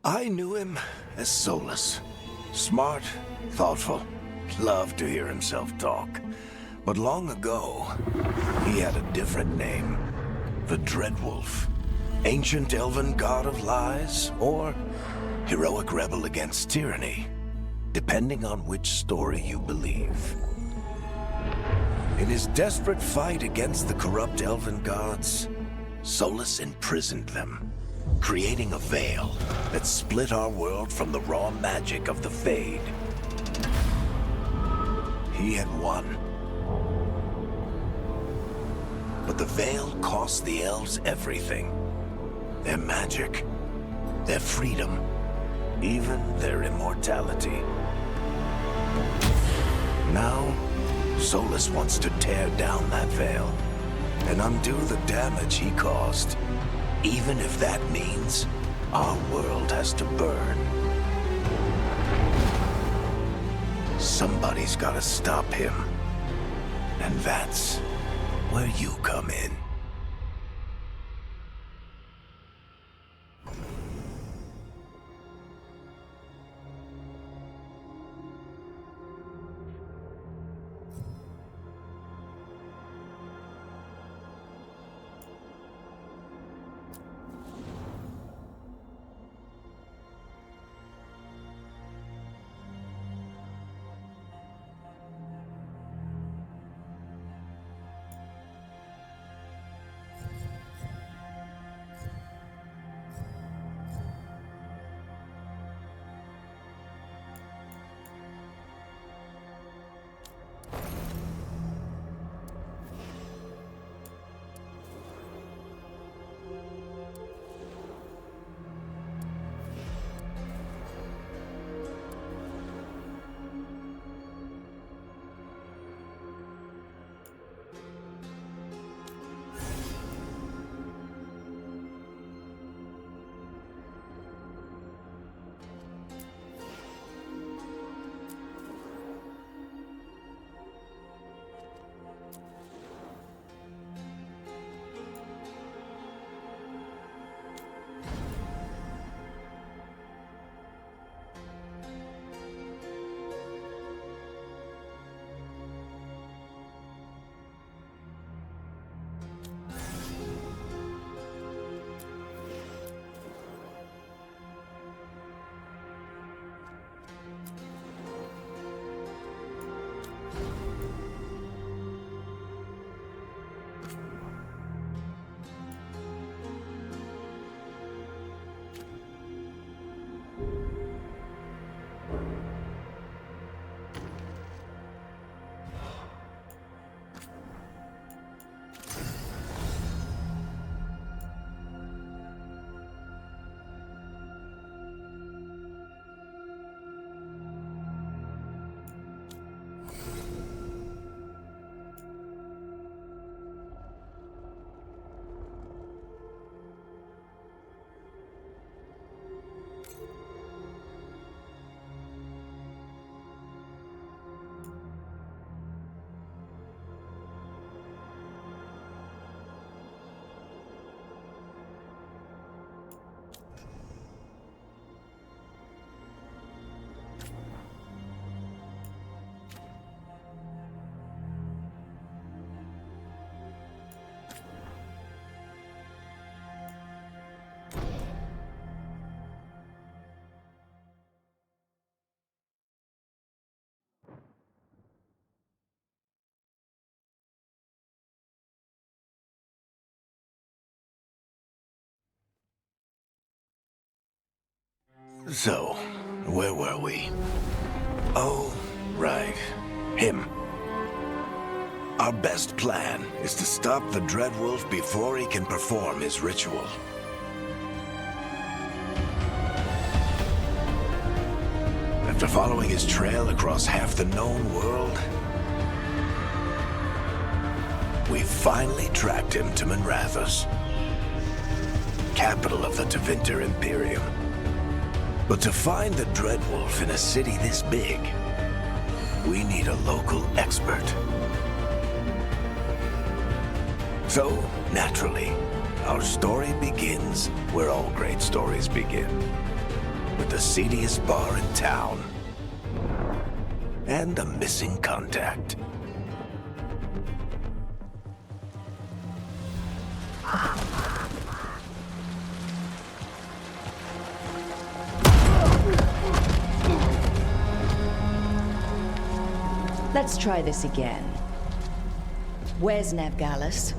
I knew him as Solas. Smart, thoughtful, loved to hear himself talk. But long ago, he had a different name. The Dreadwolf. Ancient elven god of lies, or heroic rebel against tyranny, depending on which story you believe. In his desperate fight against the corrupt elven gods, Solas imprisoned them, creating a veil that split our world from the raw magic of the Fade. He had won. But the veil cost the elves everything. Their magic, their freedom, even their immortality. Now, Solas wants to tear down that veil and undo the damage he caused, even if that means our world has to burn. Somebody's gotta stop him, and that's where you come in. So, where were we? Oh, right. Him. Our best plan is to stop the Dreadwolf before he can perform his ritual. After following his trail across half the known world, we finally tracked him to Minrathous, capital of the Tevinter Imperium. But to find the Dreadwolf in a city this big, we need a local expert. So, naturally, our story begins where all great stories begin. with the seediest bar in town. And a missing contact. Let's try this again. Where's Neve Gallus?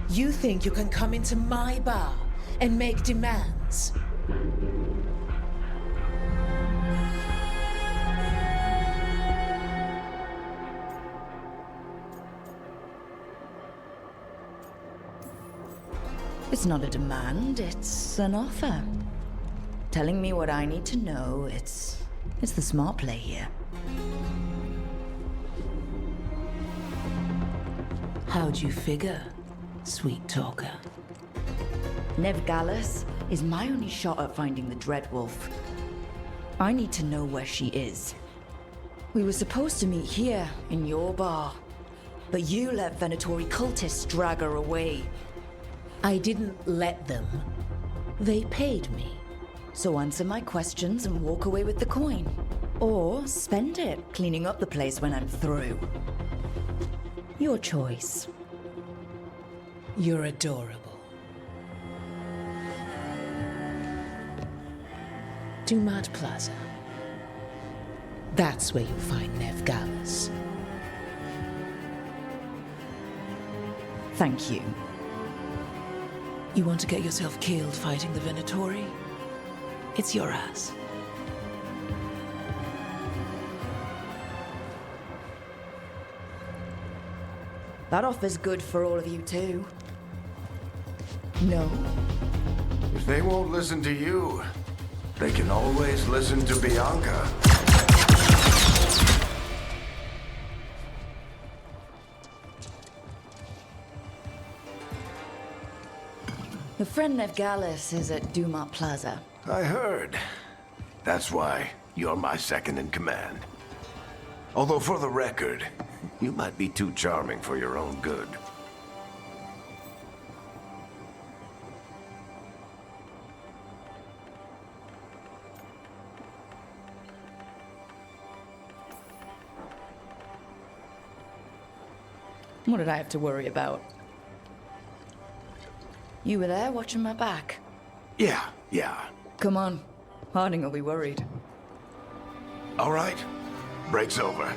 You think you can come into my bar and make demands? It's not a demand, it's an offer. Telling me what I need to know, it's the smart play here. How'd you figure, sweet talker? Neve Gallus is my only shot at finding the Dreadwolf. I need to know where she is. We were supposed to meet here, in your bar. But you let Venatori cultists drag her away. I didn't let them. They paid me. So answer my questions and walk away with the coin. Or spend it cleaning up the place when I'm through. Your choice. You're adorable. Dumad Plaza. That's where you'll find Neve Gallus. Thank you. You want to get yourself killed fighting the Venatori? It's your ass. That offer's good for all of you too. No? If they won't listen to you, they can always listen to Bianca. Your friend Neve Gallus is at Dumad Plaza. I heard. That's why you're my second in command. Although for the record, you might be too charming for your own good. What did I have to worry about? You were there watching my back. Yeah. Come on. Harding will be worried. All right. Break's over.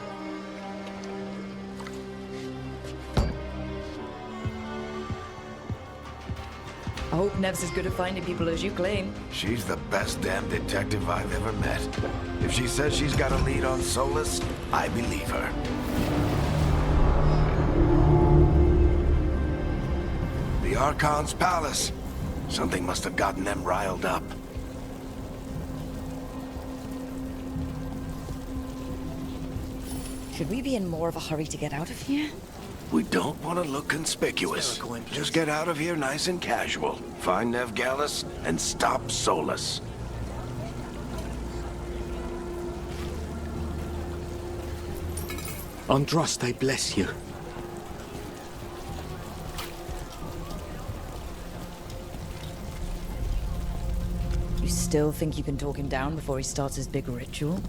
I hope Nev's as good at finding people as you claim. She's the best damn detective I've ever met. If she says she's got a lead on Solas, I believe her. The Archon's palace. Something must have gotten them riled up. Should we be in more of a hurry to get out of here? We don't want to look conspicuous. Just get out of here nice and casual. Find Neve Gallus and stop Solas. Andraste bless you. You still think you can talk him down before he starts his big ritual?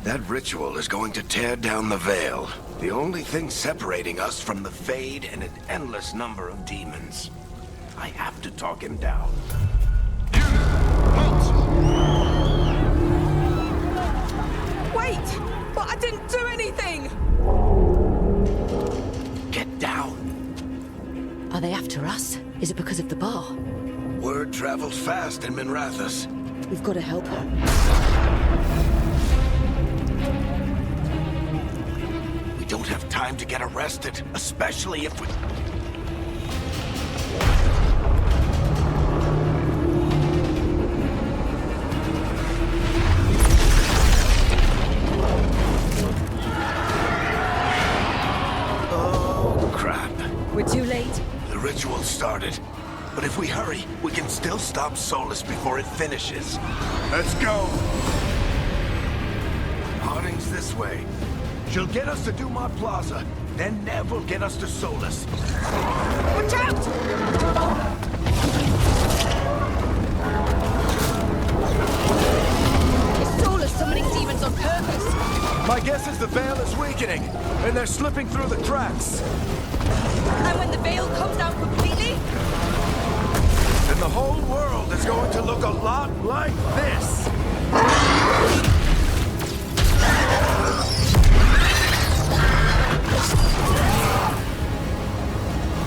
That ritual is going to tear down the veil. The only thing separating us from the Fade and an endless number of demons. I have to talk him down. Wait! But I didn't do anything! Get down. Are they after us? Is it because of the bar? Word travels fast in Minrathous. We've got to help her. We don't have time to get arrested, especially if we... Oh, crap. We're too late. The ritual started. But if we hurry, we can still stop Solas before it finishes. Let's go! Harding's this way. She'll get us to Dumad Plaza. Then Neve will get us to Solas. Watch out! weakening, and they're slipping through the cracks. And when the veil comes down completely? And the whole world is going to look a lot like this.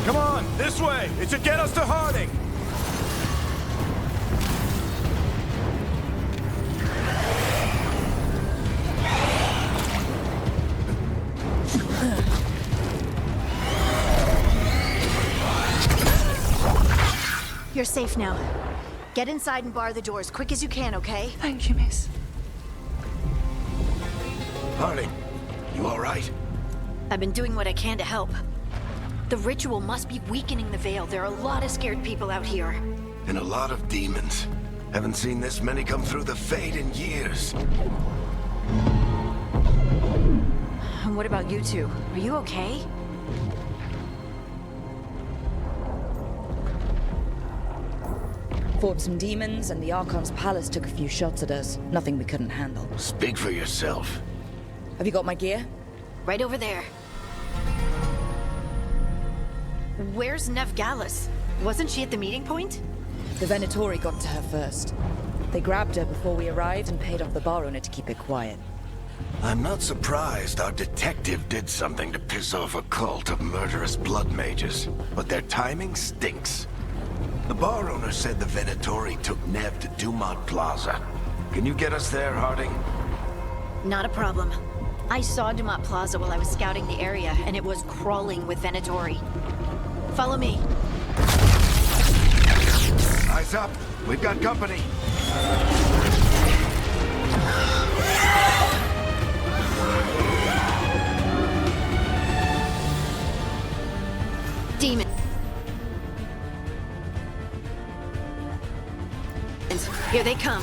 Come on, this way! It should get us to Harding! You're safe now. Get inside and bar the doors quick as you can, okay? Thank you, miss. Harding, you all right? I've been doing what I can to help. The ritual must be weakening the veil. There are a lot of scared people out here. And a lot of demons. Haven't seen this many come through the Fade in years. And what about you two? Are you okay? Fought some demons, and the Archon's palace took a few shots at us. Nothing we couldn't handle. Speak for yourself. Have you got my gear? Right over there. Where's Neve Gallus? Wasn't she at the meeting point? The Venatori got to her first. They grabbed her before we arrived and paid off the bar owner to keep it quiet. I'm not surprised our detective did something to piss off a cult of murderous blood mages, but their timing stinks. The bar owner said the Venatori took Neve to Dumont Plaza. Can you get us there, Harding? Not a problem. I saw Dumont Plaza while I was scouting the area, and it was crawling with Venatori. Follow me. Eyes up! We've got company! Demons. Here they come.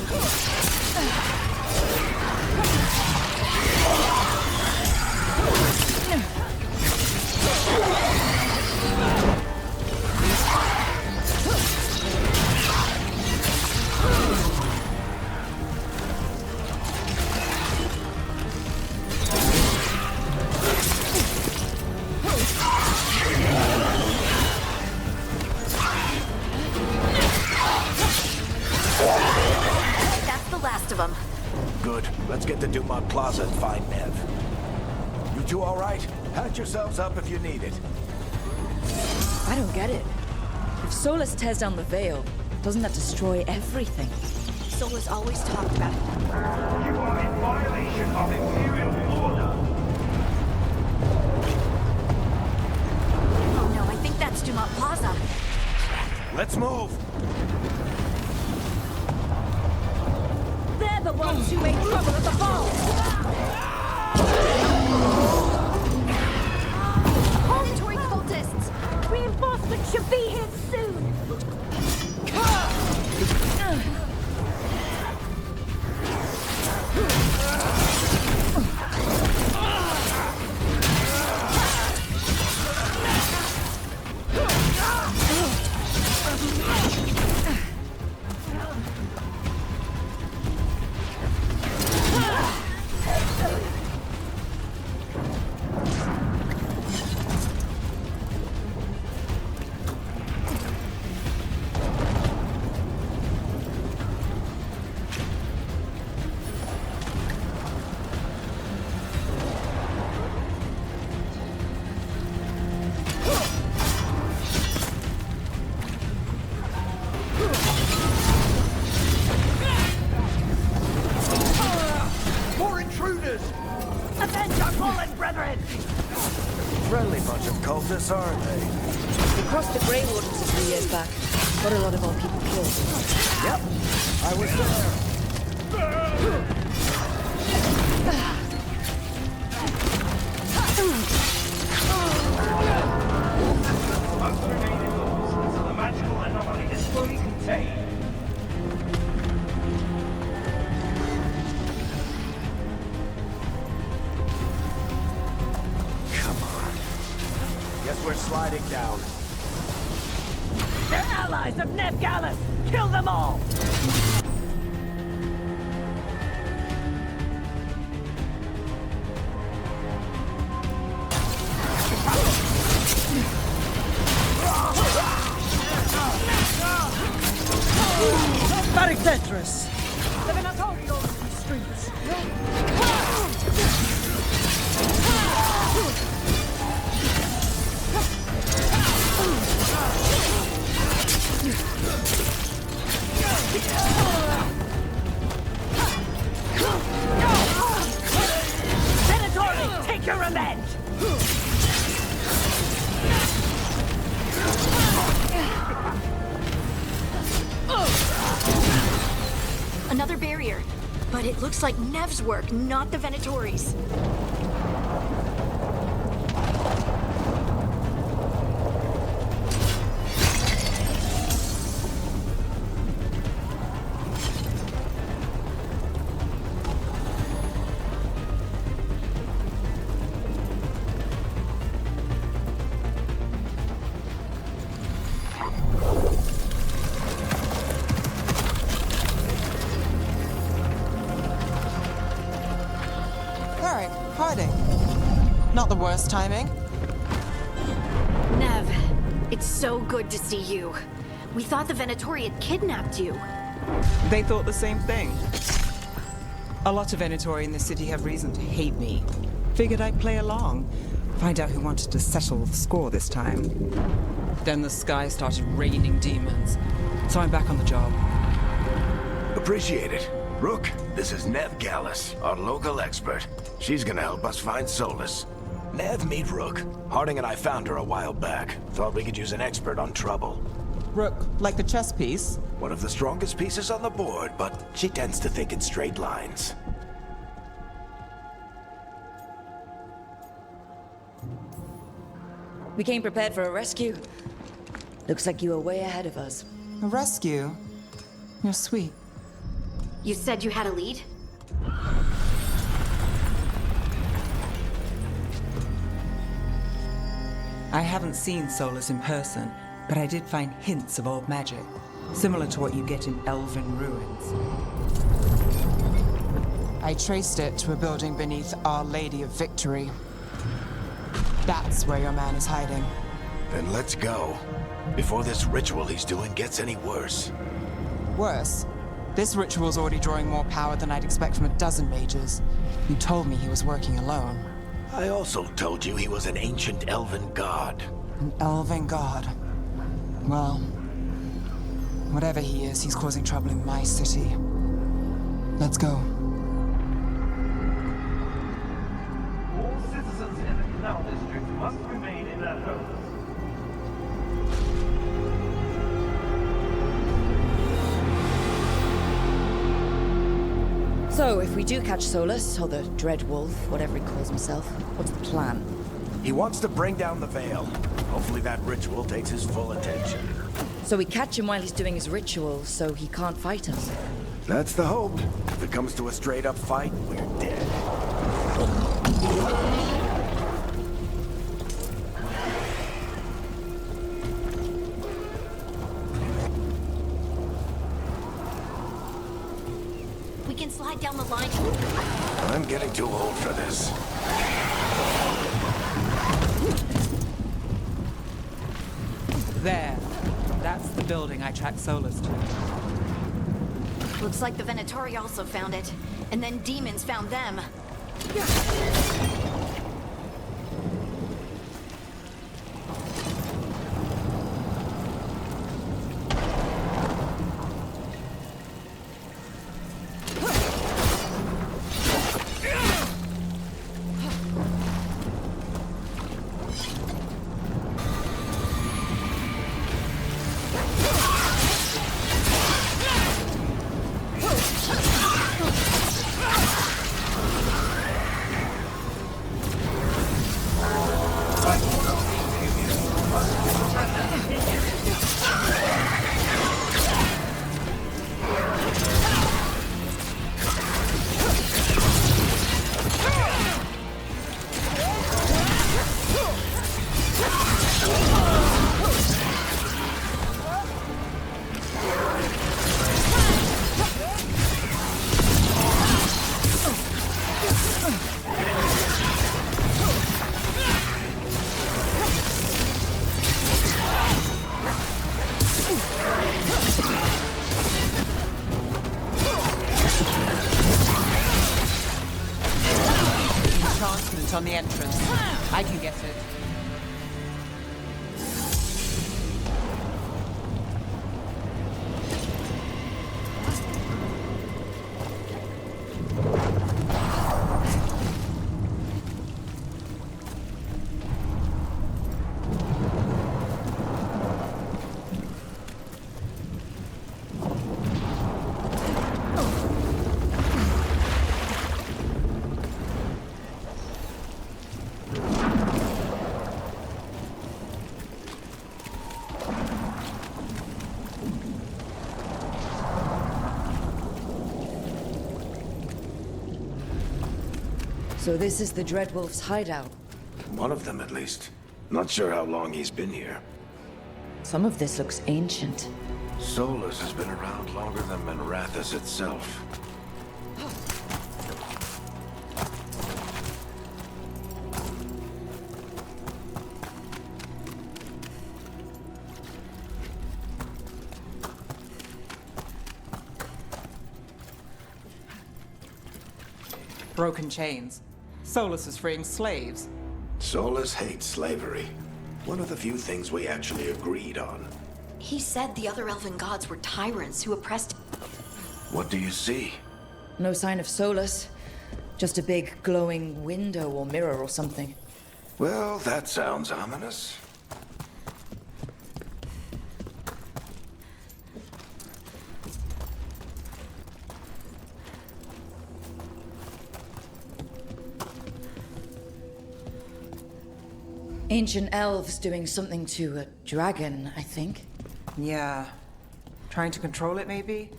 Good. Let's get to Dumont Plaza and find Neve. You two all right? Patch yourselves up if you need it. I don't get it. If Solas tears down the veil, doesn't that destroy everything? Solas always talked about it. You are in violation of Imperial order. Oh no, I think that's Dumont Plaza. Let's move! They're the ones who made trouble at the ball! Venatori cultists! Reinforcements should be here soon! Friendly bunch of cultists, aren't they? We crossed the Grey Wardens a few years back. Got a lot of our people killed. Yep, I was there. Unterminated forces of the magical anomaly is fully contained. Guess we're sliding down. They're allies of Neve Gallus! Kill them all! Tetris. The Venatori over these streets. Venatori, take your revenge! Another barrier. But it looks like Neve's work, not the Venatori's. Not the worst timing. Neve, it's so good to see you. We thought the Venatori had kidnapped you. They thought the same thing. A lot of Venatori in the city have reason to hate me. Figured I'd play along, find out who wanted to settle the score this time. Then the sky started raining demons, so I'm back on the job. Appreciate it. Rook, this is Neve Gallus, our local expert. She's gonna help us find Solas. Neve, meet Rook. Harding and I found her a while back. Thought we could use an expert on trouble. Rook, like the chess piece? One of the strongest pieces on the board, but she tends to think in straight lines. We came prepared for a rescue. Looks like you were way ahead of us. A rescue? You're sweet. You said you had a lead? I haven't seen Solas in person, but I did find hints of old magic, similar to what you get in elven ruins. I traced it to a building beneath Our Lady of Victory. That's where your man is hiding. Then let's go. Before this ritual he's doing gets any worse. Worse, this ritual's already drawing more power than I'd expect from a dozen mages. You told me he was working alone. I also told you he was an ancient elven god. An elven god. Well, whatever he is, he's causing trouble in my city. Let's go. All citizens in the Canal District must remain in their homes. So, if we do catch Solas, or the Dread Wolf, whatever he calls himself, what's the plan? He wants to bring down the veil. Hopefully that ritual takes his full attention. So we catch him while he's doing his ritual, so he can't fight us. That's the hope. If it comes to a straight-up fight, we're dead. We can slide down the line. I'm getting too old for this. There. That's the building I tracked Solas to. Looks like the Venatori also found it. And then demons found them. on the entrance. I can get it. So this is the Dreadwolf's hideout. One of them, at least. Not sure how long he's been here. Some of this looks ancient. Solas has been around longer than Minrathous itself. Broken chains. Solas is freeing slaves. Solas hates slavery. One of the few things we actually agreed on. He said the other elven gods were tyrants who oppressed... What do you see? No sign of Solas. Just a big glowing window or mirror or something. Well, that sounds ominous. Ancient elves doing something to a dragon, I think. Yeah. Trying to control it, maybe?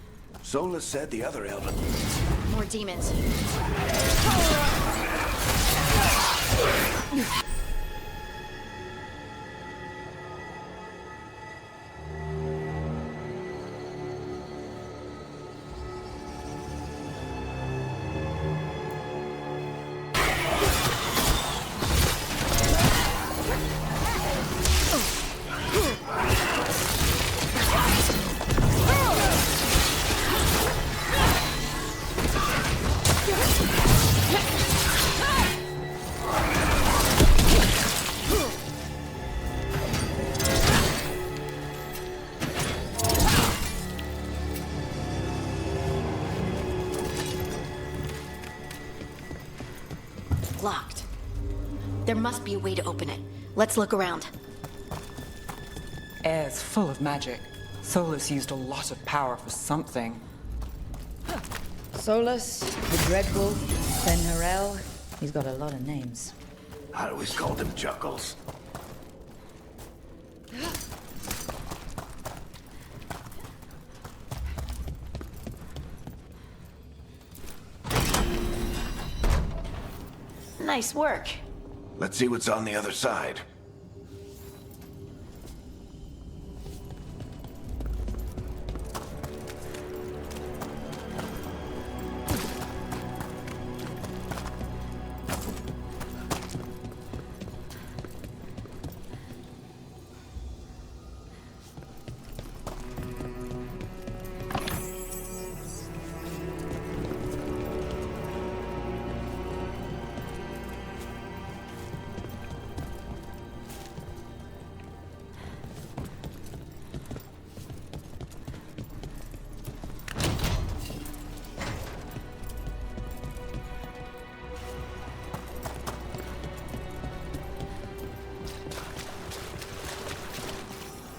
Solas said the other elven... More demons. Locked. There must be a way to open it. Let's look around. Air's full of magic. Solas used a lot of power for something. Solas, the Dreadwolf, Ben-Harel. He's got a lot of names. I always called him Chuckles. Nice work. Let's see what's on the other side.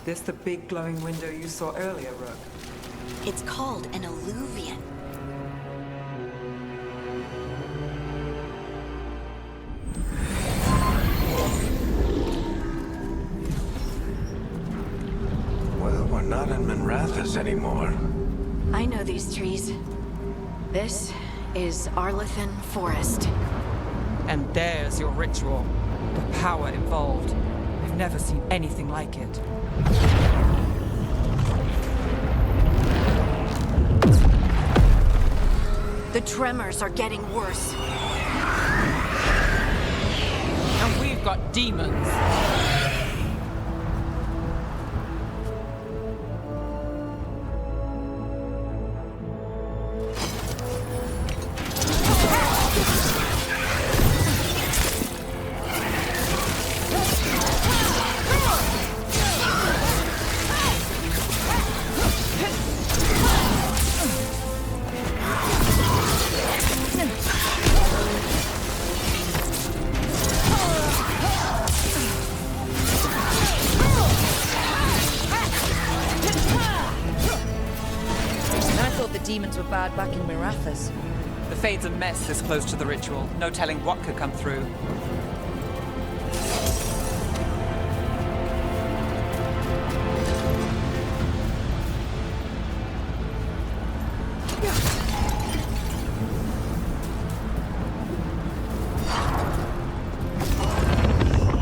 This the big glowing window you saw earlier, Rook? It's called an alluvian. Well, we're not in Minrathous anymore. I know these trees. This is Arlethan Forest. And there's your ritual. The power involved. I've never seen anything like it. The tremors are getting worse. And we've got demons. demons were bad back in Mirathas. The Fade's a mess this close to the ritual. No telling what could come through.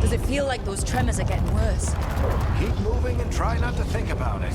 Does it feel like those tremors are getting worse? Keep moving and try not to think about it.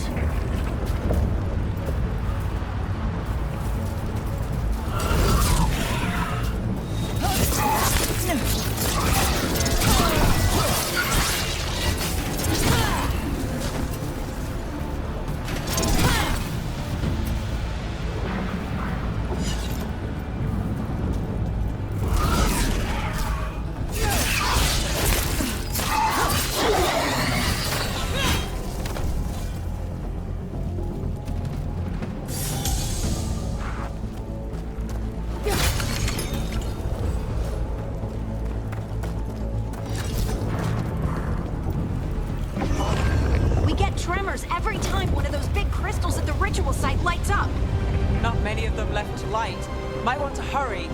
Tremors every time one of those big crystals at the ritual site lights up. Not many of them left to light. Might want to hurry.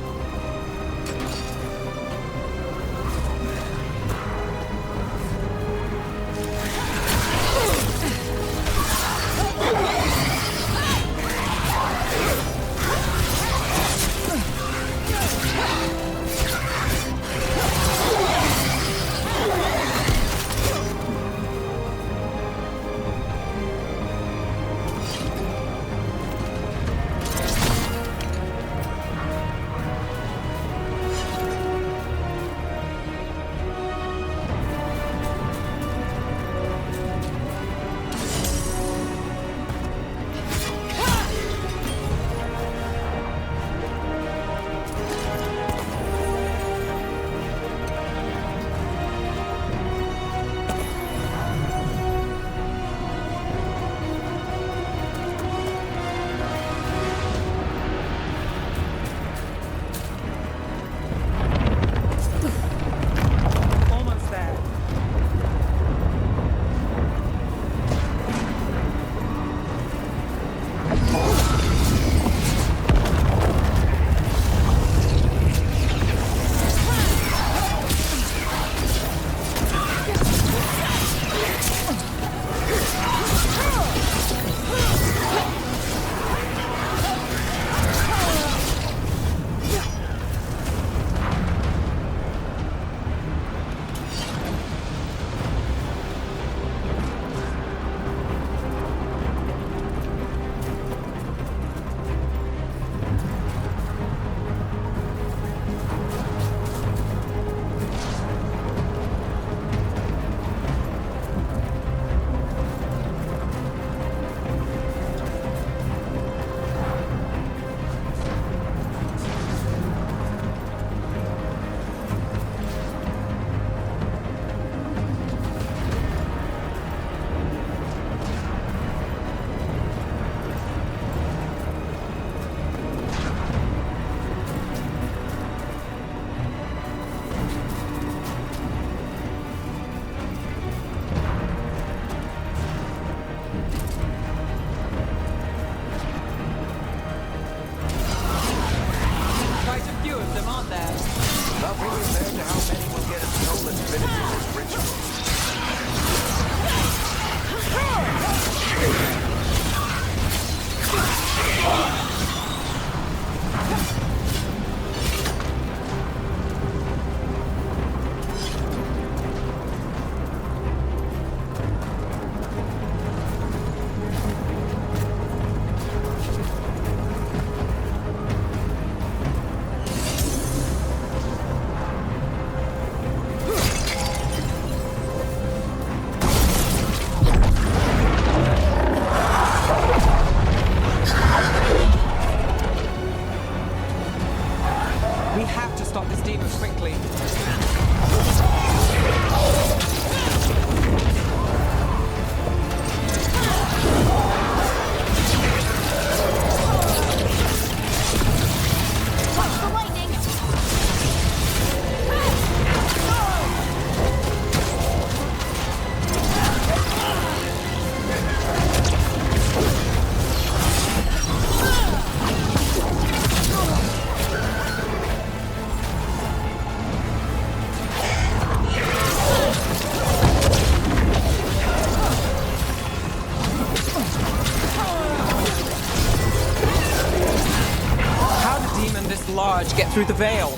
large get through the veil?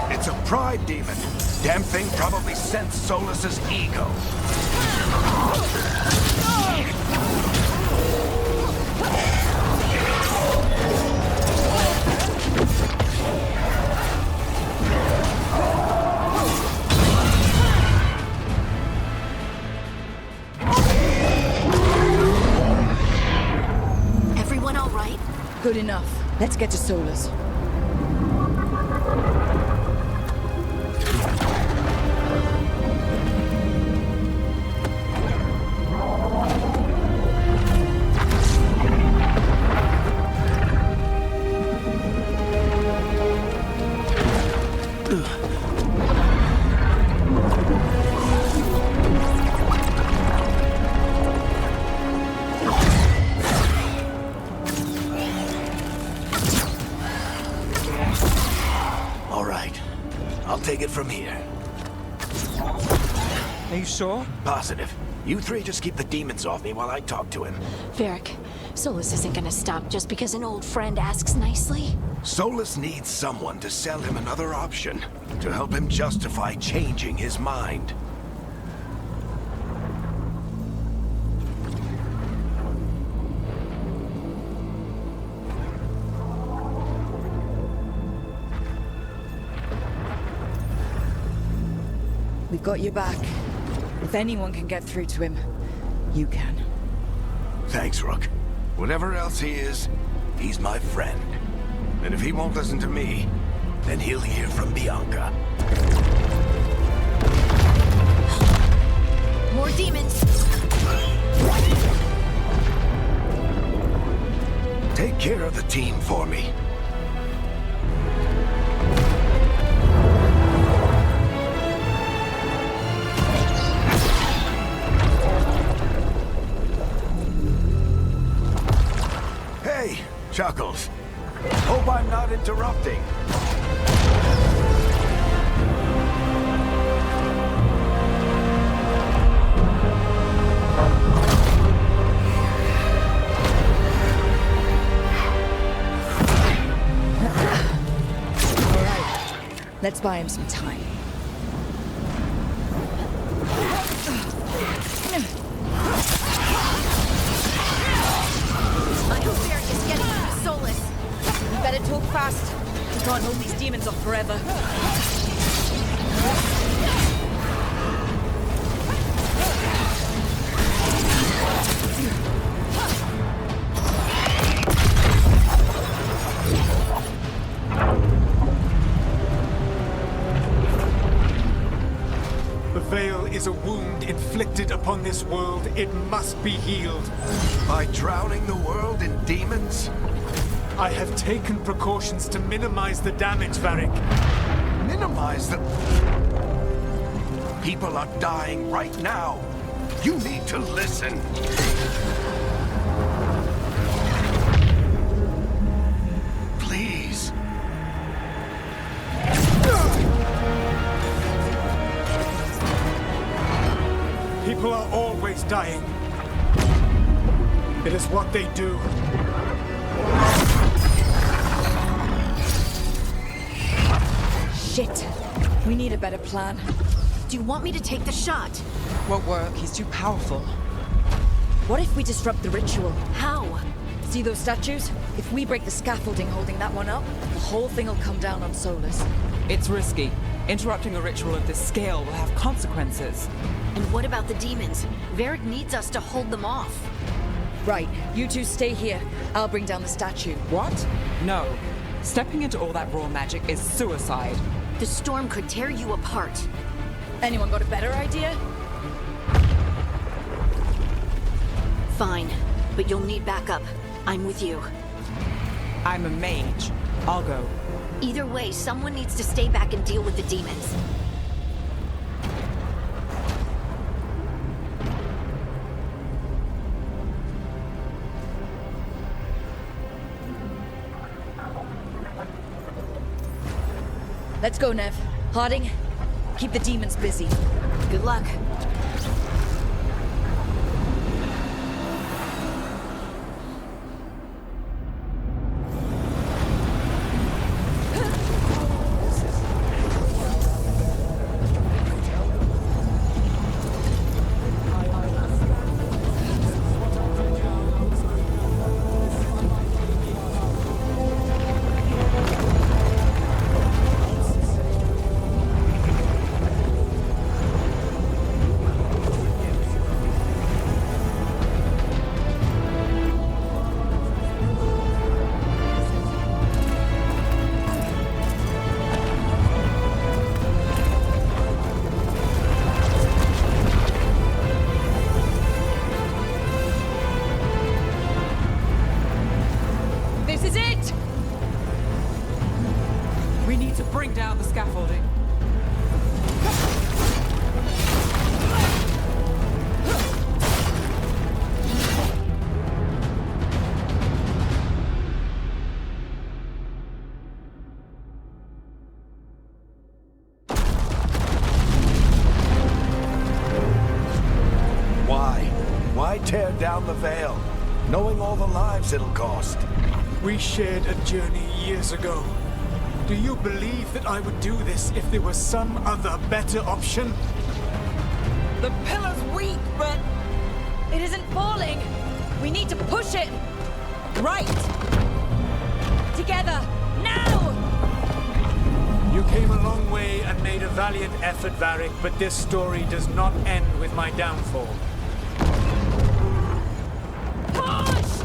It's a pride demon. Damn thing probably sensed Solas's ego. Everyone all right? Good enough. Let's get to Solas. Take it from here. Are you sure? Positive. You three just keep the demons off me while I talk to him. Varric, Solas isn't gonna stop just because an old friend asks nicely. Solas needs someone to sell him another option, to help him justify changing his mind. We've got your back. If anyone can get through to him, you can. Thanks, Rook. Whatever else he is, he's my friend. And if he won't listen to me, then he'll hear from Bianca. More demons! Take care of the team for me. Chuckles. Hope I'm not interrupting. All right. Let's buy him some time. Better talk fast. We can't hold these demons off forever. The veil is a wound inflicted upon this world. It must be healed. By drowning the world in demons? I have taken precautions to minimize the damage, Varric. Minimize the... People are dying right now. You need to listen. Please. People are always dying. It is what they do. Shit. We need a better plan. Do you want me to take the shot? Won't work. He's too powerful. What if we disrupt the ritual? How? See those statues? If we break the scaffolding holding that one up, the whole thing will come down on Solas. It's risky. Interrupting a ritual of this scale will have consequences. And what about the demons? Varric needs us to hold them off. Right. You two stay here. I'll bring down the statue. What? No. Stepping into all that raw magic is suicide. The storm could tear you apart. Anyone got a better idea? Fine, but you'll need backup. I'm with you. I'm a mage. I'll go. Either way, someone needs to stay back and deal with the demons. Let's go, Neve. Harding, keep the demons busy. Good luck. beyond the Veil, knowing all the lives it'll cost. We shared a journey years ago. Do you believe that I would do this if there was some other better option? The pillar's weak, but... It isn't falling! We need to push it! Right! Together! Now! You came a long way and made a valiant effort, Varric, but this story does not end with my downfall. Push!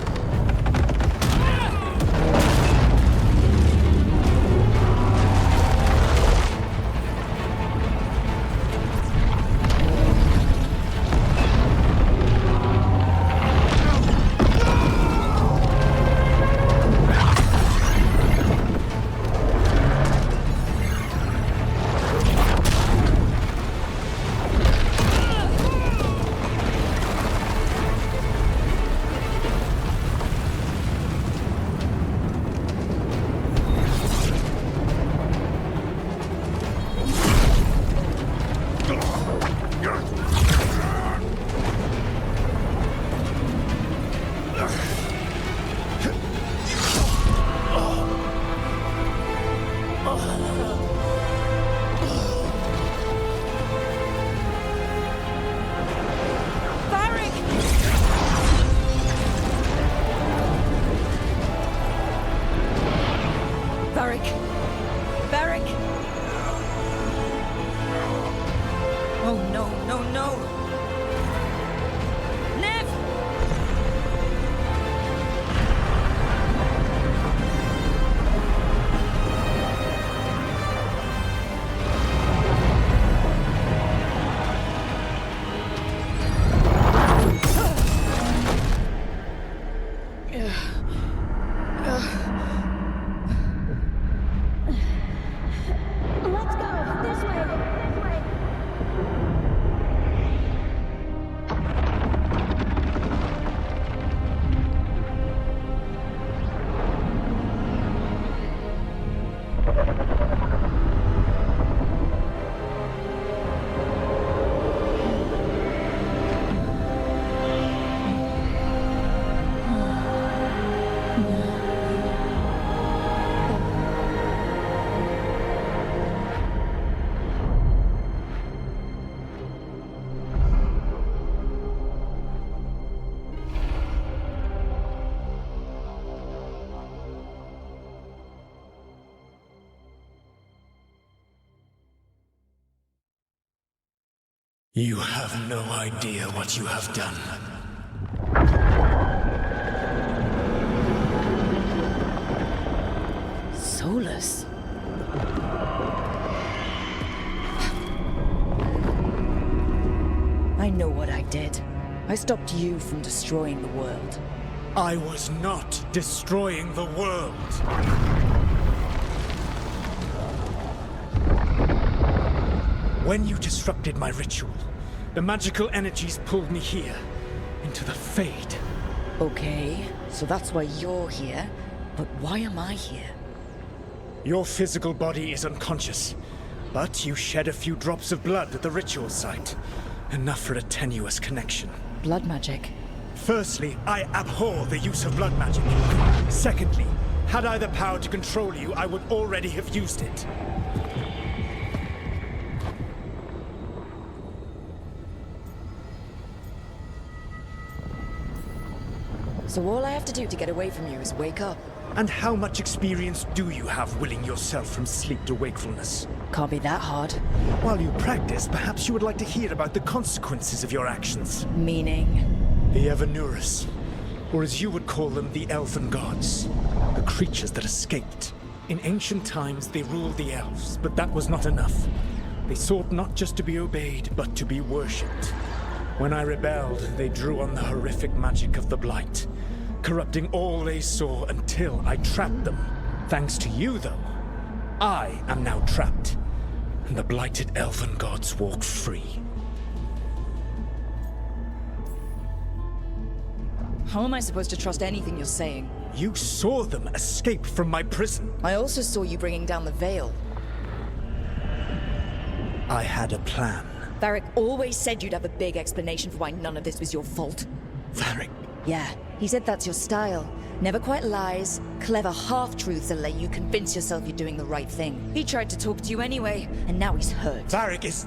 You have no idea what you have done. Solas? I know what I did. I stopped you from destroying the world. I was not destroying the world. When you disrupted my ritual, the magical energies pulled me here, into the Fade. Okay, so that's why you're here, but why am I here? Your physical body is unconscious, but you shed a few drops of blood at the ritual site. Enough for a tenuous connection. Blood magic? Firstly, I abhor the use of blood magic. Secondly, had I the power to control you, I would already have used it. So all I have to do to get away from you is wake up? And how much experience do you have willing yourself from sleep to wakefulness? Can't be that hard. While you practice, perhaps you would like to hear about the consequences of your actions. Meaning? The Evanurus, or as you would call them, the Elven Gods. The creatures that escaped. In ancient times, they ruled the elves, but that was not enough. They sought not just to be obeyed, but to be worshipped. When I rebelled, they drew on the horrific magic of the Blight, corrupting all they saw until I trapped them. Thanks to you, though, I am now trapped, and the blighted Elven Gods walk free. How am I supposed to trust anything you're saying? You saw them escape from my prison. I also saw you bringing down the Veil. I had a plan. Varric always said you'd have a big explanation for why none of this was your fault. Varric, Yeah, he said that's your style. Never quite lies, clever half-truths that let you convince yourself you're doing the right thing. He tried to talk to you anyway, and now he's hurt. Varric is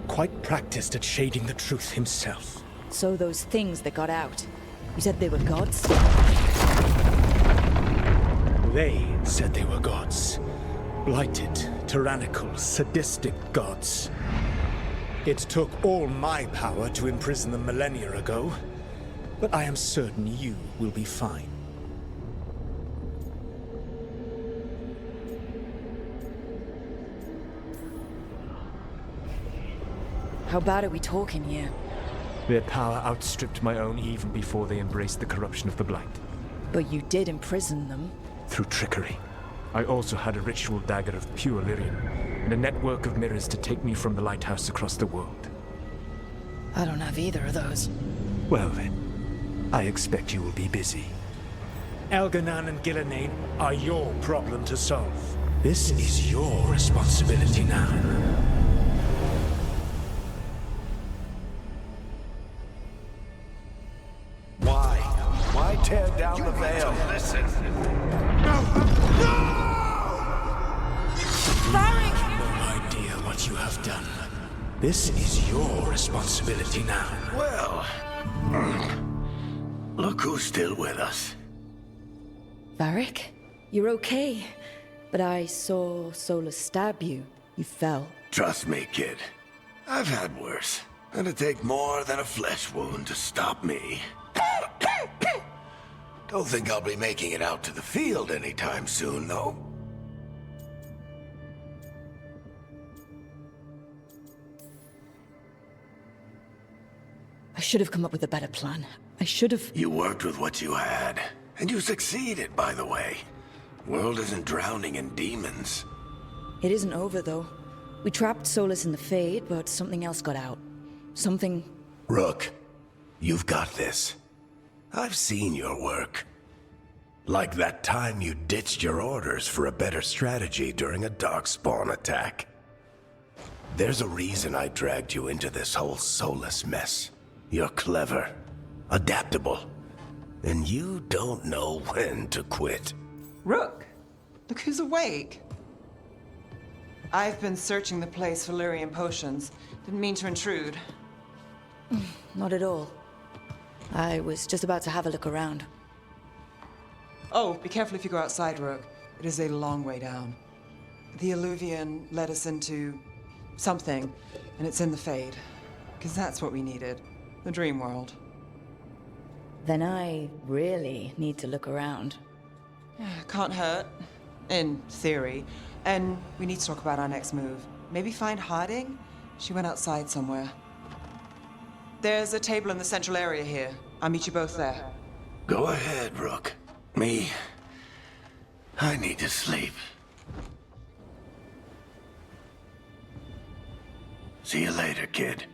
quite practiced at shading the truth himself. So those things that got out, you said they were gods? They said they were gods. Blighted, tyrannical, sadistic gods. It took all my power to imprison them millennia ago, but I am certain you will be fine. How bad are we talking here? Their power outstripped my own even before they embraced the corruption of the Blight. But you did imprison them. Through trickery. I also had a ritual dagger of pure lyrium, and a network of mirrors to take me from the lighthouse across the world. I don't have either of those. Well then, I expect you will be busy. Elgar'nan and Ghilan'nain are your problem to solve. This is your responsibility now. Why tear down the veil? Listen. Varric! No idea what you have done. This is your responsibility now. Well, look who's still with us. Varric? You're okay. But I saw Solas stab you. You fell. Trust me, kid. I've had worse. It'd take more than a flesh wound to stop me. Don't think I'll be making it out to the field anytime soon, though. I should have come up with a better plan. I should have... You worked with what you had. And you succeeded, by the way. World isn't drowning in demons. It isn't over, though. We trapped Solas in the Fade, but something else got out. Something... Rook, you've got this. I've seen your work. Like that time you ditched your orders for a better strategy during a Darkspawn attack. There's a reason I dragged you into this whole Solas mess. You're clever, adaptable, and you don't know when to quit. Rook, look who's awake. I've been searching the place for lyrium potions. Didn't mean to intrude. Not at all. I was just about to have a look around. Oh, be careful if you go outside, Rook. It is a long way down. The Alluvian led us into something, and it's in the Fade. Because that's what we needed. The dream world. Then I really need to look around. Can't hurt. In theory. And we need to talk about our next move. Maybe find hiding? She went outside somewhere. There's a table in the central area here. I'll meet you both there. Go ahead, Rook. I need to sleep. See you later, kid.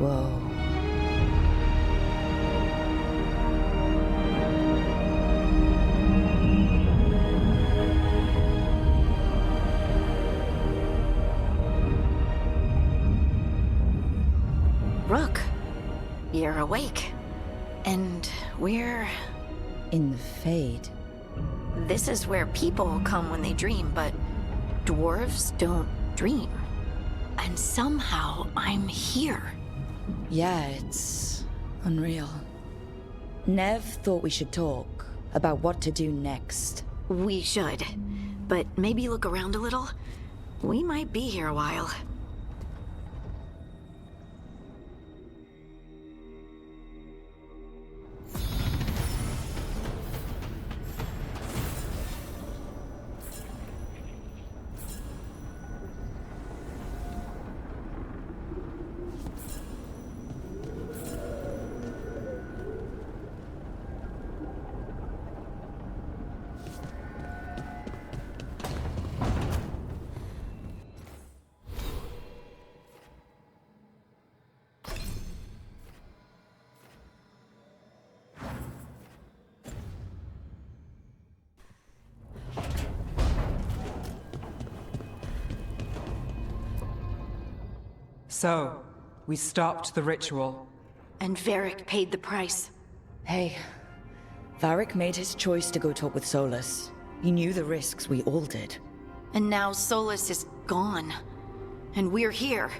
Whoa. We're awake. And we're... In the Fade. This is where people come when they dream, but dwarves don't dream. And somehow I'm here. Yeah, it's unreal. Neve thought we should talk about what to do next. We should. But maybe look around a little. We might be here a while. So, we stopped the ritual. And Varric paid the price. Hey, Varric made his choice to go talk with Solas. He knew the risks, we all did. And now Solas is gone. And we're here.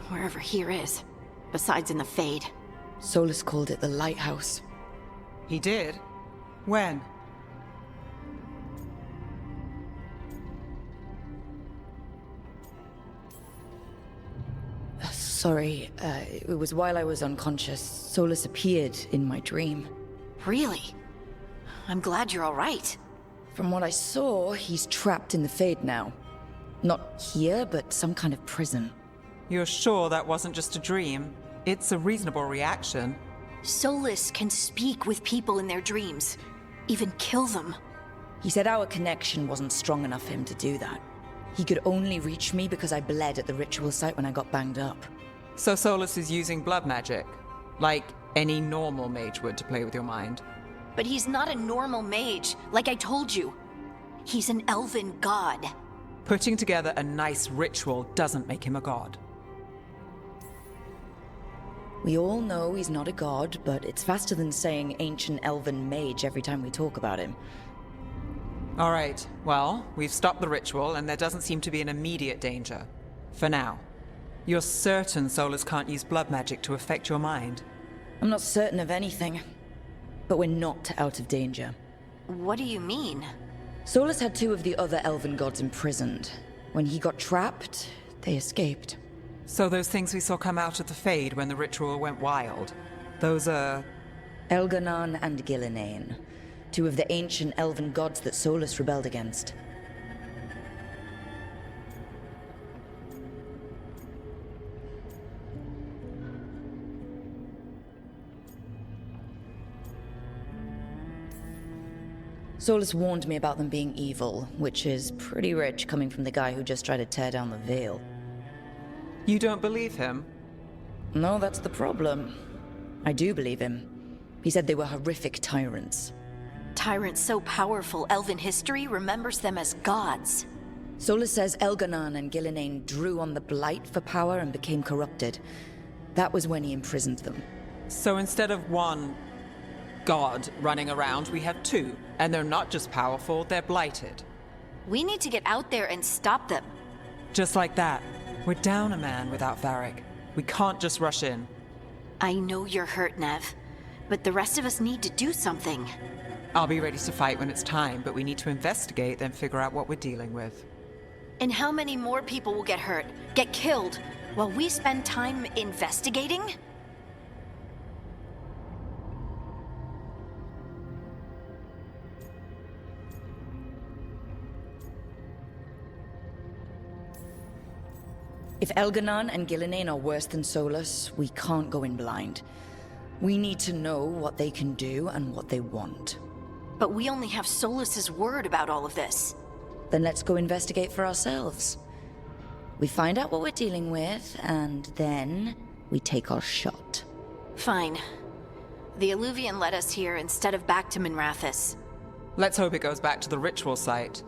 Wherever here is. Besides in the Fade. Solas called it the Lighthouse. He did? When? Sorry, it was while I was unconscious. Solas appeared in my dream. Really? I'm glad you're all right. From what I saw, he's trapped in the Fade now. Not here, but some kind of prison. You're sure that wasn't just a dream? It's a reasonable reaction. Solas can speak with people in their dreams. Even kill them. He said our connection wasn't strong enough for him to do that. He could only reach me because I bled at the ritual site when I got banged up. So Solas is using blood magic? Like any normal mage would to play with your mind? But he's not a normal mage, like I told you. He's an elven god. Putting together a nice ritual doesn't make him a god. We all know he's not a god, but it's faster than saying ancient elven mage every time we talk about him. All right, well, we've stopped the ritual and there doesn't seem to be an immediate danger. For now. You're certain Solas can't use blood magic to affect your mind? I'm not certain of anything, but we're not out of danger. What do you mean? Solas had two of the other elven gods imprisoned. When he got trapped, they escaped. So those things we saw come out of the Fade when the ritual went wild, those are... Elgar'nan and Ghilan'nain, two of the ancient elven gods that Solas rebelled against. Solas warned me about them being evil, which is pretty rich coming from the guy who just tried to tear down the veil. You don't believe him? No, that's the problem. I do believe him. He said they were horrific tyrants. Tyrants so powerful, elven history remembers them as gods. Solas says Elgar'nan and Ghilan'nain drew on the Blight for power and became corrupted. That was when he imprisoned them. So instead of one god running around, we have two. And they're not just powerful, they're blighted. We need to get out there and stop them. Just like that. We're down a man without Varric. We can't just rush in. I know you're hurt, Neve, but the rest of us need to do something. I'll be ready to fight when it's time, but we need to investigate, then figure out what we're dealing with. And how many more people will get hurt, get killed, while we spend time investigating? If Elgar'nan and Ghilan'nain are worse than Solas, we can't go in blind. We need to know what they can do and what they want. But we only have Solas's word about all of this. Then let's go investigate for ourselves. We find out what we're dealing with, and then we take our shot. Fine. The Illuvian led us here instead of back to Minrathous. Let's hope it goes back to the ritual site.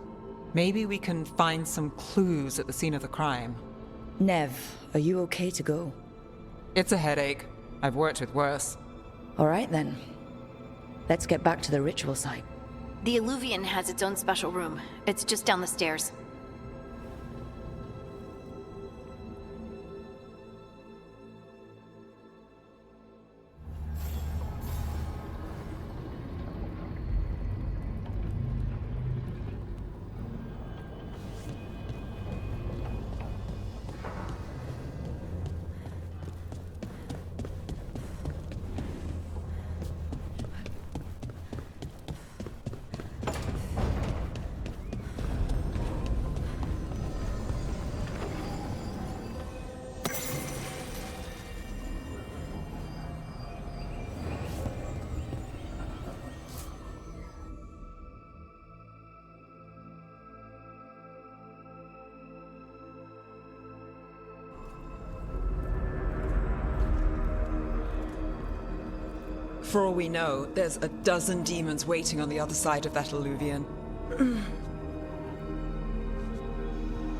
Maybe we can find some clues at the scene of the crime. Neve, are you okay to go? It's a headache. I've worked with worse. All right, then. Let's get back to the ritual site. The Alluvian has its own special room. It's just down the stairs. For all we know, there's a dozen demons waiting on the other side of that Alluvian.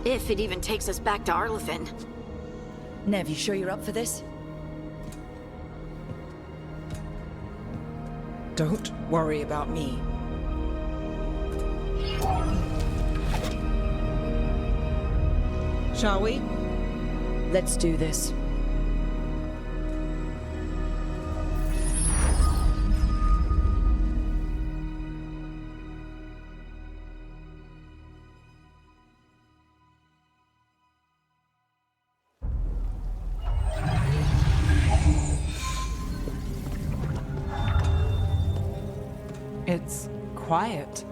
If it even takes us back to Arlithin. Neve, you sure you're up for this? Don't worry about me. Shall we? Let's do this. It's quiet.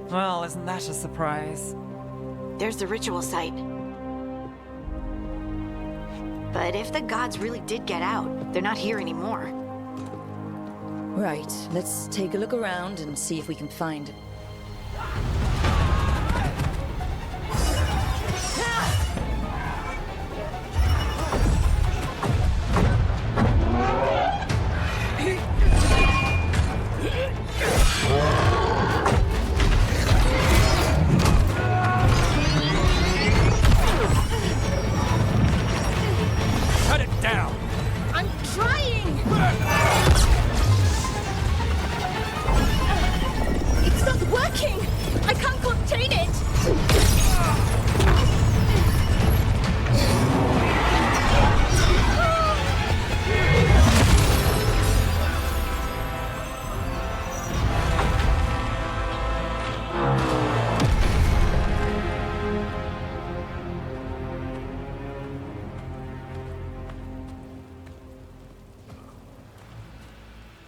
Well, isn't that a surprise? There's the ritual site. But if the gods really did get out, they're not here anymore. Right, let's take a look around and see if we can find it.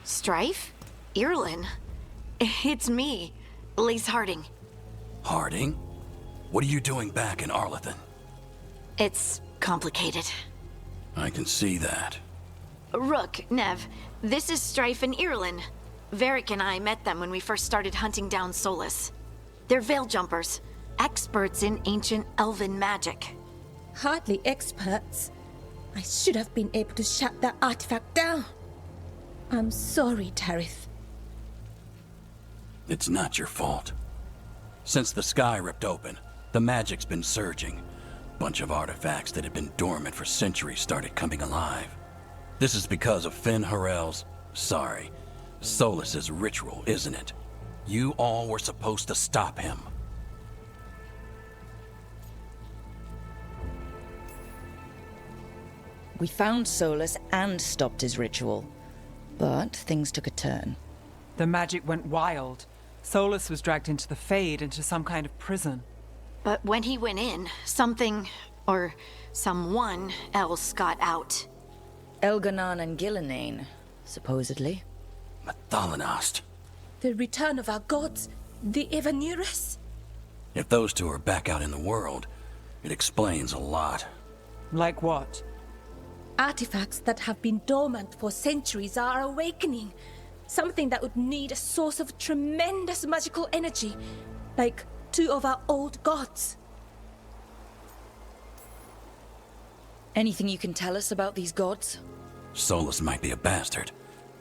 Strife? Irlin? It's me, Lace Harding. Harding? What are you doing back in Arlithin? It's complicated. I can see that. Rook, Neve, this is Strife and Irlin. Varric and I met them when we first started hunting down Solas. They're veil jumpers, experts in ancient elven magic. Hardly experts. I should have been able to shut that artifact down. I'm sorry, Tarith. It's not your fault. Since the sky ripped open, the magic's been surging. Bunch of artifacts that had been dormant for centuries started coming alive. This is because of Finn Harel's, Solas's ritual, isn't it? You all were supposed to stop him. We found Solas and stopped his ritual. But things took a turn. The magic went wild. Solas was dragged into the Fade, into some kind of prison. But when he went in, something, or someone else got out. Elgar'nan and Ghilan'nain, supposedly. Mathalanost. The return of our gods, the Evanurus. If those two are back out in the world, it explains a lot. Like what? Artifacts that have been dormant for centuries are awakening. Something that would need a source of tremendous magical energy, like two of our old gods. Anything you can tell us about these gods? Solas might be a bastard,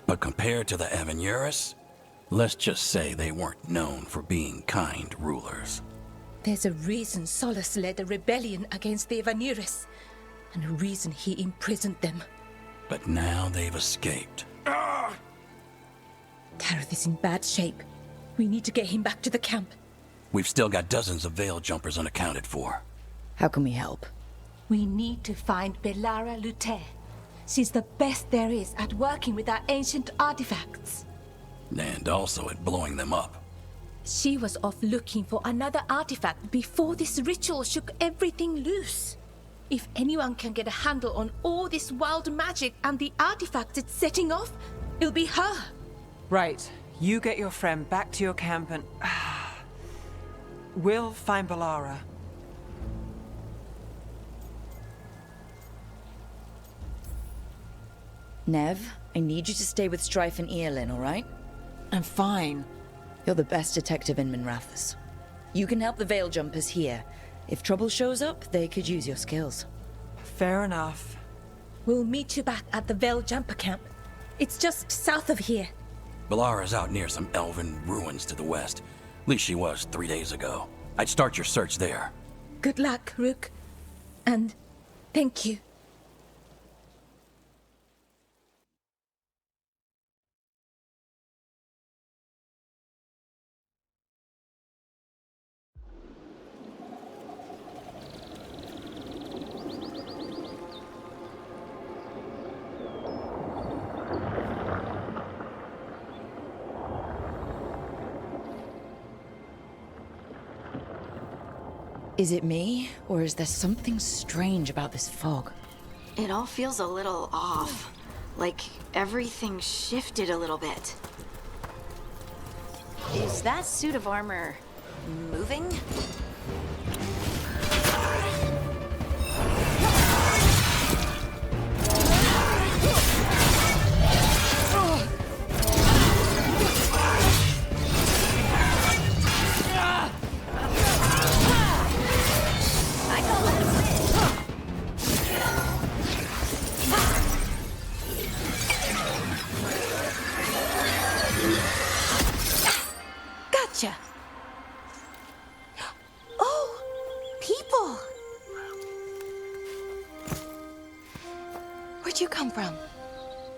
but compared to the Evanurus, let's just say they weren't known for being kind rulers. There's a reason Solas led a rebellion against the Evanurus, and a reason he imprisoned them. But now they've escaped. Tareth is in bad shape. We need to get him back to the camp. We've still got dozens of Veil Jumpers unaccounted for. How can we help? We need to find Bellara Lutare. She's the best there is at working with our ancient artifacts. And also at blowing them up. She was off looking for another artifact before this ritual shook everything loose. If anyone can get a handle on all this wild magic and the artifacts it's setting off, it'll be her. Right. You get your friend back to your camp and... we'll find Bellara. Neve, I need you to stay with Strife and Eolin, all right? I'm fine. You're the best detective in Minrathous. You can help the Veil Jumpers here. If trouble shows up, they could use your skills. Fair enough. We'll meet you back at the Veil Jumper camp. It's just south of here. Bellara's out near some elven ruins to the west. At least she was 3 days ago. I'd start your search there. Good luck, Rook. And thank you. Is it me, or is there something strange about this fog? It all feels a little off. Like everything shifted a little bit. Is that suit of armor moving?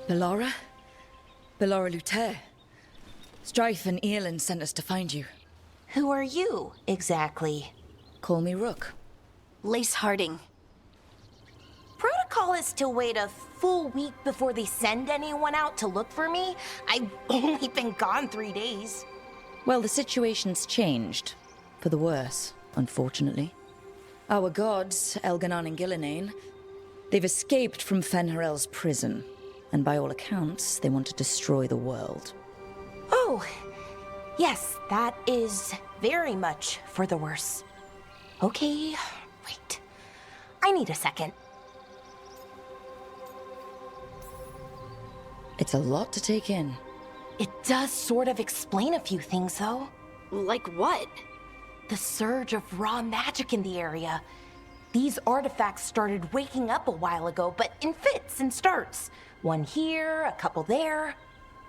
Bellara? Bellara Lutare. Strife and Eolin sent us to find you. Who are you, exactly? Call me Rook. Lace Harding. Protocol is to wait a full week before they send anyone out to look for me. I've only been gone 3 days. Well, the situation's changed. For the worse, unfortunately. Our gods, Elgar'nan and Ghilan'nain, they've escaped from Fen'Harel's prison. And by all accounts, they want to destroy the world. Oh, yes, that is very much for the worse. Okay, wait. I need a second. It's a lot to take in. It does sort of explain a few things, though. Like what? The surge of raw magic in the area. These artifacts started waking up a while ago, but in fits and starts. One here, a couple there.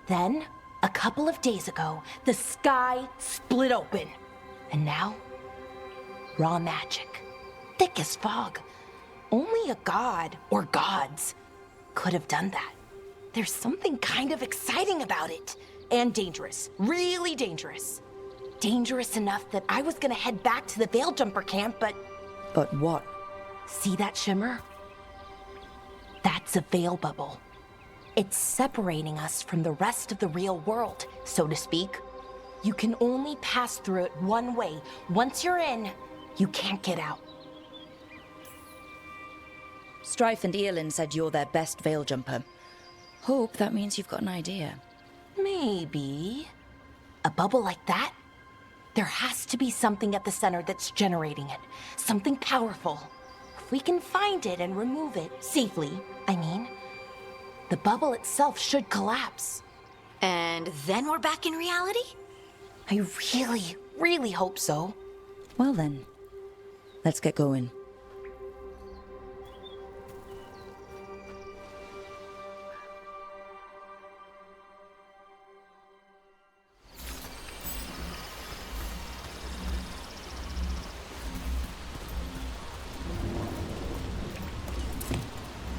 Then, a couple of days ago, the sky split open. And now, raw magic. Thick as fog. Only a god, or gods, could have done that. There's something kind of exciting about it. And dangerous. Really dangerous. Dangerous enough that I was gonna head back to the Veil Jumper camp, but... But what? See that shimmer? That's a veil bubble. It's separating us from the rest of the real world, so to speak. You can only pass through it one way. Once you're in, you can't get out. Strife and Eolin said you're their best Veil Jumper. Hope that means you've got an idea. Maybe. A bubble like that? There has to be something at the center that's generating it. Something powerful. If we can find it and remove it, safely, I mean, the bubble itself should collapse. And then we're back in reality? I really, really hope so. Well then, let's get going.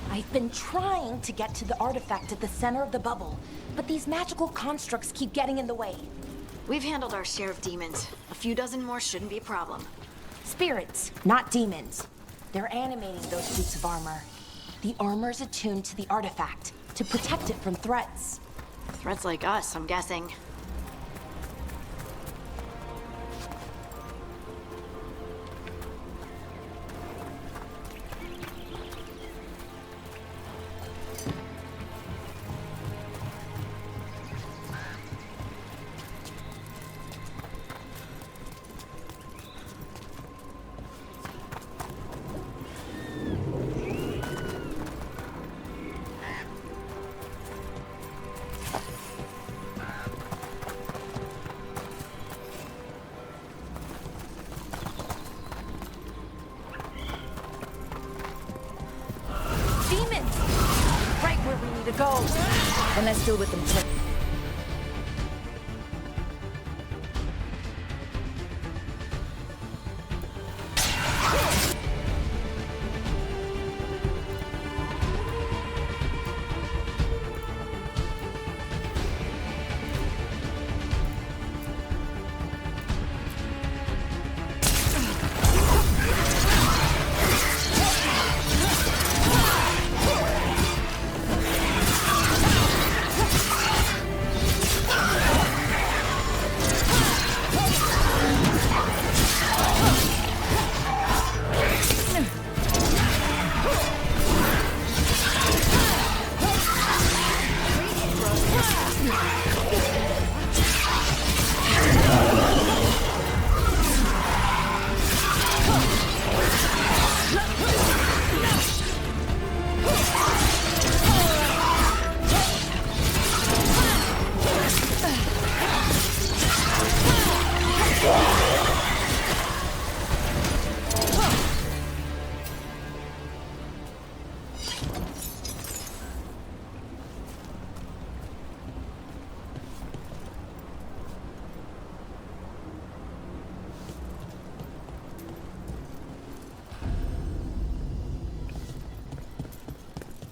I I've been trying to get to the artifact at the center of the bubble, but these magical constructs keep getting in the way. We've handled our share of demons. A few dozen more shouldn't be a problem. Spirits, not demons. They're animating those suits of armor. The armor's attuned to the artifact to protect it from threats. Threats like us, I'm guessing. Then let's deal with them quick.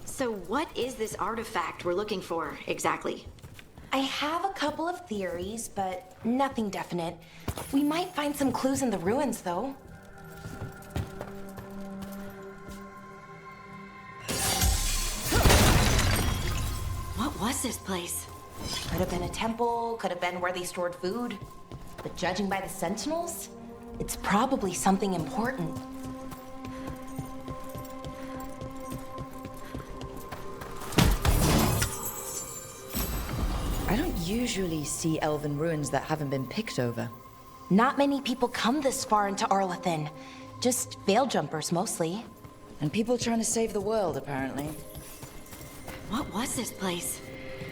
So what is this artifact we're looking for, exactly? I have a couple of theories, but nothing definite. We might find some clues in the ruins, though. What was this place? Could have been a temple, could have been where they stored food. But judging by the sentinels, it's probably something important. I don't usually see elven ruins that haven't been picked over. Not many people come this far into Arlathan. Just veil jumpers, mostly. And people trying to save the world, apparently. What was this place?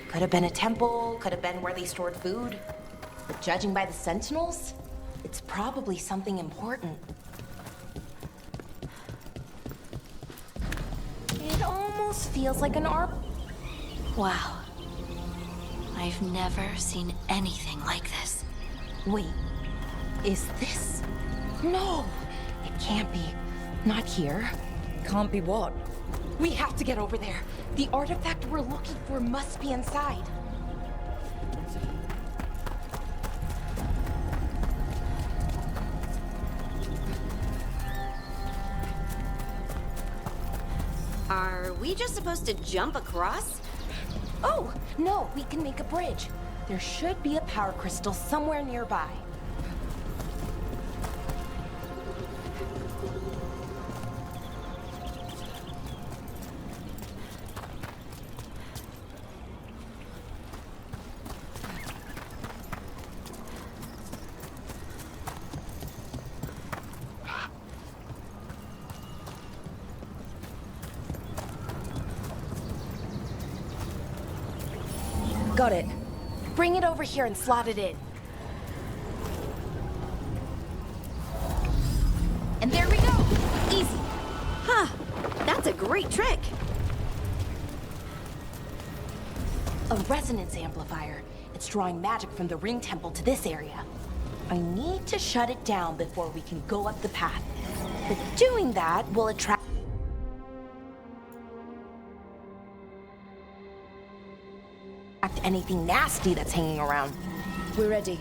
Could have been a temple, could have been where they stored food. But judging by the sentinels, it's probably something important. It almost feels like an Wow. I've never seen anything like this. Wait, is this? No, it can't be. Not here. Can't be what? We have to get over there. The artifact we're looking for must be inside. Are we just supposed to jump across? Oh, no, we can make a bridge. There should be a power crystal somewhere nearby. Got it. Bring it over here and slot it in. And there we go. Easy. Huh. That's a great trick. A resonance amplifier. It's drawing magic from the ring temple to this area. I need to shut it down before we can go up the path. But doing that will attract... detect anything nasty that's hanging around. We're ready.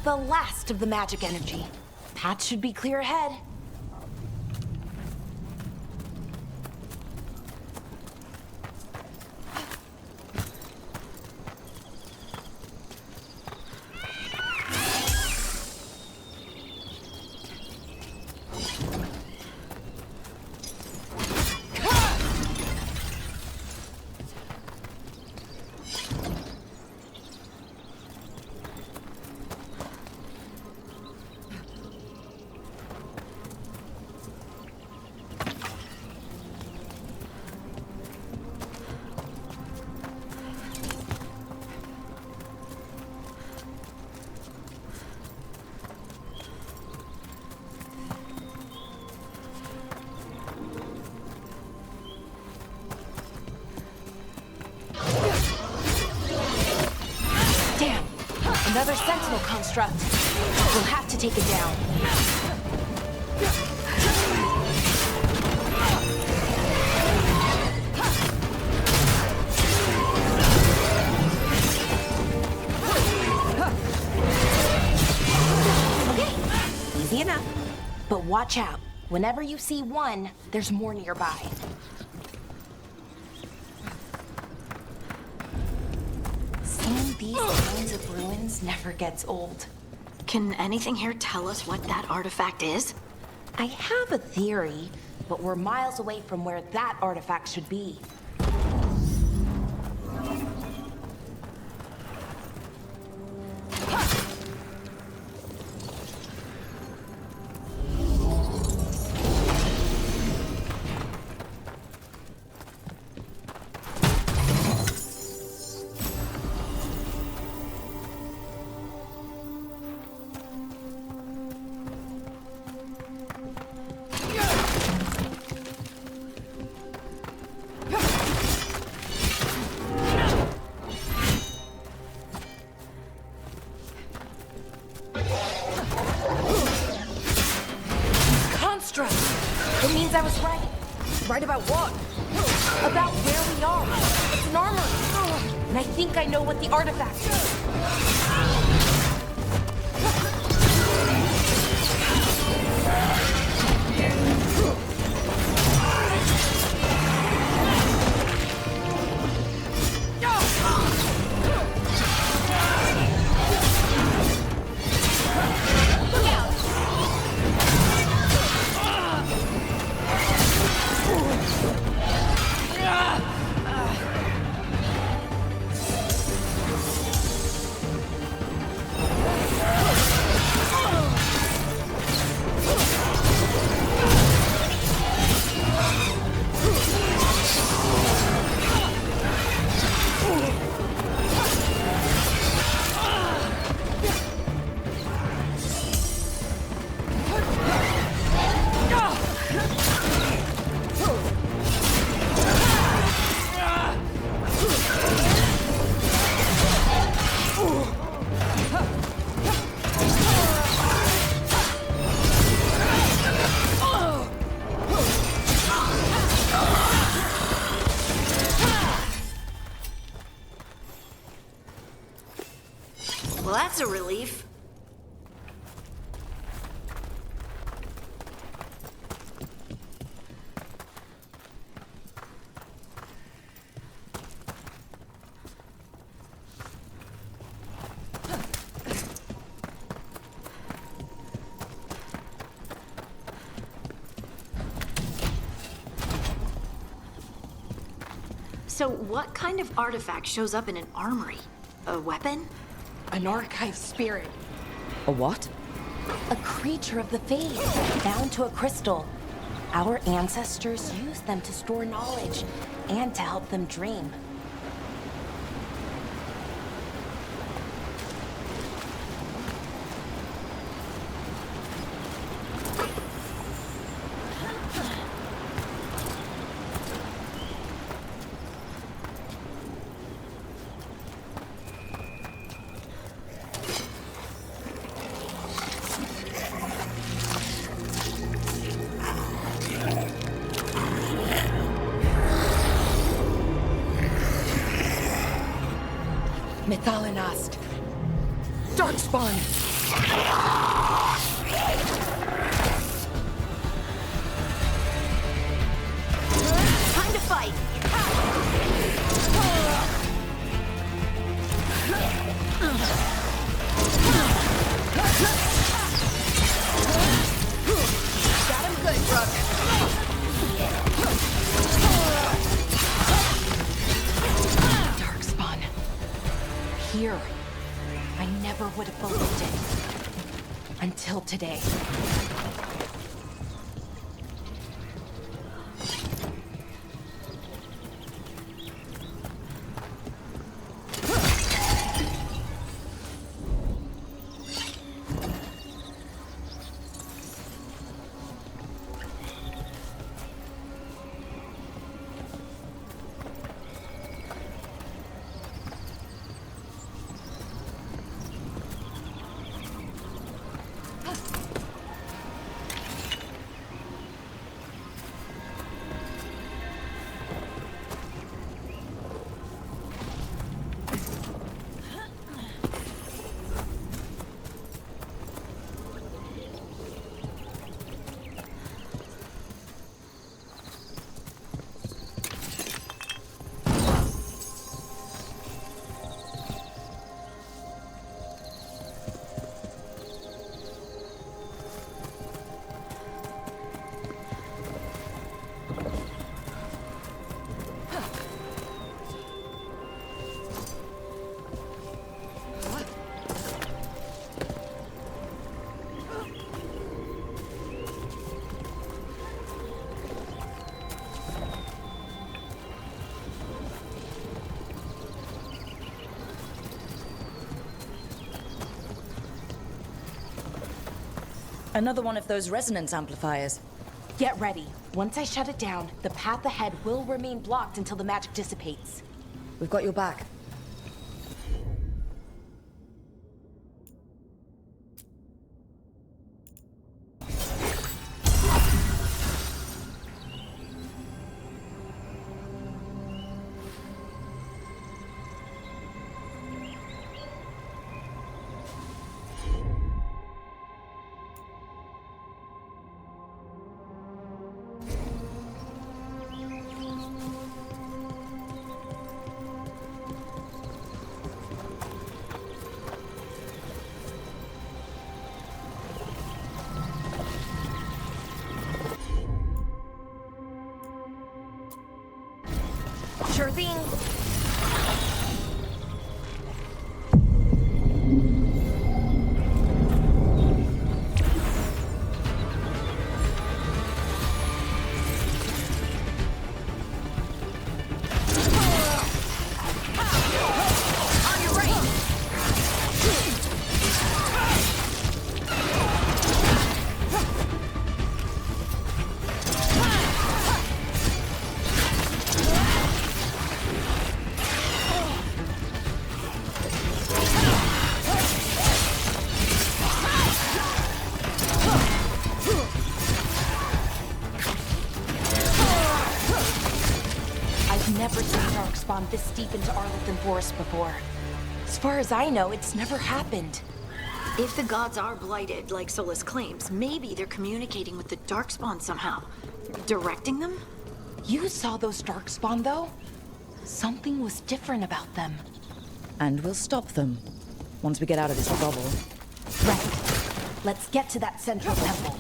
The last of the magic energy. Path should be clear ahead. Another sentinel construct. We'll have to take it down. Okay, easy enough. But watch out. Whenever you see one, there's more nearby. These kinds of ruins never gets old. Can anything here tell us what that artifact is? I have a theory, but we're miles away from where that artifact should be. It means I was right. Right about what? About where we are. It's an armory. And I think I know what the artifact is. Well, that's a relief. So what kind of artifact shows up in an armory? A weapon? An archive spirit. A what? A creature of the faith, bound to a crystal. Our ancestors used them to store knowledge and to help them dream. Mythalinast. Darkspawn. Time to fight. Got him good, Rook. Darkspawn. Here. I never would have believed it. Until today. Another one of those resonance amplifiers. Get ready. Once I shut it down, the path ahead will remain blocked until the magic dissipates. We've got your back. Sure thing. Never seen Darkspawn this deep into Arlington Forest before. As far as I know, it's never happened. If the gods are blighted, like Solas claims, maybe they're communicating with the Darkspawn somehow. Directing them? You saw those Darkspawn, though? Something was different about them. And we'll stop them, once we get out of this bubble. Right. Let's get to that central temple.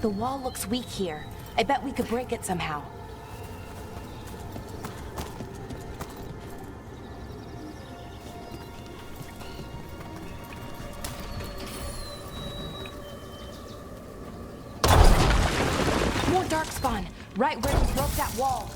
The wall looks weak here. I bet we could break it somehow. More Darkspawn, right where we broke that wall.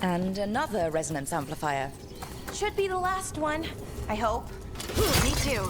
And another resonance amplifier. Should be the last one, I hope. Me too.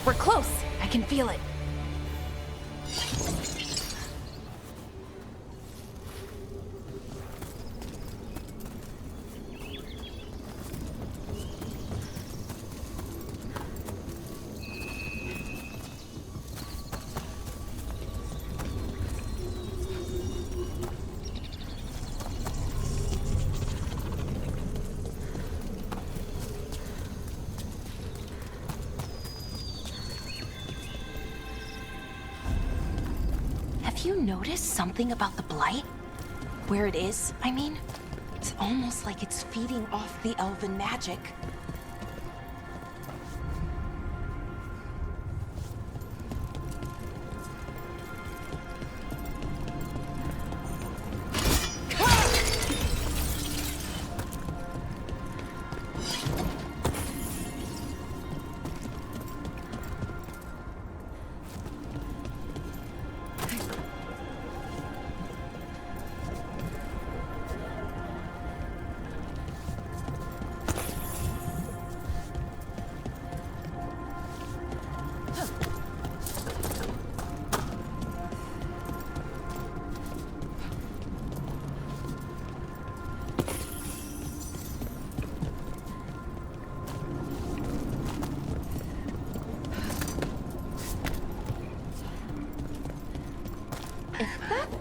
We're close. I can feel it. Have you noticed something about the Blight? Where it is, I mean? It's almost like it's feeding off the elven magic.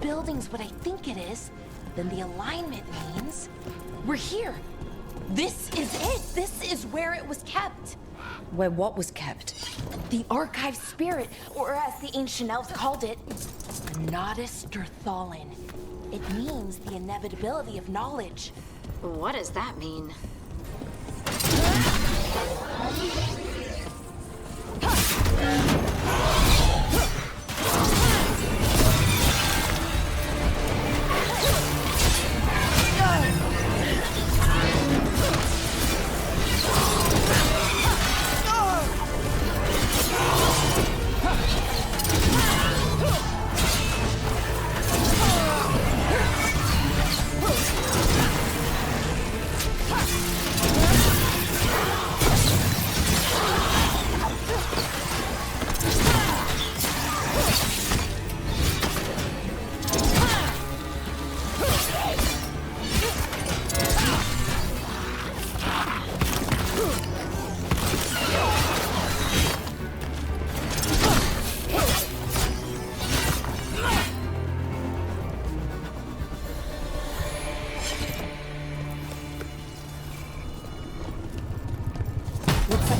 Building's what I think it is, then the alignment means we're here. This is it. This is where it was kept. Where what was kept? The archive spirit, or as the ancient elves called it, Natus Derthalin. It means the inevitability of knowledge. What does that mean?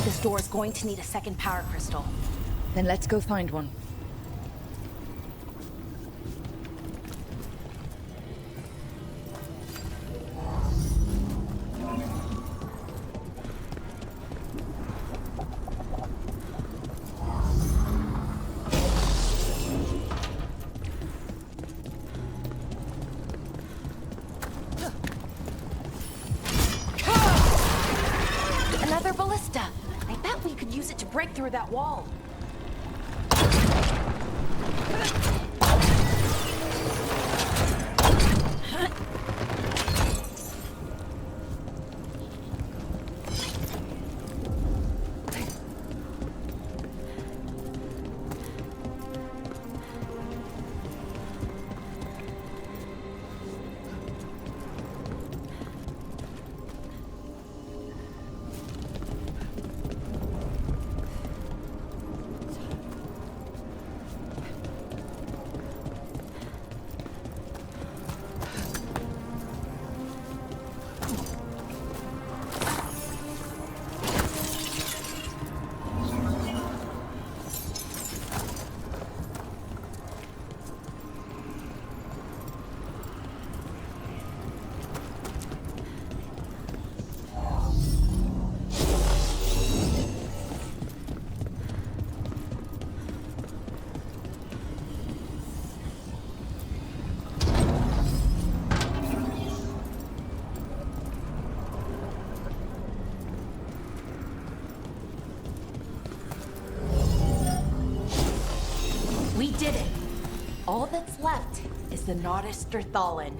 This door is going to need a second power crystal. Then let's go find one. Another ballista. I bet we could use it to break through that wall. We did it. All that's left is the Natus Derthalin.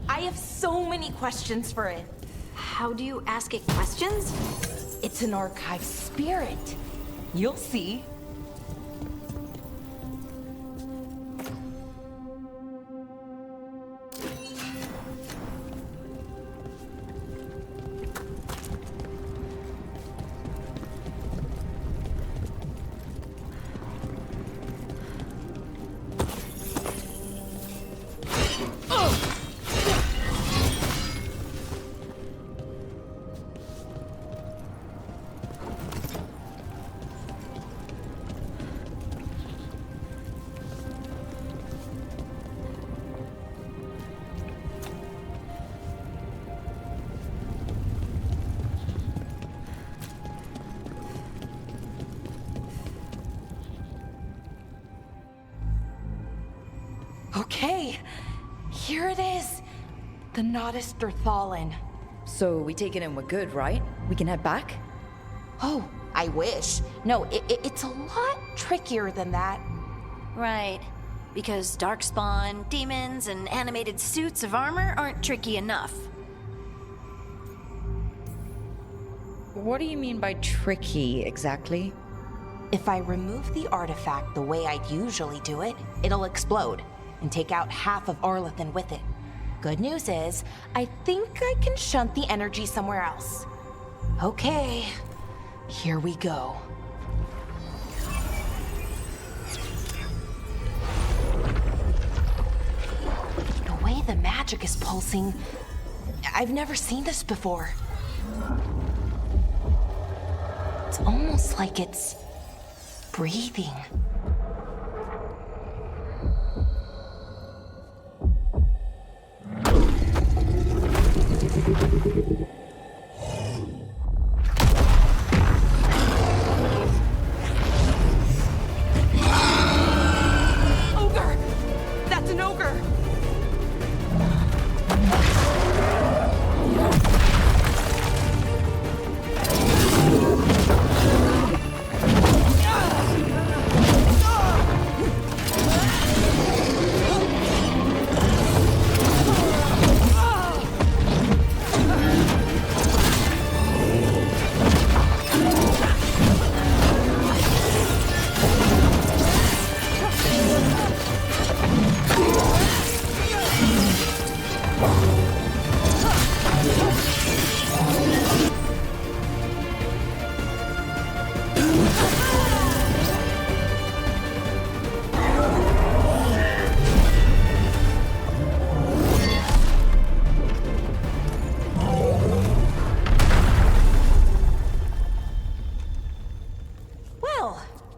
I have so many questions for it. How do you ask it questions? It's an archive spirit. You'll see. There it is! The Nodus Derthalin. So we take it and we're good, right? We can head back? Oh, I wish. No, it's a lot trickier than that. Right. Because Darkspawn, demons, and animated suits of armor aren't tricky enough. What do you mean by tricky, exactly? If I remove the artifact the way I'd usually do it, it'll explode and take out half of Arlathan with it. Good news is, I think I can shunt the energy somewhere else. Okay, here we go. The way the magic is pulsing, I've never seen this before. It's almost like it's breathing. Ogre! That's an ogre!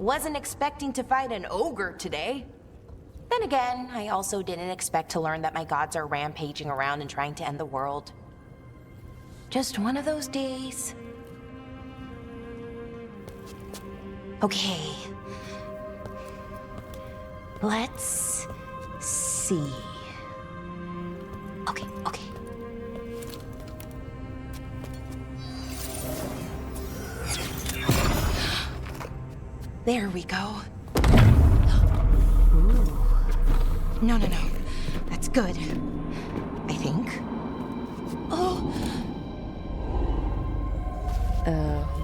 Wasn't expecting to fight an ogre today. Then again, I also didn't expect to learn that my gods are rampaging around and trying to end the world. Just one of those days. Okay. Let's see. Okay. There we go. Ooh. No. That's good. I think. Oh!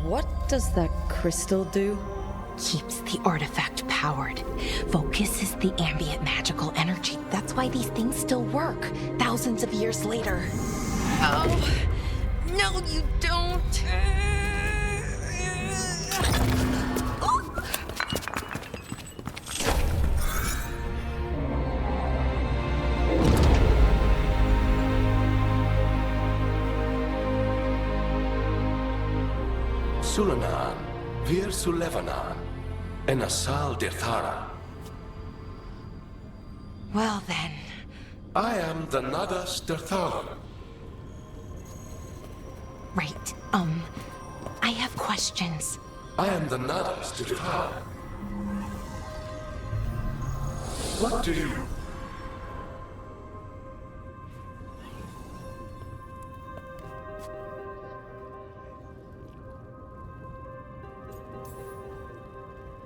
What does that crystal do? Keeps the artifact powered. Focuses the ambient magical energy. That's why these things still work, thousands of years later. Oh! No, you don't! Sulanan, Vir Sulevanan, and Nasal Dirthara. Well then. I am the Nadas Dirthalan. Right, I have questions. I am the Nadas Dirthalan. What do you...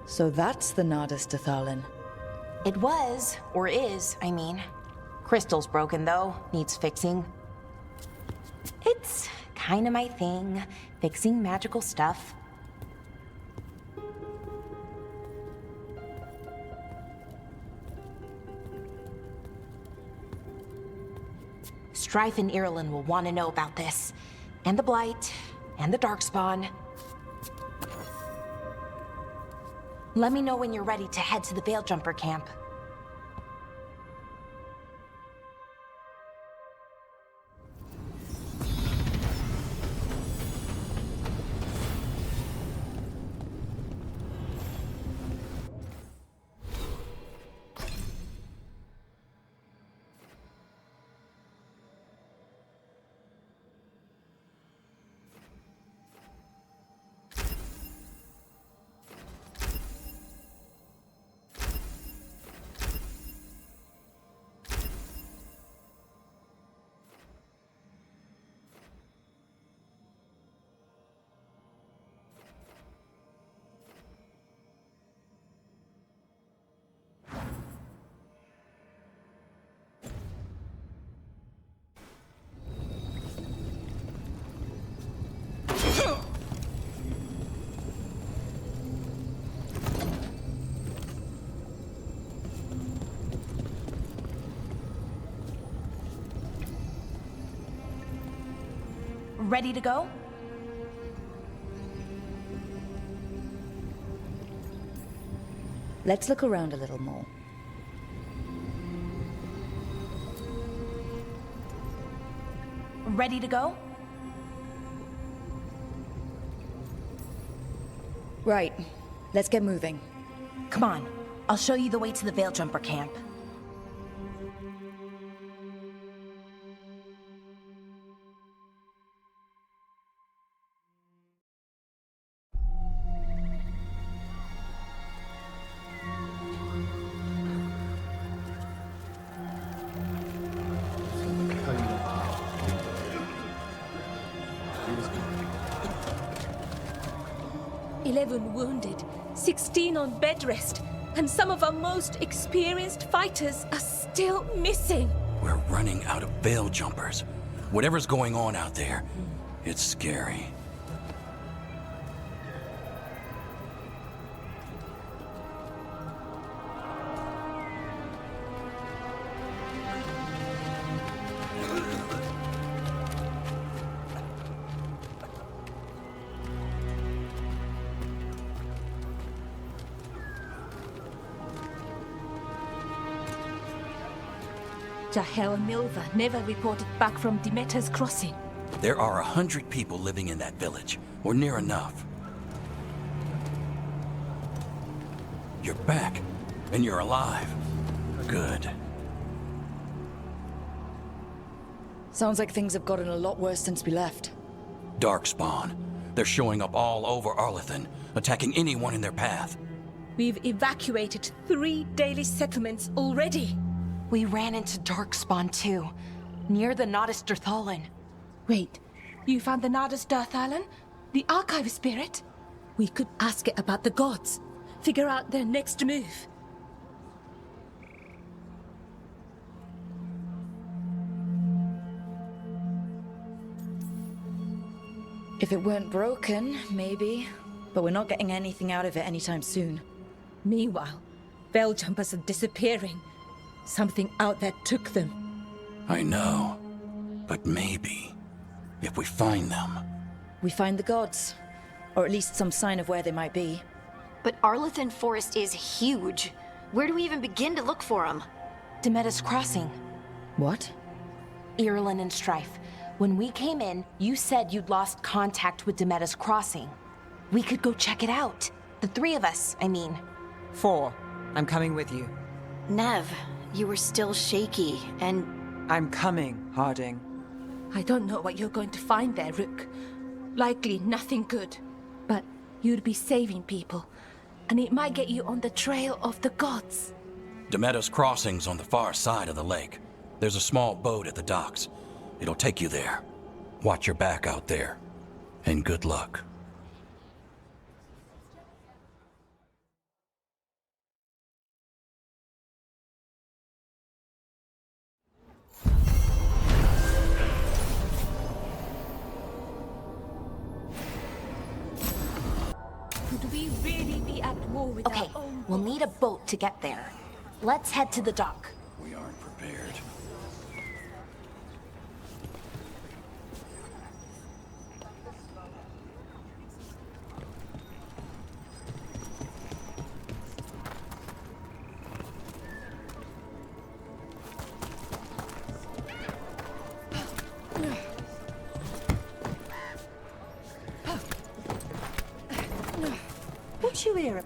So that's the Nodus Derthalin. It was, or is, I mean. Crystal's broken though, needs fixing. It's kinda my thing, fixing magical stuff. Strife and Ireland will want to know about this. And the Blight, and the Darkspawn. Let me know when you're ready to head to the Veil-Jumper camp. Ready to go? Let's look around a little more. Ready to go? Right. Let's get moving. Come on. I'll show you the way to the Veilgjumper camp. Wounded, 16 on bed rest, and some of our most experienced fighters are still missing. We're running out of Veiljumpers. Whatever's going on out there, it's scary. Jahel and Milva never reported back from Demeter's crossing. There are 100 people living in that village, or near enough. You're back, and you're alive. Good. Sounds like things have gotten a lot worse since we left. Darkspawn. They're showing up all over Arlethan, attacking anyone in their path. We've evacuated 3 daily settlements already. We ran into Darkspawn too, near the Nodus Dirthalan. Wait, you found the Nodus Dirthalan? The archive spirit? We could ask it about the gods. Figure out their next move. If it weren't broken, maybe. But we're not getting anything out of it anytime soon. Meanwhile, Veiljumpers are disappearing. Something out there took them. I know. But maybe, if we find them... We find the gods. Or at least some sign of where they might be. But Arlethan Forest is huge. Where do we even begin to look for them? Demeter's Crossing. What? Irulan and Strife. When we came in, you said you'd lost contact with Demeter's Crossing. We could go check it out. The 3 of us, I mean. 4. I'm coming with you. Neve, you were still shaky, and... I'm coming, Harding. I don't know what you're going to find there, Rook. Likely nothing good. But you'd be saving people, and it might get you on the trail of the gods. Demeter's Crossing's on the far side of the lake. There's a small boat at the docks. It'll take you there. Watch your back out there. And good luck. Could we really be at war with our own we'll need a boat to get there. Let's head to the dock. We aren't prepared. What you hear?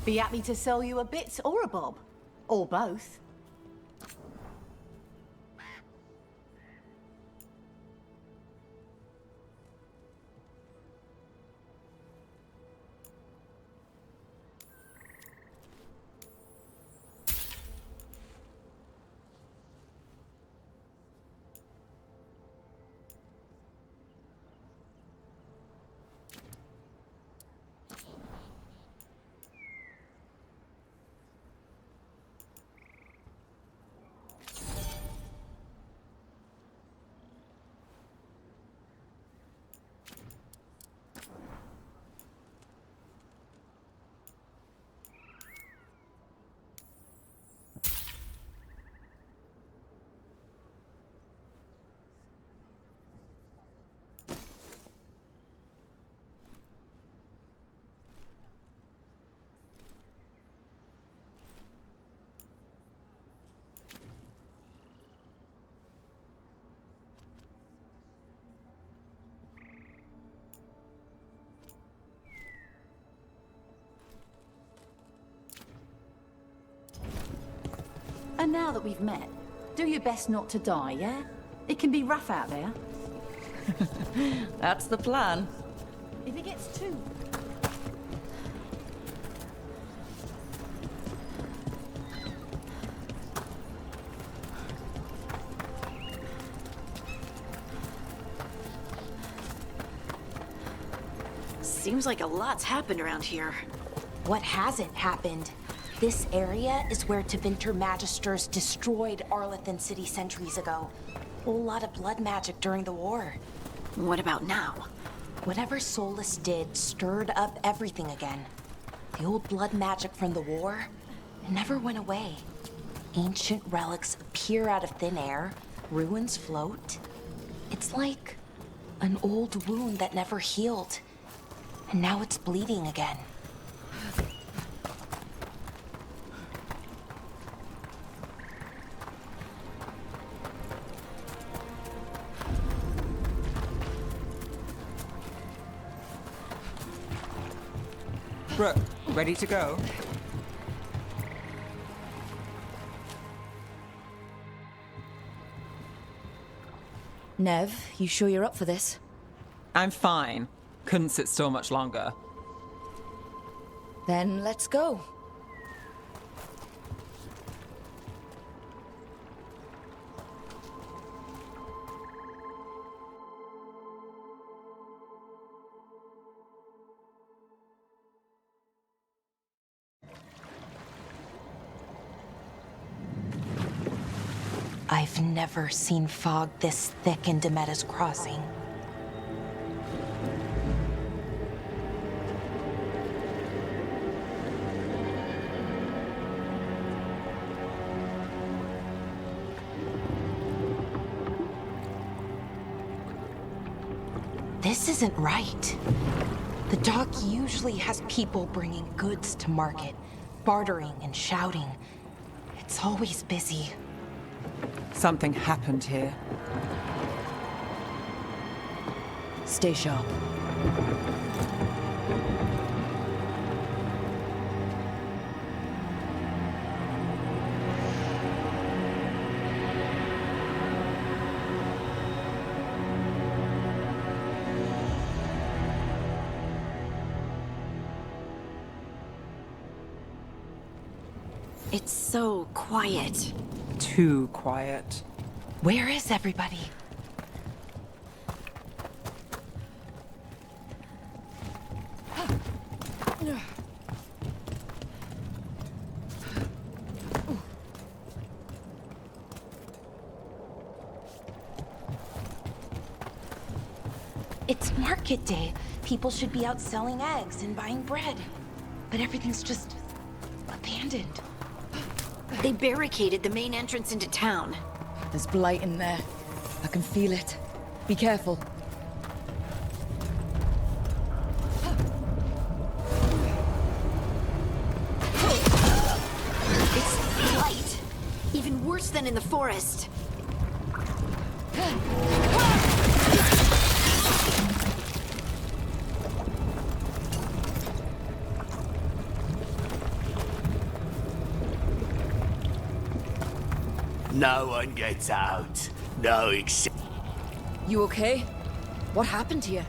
Be happy to sell you a bit or a bob? Or both. now that we've met, do your best not to die, yeah? It can be rough out there. That's the plan. If it gets too... Seems like a lot's happened around here. What hasn't happened? This area is where Tevinter Magisters destroyed Arlethan City centuries ago. Whole lot of blood magic during the war. What about now? Whatever Solas did stirred up everything again. The old blood magic from the war, it never went away. Ancient relics appear out of thin air, ruins float. It's like an old wound that never healed. And now it's bleeding again. Rook, ready to go? Neve, you sure you're up for this? I'm fine. Couldn't sit still much longer. Then let's go. I've never seen fog this thick in Demeta's Crossing. This isn't right. The dock usually has people bringing goods to market, bartering and shouting. It's always busy. Something happened here. Stay sharp. It's so quiet. Too quiet. Where is everybody? It's market day. People should be out selling eggs and buying bread. But everything's just abandoned. They barricaded the main entrance into town. There's blight in there. I can feel it. Be careful. It's blight. Even worse than in the forest. No one gets out. No except... You okay? What happened here?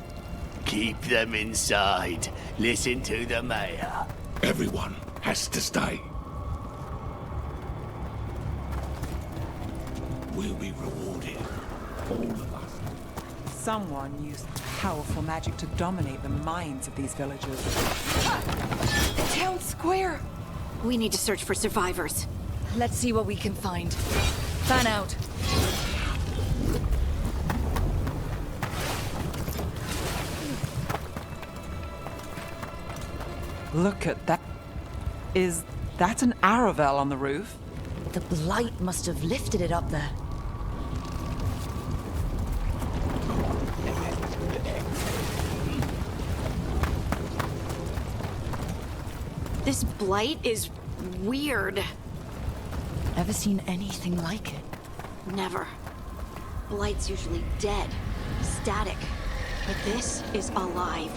Keep them inside. Listen to the mayor. Everyone has to stay. We'll be rewarded. All of us. Someone used powerful magic to dominate the minds of these villagers. The town square! We need to search for survivors. Let's see what we can find. Fan out. Look at that. Is that an Aravel on the roof? The blight must have lifted it up there. This blight is weird. Ever seen anything like it? Never. Blight's usually dead, static. But this is alive.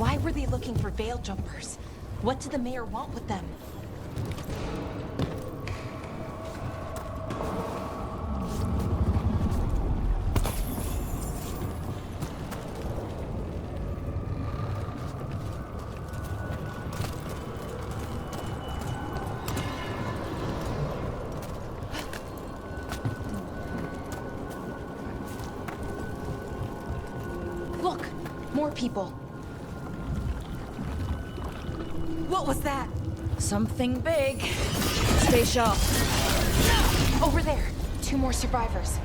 Why were they looking for veil jumpers? What did the mayor want with them? Look, more people. What was that? Something big. Stay sharp. Over there. 2 more survivors.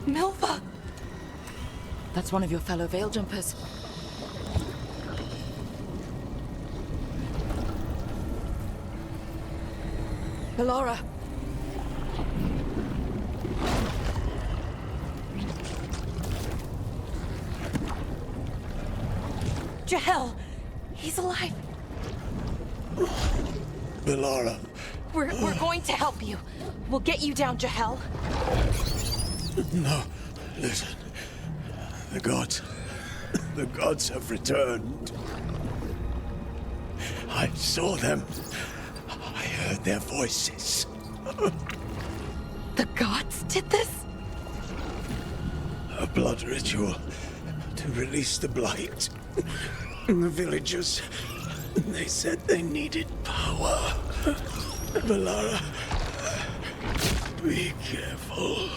Milva! That's one of your fellow veil jumpers. Bellara. Jahel! He's alive! Bellara. We're going to help you. We'll get you down, Jahel. No, listen. The gods have returned. I saw them. I heard their voices. The gods did this? A blood ritual to release the blight. The villagers, they said they needed power. Bellara, be careful.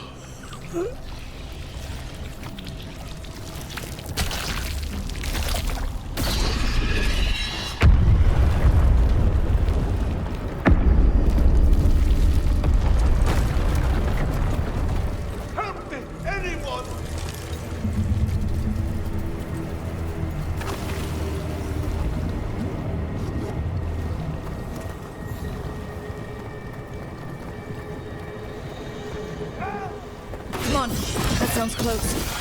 Come on, that sounds close.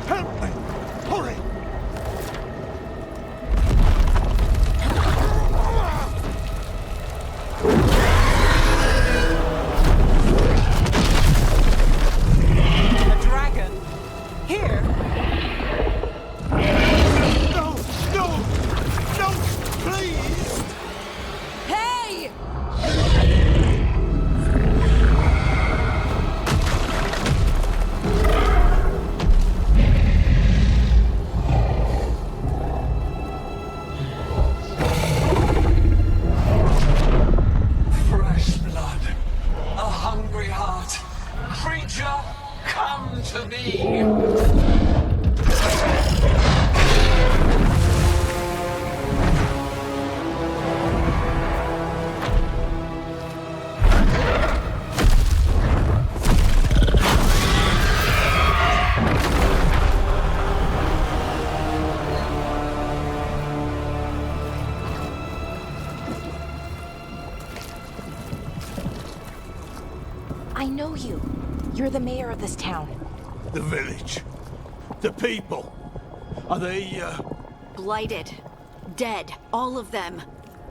Help me! Hurry! I know you. You're the mayor of this town. The village. The people. Are they, Blighted. Dead. All of them.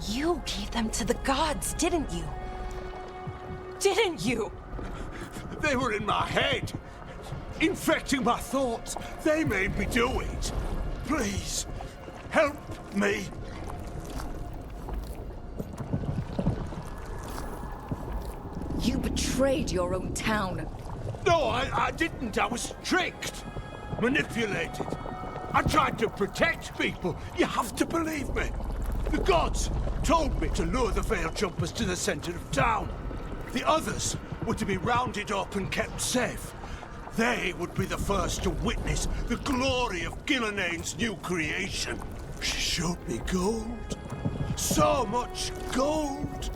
You gave them to the gods, didn't you? Didn't you? They were in my head. Infecting my thoughts. They made me do it. Please, help me. You betrayed your own town. No, I didn't. I was tricked. Manipulated. I tried to protect people. You have to believe me. The gods told me to lure the Veil Jumpers to the center of town. The others were to be rounded up and kept safe. They would be the first to witness the glory of Ghilan'nain's new creation. She showed me gold. So much gold.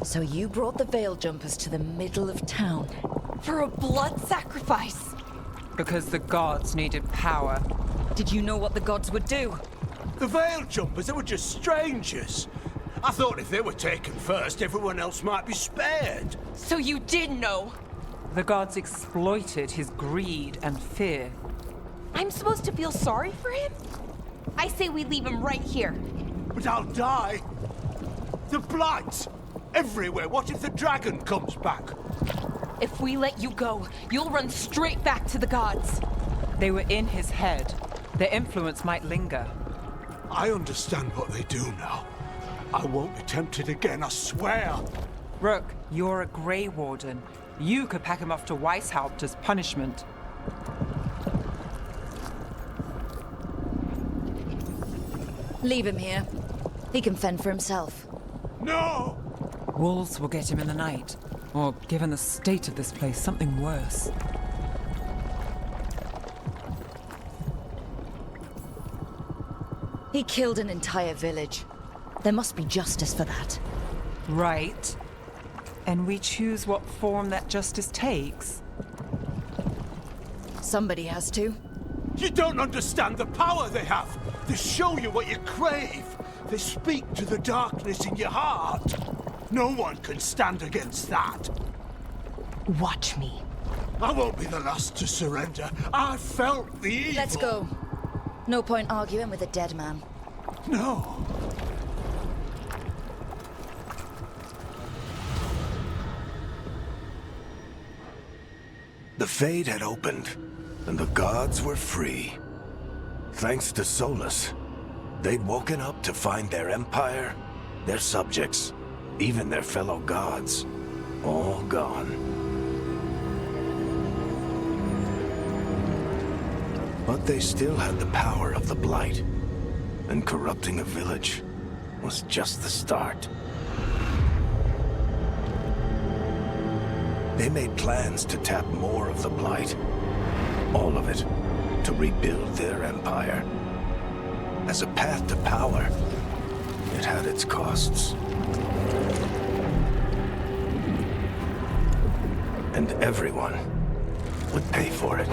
So you brought the Veil Jumpers to the middle of town. For a blood sacrifice. Because the gods needed power. Did you know what the gods would do? The Veil Jumpers, they were just strangers. I thought if they were taken first, everyone else might be spared. So you did know? The gods exploited his greed and fear. I'm supposed to feel sorry for him? I say we leave him right here. But I'll die. The blight! Everywhere. What if the dragon comes back? If we let you go, you'll run straight back to the gods. They were in his head. Their influence might linger. I understand what they do now. I won't be tempted again, I swear. Rook, you're a Grey Warden. You could pack him off to Weishaupt as punishment. Leave him here. He can fend for himself. No! Wolves will get him in the night. Or, given the state of this place, something worse. He killed an entire village. There must be justice for that. Right. And we choose what form that justice takes. Somebody has to. You don't understand the power they have. They show you what you crave. They speak to the darkness in your heart. No one can stand against that. Watch me. I won't be the last to surrender. I felt the evil. Let's go. No point arguing with a dead man. No. The Fade had opened, and the gods were free. Thanks to Solas, they'd woken up to find their empire, their subjects, even their fellow gods, all gone. But they still had the power of the Blight, and corrupting a village was just the start. They made plans to tap more of the Blight, all of it, to rebuild their empire. As a path to power, it had its costs. And everyone would pay for it.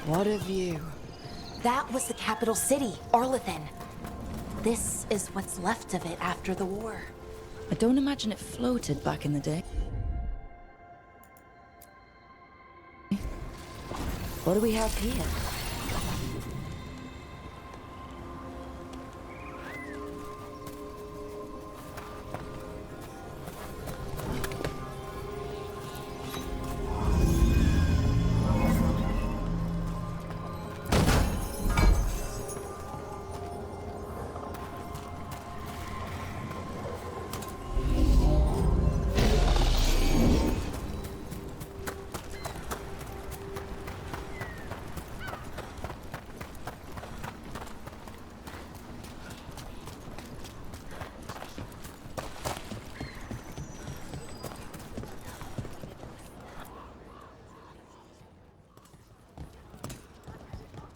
What a view. That was the capital city, Arlethan. This is what's left of it after the war. I don't imagine it floated back in the day. What do we have here?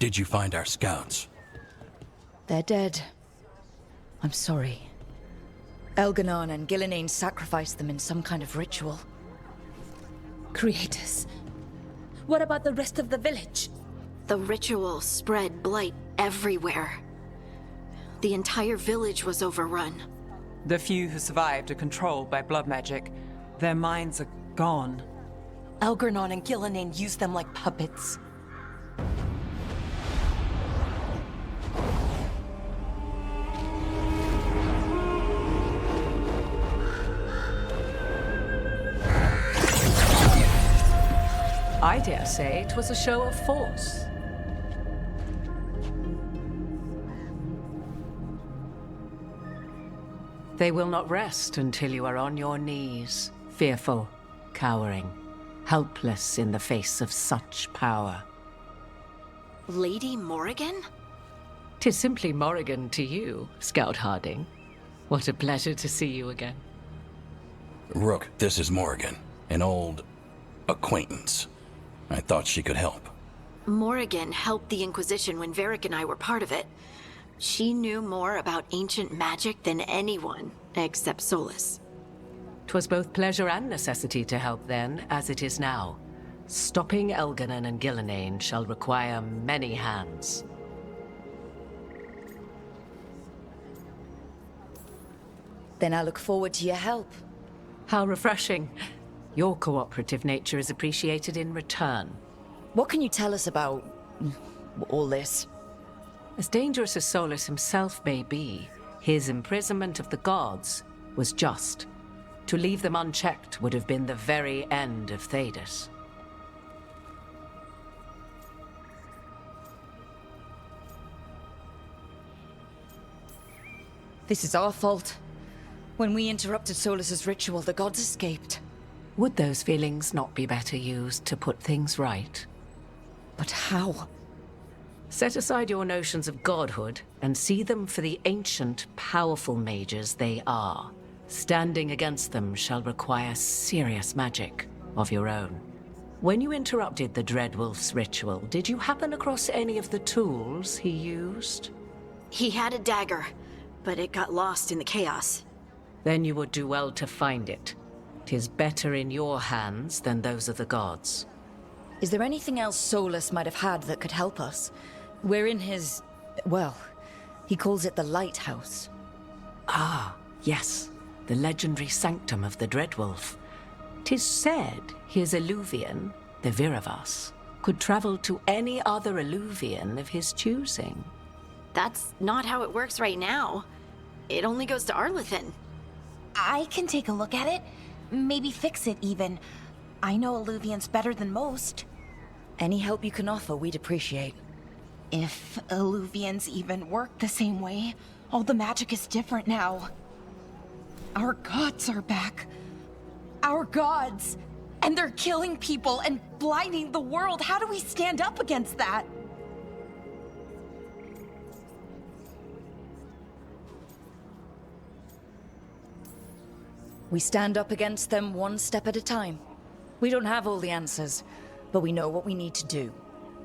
Did you find our scouts? They're dead. I'm sorry. Elgar'nan and Ghilan'nain sacrificed them in some kind of ritual. Creators. What about the rest of the village? The ritual spread blight everywhere. The entire village was overrun. The few who survived are controlled by blood magic. Their minds are gone. Elgar'nan and Ghilan'nain use them like puppets. I dare say it was a show of force. They will not rest until you are on your knees, fearful, cowering, helpless in the face of such power. Lady Morrigan? 'Tis simply Morrigan to you, Scout Harding. What a pleasure to see you again. Rook, this is Morrigan, an old acquaintance. I thought she could help. Morrigan helped the Inquisition when Varric and I were part of it. She knew more about ancient magic than anyone, except Solas. 'Twas both pleasure and necessity to help then, as it is now. Stopping Elgar'nan and Ghilan'nain shall require many hands. Then I look forward to your help. How refreshing. Your cooperative nature is appreciated in return. What can you tell us about all this? As dangerous as Solas himself may be, his imprisonment of the gods was just. To leave them unchecked would have been the very end of Thedas. This is our fault. When we interrupted Solas's ritual, the gods escaped. Would those feelings not be better used to put things right? But how? Set aside your notions of godhood and see them for the ancient, powerful mages they are. Standing against them shall require serious magic of your own. When you interrupted the Dreadwolf's ritual, did you happen across any of the tools he used? He had a dagger, but it got lost in the chaos. Then you would do well to find it. 'Tis better in your hands than those of the gods. Is there anything else Solas might have had that could help us? We're in his... well, he calls it the Lighthouse. Ah, yes. The legendary sanctum of the Dreadwolf. 'Tis said his Illuvian, the Viravas, could travel to any other Illuvian of his choosing. That's not how it works right now. It only goes to Arlethan. I can take a look at it. Maybe fix it, even. I know Illuvians better than most. Any help you can offer, we'd appreciate. If Illuvians even work the same way, all the magic is different now. Our gods are back. Our gods! And they're killing people and blinding the world. How do we stand up against that? We stand up against them one step at a time. We don't have all the answers, but we know what we need to do.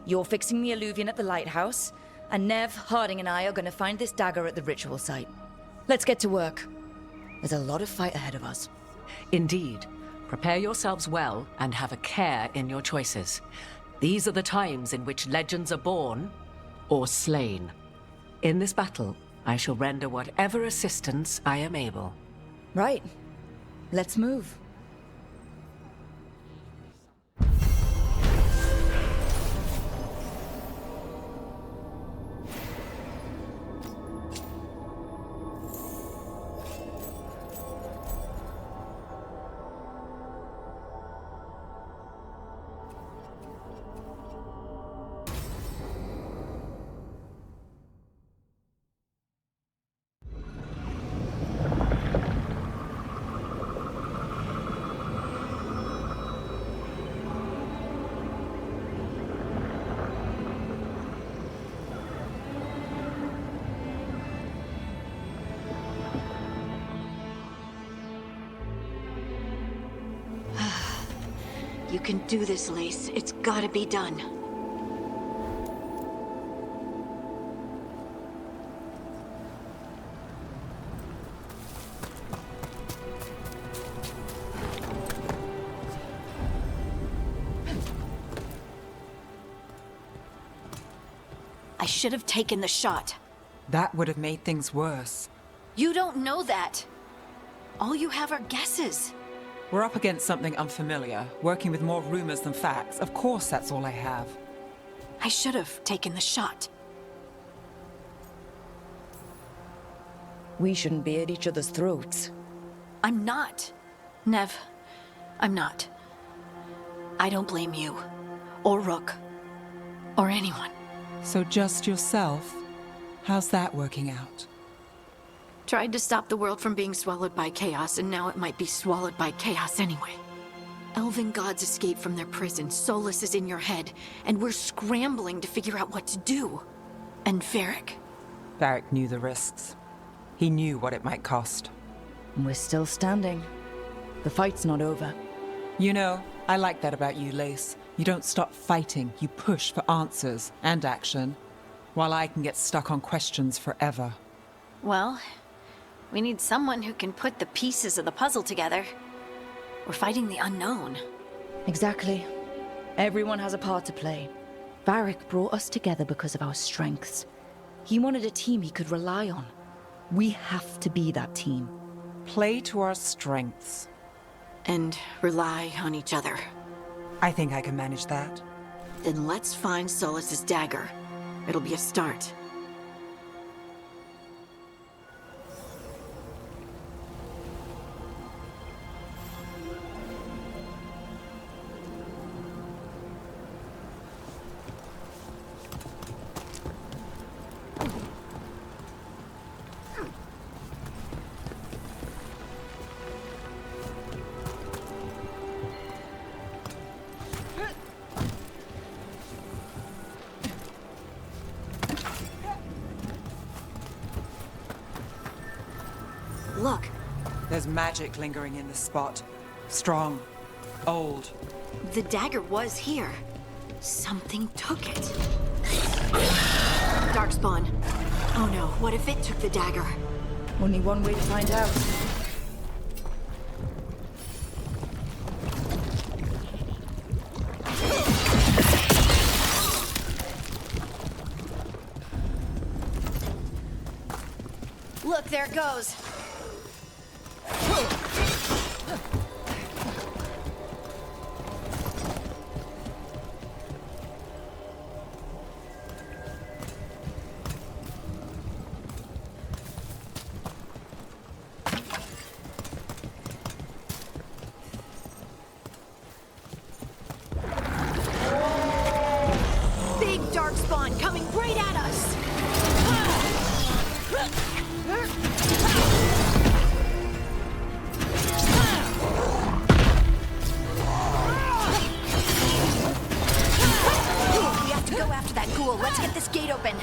You're fixing the Illuvian at the lighthouse, and Neve, Harding, and I are going to find this dagger at the ritual site. Let's get to work. There's a lot of fight ahead of us. Indeed. Prepare yourselves well and have a care in your choices. These are the times in which legends are born or slain. In this battle, I shall render whatever assistance I am able. Right. Let's move. You can do this, Lace. It's gotta be done. I should have taken the shot. That would have made things worse. You don't know that. All you have are guesses. We're up against something unfamiliar, working with more rumors than facts. Of course that's all I have. I should have taken the shot. We shouldn't be at each other's throats. I'm not. Neve, I'm not. I don't blame you, or Rook, or anyone. So just yourself? How's that working out? Tried to stop the world from being swallowed by chaos, and now it might be swallowed by chaos anyway. Elven gods escaped from their prison, Solas is in your head, and we're scrambling to figure out what to do. And Varric. Varric knew the risks. He knew what it might cost. And we're still standing. The fight's not over. You know, I like that about you, Lace. You don't stop fighting, you push for answers and action, while I can get stuck on questions forever. Well, we need someone who can put the pieces of the puzzle together. We're fighting the unknown. Exactly. Everyone has a part to play. Varric brought us together because of our strengths. He wanted a team he could rely on. We have to be that team. Play to our strengths. And rely on each other. I think I can manage that. Then let's find Solas's dagger. It'll be a start. Look. There's magic lingering in this spot. Strong. Old. The dagger was here. Something took it. Darkspawn. Oh no, what if it took the dagger? Only one way to find out. Look, there it goes. Big Darkspawn coming right at us! We have to go after that ghoul. Let's get this gate open.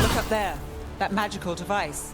Look up there. That magical device.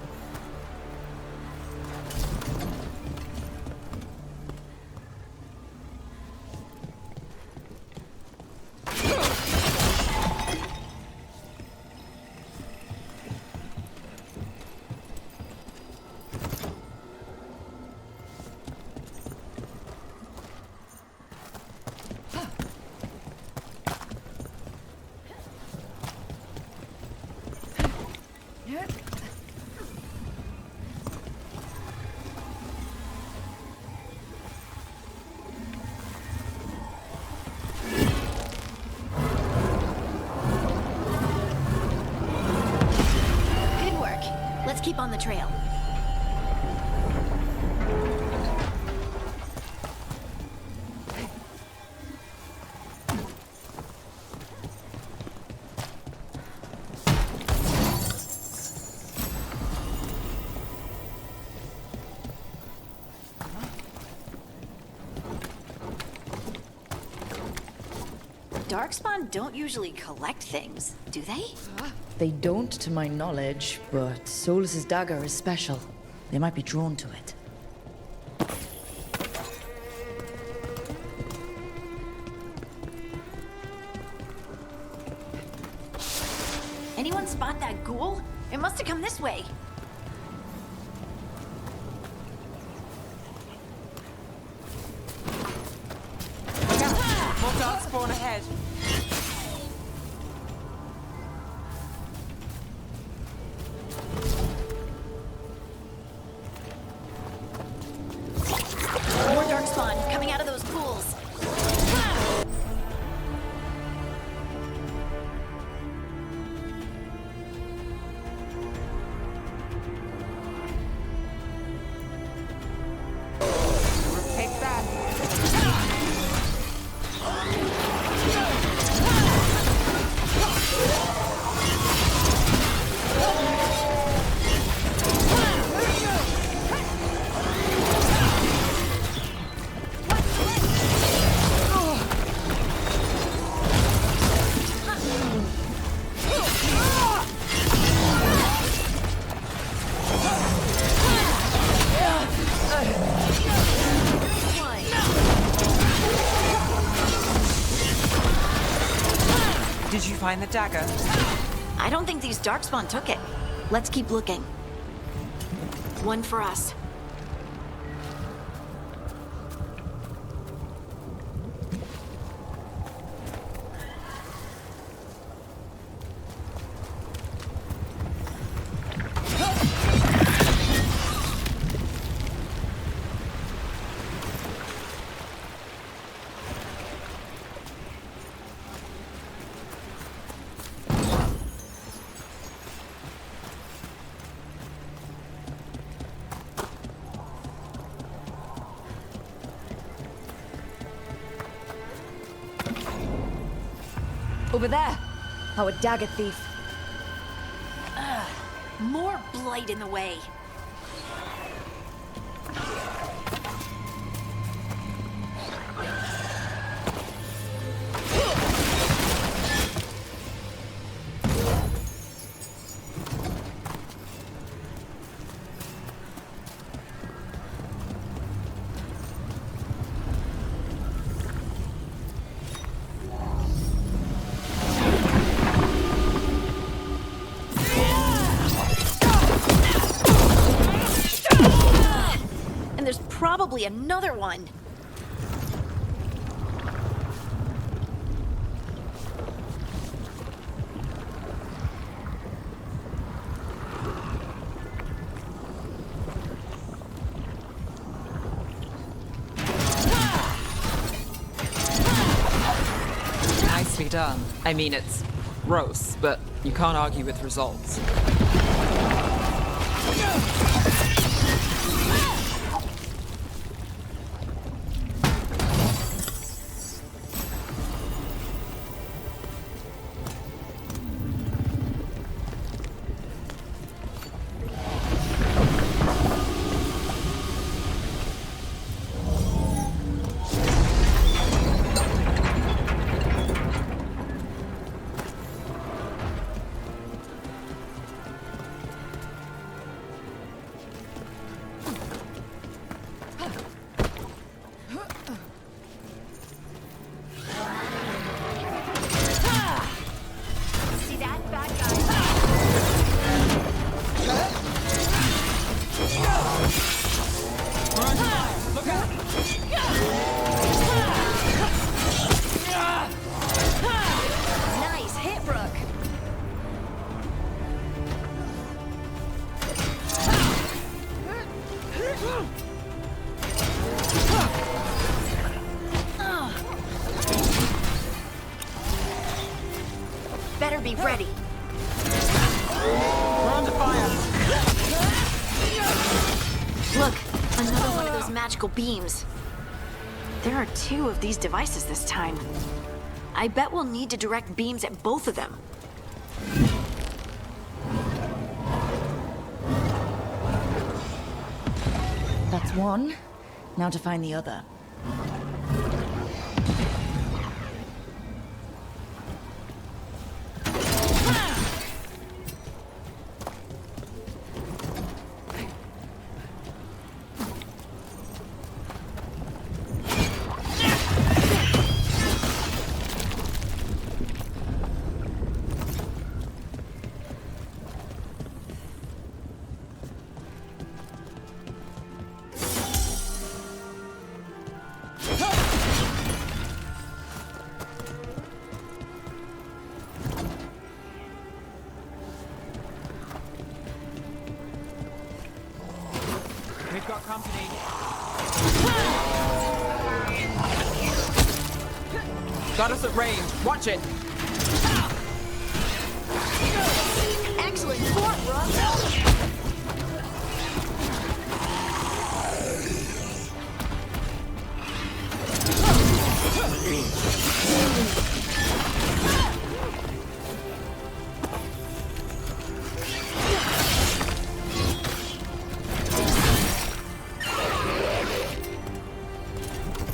Keep on the trail. Darkspawn don't usually collect things, do they? They don't, to my knowledge, but Solas's dagger is special. They might be drawn to it. Anyone spot that ghoul? It must have come this way. Look out! More Darkspawn ahead. More Darkspawn. Did you find the dagger? I don't think these Darkspawn took it. Let's keep looking. One for us. Over there! Our dagger thief. More blight in the way. Probably another one. Nicely done. I mean, it's gross, but you can't argue with results. Better be ready. We're under fire. Look, another one of those magical beams. There are 2 of these devices this time. I bet we'll need to direct beams at both of them. That's one. Now to find the other. We've got company. Got us at range. Watch it. Excellent fort, Rook.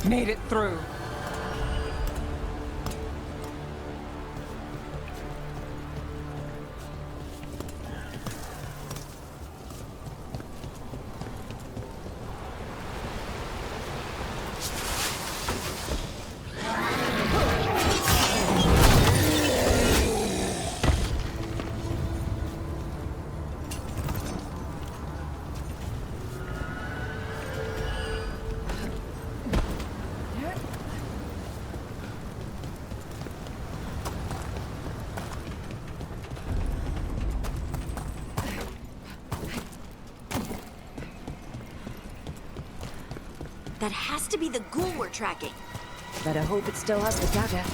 Made it through. That has to be the ghoul we're tracking. Better hope it still has the dagger.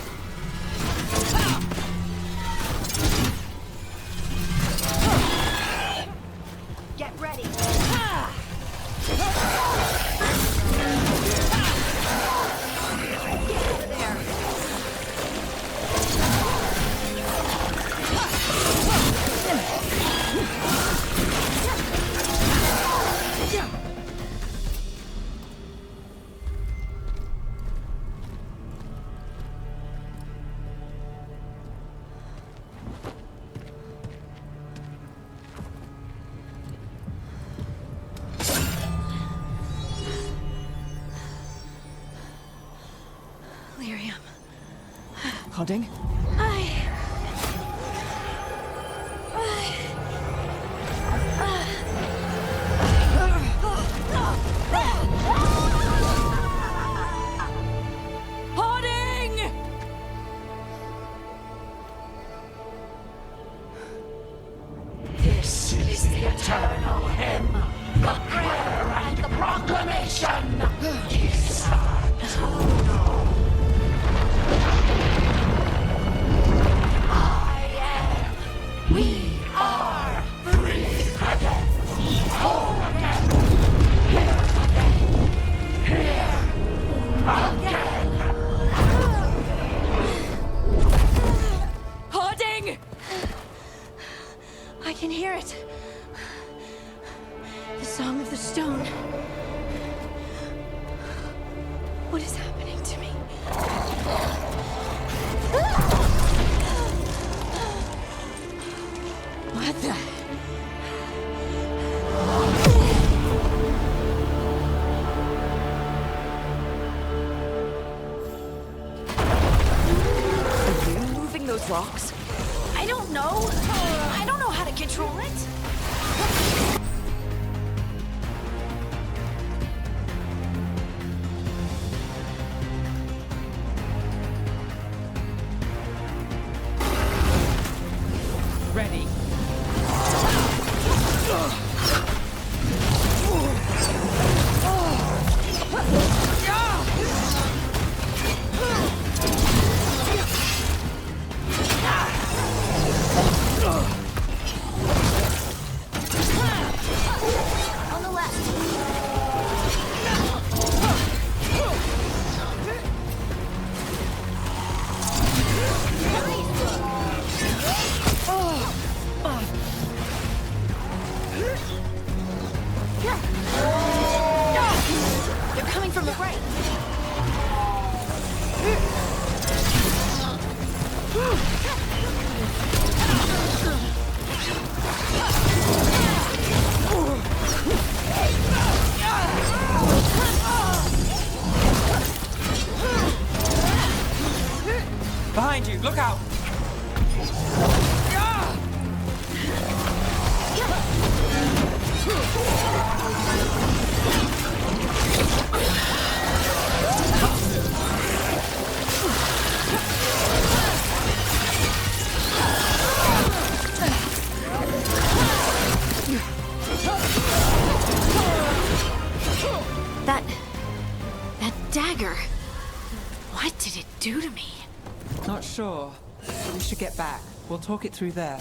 Get ready. Hodding? This is the eternal hymn, the prayer and the proclamation. We are free again, whole again, here again. Hoarding! I can hear it. The Song of the Stone. What is happening to me? What the? Are you moving those rocks? I don't know. I don't know how to control it. Ready. On the left. They're coming from the right. Behind you, look out! That dagger. What did it do to me? Not sure. We should get back. We'll talk it through there.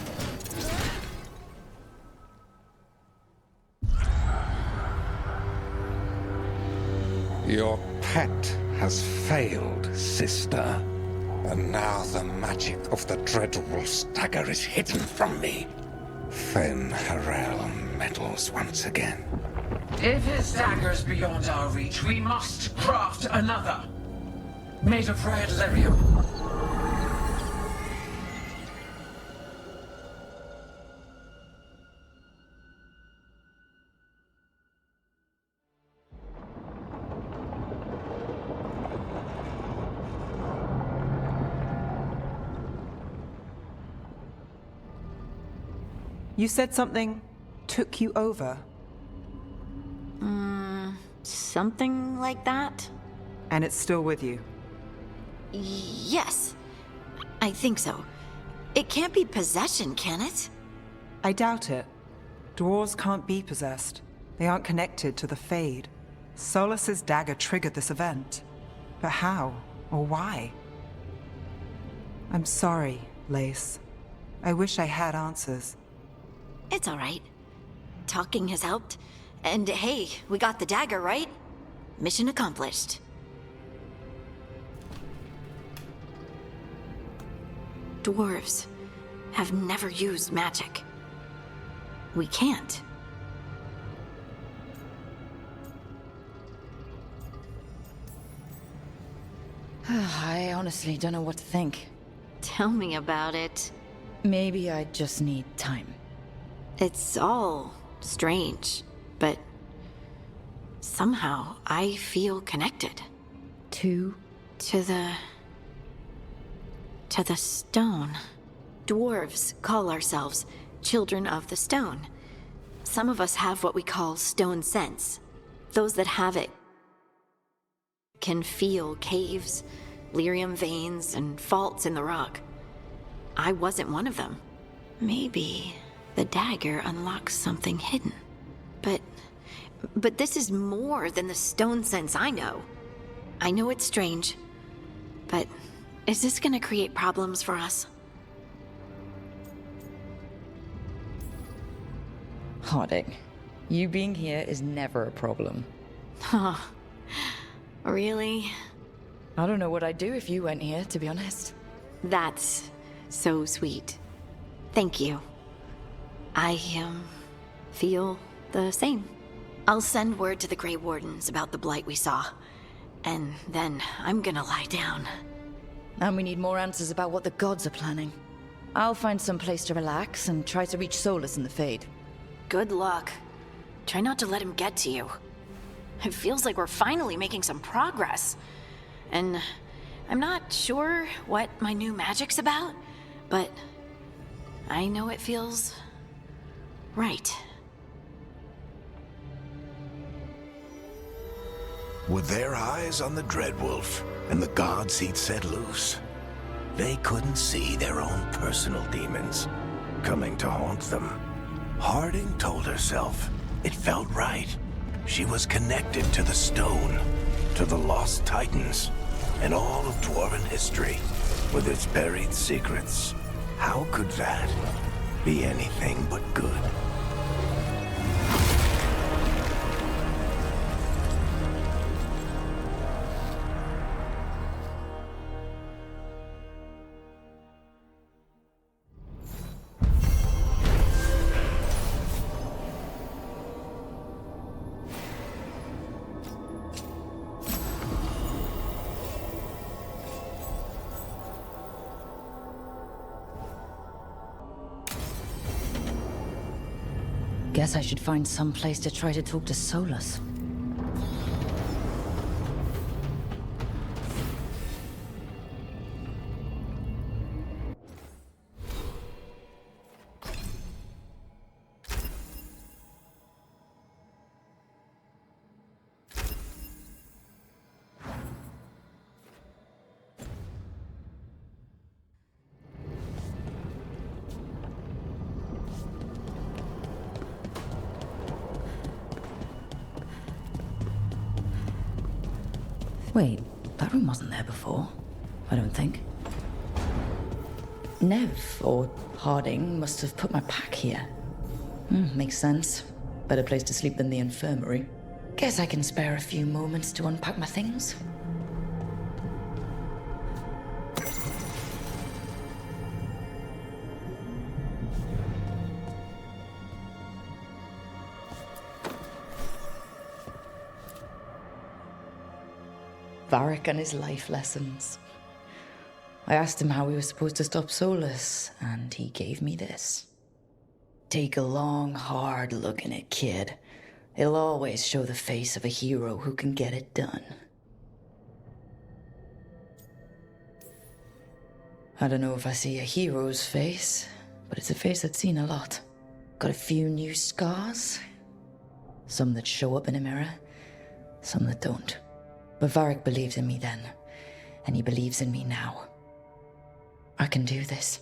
Your pet has failed, sister. And now the magic of the Dreadwolf's dagger is hidden from me. Fen Harel meddles once again. If his dagger's beyond our reach, we must craft another. Made of red lyrium. You said something took you over. Something like that? And it's still with you? Yes. I think so. It can't be possession, can it? I doubt it. Dwarves can't be possessed. They aren't connected to the Fade. Solas's dagger triggered this event. But how? Or why? I'm sorry, Lace. I wish I had answers. It's all right. Talking has helped. And hey, we got the dagger, right? Mission accomplished. Dwarves have never used magic. We can't. I honestly don't know what to think. Tell me about it. Maybe I just need time. It's all strange, but somehow I feel connected. To the stone. Dwarves call ourselves children of the stone. Some of us have what we call stone sense. Those that have it can feel caves, lyrium veins, and faults in the rock. I wasn't one of them. Maybe the dagger unlocks something hidden. But this is more than the stone sense I know. I know it's strange, but is this gonna create problems for us? Harding, you being here is never a problem. Huh. Really? I don't know what I'd do if you went here, to be honest. That's so sweet. Thank you. I, feel the same. I'll send word to the Grey Wardens about the blight we saw. And then I'm gonna lie down. And we need more answers about what the gods are planning. I'll find some place to relax and try to reach Solas in the Fade. Good luck. Try not to let him get to you. It feels like we're finally making some progress. And I'm not sure what my new magic's about, but I know it feels right. With their eyes on the Dreadwolf and the gods he'd set loose, they couldn't see their own personal demons coming to haunt them. Harding told herself it felt right. She was connected to the stone, to the lost titans, and all of Dwarven history, with its buried secrets. How could that be anything but good? Guess I should find some place to try to talk to Solas. Wait, that room wasn't there before, I don't think. Neve, or Harding, must have put my pack here. Makes sense. Better place to sleep than the infirmary. Guess I can spare a few moments to unpack my things. Varric and his life lessons. I asked him how we were supposed to stop Solas, and he gave me this. Take a long, hard look in it, kid. It'll always show the face of a hero who can get it done. I don't know if I see a hero's face, but it's a face I've seen a lot. Got a few new scars. Some that show up in a mirror, some that don't. But Varric believed in me then, and he believes in me now. I can do this.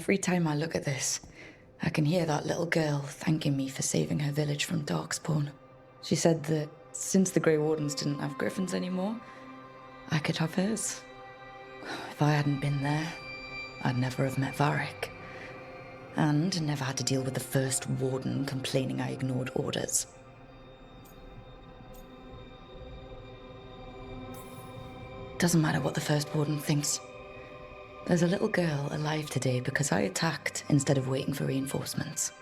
Every time I look at this, I can hear that little girl thanking me for saving her village from Darkspawn. She said that since the Grey Wardens didn't have griffins anymore, I could have hers. If I hadn't been there, I'd never have met Varric. And never had to deal with the first Warden complaining I ignored orders. Doesn't matter what the first Warden thinks. There's a little girl alive today because I attacked instead of waiting for reinforcements.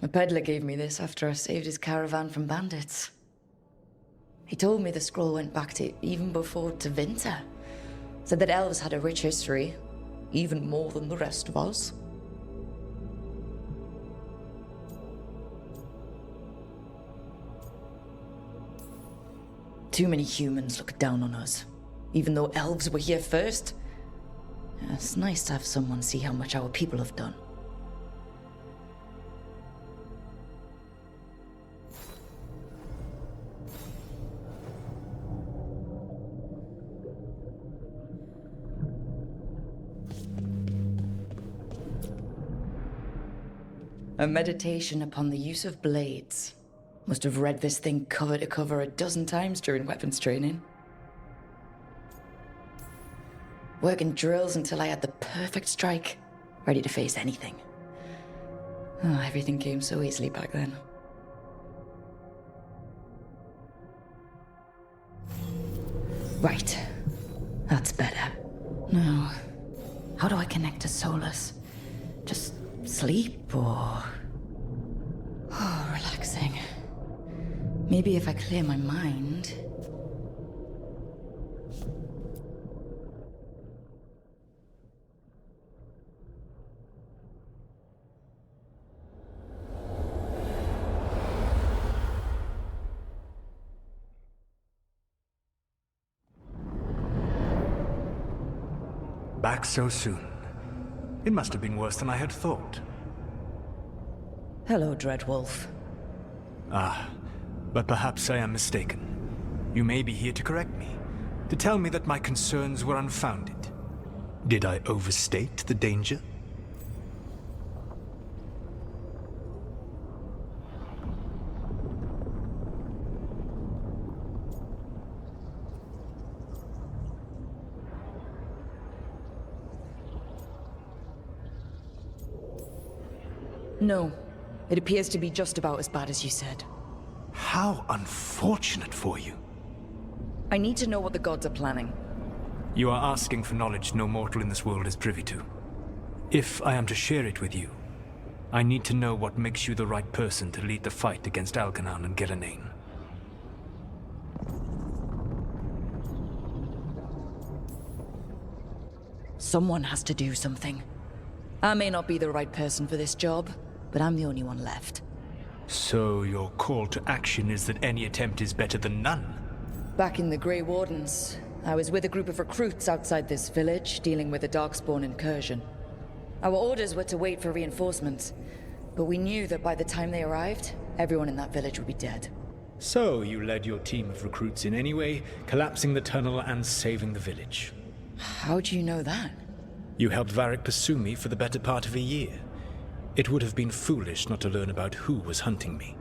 A peddler gave me this after I saved his caravan from bandits. He told me the scroll went back to even before Tevinter. Said that elves had a rich history, even more than the rest of us. Too many humans look down on us, even though elves were here first. It's nice to have someone see how much our people have done. A meditation upon the use of blades. Must have read this thing cover to cover a dozen times during weapons training. Working drills until I had the perfect strike, ready to face anything. Oh, everything came so easily back then. Right. That's better. Now, how do I connect to Solas? Just sleep or... Oh, relaxing. Maybe if I clear my mind... Back so soon. It must have been worse than I had thought. Hello, Dreadwolf. Ah, but perhaps I am mistaken. You may be here to correct me, to tell me that my concerns were unfounded. Did I overstate the danger? No. It appears to be just about as bad as you said. How unfortunate for you. I need to know what the gods are planning. You are asking for knowledge no mortal in this world is privy to. If I am to share it with you, I need to know what makes you the right person to lead the fight against Elgar'nan and Ghilan'nain. Someone has to do something. I may not be the right person for this job, but I'm the only one left. So your call to action is that any attempt is better than none? Back in the Grey Wardens, I was with a group of recruits outside this village, dealing with a Darkspawn incursion. Our orders were to wait for reinforcements, but we knew that by the time they arrived, everyone in that village would be dead. So you led your team of recruits in any way, collapsing the tunnel and saving the village. How do you know that? You helped Varric pursue me for the better part of a year. It would have been foolish not to learn about who was hunting me.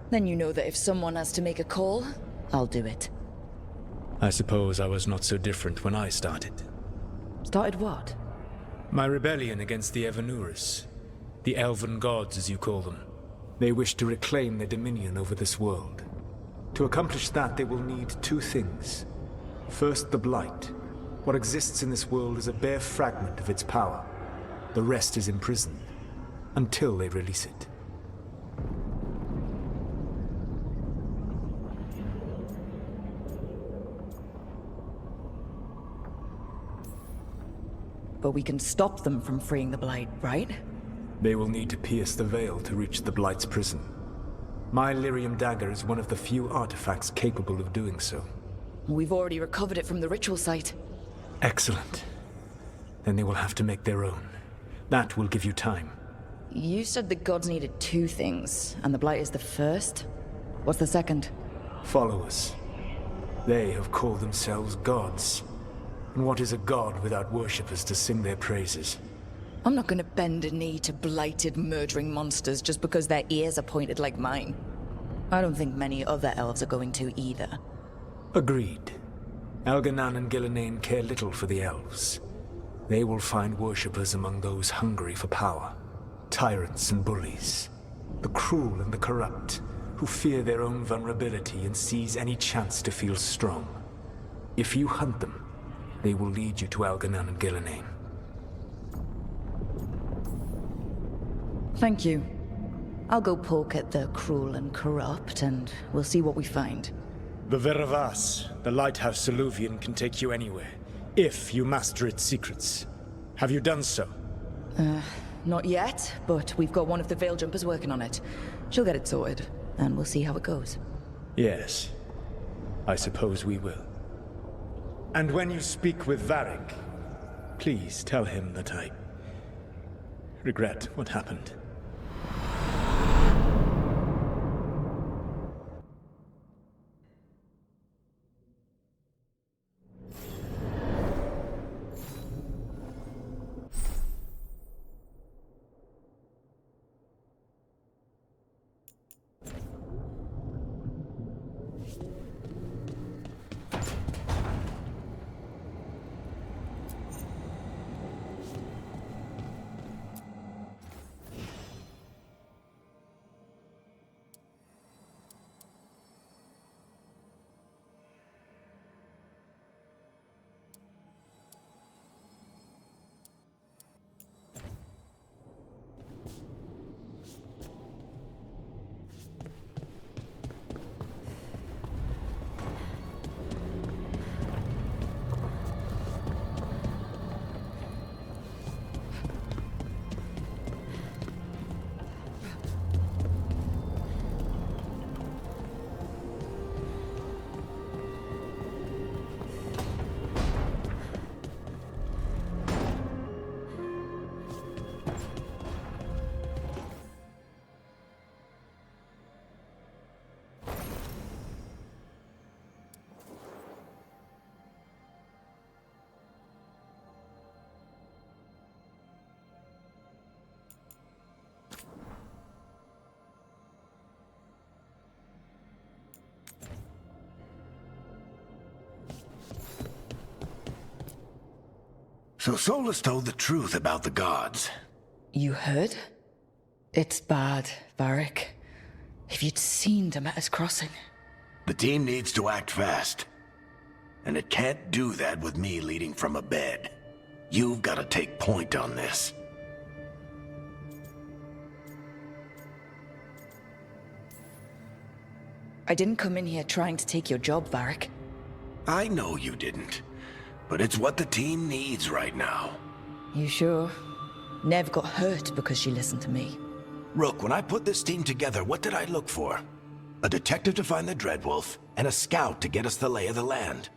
Then you know that if someone has to make a call, I'll do it. I suppose I was not so different when I started. Started what? My rebellion against the Evanuris. The elven gods, as you call them. They wish to reclaim their dominion over this world. To accomplish that, they will need two things. First, the Blight. What exists in this world is a bare fragment of its power. The rest is imprisoned, until they release it. But we can stop them from freeing the Blight, right? They will need to pierce the veil to reach the Blight's prison. My Lyrium dagger is one of the few artifacts capable of doing so. We've already recovered it from the ritual site. Excellent. Then they will have to make their own. That will give you time. You said the gods needed two things, and the Blight is the first? What's the second? Followers. They have called themselves gods. And what is a god without worshippers to sing their praises? I'm not gonna bend a knee to blighted, murdering monsters just because their ears are pointed like mine. I don't think many other elves are going to either. Agreed. Elgar'nan and Ghilan'nain care little for the elves. They will find worshippers among those hungry for power. Tyrants and bullies. The cruel and the corrupt, who fear their own vulnerability and seize any chance to feel strong. If you hunt them, they will lead you to Elgar'nan and Ghilan'nain. Thank you. I'll go poke at the cruel and corrupt, and we'll see what we find. The Veravas, the lighthouse Soluvian, can take you anywhere, if you master its secrets. Have you done so? Not yet, but we've got one of the Veil Jumpers working on it. She'll get it sorted, and we'll see how it goes. Yes. I suppose we will. And when you speak with Varric, please tell him that I regret what happened. So Solas told the truth about the gods. You heard? It's bad, Varric. If you'd seen Demeter's crossing. The team needs to act fast. And it can't do that with me leading from a bed. You've got to take point on this. I didn't come in here trying to take your job, Varric. I know you didn't. But it's what the team needs right now. You sure? Neve got hurt because she listened to me. Rook, when I put this team together, what did I look for? A detective to find the Dreadwolf, and a scout to get us the lay of the land.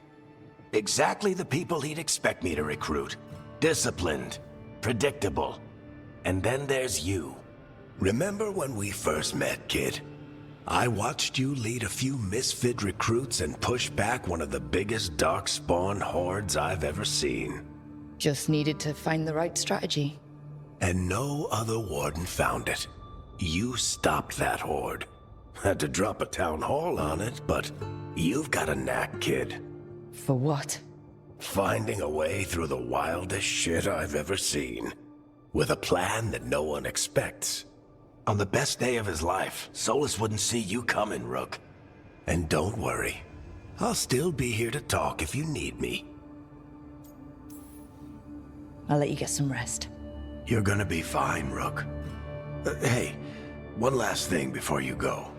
Exactly the people he'd expect me to recruit. Disciplined, predictable. And then there's you. Remember when we first met, kid? I watched you lead a few misfit recruits and push back one of the biggest Darkspawn hordes I've ever seen. Just needed to find the right strategy. And no other warden found it. You stopped that horde. Had to drop a town hall on it, but you've got a knack, kid. For what? Finding a way through the wildest shit I've ever seen. With a plan that no one expects. On the best day of his life, Solas wouldn't see you coming, Rook. And don't worry. I'll still be here to talk if you need me. I'll let you get some rest. You're gonna be fine, Rook. Hey, one last thing before you go.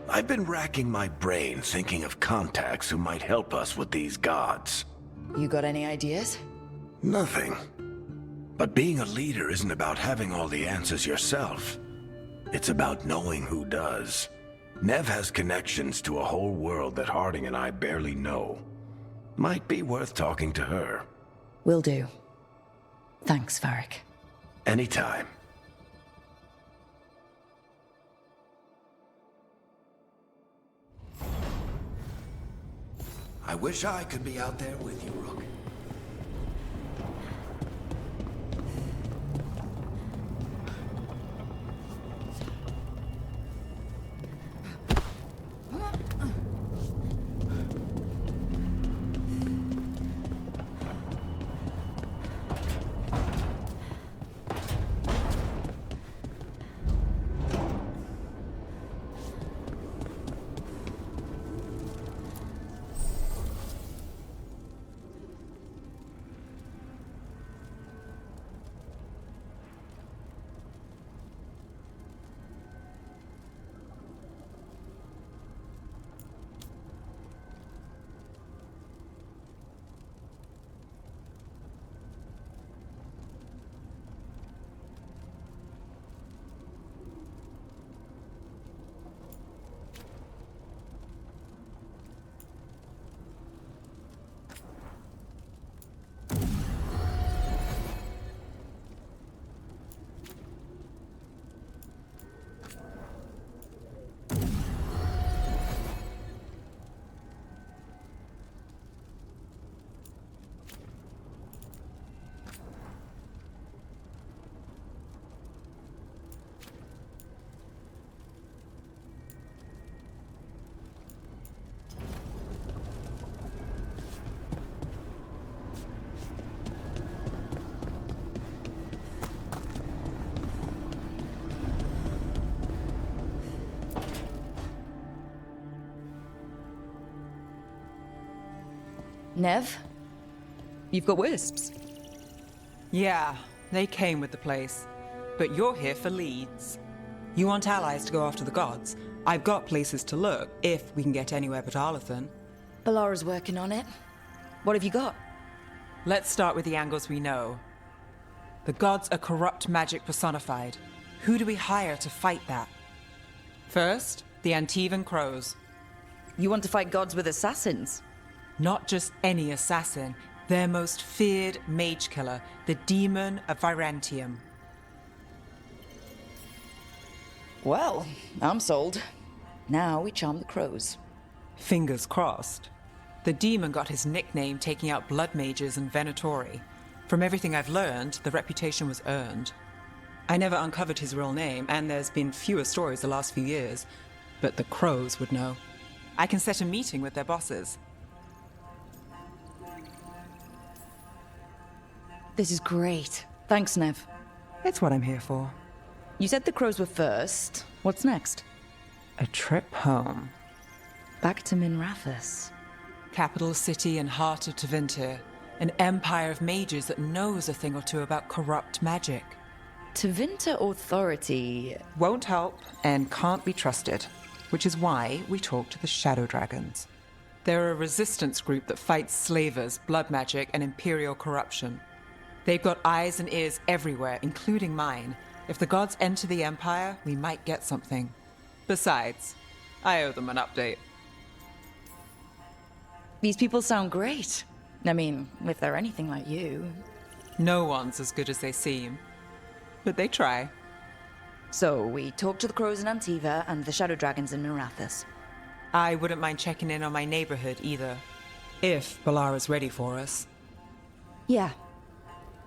I've been racking my brain thinking of contacts who might help us with these gods. You got any ideas? Nothing. But being a leader isn't about having all the answers yourself. It's about knowing who does. Neve has connections to a whole world that Harding and I barely know. Might be worth talking to her. Will do. Thanks, Varric. Anytime. I wish I could be out there with you, Rook. Neve? You've got wisps. Yeah, they came with the place. But you're here for leads. You want allies to go after the gods? I've got places to look, if we can get anywhere but Arlathan. Bellara's working on it. What have you got? Let's start with the angles we know. The gods are corrupt magic personified. Who do we hire to fight that? First, the Antivan Crows. You want to fight gods with assassins? Not just any assassin, their most feared mage killer, the Demon of Virantium. Well, I'm sold. Now we charm the crows. Fingers crossed. The demon got his nickname taking out blood mages in Venatori. From everything I've learned, the reputation was earned. I never uncovered his real name, and there's been fewer stories the last few years, but the crows would know. I can set a meeting with their bosses. This is great. Thanks, Neve. It's what I'm here for. You said the crows were first. What's next? A trip home. Back to Minrathous. Capital city and heart of Tevinter. An empire of mages that knows a thing or two about corrupt magic. Tevinter authority... won't help and can't be trusted. Which is why we talk to the Shadow Dragons. They're a resistance group that fights slavers, blood magic, and imperial corruption. They've got eyes and ears everywhere, including mine. If the gods enter the Empire, we might get something. Besides, I owe them an update. These people sound great. I mean, if they're anything like you. No one's as good as they seem. But they try. So, we talk to the crows in Antiva and the Shadow Dragons in Minrathous. I wouldn't mind checking in on my neighborhood either. If Bellara's ready for us. Yeah.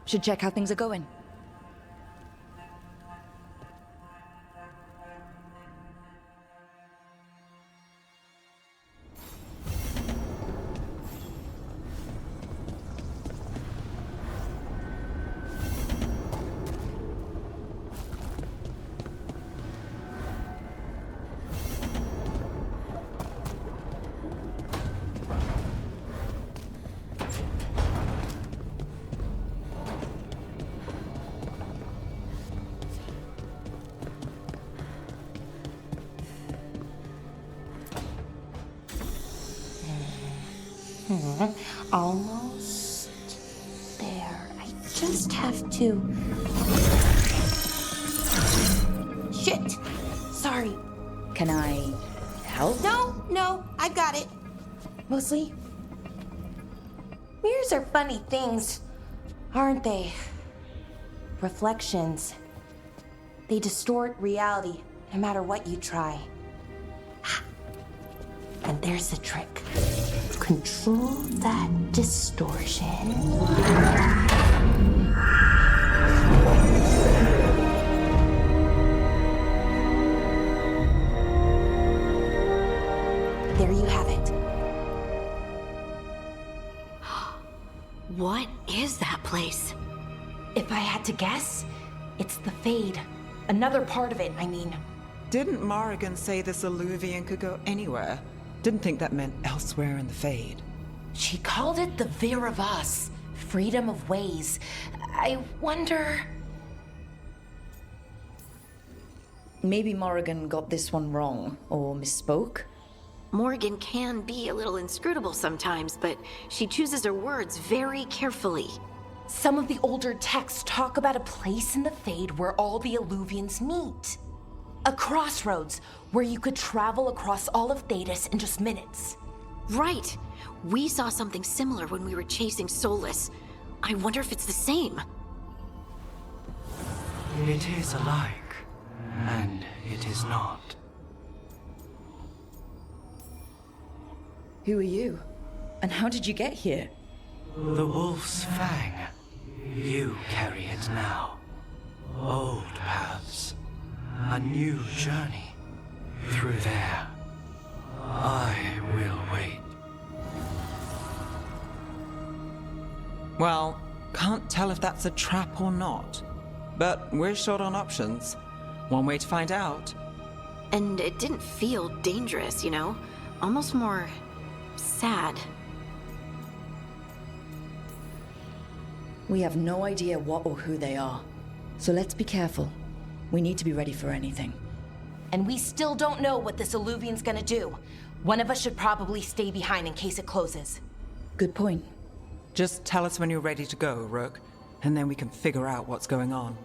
Should check how things are going. Almost there. I just have to... Shit! Sorry. Can I help? No, I've got it. Mostly, mirrors are funny things, aren't they? Reflections. They distort reality, no matter what you try. And there's the trick. control that distortion. There you have it. What is that place? If I had to guess, it's the Fade. Another part of it, I mean. Didn't Morrigan say this Illuvian could go anywhere? Didn't think that meant elsewhere in the Fade. She called it the Vir of Us, freedom of ways. I wonder... Maybe Morrigan got this one wrong, or misspoke. Morrigan can be a little inscrutable sometimes, but she chooses her words very carefully. Some of the older texts talk about a place in the Fade where all the Illuvians meet. A crossroads where you could travel across all of Thedas in just minutes. Right. We saw something similar when we were chasing Solas. I wonder if it's the same. It is alike, and it is not. Who are you? And how did you get here? The Wolf's Fang. You carry it now. Old paths. A new journey. Through there. I will wait. Well, can't tell if that's a trap or not. But we're short on options. One way to find out. And it didn't feel dangerous, you know? Almost more... sad. We have no idea what or who they are. So let's be careful. We need to be ready for anything. And we still don't know what this Illuvian's gonna do. One of us should probably stay behind in case it closes. Good point. Just tell us when you're ready to go, Rook, and then we can figure out what's going on.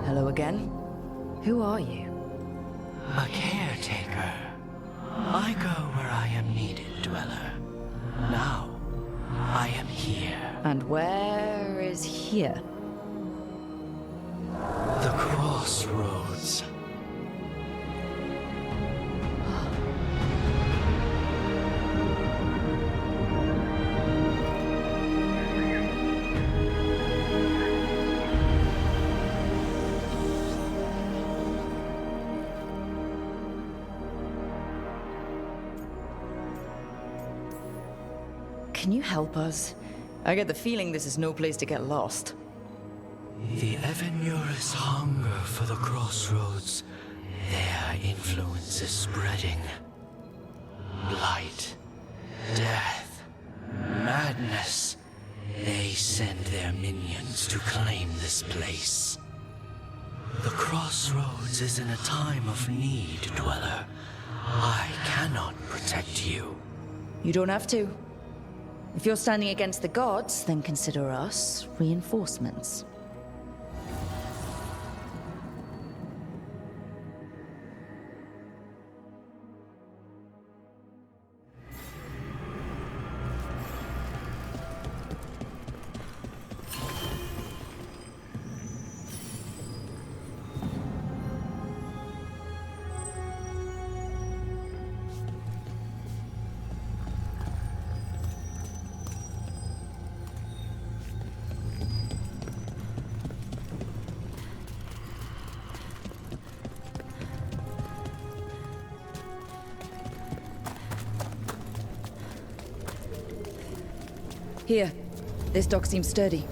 Hello again. Who are you? A caretaker. I go where I am needed, Dweller. Now, I am here. And where is here? The crossroads. Can you help us? I get the feeling this is no place to get lost. The Evanurus hunger for the crossroads. Their influence is spreading. Blight, death, madness. They send their minions to claim this place. The crossroads is in a time of need, Dweller. I cannot protect you. You don't have to. If you're standing against the gods, then consider us reinforcements. Here. This dock seems sturdy.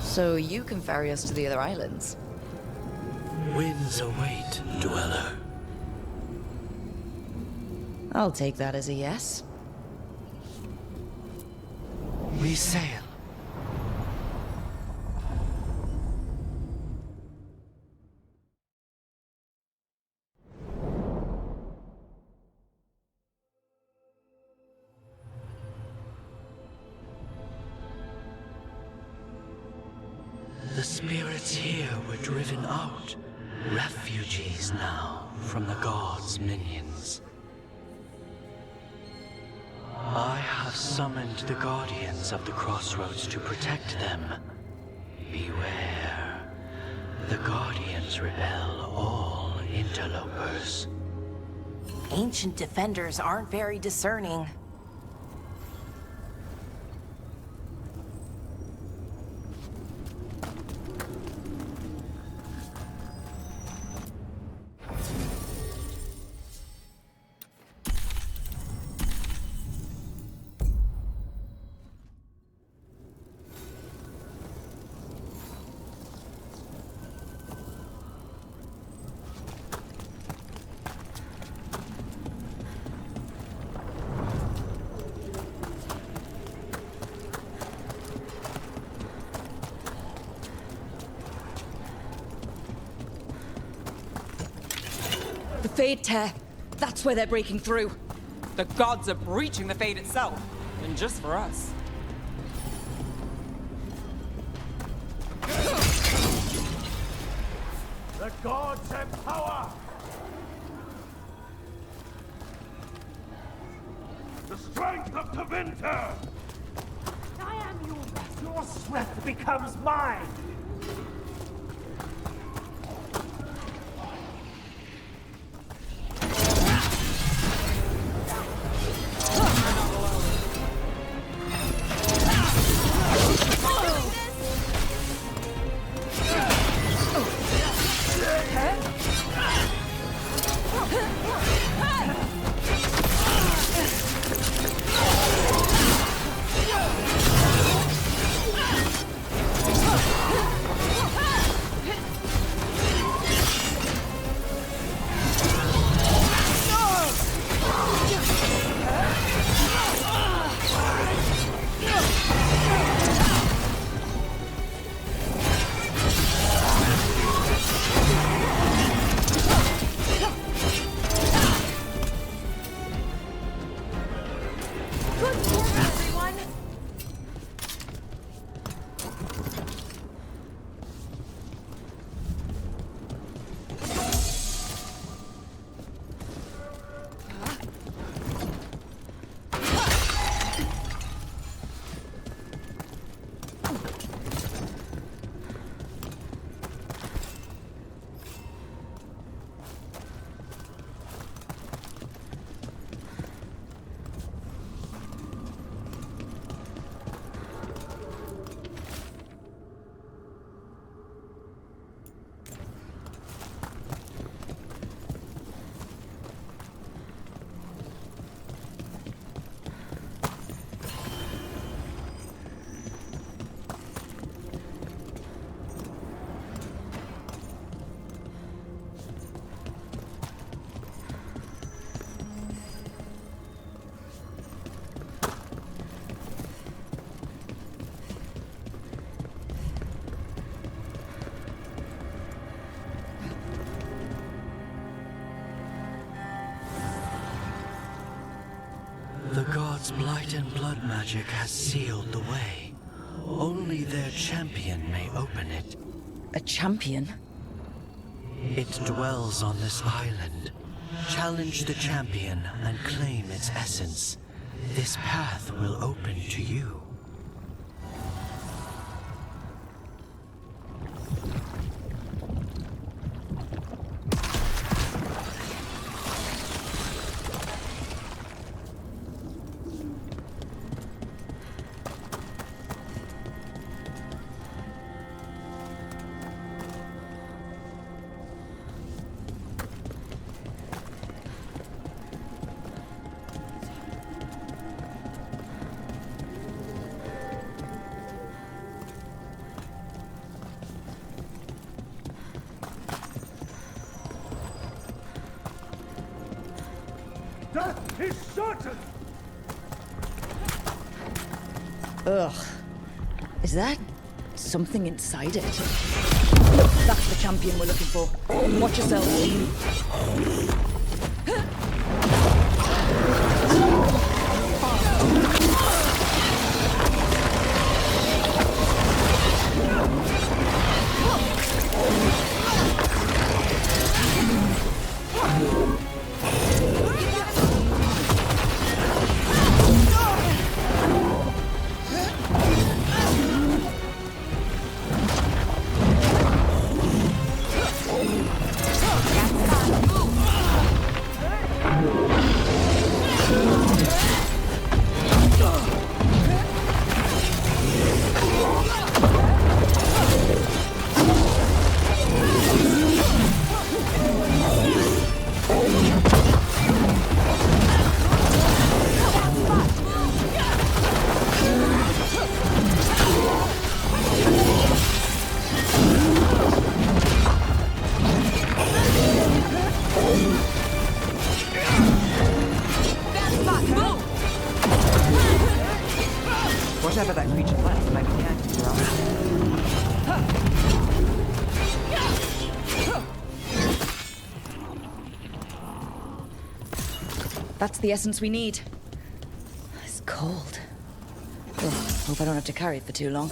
So you can ferry us to the other islands? Winds await, dweller. I'll take that as a yes. We sail. The spirits here were driven out, refugees now from the gods' minions. I have summoned the guardians of the crossroads to protect them. Beware. The guardians repel all interlopers. Ancient defenders aren't very discerning. The Fade Tear. That's where they're breaking through. The gods are breaching the Fade itself. And just for us. The gods have power! The strength of Tevinter! I am yours. Your strength becomes mine. The gods' blight and blood magic has sealed the way. Only their champion may open it. A champion? It dwells on this island. Challenge the champion and claim its essence. This path will open to you. Death is certain! Ugh. Is that something inside it? That's the champion we're looking for. Watch yourself. Whatever that creature was, might be active for us. That's the essence we need. It's cold. Oh, hope I don't have to carry it for too long.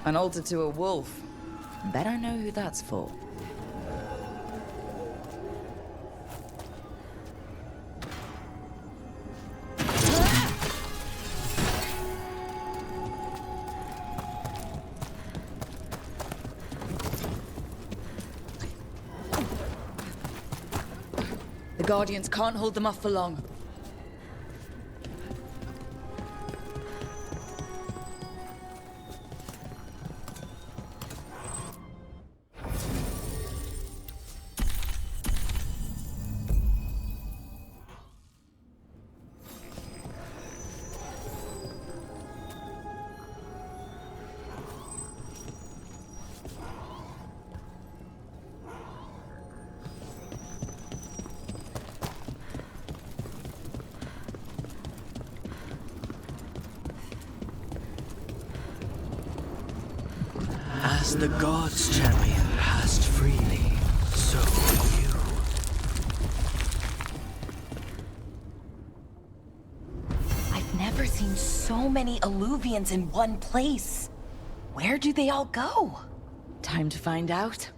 An altar to a wolf. Bet I know who that's for. The Guardians can't hold them off for long. As the gods' champion passed freely, so will you. I've never seen so many Alluvians in one place. Where do they all go? Time to find out.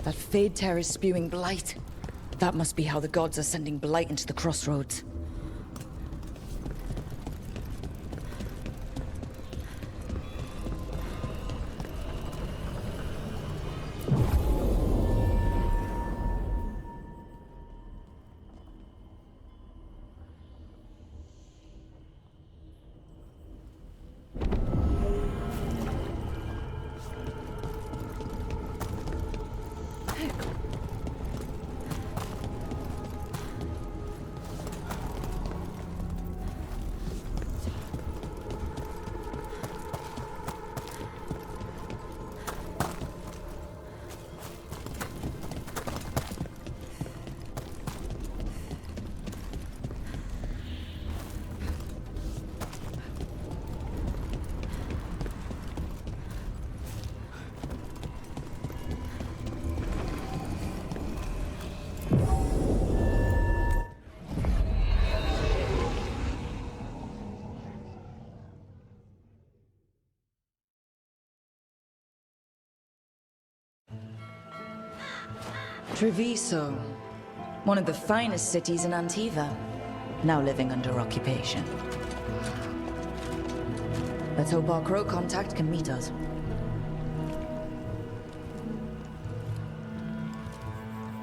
That Fade Tear is spewing blight. That must be how the gods are sending blight into the crossroads. Treviso, one of the finest cities in Antiva, now living under occupation. Let's hope our crow contact can meet us.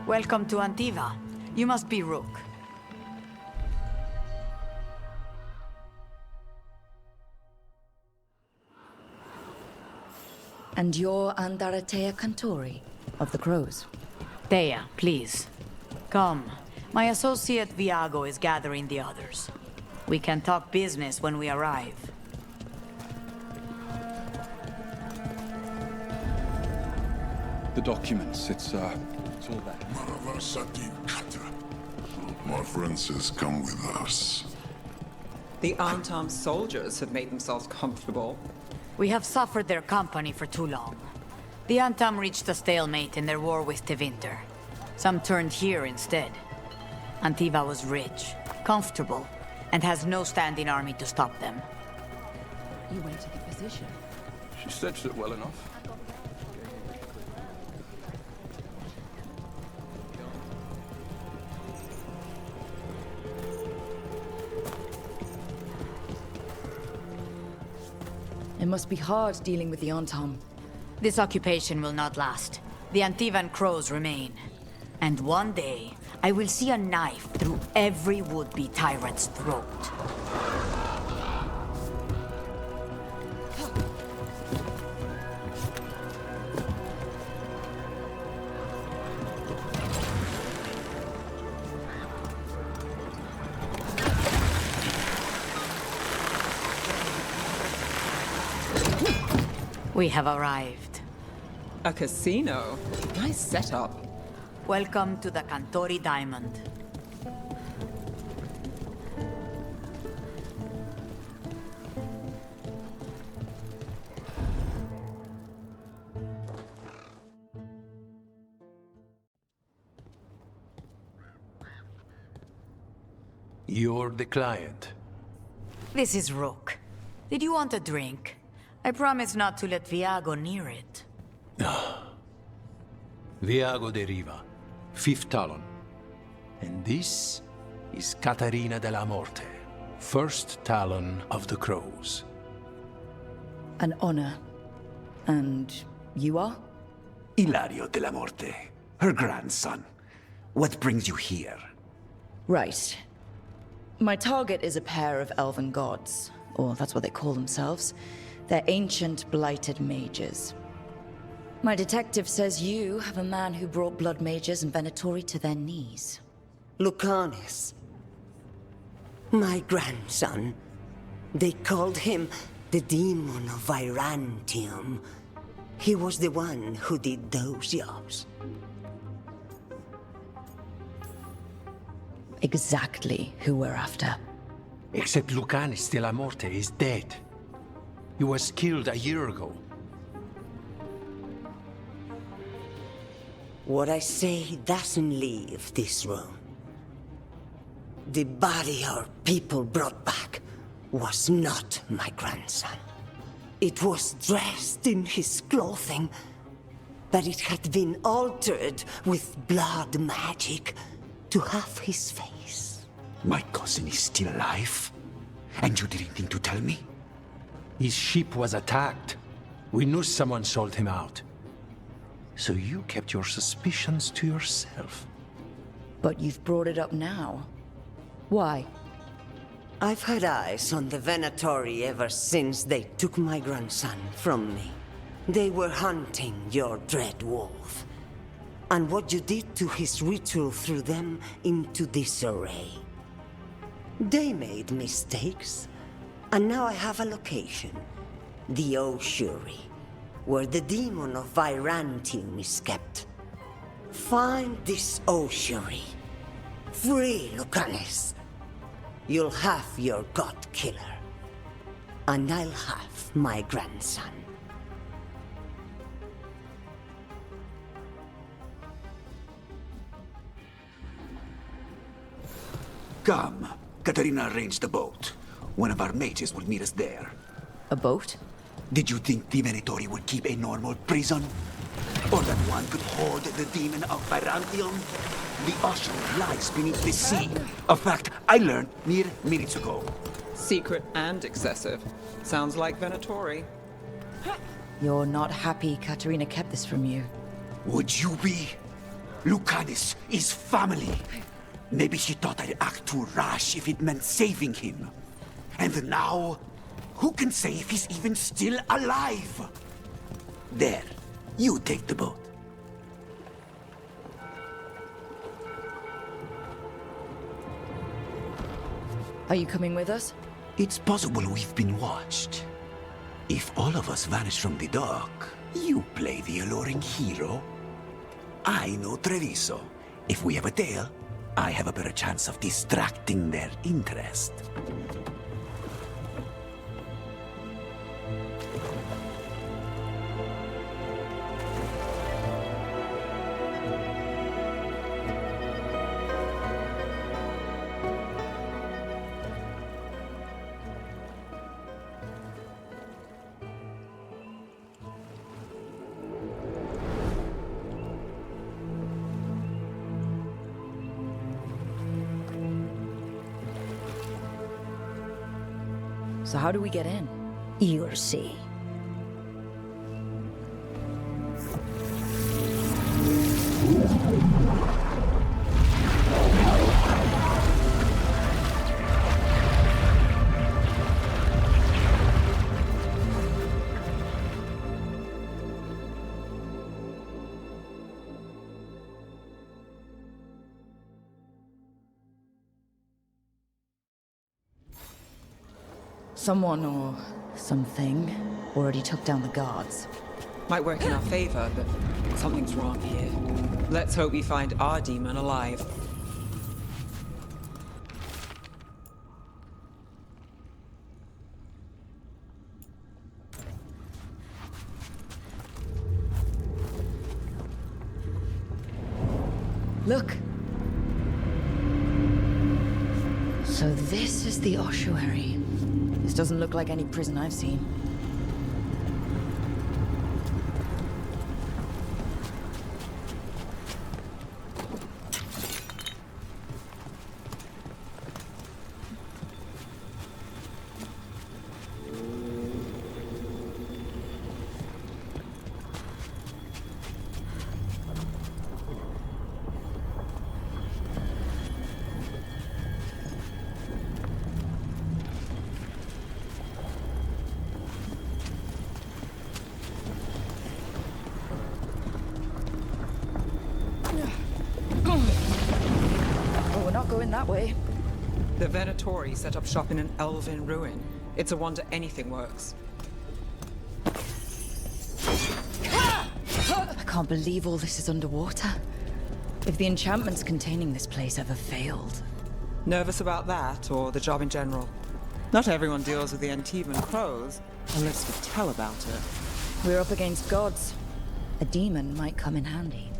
Welcome to Antiva. You must be Rook. And you're Andaratea Cantori, of the Crows. Thea, please. Come. My associate Viago is gathering the others. We can talk business when we arrive. The documents, it's all there. My friend says come with us. The unarmed soldiers have made themselves comfortable. We have suffered their company for too long. The Antam reached a stalemate in their war with Tevinter. Some turned here instead. Antiva was rich, comfortable, and has no standing army to stop them. You went to the position. She stretched it well enough. It must be hard dealing with the Antam. This occupation will not last. The Antivan crows remain. And one day, I will see a knife through every would-be tyrant's throat. We have arrived. A casino? Nice setup. Welcome to the Cantori Diamond. You're the client. This is Rook. Did you want a drink? I promise not to let Viago near it. Viago de Riva, 5th Talon. And this is Caterina Dellamorte, 1st Talon of the Crows. An honor. And you are? Ilario Dellamorte, her grandson. What brings you here? Right. My target is a pair of elven gods, or that's what they call themselves. They're ancient, blighted mages. My detective says you have a man who brought blood mages and Venatori to their knees. Lucanis. My grandson. They called him the Demon of Virantium. He was the one who did those jobs. Exactly who we're after. Except Lucanis Dellamorte is dead. He was killed a year ago. What I say doesn't leave this room. The body our people brought back was not my grandson. It was dressed in his clothing, but it had been altered with blood magic to have his face. My cousin is still alive? And you didn't think to tell me? His ship was attacked. We knew someone sold him out. So you kept your suspicions to yourself. But you've brought it up now. Why? I've had eyes on the Venatori ever since they took my grandson from me. They were hunting your dread wolf. And what you did to his ritual threw them into disarray. They made mistakes. And now I have a location. The Ossuary, where the demon of Virantium is kept. Find this Ossuary. Free Lucanis. You'll have your god killer. And I'll have my grandson. Come. Katarina arranged a boat. One of our mages will meet us there. A boat? Did you think the Venatori would keep a normal prison? Or that one could hoard the demon of Byzantium? The ocean lies beneath the sea. A fact I learned mere minutes ago. Secret and excessive. Sounds like Venatori. You're not happy Katerina kept this from you. Would you be? Lucanis is family. Maybe she thought I'd act too rash if it meant saving him. And now, who can say if he's even still alive? There, you take the boat. Are you coming with us? It's possible we've been watched. If all of us vanish from the dock, you play the alluring hero. I know Treviso. If we have a tail, I have a better chance of distracting their interest. So how do we get in? You'll see. Someone or something already took down the guards. Might work in our favor, but something's wrong here. Let's hope we find our demon alive. Look! So this is the ossuary. This doesn't look like any prison I've seen. That way. The Venatori set up shop in an elven ruin. It's a wonder anything works. I can't believe all this is underwater. If the enchantments containing this place ever failed. Nervous about that, or the job in general? Not everyone deals with the Antivan crows, unless we tell about it. We're up against gods. A demon might come in handy.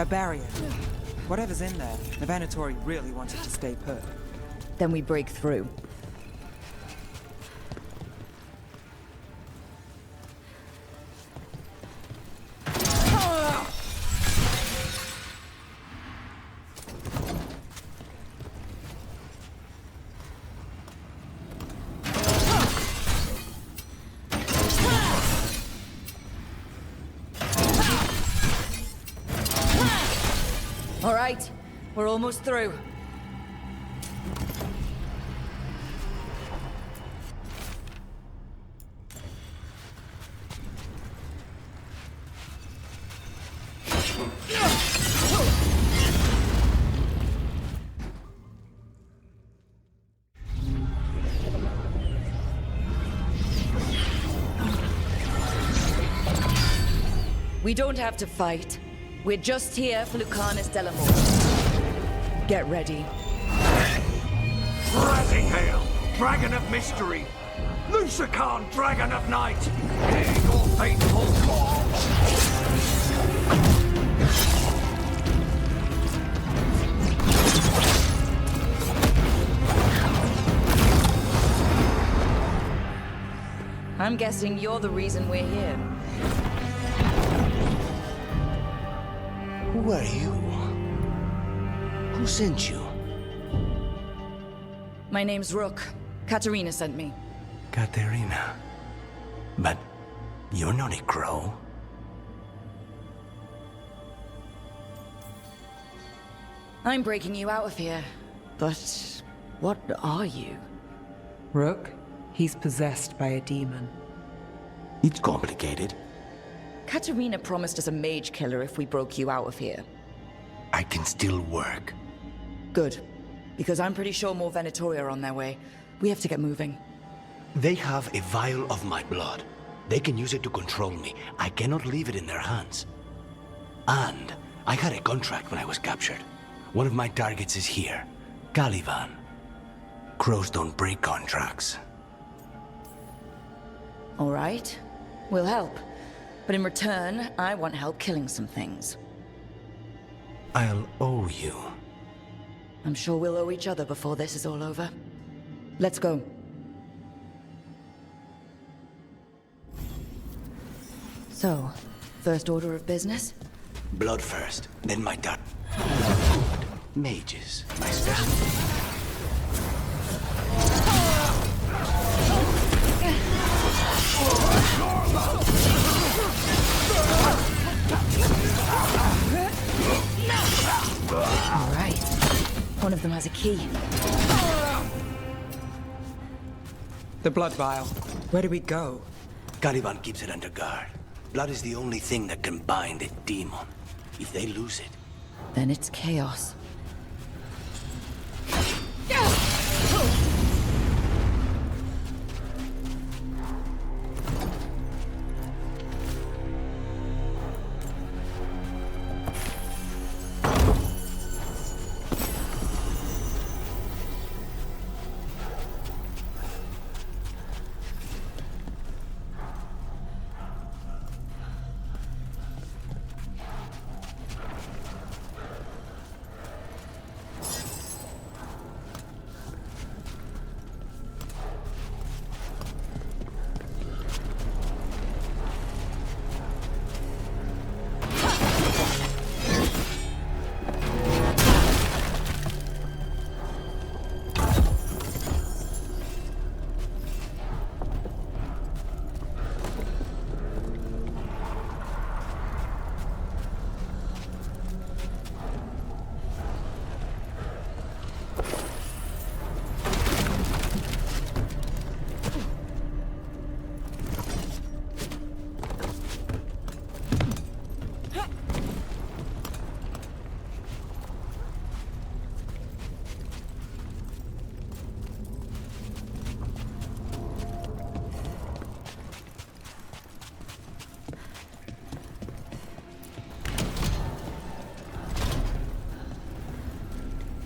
A barrier. Whatever's in there, the Venatori really wanted to stay put. Then we break through. All right, we're almost through. We don't have to fight. We're just here for Lucanis Dellamorte. Get ready. Rising Hail, Dragon of Mystery! Lucanis, Dragon of Night! Hear your fateful call! I'm guessing you're the reason we're here. Who are you? Who sent you? My name's Rook. Katerina sent me. Katerina. But you're not a crow. I'm breaking you out of here. But what are you? Rook, he's possessed by a demon. It's complicated. Katerina promised us a mage killer if we broke you out of here. I can still work. Good. Because I'm pretty sure more Venatori are on their way. We have to get moving. They have a vial of my blood. They can use it to control me. I cannot leave it in their hands. And I had a contract when I was captured. One of my targets is here. Caliban. Crows don't break contracts. All right. We'll help. But in return, I want help killing some things. I'll owe you. I'm sure we'll owe each other before this is all over. Let's go. So, first order of business? Blood first, then my dart. Good. Mages, my specialty. All right. One of them has a key. The blood vial. Where do we go? Caliban keeps it under guard. Blood is the only thing that can bind a demon. If they lose it... Then it's chaos.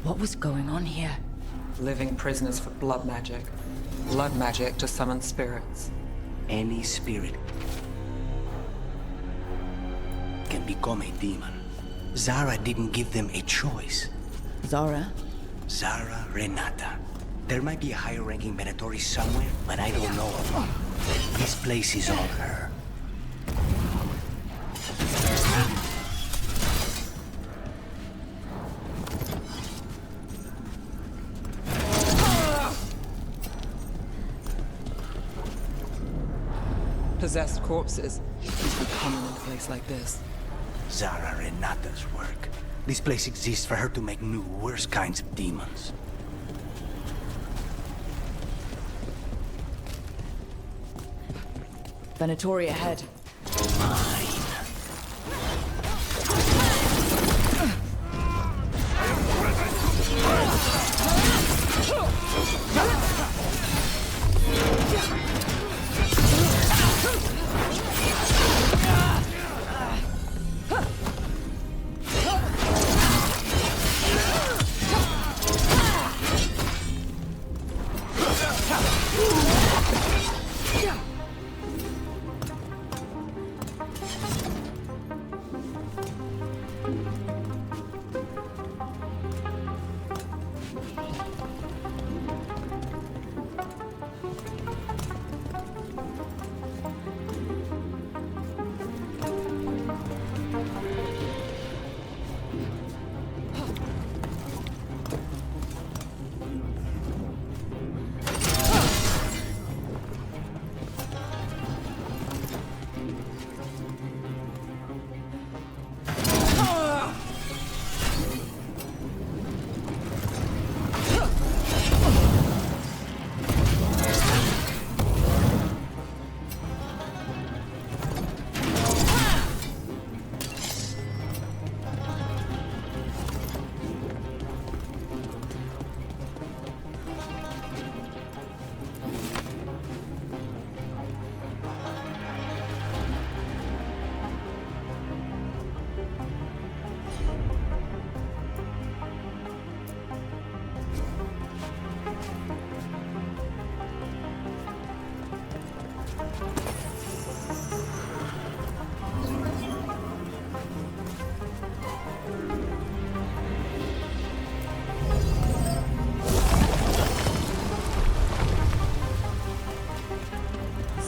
What was going on here? Living prisoners for blood magic. Blood magic to summon spirits. Any spirit can become a demon. Zara didn't give them a choice. Zara? Zara Renata. There might be a higher-ranking Venatori somewhere, but I don't know of one. This place is all her. Possessed corpses. It's common in a place like this. Zara Renata's work. This place exists for her to make new, worse kinds of demons. Venatori ahead.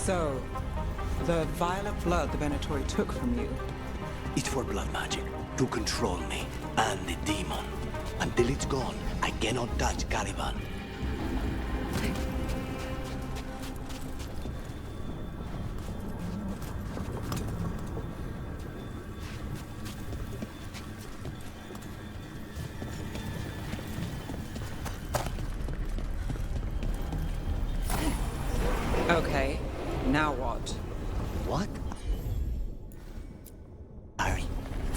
So, the vial of blood the Venatori took from you. It's for blood magic, to control me, and the demon. Until it's gone, I cannot touch Caliban. Okay, now what? What?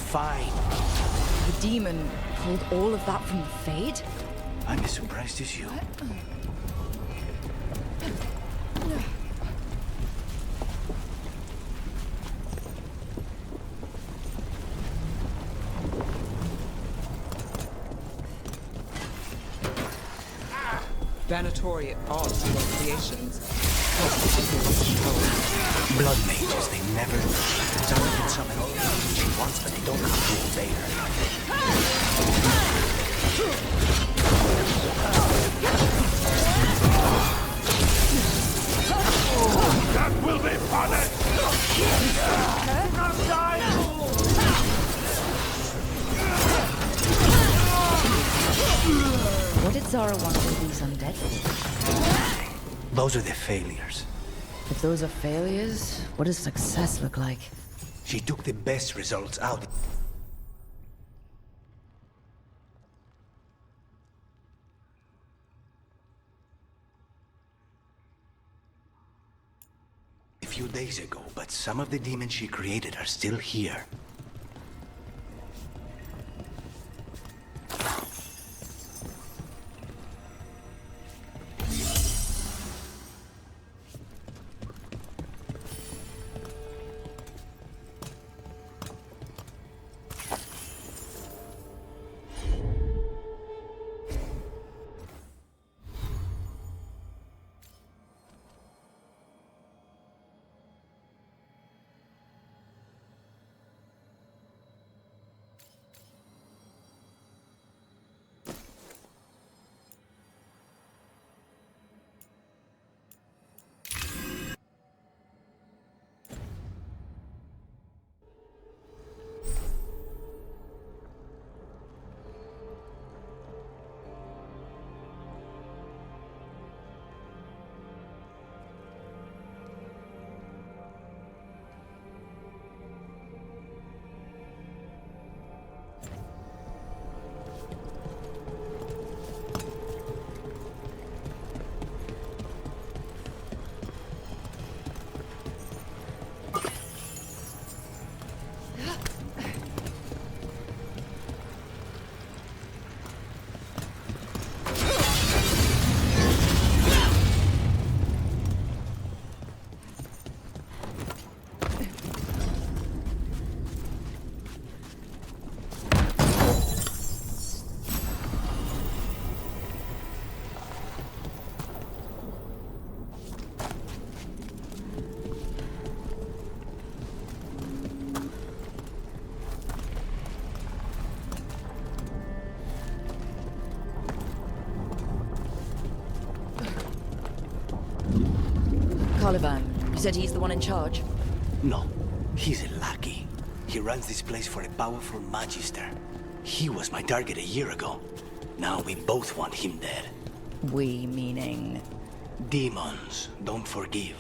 Fine. The demon pulled all of that from the Fade? I'm as surprised as you. Venatori at odds with your creations. Blood mages, they never... Someone can summon all the demons she wants, but they don't have to obey her. That will be punished! Not die! What did Zara want all these undead for? Those are the failures. If those are failures, what does success look like? She took the best results out. A few days ago, but some of the demons she created are still here. Caliban. You said he's the one in charge? No, he's a lackey. He runs this place for a powerful magister. He was my target a year ago. Now we both want him dead. We meaning? Demons don't forgive.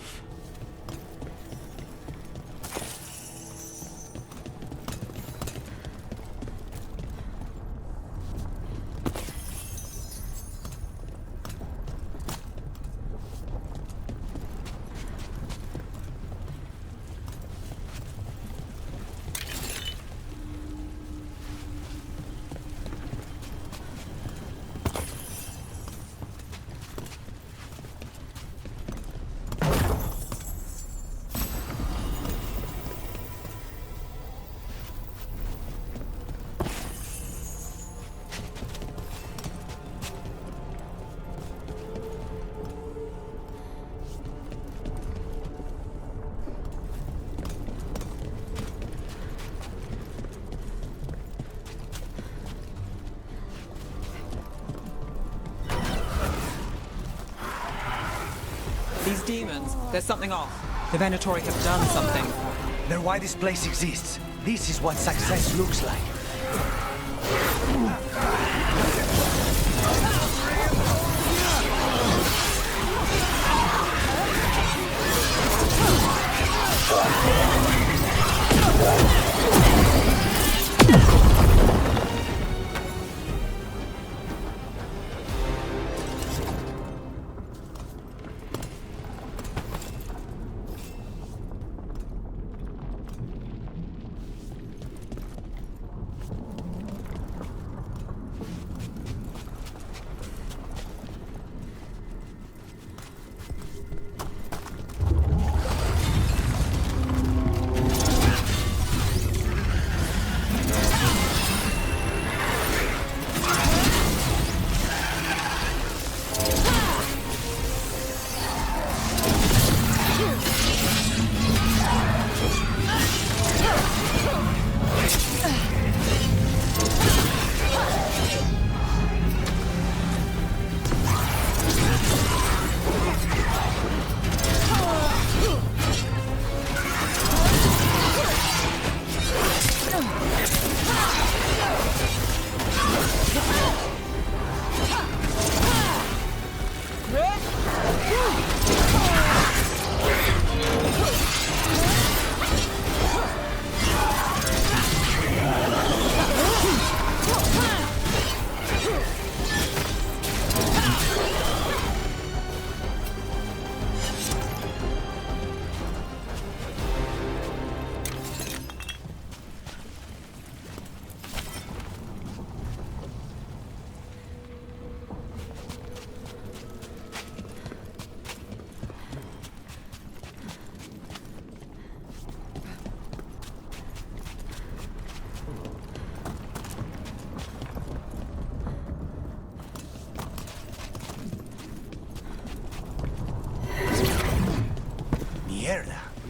These demons, there's something off. The Venatori have done something. They're why this place exists. This is what success looks like.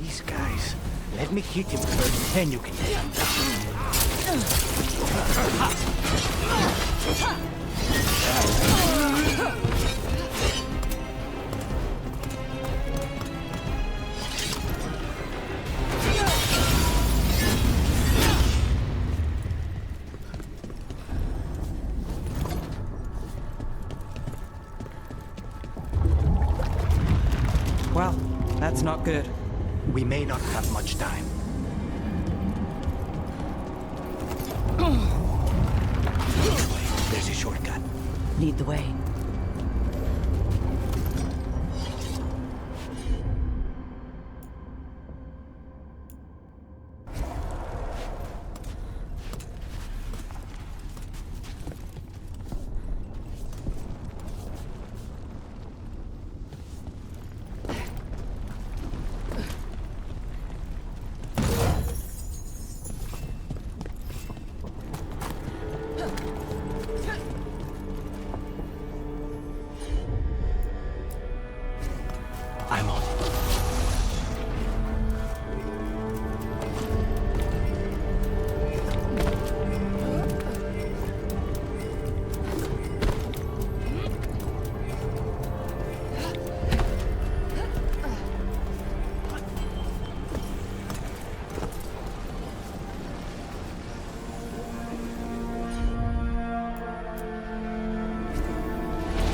These guys. Let me hit him first, then you can take him Well, that's not good. We may not have much time. There's a shortcut. Lead the way.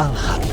I'll hunt.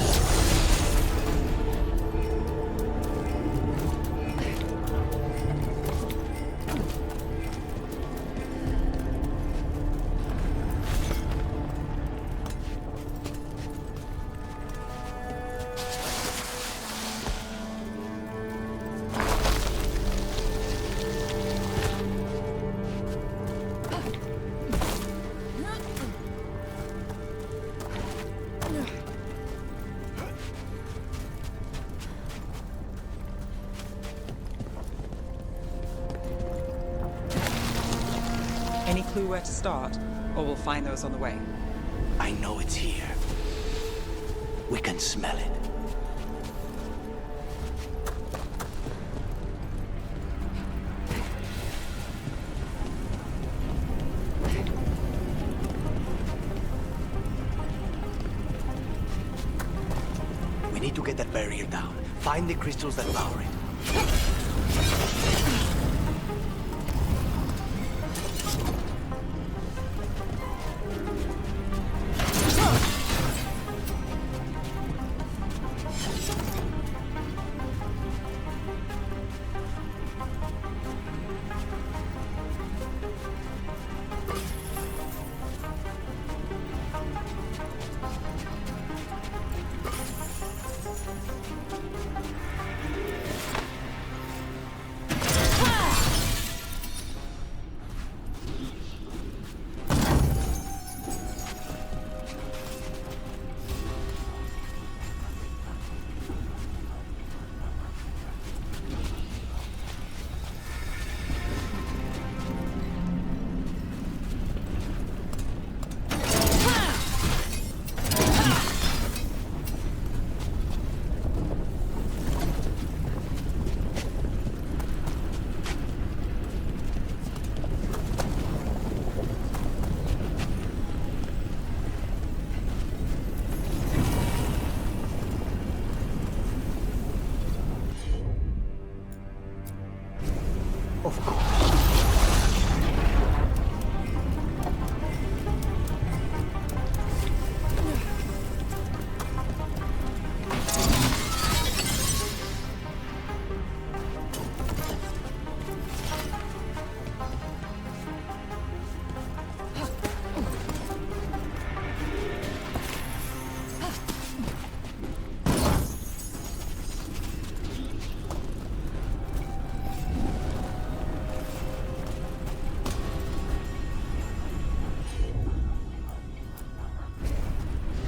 Any clue where to start? Or we'll find those on the way. I know it's here. We can smell it. We need to get that barrier down. Find the crystals that power it.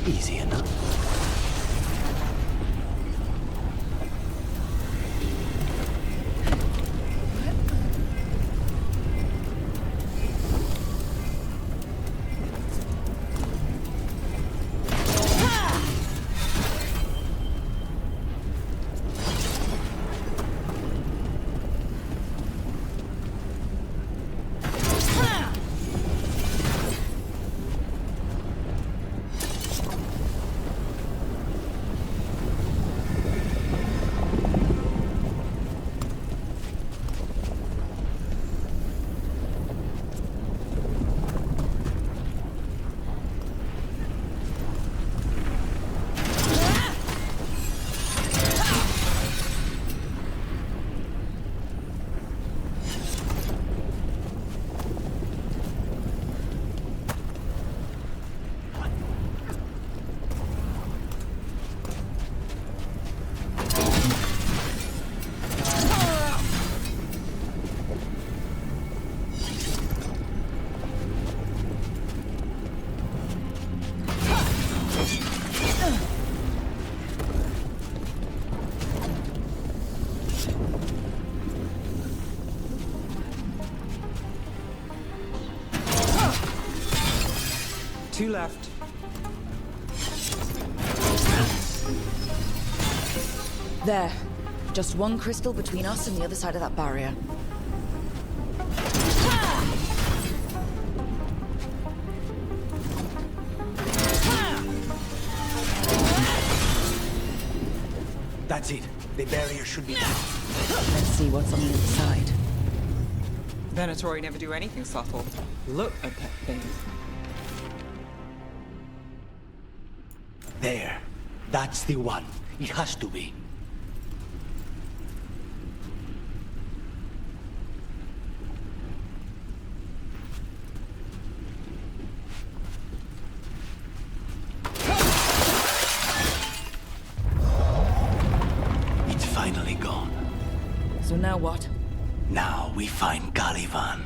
Easy enough. Two left. There. Just one crystal between us and the other side of that barrier. That's it. The barrier should be down. Let's see what's on the other side. Venatori never do anything subtle. Look at that thing. There. That's the one. It has to be. It's finally gone. So now what? Now we find Caliban.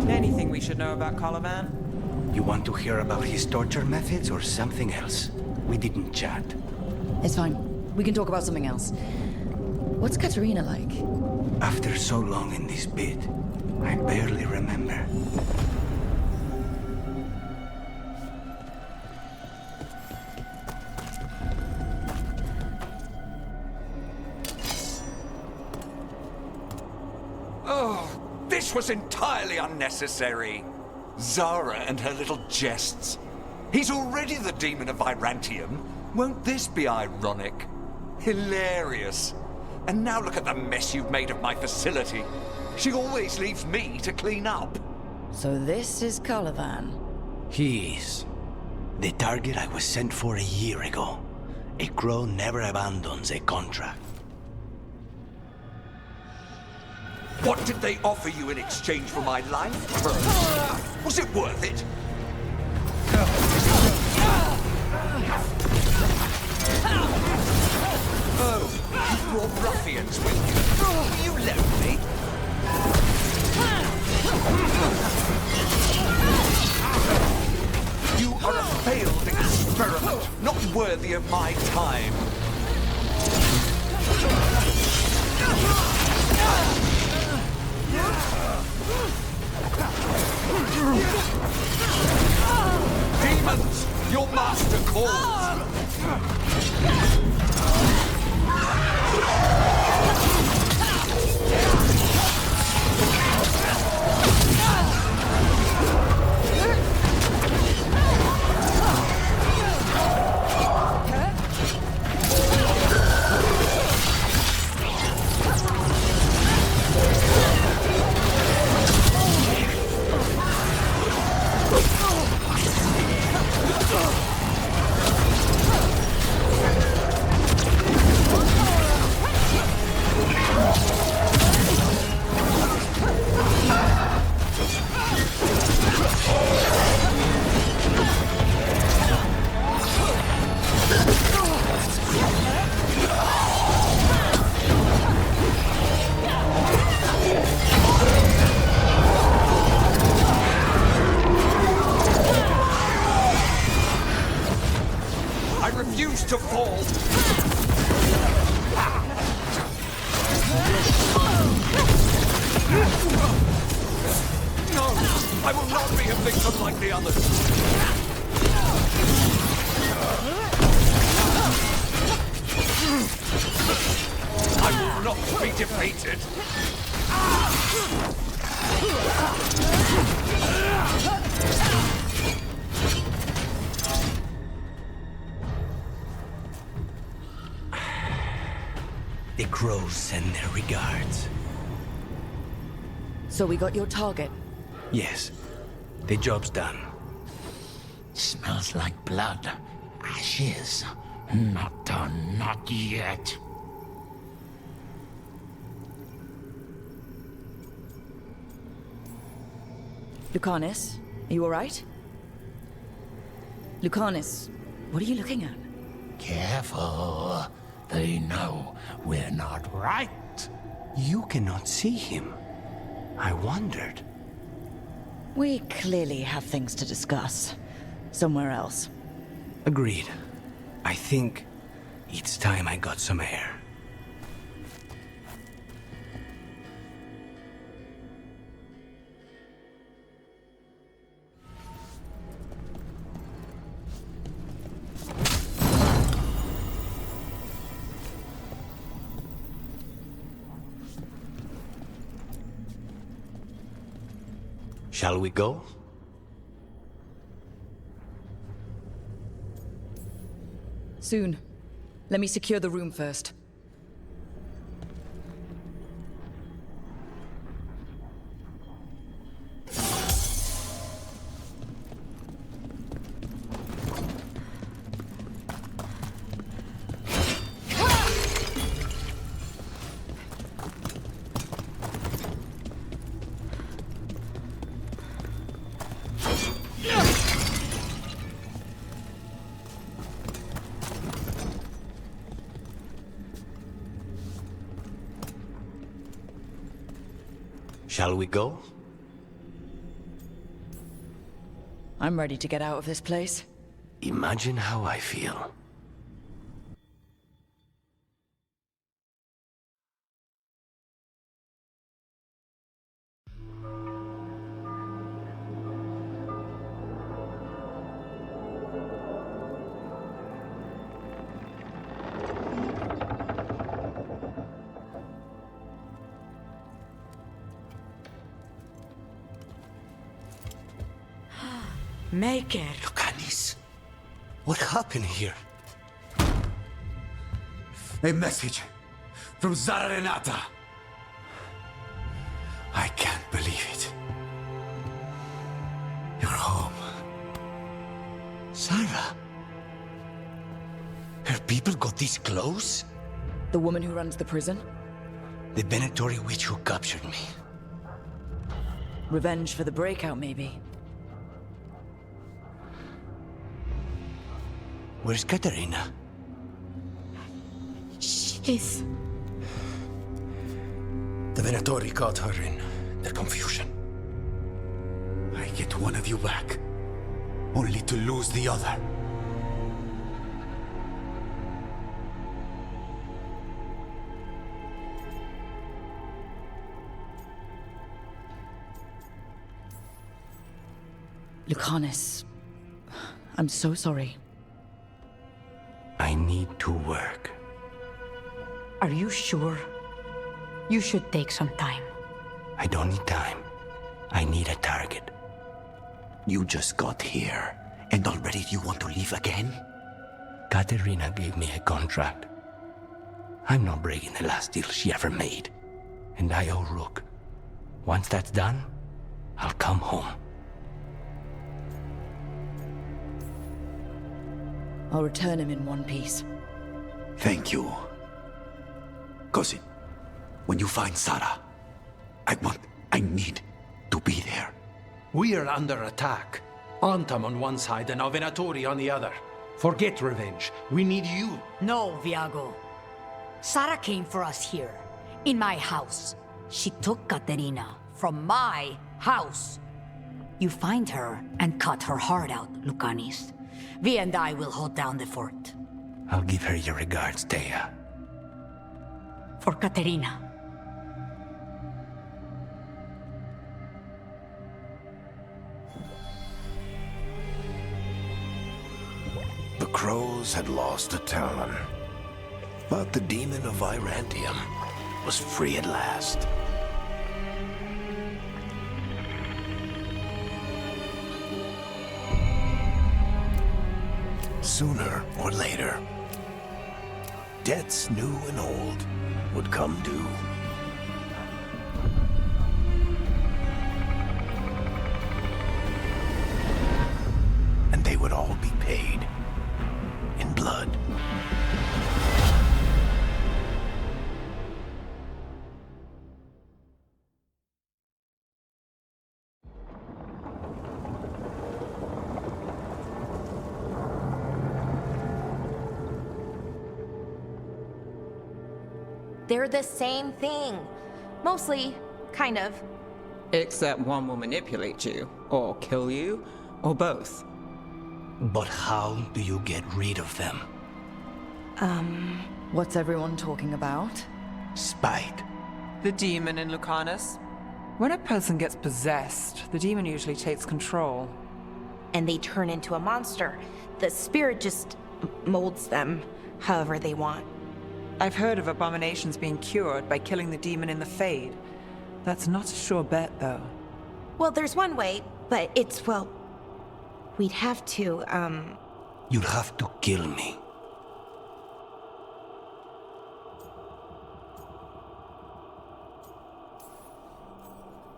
Anything we should know about Caliban? You want to hear about his torture methods or something else? We didn't chat. It's fine. We can talk about something else. What's Katerina like? After so long in this pit, I barely remember. Oh, this was entirely unnecessary. Zara and her little jests. He's already the demon of Virantium. Won't this be ironic? Hilarious. And now look at the mess you've made of my facility. She always leaves me to clean up. So this is Caliban. He is. The target I was sent for a year ago. A crow never abandons a contract. What did they offer you in exchange for my life? Was it worth it? Oh, you brought ruffians with you. You left me. You are a failed experiment, not worthy of my time. Demons, your master calls. To fall. No, I will not be a victim like the others. I will not be defeated. The crows send their regards. So we got your target? Yes. The job's done. Smells like blood. Ashes. Not done, not yet. Lucanis, are you alright? Lucanis, what are you looking at? Careful. They know we're not right. You cannot see him. I wondered. We clearly have things to discuss. somewhere else. Agreed. I think it's time I got some air. Shall we go? Soon. Let me secure the room first. Shall we go? I'm ready to get out of this place. Imagine how I feel. Make it. Lucanis, what happened here? A message from Zara Renata. I can't believe it. You're home. Sarah? Her people got this close? The woman who runs the prison? The Venatori witch who captured me. Revenge for the breakout, maybe. Where's Katerina? She's... The Venatori caught her in their confusion. I get one of you back, only to lose the other. Lucanis, I'm so sorry. I need to work. Are you sure? You should take some time. I don't need time. I need a target. You just got here, and already you want to leave again? Katerina gave me a contract. I'm not breaking the last deal she ever made. And I owe Rook. Once that's done, I'll come home. I'll return him in one piece. Thank you. Cousin, when you find Sarah, I need to be there. We are under attack. Antam on one side and our Venatori on the other. Forget revenge. We need you. No, Viago. Sarah came for us here, in my house. She took Katerina from my house. You find her and cut her heart out, Lucanis. Vi and I will hold down the fort. I'll give her your regards, Thea. For Katerina. The crows had lost a talon, but the demon of Virantium was free at last. Sooner or later, debts new and old would come due. And they would all be paid in blood. They're the same thing. Mostly, kind of. Except one will manipulate you, or kill you, or both. But how do you get rid of them? What's everyone talking about? Spite. The demon in Lucanis. When a person gets possessed, the demon usually takes control. And they turn into a monster. The spirit just molds them however they want. I've heard of abominations being cured by killing the demon in the Fade. That's not a sure bet, though. Well, there's one way, but it's, well... We'd have to, You'd have to kill me.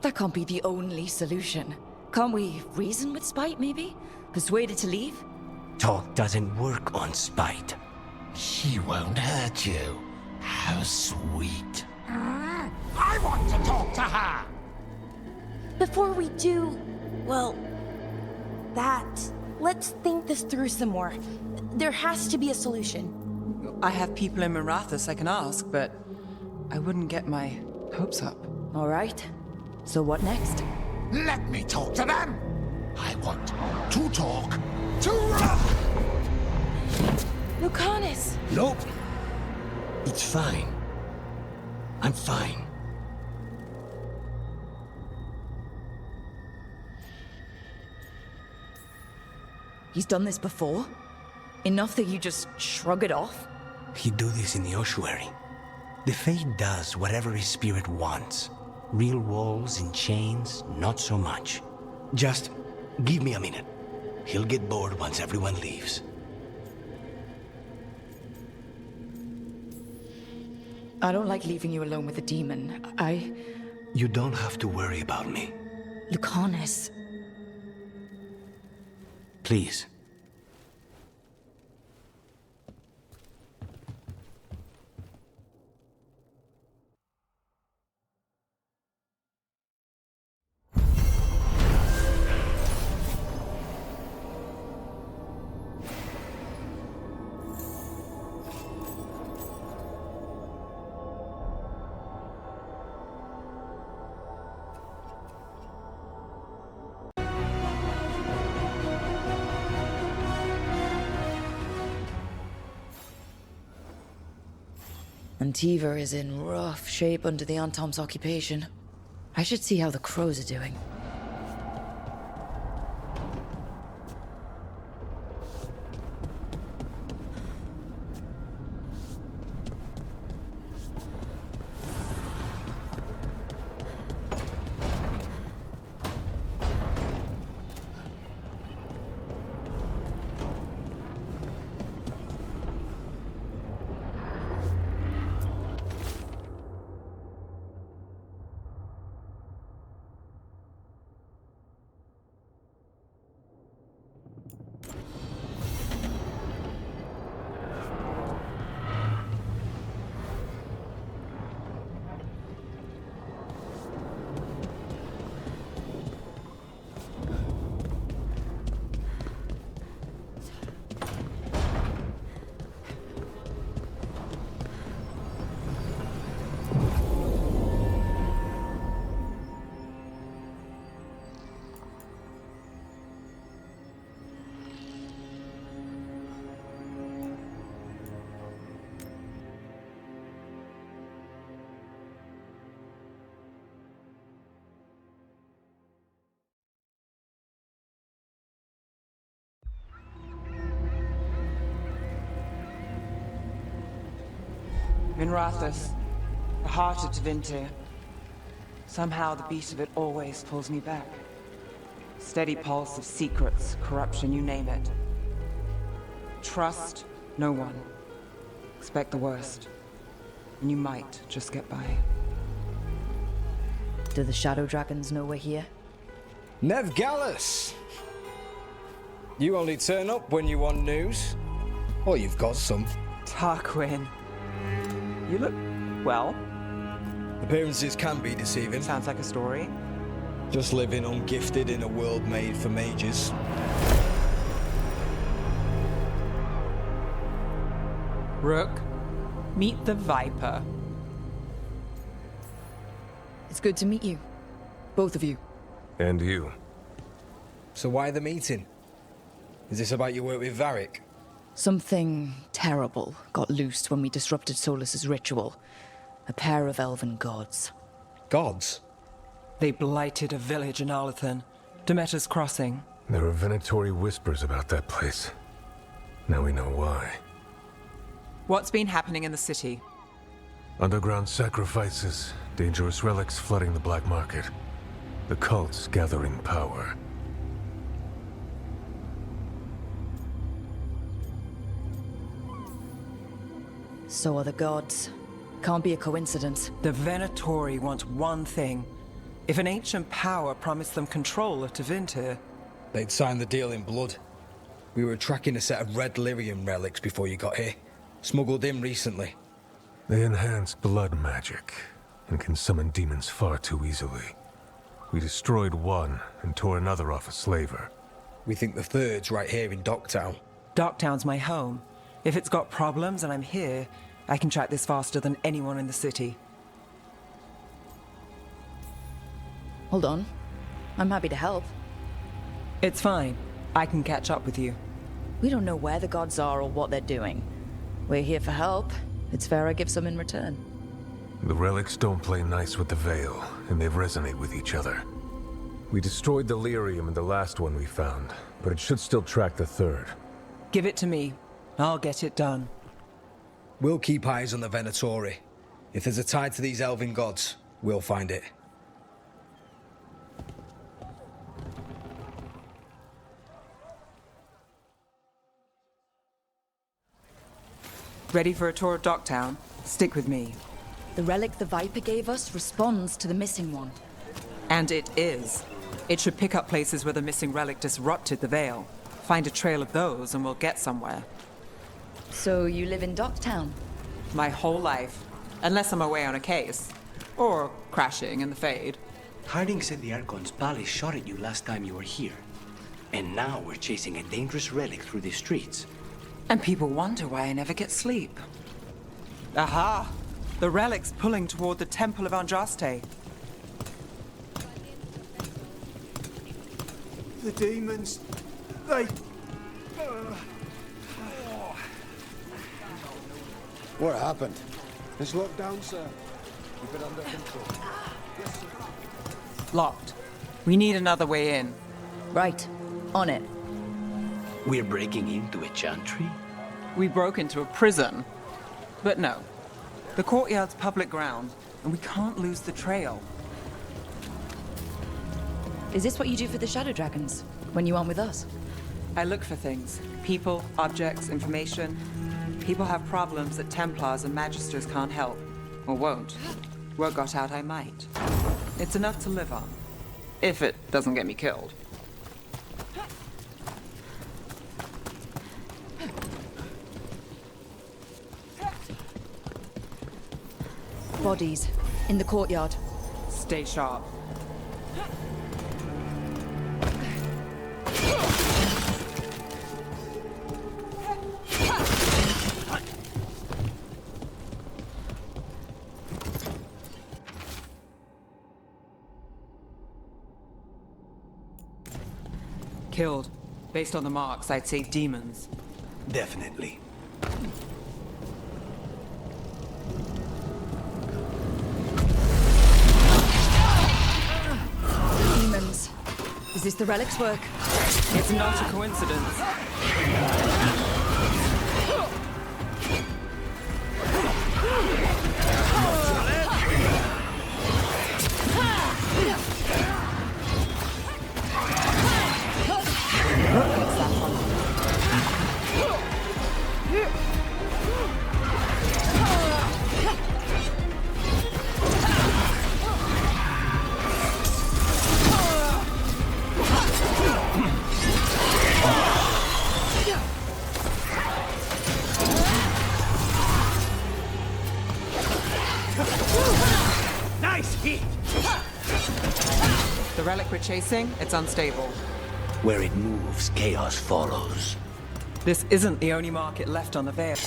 That can't be the only solution. Can't we reason with spite, maybe? Persuade it to leave? Talk doesn't work on spite. She won't hurt you. How sweet. I want to talk to her! Before we do, well, let's think this through some more. There has to be a solution. I have people in Marathas I can ask, but I wouldn't get my hopes up. All right. So what next? Let me talk to them! I want to talk to Lucanis! Nope. It's fine. I'm fine. He's done this before? Enough that you just shrug it off? He'd do this in the ossuary. The Fade does whatever his spirit wants. Real walls and chains, not so much. Just give me a minute. He'll get bored once everyone leaves. I don't like leaving you alone with the demon. You don't have to worry about me. Lucanis. Please. Antiva is in rough shape under the Antom's occupation. I should see how the crows are doing. Minrathous, the heart of Tevinter. Somehow the beat of it always pulls me back. Steady pulse of secrets, corruption, you name it. Trust no one. Expect the worst. And you might just get by. Do the Shadow Dragons know we're here? Neve Gallus! You only turn up when you want news. Or you've got some. Tarquin. You look... well. Appearances can be deceiving. Sounds like a story. Just living ungifted in a world made for mages. Rook, meet the Viper. It's good to meet you. Both of you. And you. So why the meeting? Is this about your work with Varric? Something terrible got loosed when we disrupted Solas's ritual. A pair of elven gods. Gods? They blighted a village in Arlethan, Demeter's Crossing. There are Venatori whispers about that place. Now we know why. What's been happening in the city? Underground sacrifices, dangerous relics flooding the black market. The cults gathering power. So are the gods. Can't be a coincidence. The Venatori want one thing. If an ancient power promised them control of Tevinter, they'd sign the deal in blood. We were tracking a set of red lyrium relics before you got here. Smuggled in recently. They enhance blood magic and can summon demons far too easily. We destroyed one and tore another off a slaver. We think the third's right here in Docktown. Docktown's my home. If it's got problems and I'm here, I can track this faster than anyone in the city. Hold on. I'm happy to help. It's fine. I can catch up with you. We don't know where the gods are or what they're doing. We're here for help. It's fair I give some in return. The relics don't play nice with the Veil, and they resonate with each other. We destroyed the lyrium in the last one we found, but it should still track the third. Give it to me. I'll get it done. We'll keep eyes on the Venatori. If there's a tie to these elven gods, we'll find it. Ready for a tour of Docktown? Stick with me. The relic the Viper gave us responds to the missing one. And it is. It should pick up places where the missing relic disrupted the Veil. Find a trail of those and we'll get somewhere. So you live in Docktown? My whole life. Unless I'm away on a case. Or crashing in the Fade. Harding said the Archon's palace shot at you last time you were here. And now we're chasing a dangerous relic through the streets. And people wonder why I never get sleep. Aha! The relic's pulling toward the Temple of Andraste. The demons, they... What happened? It's locked down, sir. Keep it under control. Yes, sir. Locked. We need another way in. Right. On it. We're breaking into a chantry? We broke into a prison. But no. The courtyard's public ground, and we can't lose the trail. Is this what you do for the Shadow Dragons, when you aren't with us? I look for things. People, objects, information. People have problems that Templars and Magisters can't help. Or won't. Word got out, I might. It's enough to live on. If it doesn't get me killed. Bodies. In the courtyard. Stay sharp. Killed. Based on the marks, I'd say demons. Definitely. Demons. Is this the relic's work? It's not a coincidence. Nice hit! The relic we're chasing, it's unstable. Where it moves, chaos follows. This isn't the only market left on the Veil.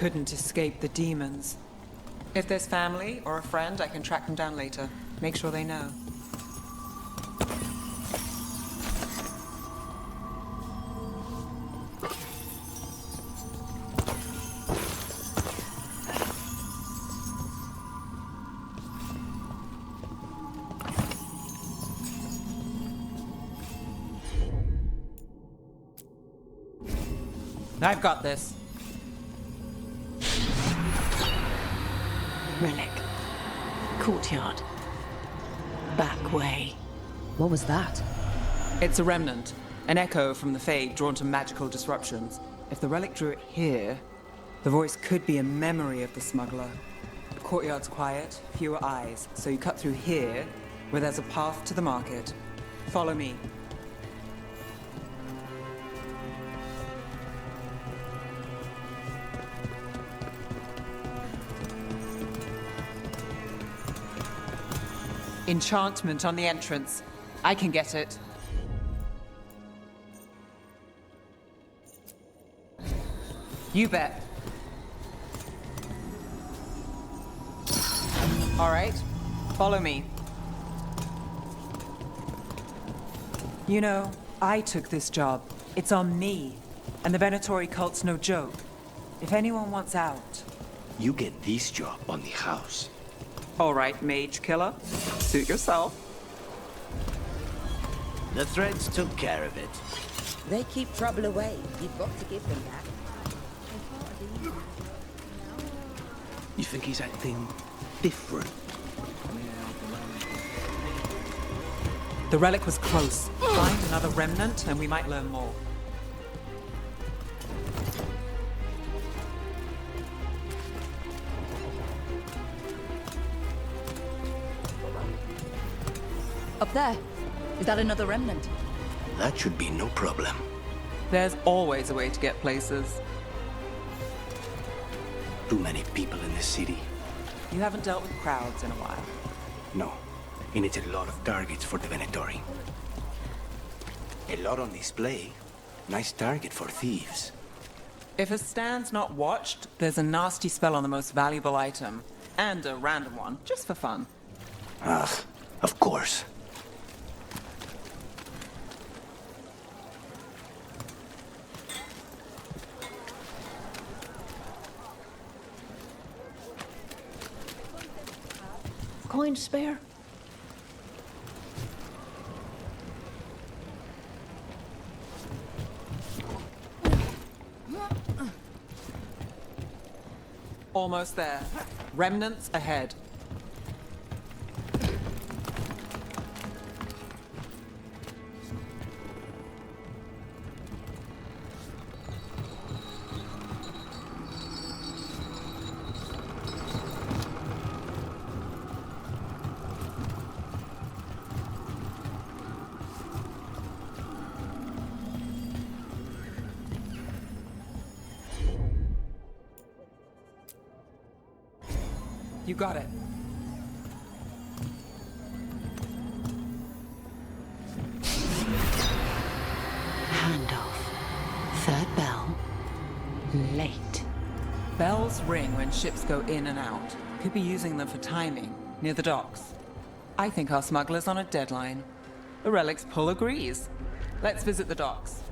couldn't escape the demons. If there's family or a friend, I can track them down later. Make sure they know. I've got this. Relic. Courtyard. Back way. What was that? It's a remnant. An echo from the Fade drawn to magical disruptions. If the relic drew it here, the voice could be a memory of the smuggler. The courtyard's quiet, fewer eyes, so you cut through here, where there's a path to the market. Follow me. Enchantment on the entrance. I can get it. You bet. All right, follow me. You know, I took this job. It's on me. And the Venatori cult's no joke. If anyone wants out... You get this job on the house. All right, mage killer. Suit yourself. The threads took care of it. They keep trouble away. You've got to give them that. You think he's acting different? The relic was close. Find another remnant and we might learn more. Up there. Is that another remnant? That should be no problem. There's always a way to get places. Too many people in the city. You haven't dealt with crowds in a while. No, and it's a lot of targets for the Venatori. A lot on display. Nice target for thieves. If a stand's not watched, there's a nasty spell on the most valuable item. And a random one, just for fun. Ah, of course. Coin to spare? Almost there. Remnants ahead. You got it. Handoff. Third bell. Late. Bells ring when ships go in and out. Could be using them for timing, near the docks. I think our smuggler's on a deadline. The relic's pull agrees. Let's visit the docks.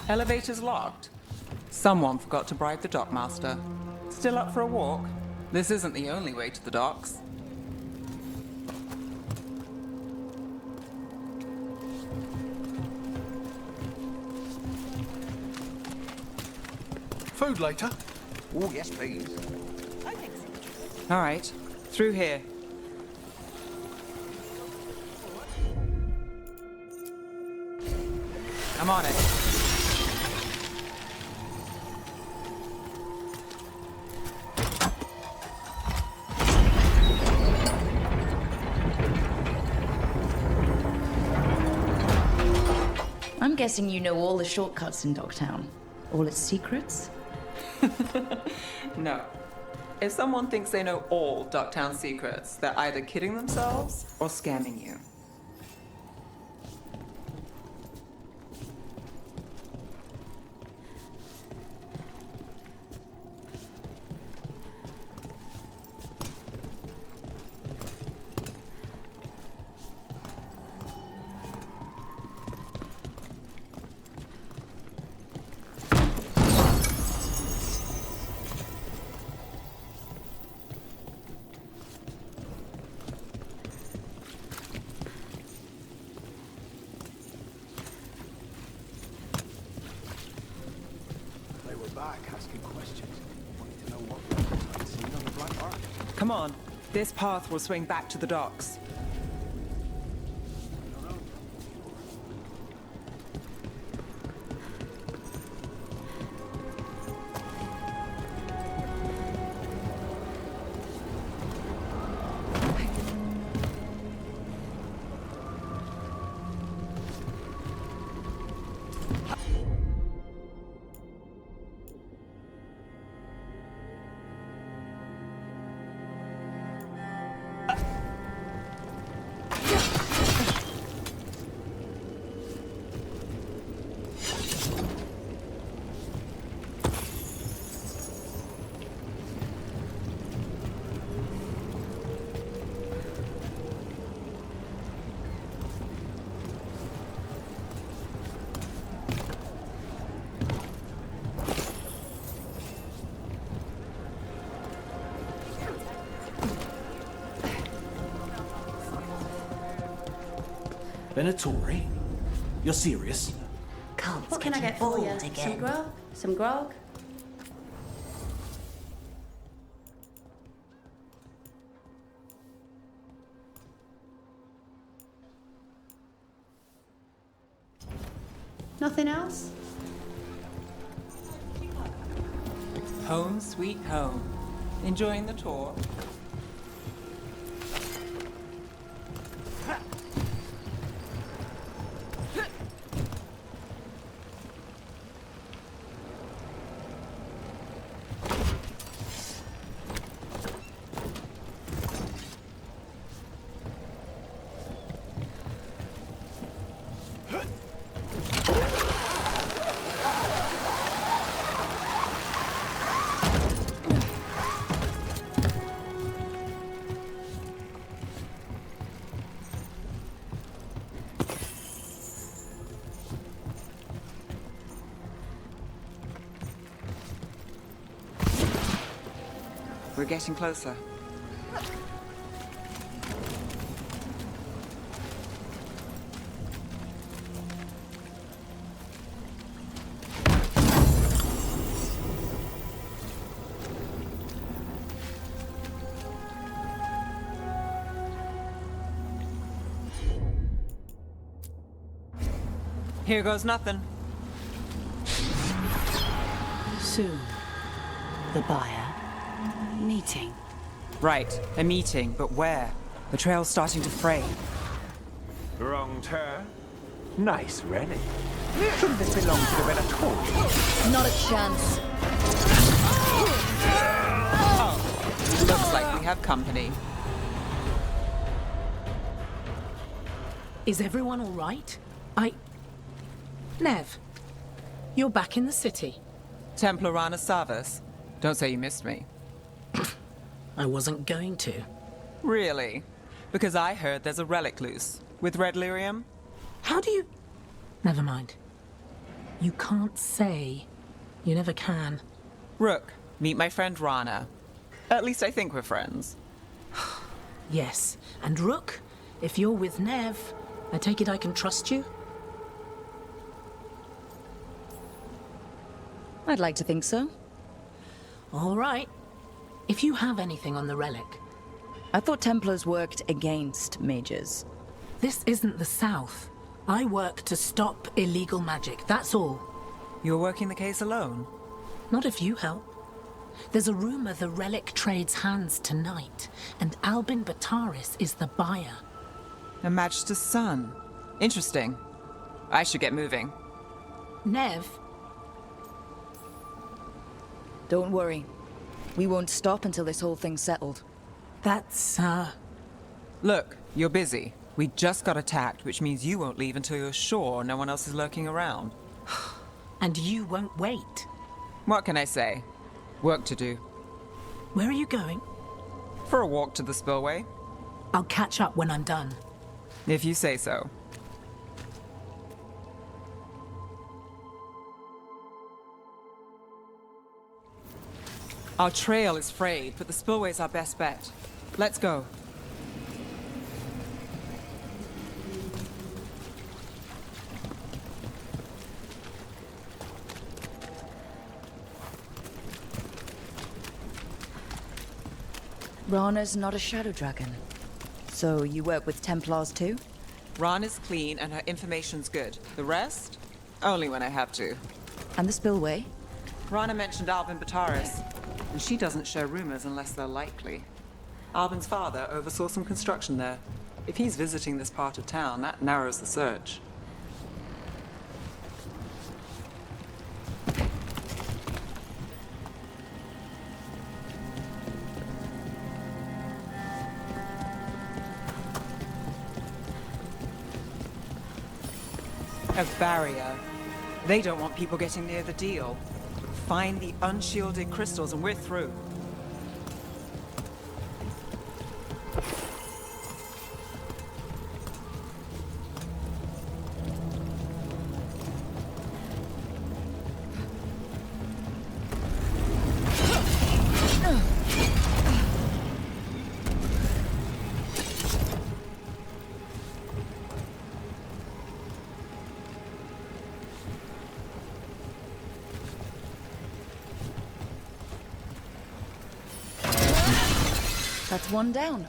Elevator's locked. Someone forgot to bribe the dockmaster. Still up for a walk? This isn't the only way to the docks. Food later? Oh, yes, please. I think so. All right, through here. I'm on it. I'm guessing you know all the shortcuts in Dogtown. All its secrets? No. If someone thinks they know all Darktown secrets, they're either kidding themselves or scamming you. Come on. This path will swing back to the docks. Venatori? You're serious? What can I get for you? Some grog? Some grog? Nothing else? Home sweet home. Enjoying the tour? We're getting closer. Here goes nothing. Soon, the buyer. Meeting. Right, a meeting, but where? The trail's starting to fray. Wrong turn. Nice relic. Shouldn't this belong to the Venatori? Not a chance. Oh, looks like we have company. Is everyone all right? Neve, you're back in the city. Templar Rana Savas. Don't say you missed me. I wasn't going to. Really? Because I heard there's a relic loose. With red lyrium? How do you... Never mind. You can't say. You never can. Rook, meet my friend Rana. At least I think we're friends. Yes. And Rook, if you're with Neve, I take it I can trust you? I'd like to think so. All right. If you have anything on the relic... I thought Templars worked against mages. This isn't the South. I work to stop illegal magic, that's all. You're working the case alone? Not if you help. There's a rumor the relic trades hands tonight, and Albin Bataris is the buyer. A match to son. Interesting. I should get moving. Neve? Don't worry. We won't stop until this whole thing's settled. That's, Look, you're busy. We just got attacked, which means you won't leave until you're sure no one else is lurking around. And you won't wait. What can I say? Work to do. Where are you going? For a walk to the spillway. I'll catch up when I'm done. If you say so. Our trail is frayed, but the spillway's our best bet. Let's go. Rana's not a shadow dragon. So you work with Templars too? Rana's clean and her information's good. The rest? Only when I have to. And the spillway? Rana mentioned Albin Bataris, and she doesn't share rumors unless they're likely. Albin's father oversaw some construction there. If he's visiting this part of town, that narrows the search. A barrier. They don't want people getting near the deal. Find the unshielded crystals and we're through. That's one down.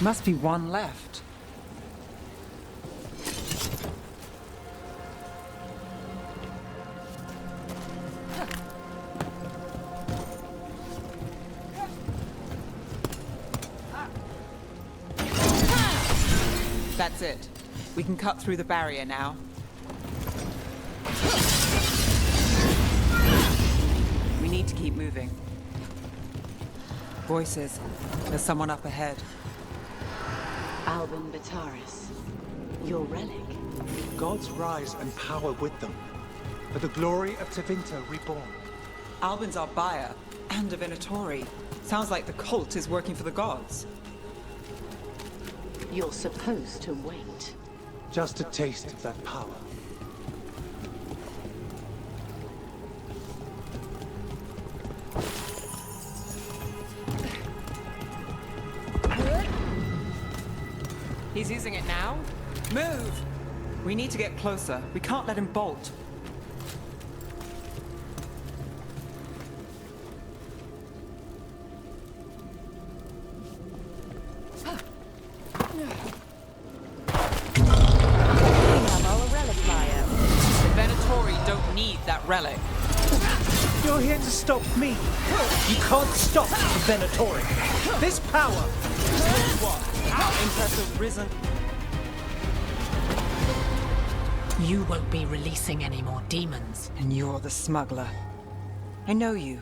Must be one left. That's it. We can cut through the barrier now. We need to keep moving. Voices. There's someone up ahead. Albin Bataris, your relic. Gods rise and power with them, for the glory of Tevinter reborn. Albin's our buyer, and a Venatori. Sounds like the cult is working for the gods. You're supposed to wait. Just a taste of that power. He's using it now? Move! We need to get closer. We can't let him bolt. The Venatori don't need that relic. You're here to stop me. You can't stop the Venatori. This power is what? Impressive risen. You won't be releasing any more demons. And you're the smuggler. I know you.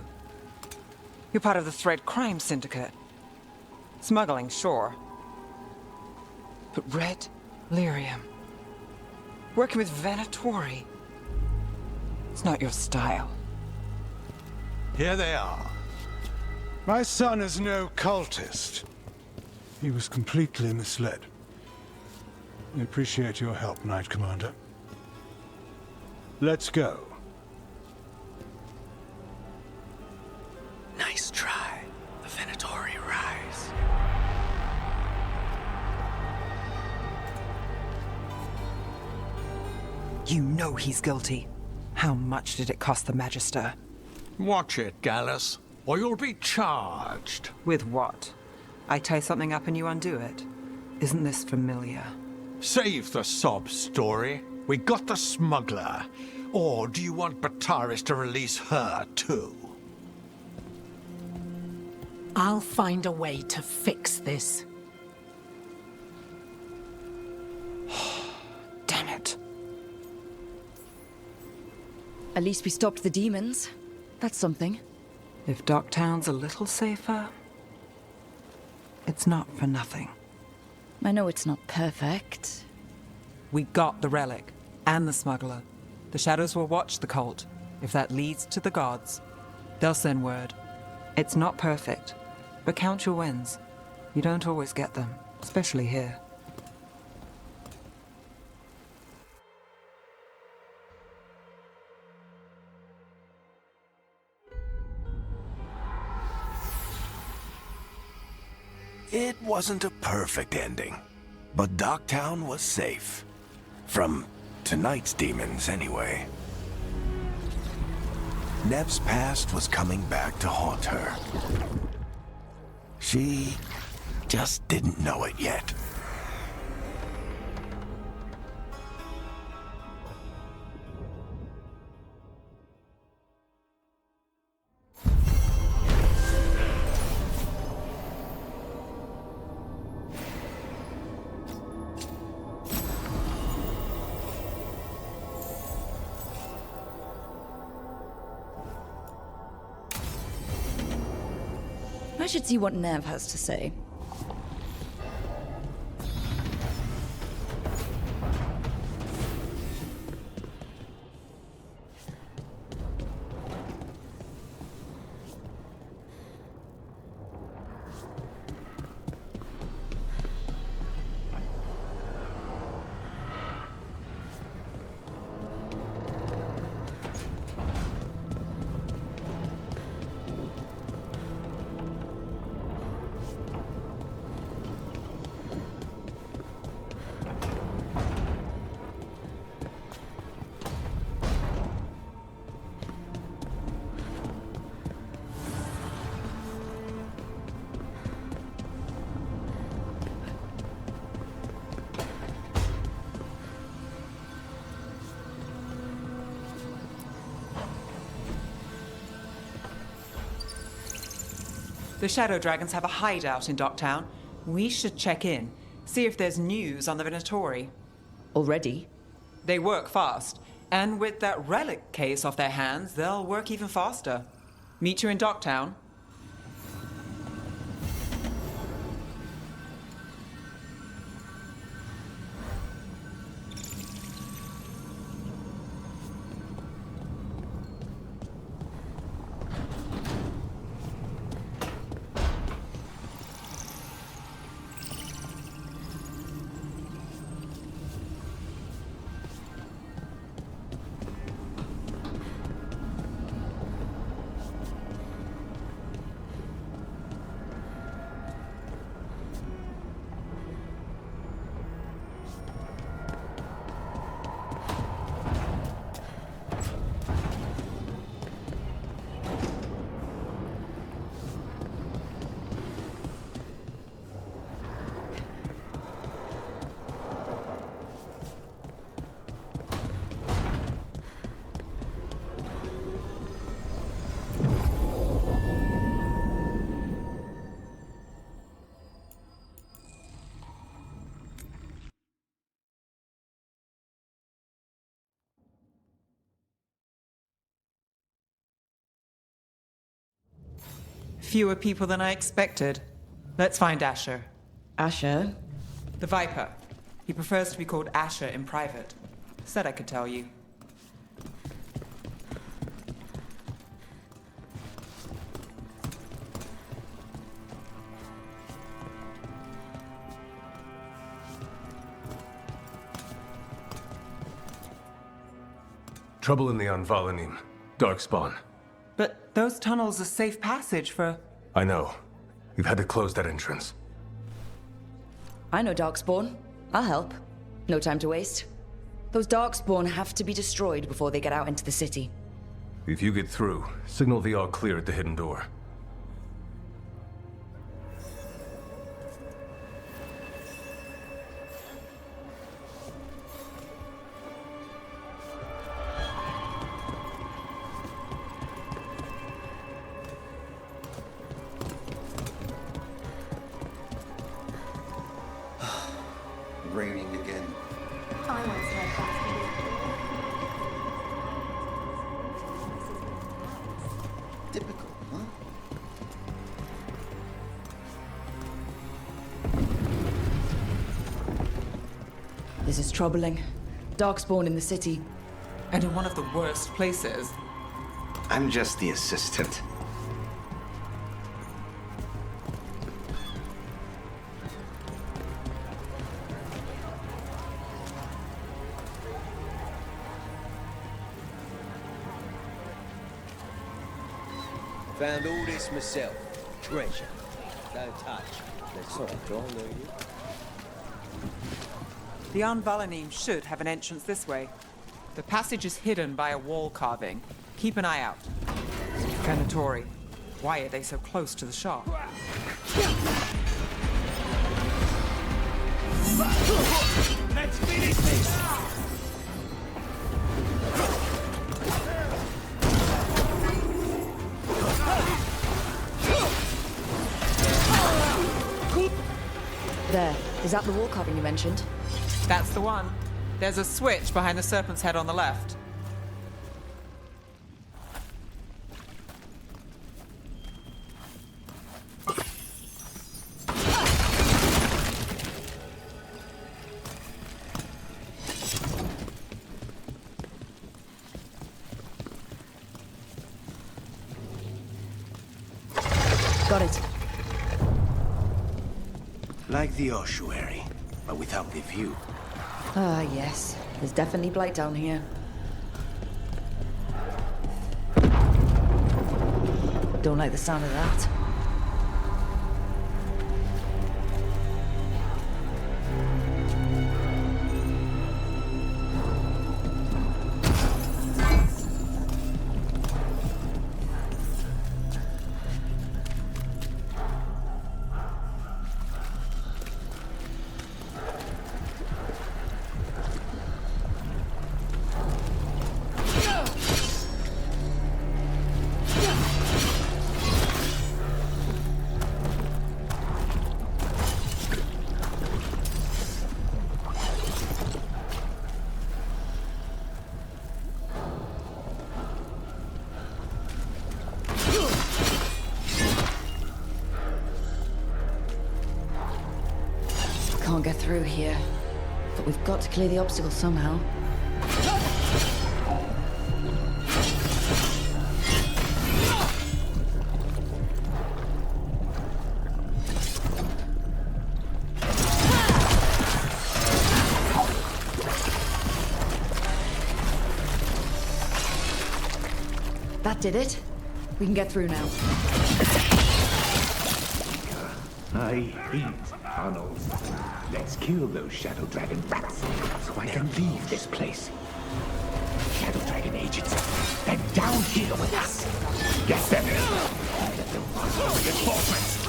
You're part of the Thread Crime Syndicate. Smuggling, sure. But red lyrium. Working with Venatori. It's not your style. Here they are. My son is no cultist. He was completely misled. I appreciate your help, Knight Commander. Let's go. Nice try. The Venatori rise. You know he's guilty. How much did it cost the Magister? Watch it, Gallus, or you'll be charged. With what? I tie something up and you undo it. Isn't this familiar? Save the sob story. We got the smuggler. Or do you want Bataris to release her, too? I'll find a way to fix this. Damn it. At least we stopped the demons. That's something. If Docktown's a little safer, it's not for nothing. I know it's not perfect. We got the relic, and the smuggler. The Shadows will watch the cult. If that leads to the gods, they'll send word. It's not perfect, but count your wins. You don't always get them, especially here. It wasn't a perfect ending, but Docktown was safe. From tonight's demons, anyway. Neve's past was coming back to haunt her. She just didn't know it yet. I should see what Neve has to say. The Shadow Dragons have a hideout in Docktown. We should check in, see if there's news on the Venatori. Already? They work fast, and with that relic case off their hands, they'll work even faster. Meet you in Docktown. Fewer people than I expected. Let's find Asher. Asher? The Viper. He prefers to be called Asher in private. Said I could tell you. Trouble in the Anvalanim. Darkspawn. But those tunnels are safe passage for... I know. We've had to close that entrance. I know Darkspawn. I'll help. No time to waste. Those Darkspawn have to be destroyed before they get out into the city. If you get through, signal the all clear at the hidden door. Raining again. Typical, huh? This is troubling. Darkspawn in the city. And in one of the worst places. I'm just the assistant. Found all this myself. Treasure. Don't touch. Let's not draw near you. The Anvalanim should have an entrance this way. The passage is hidden by a wall carving. Keep an eye out. Venatori. Why are they so close to the shop? Let's finish this! There. Is that the wall carving you mentioned? That's the one. There's a switch behind the serpent's head on the left. Got it. Like the ossuary, but without the view. Ah, yes. There's definitely blight down here. Don't like the sound of that. Can't get through here, but we've got to clear the obstacle somehow. That did it. We can get through now. I hate tunnels. Let's kill those Shadow Dragon rats, so I can leave this place. Shadow Dragon agents, they're down here with us. Get them. Reinforcements.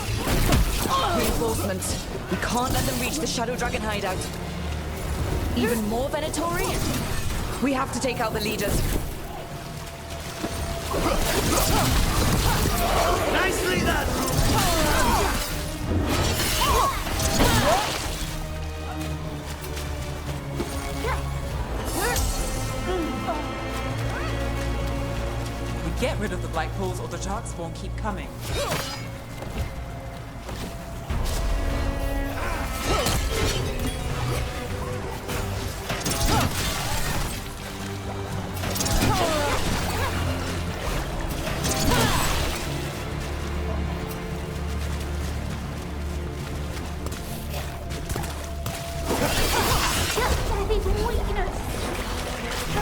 Reinforcements. We can't let them reach the Shadow Dragon hideout. Even more Venatori? We have to take out the leaders. Nicely done! We get rid of the black pools or the Darkspawn keep coming.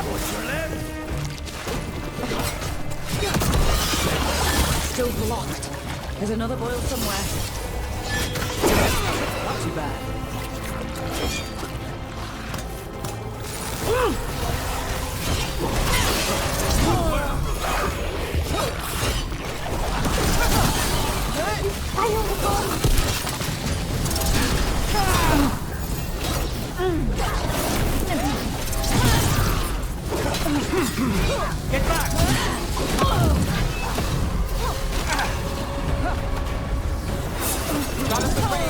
What's your left? still blocked. There's another boil somewhere. Not too bad. Get back! Got us the way.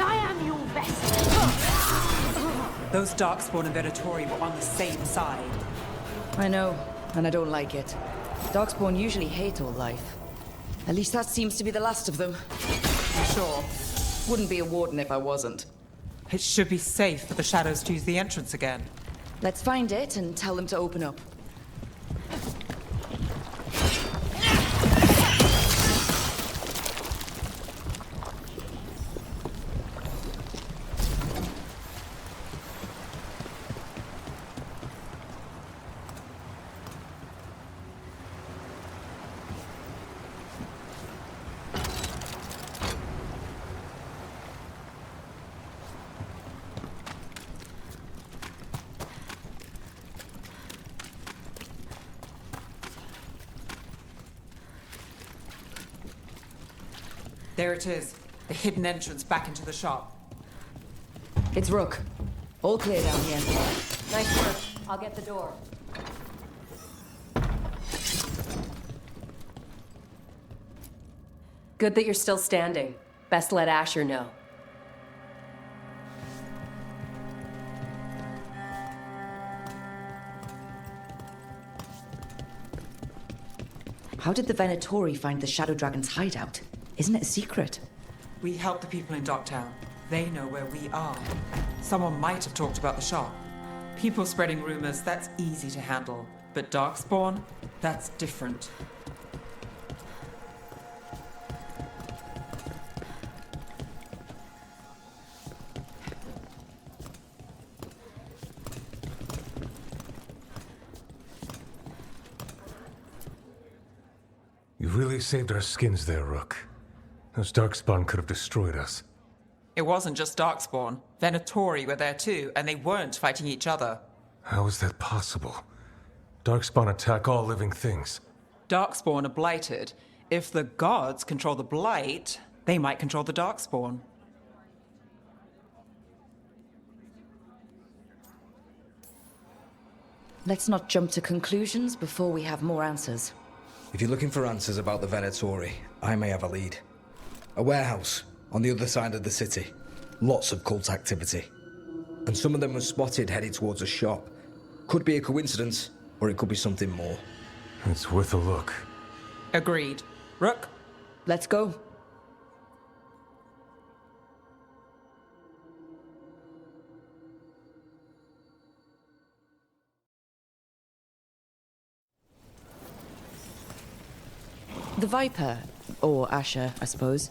I am your best. Those Darkspawn and Venatori were on the same side. I know, and I don't like it. Darkspawn usually hate all life. At least that seems to be the last of them. You sure? Wouldn't be a warden if I wasn't. It should be safe for the shadows to use the entrance again. Let's find it and tell them to open up. There it is, the hidden entrance back into the shop. It's Rook. All clear down here. Nice work. I'll get the door. Good that you're still standing. Best let Asher know. How did the Venatori find the Shadow Dragon's hideout? Isn't it a secret? We help the people in Docktown. They know where we are. Someone might have talked about the shop. People spreading rumors, that's easy to handle. But Darkspawn, that's different. You really saved our skins there, Rook. Those Darkspawn could have destroyed us. It wasn't just Darkspawn. Venatori were there too, and they weren't fighting each other. How is that possible? Darkspawn attack all living things. Darkspawn are blighted. If the gods control the blight, they might control the Darkspawn. Let's not jump to conclusions before we have more answers. If you're looking for answers about the Venatori, I may have a lead. A warehouse on the other side of the city. Lots of cult activity. And some of them were spotted headed towards a shop. Could be a coincidence, or it could be something more. It's worth a look. Agreed. Rook? Let's go. The Viper, or Asher, I suppose,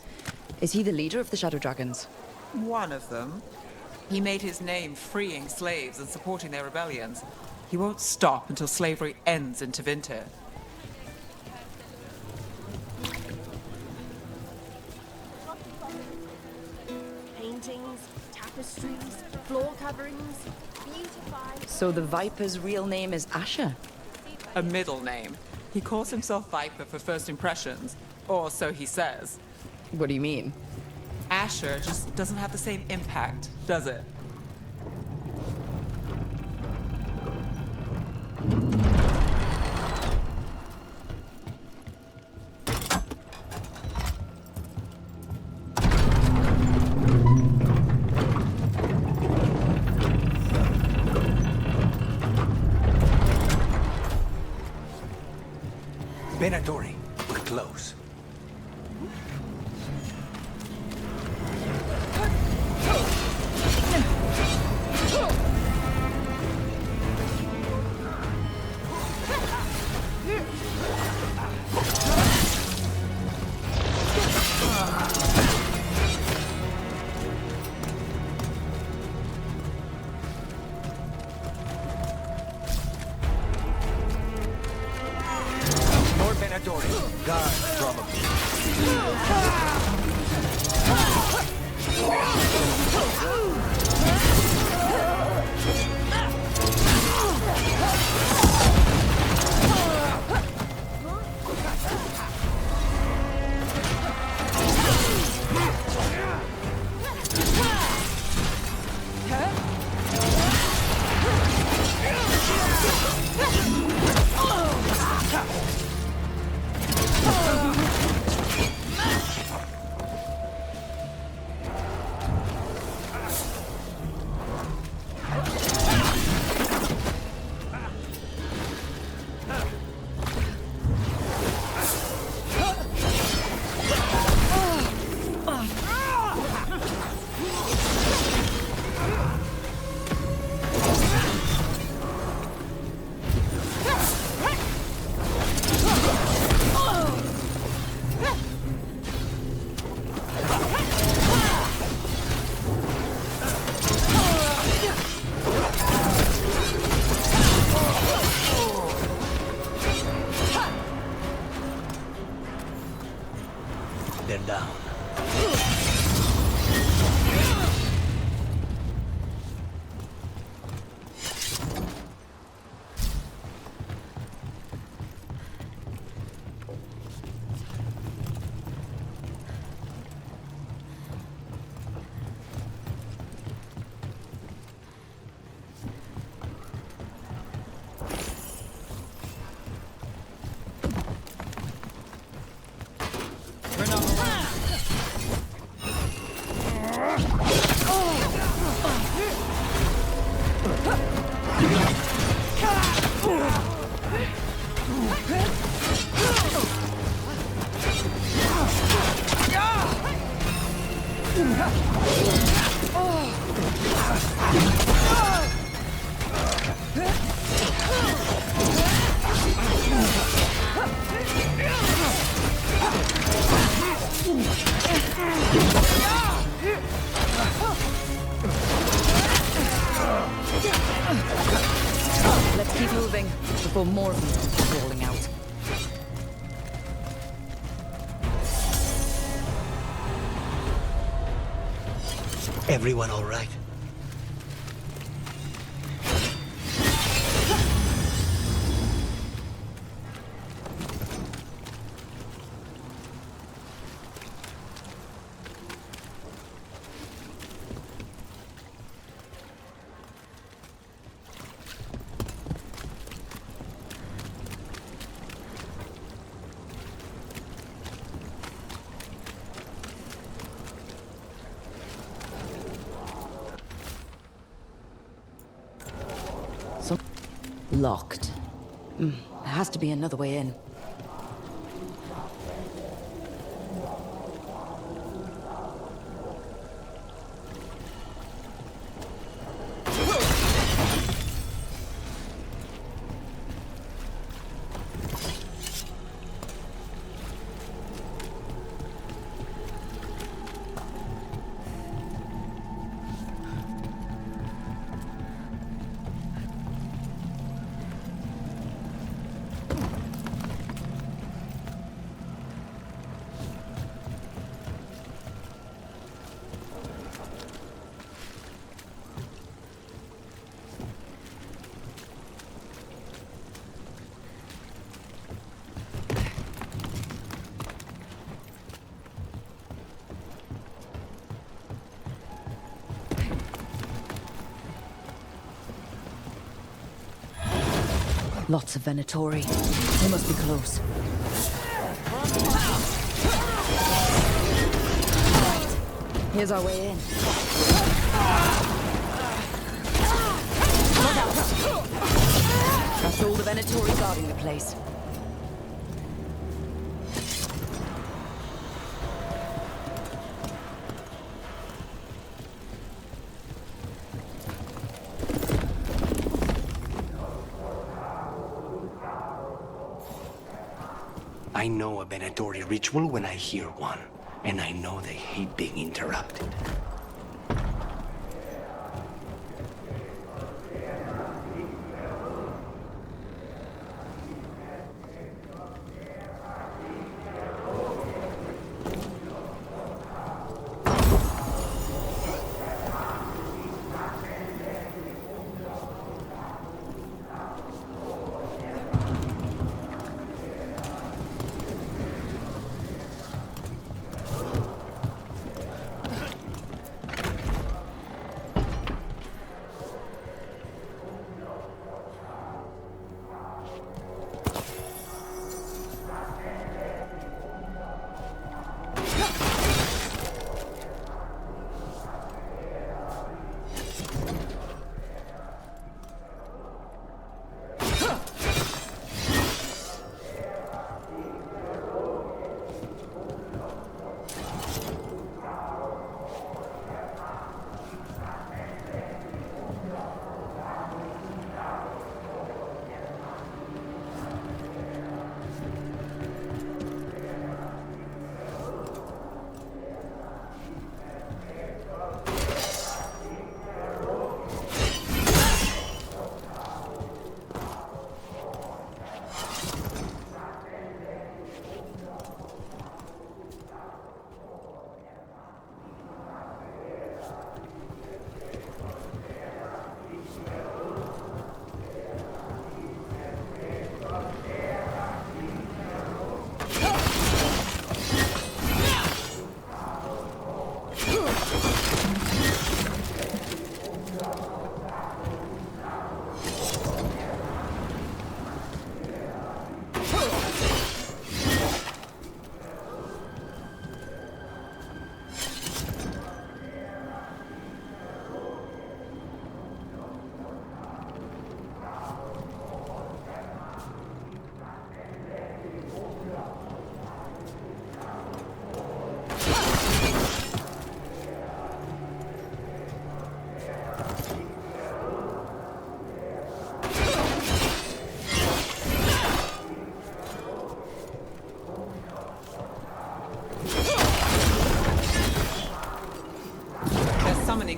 is he the leader of the Shadow Dragons? One of them. He made his name freeing slaves and supporting their rebellions. He won't stop until slavery ends in Tevinter. Paintings, tapestries, floor coverings, beautified. So the Viper's real name is Asher? A middle name. He calls himself Viper for first impressions, or so he says. What do you mean? Asher just doesn't have the same impact, does it? Venatori, we're close. Venatori. Guard, probably. They're down. Let's keep moving before more of them come crawling out. Everyone all right? Locked. There has to be another way in. Lots of Venatori. They must be close. Right. Here's our way in. Look out! That's all the Venatori guarding the place. I know a Venatori ritual when I hear one, and I know they hate being interrupted.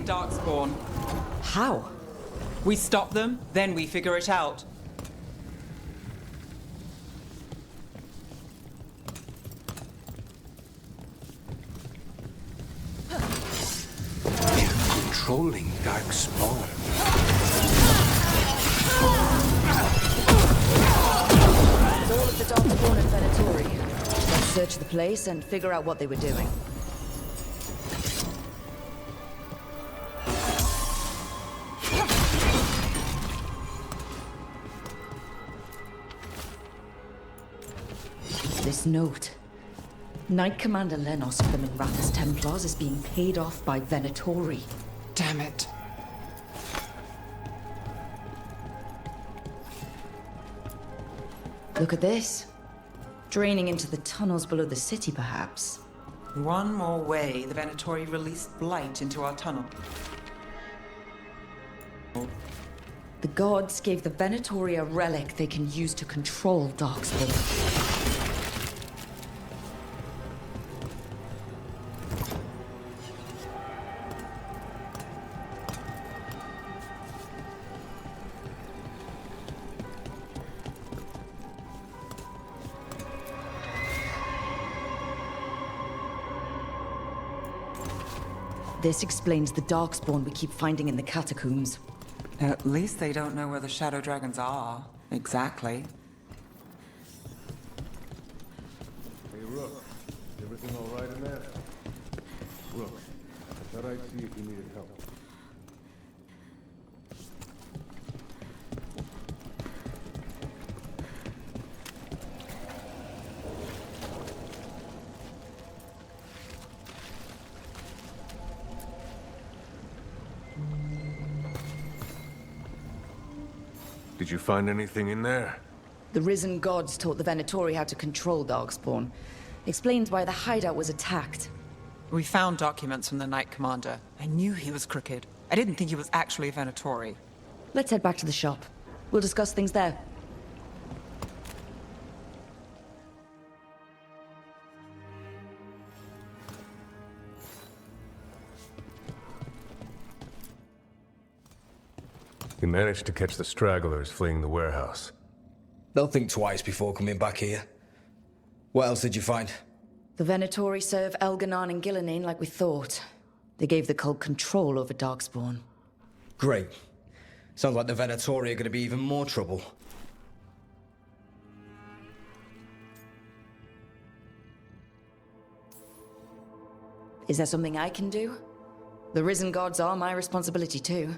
Darkspawn. How? We stop them, then we figure it out. They're controlling Darkspawn. It's all of the Darkspawn and Venatori. Let's search the place and figure out what they were doing. This note. Knight Commander Lenos of the Minrathous Templars is being paid off by Venatori. Damn it. Look at this. Draining into the tunnels below the city, perhaps. One more way, the Venatori released blight into our tunnel. The gods gave the Venatori a relic they can use to control Darkspawn. This explains the Darkspawn we keep finding in the catacombs. At least they don't know where the Shadow Dragons are. Exactly. Hey, Rook. Is everything all right in there? Rook, I thought I'd see if you needed help. Did you find anything in there? The risen gods taught the Venatori how to control Darkspawn. Explains why the hideout was attacked. We found documents from the Knight Commander. I knew he was crooked. I didn't think he was actually a Venatori. Let's head back to the shop. We'll discuss things there. We managed to catch the stragglers fleeing the warehouse. They'll think twice before coming back here. What else did you find? The Venatori serve Elgar'nan and Ghilan'nain like we thought. They gave the cult control over Darkspawn. Great. Sounds like the Venatori are going to be even more trouble. Is there something I can do? The risen gods are my responsibility too.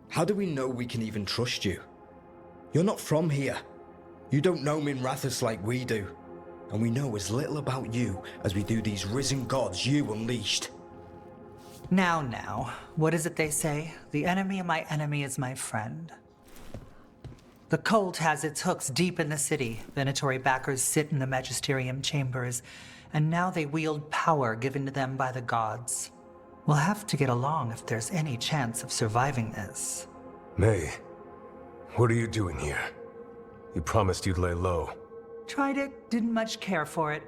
How do we know we can even trust you? You're not from here. You don't know Minrathous like we do. And we know as little about you as we do these risen gods you unleashed. Now, what is it they say? The enemy of my enemy is my friend. The cult has its hooks deep in the city. Venatori backers sit in the magisterium chambers, and now they wield power given to them by the gods. We'll have to get along if there's any chance of surviving this. May, what are you doing here? You promised you'd lay low. Tried it, didn't much care for it.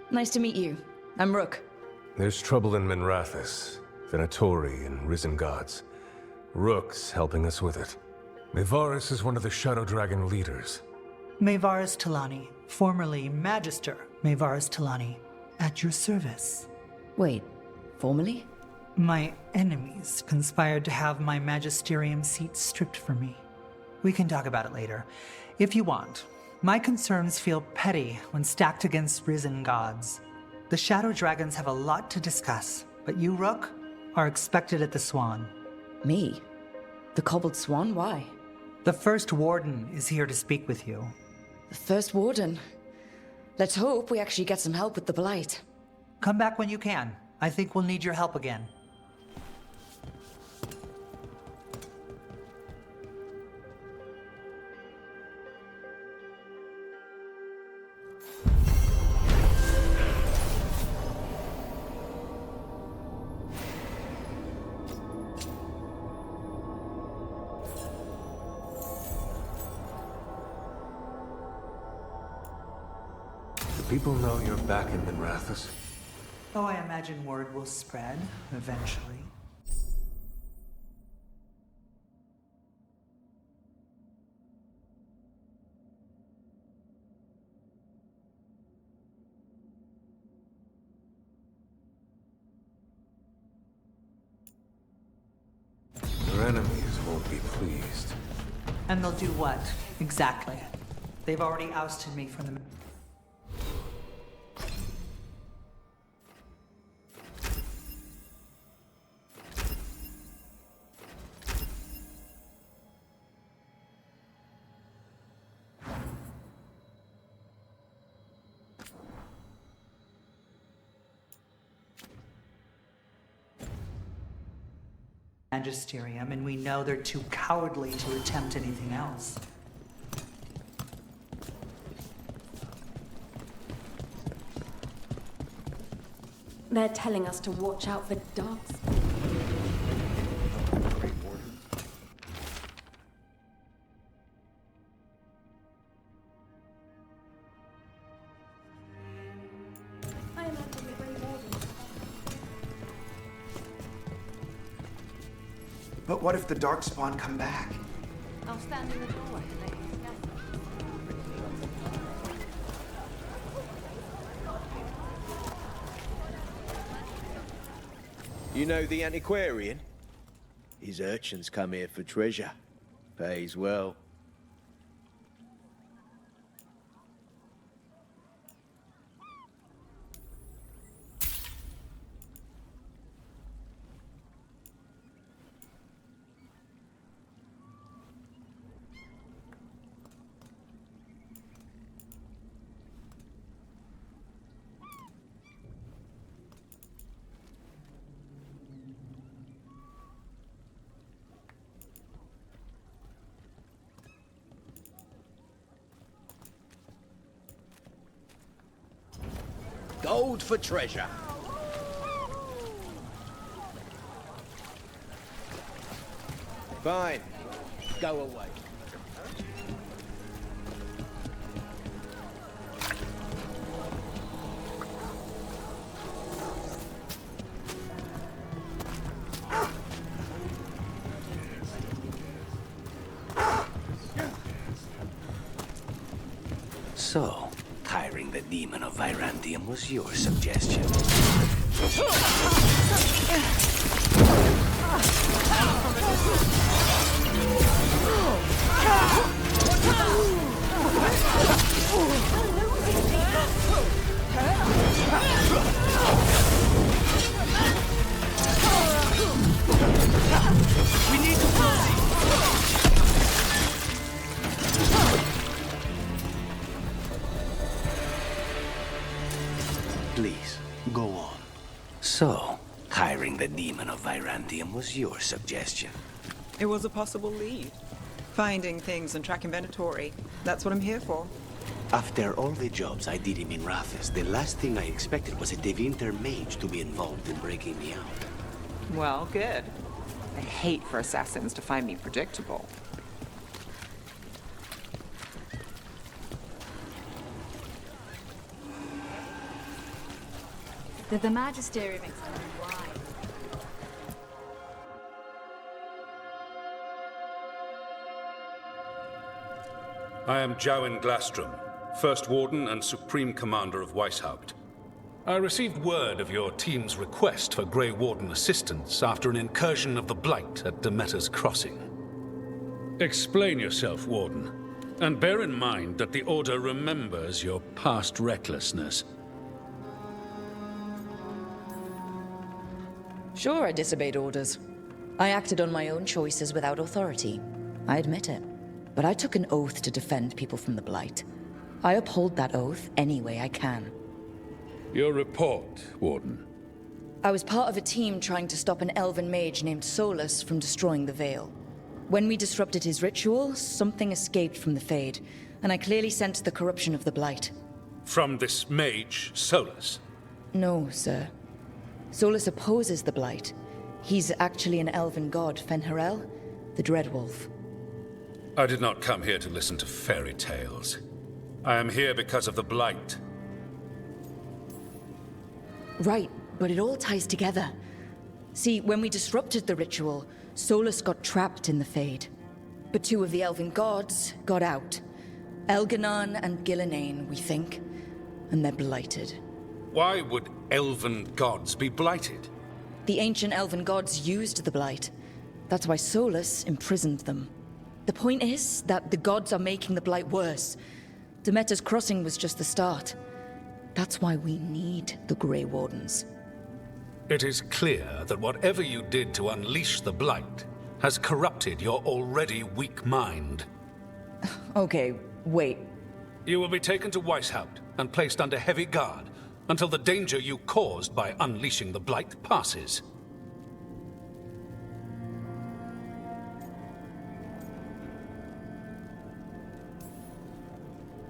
Nice to meet you. I'm Rook. There's trouble in Minrathous, Venatori and risen gods. Rook's helping us with it. Mevaris is one of the Shadow Dragon leaders. Mevaris Talani, formerly Magister Mevaris Talani, at your service. Wait, formally? My enemies conspired to have my magisterium seat stripped from me. We can talk about it later, if you want. My concerns feel petty when stacked against risen gods. The Shadow Dragons have a lot to discuss, but you, Rook, are expected at the Swan. Me? The Cobbled Swan? Why? The first Warden is here to speak with you. The first Warden? Let's hope we actually get some help with the Blight. Come back when you can. I think we'll need your help again. People know you're back in Minrathous? Oh, I imagine word will spread, eventually. Your enemies won't be pleased. And they'll do what, exactly? They've already ousted me from the... Magisterium, and we know they're too cowardly to attempt anything else. They're telling us to watch out for Darkspawn. But what if the Darkspawn come back? I'll stand in the doorway and let you scatter. You know the antiquarian? His urchins come here for treasure. Pays well. Gold for treasure. Fine. Go away. So, tiring the demon of Virantium was your suggestion. We need to proceed. Please, go on. So, hiring the demon of Virantium was your suggestion. It was a possible lead. Finding things and tracking Venatori. That's what I'm here for. After all the jobs I did in Minrathous, the last thing I expected was a Devinter mage to be involved in breaking me out. Well, good. I hate for assassins to find me predictable. Did the Magisterium explain why? I am Jowen Glastrom, First Warden and Supreme Commander of Weishaupt. I received word of your team's request for Grey Warden assistance after an incursion of the Blight at Demeter's Crossing. Explain yourself, Warden, and bear in mind that the Order remembers your past recklessness. Sure, I disobeyed orders. I acted on my own choices without authority. I admit it. But I took an oath to defend people from the Blight. I uphold that oath any way I can. Your report, Warden. I was part of a team trying to stop an elven mage named Solas from destroying the Veil. When we disrupted his ritual, something escaped from the Fade, and I clearly sensed the corruption of the Blight. From this mage, Solas? No, sir. Solas opposes the Blight. He's actually an elven god, Fen'Harel, the Dreadwolf. I did not come here to listen to fairy tales. I am here because of the Blight. Right, but it all ties together. See, when we disrupted the ritual, Solas got trapped in the Fade. But two of the elven gods got out. Elgar'nan and Ghilan'nain, we think. And they're blighted. Why would elven gods be blighted? The ancient elven gods used the Blight. That's why Solas imprisoned them. The point is that the gods are making the Blight worse. Demeter's Crossing was just the start. That's why we need the Grey Wardens. It is clear that whatever you did to unleash the Blight has corrupted your already weak mind. Okay, wait. You will be taken to Weishaupt and placed under heavy guard until the danger you caused by unleashing the Blight passes.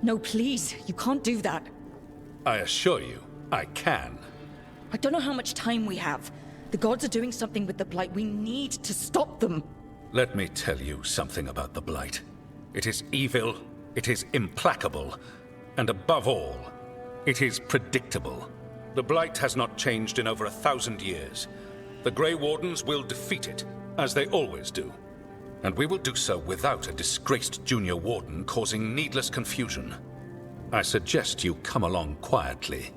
No, please, you can't do that. I assure you, I can. I don't know how much time we have. The gods are doing something with the Blight. We need to stop them. Let me tell you something about the Blight. It is evil, it is implacable, and above all, it is predictable. The Blight has not changed in over 1,000 years. The Grey Wardens will defeat it, as they always do. And we will do so without a disgraced junior warden causing needless confusion. I suggest you come along quietly.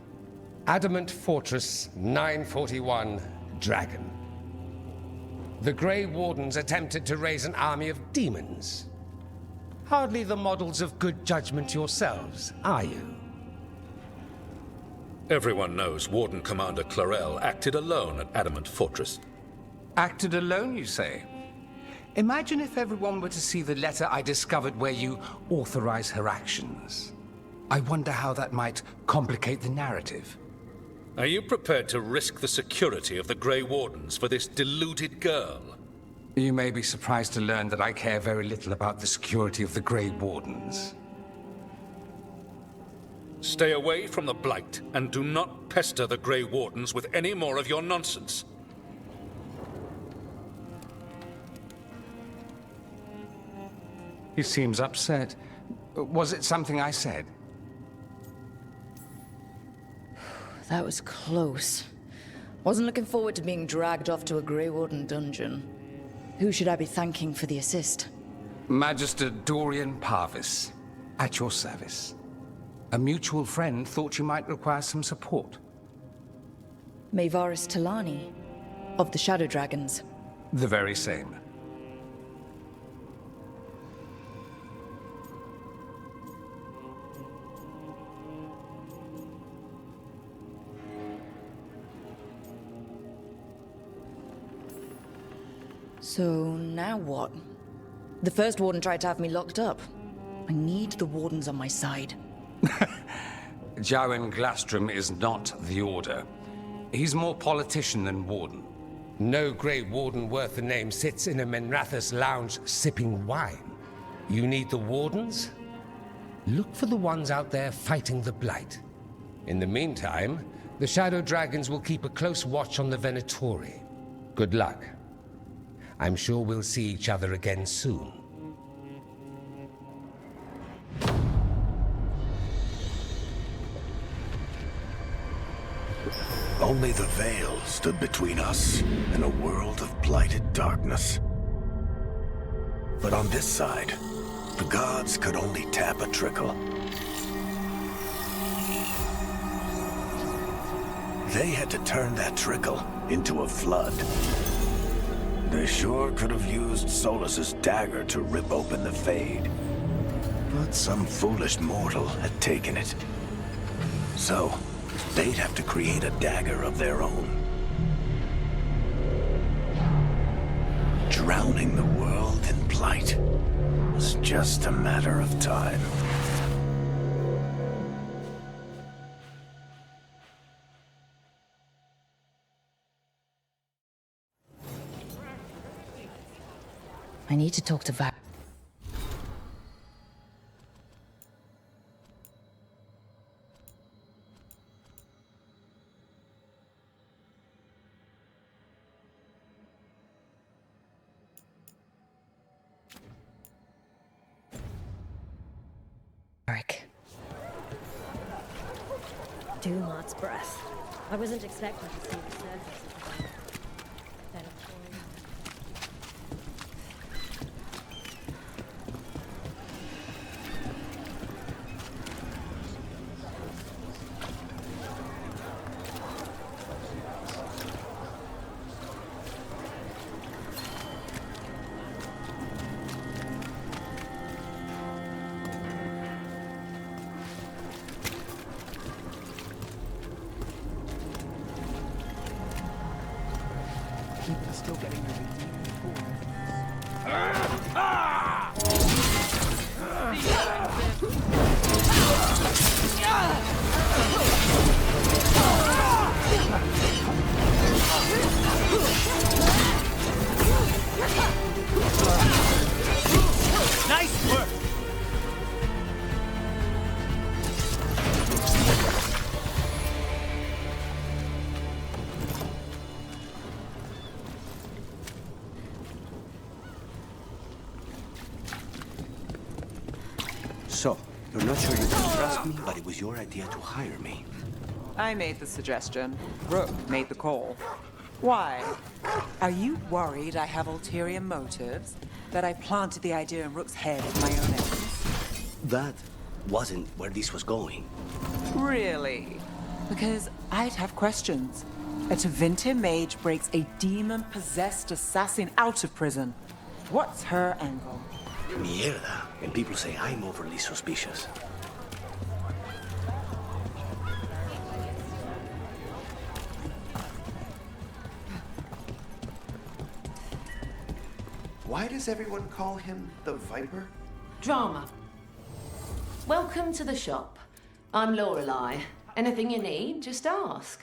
Adamant Fortress 941, Dragon. The Grey Wardens attempted to raise an army of demons. Hardly the models of good judgment yourselves, are you? Everyone knows Warden Commander Clarel acted alone at Adamant Fortress. Acted alone, you say? Imagine if everyone were to see the letter I discovered where you authorize her actions. I wonder how that might complicate the narrative. Are you prepared to risk the security of the Grey Wardens for this deluded girl? You may be surprised to learn that I care very little about the security of the Grey Wardens. Stay away from the Blight, and do not pester the Grey Wardens with any more of your nonsense. He seems upset. Was it something I said? That was close. Wasn't looking forward to being dragged off to a Grey Warden dungeon. Who should I be thanking for the assist? Magister Dorian Parvis, at your service. A mutual friend thought you might require some support. Mayvaris Talani, of the Shadow Dragons. The very same. So, now what? The first warden tried to have me locked up. I need the wardens on my side. Jowen Glastrom is not the Order. He's more politician than warden. No Grey Warden worth the name sits in a Menrathus lounge sipping wine. You need the wardens? Look for the ones out there fighting the Blight. In the meantime, the Shadow Dragons will keep a close watch on the Venatori. Good luck. I'm sure we'll see each other again soon. Only the Veil stood between us and a world of blighted darkness. But on this side, the gods could only tap a trickle. They had to turn that trickle into a flood. They sure could have used Solas's dagger to rip open the Fade. But some foolish mortal had taken it. So, they'd have to create a dagger of their own. Drowning the world in blight was just a matter of time. I need to talk to Varric. Dumart's breath. I wasn't expecting to see the surface of the Venatori. Nice work! So, you're not sure you can trust me, but it was your idea to hire me. I made the suggestion. Rook made the call. Why? Are you worried I have ulterior motives? That I planted the idea in Rook's head of my own ends? That wasn't where this was going. Really? Because I'd have questions. A Tevinter mage breaks a demon-possessed assassin out of prison. What's her angle? Mierda. And people say I'm overly suspicious. Why does everyone call him the Viper? Drama. Welcome to the shop. I'm Lorelei. Anything you need, just ask.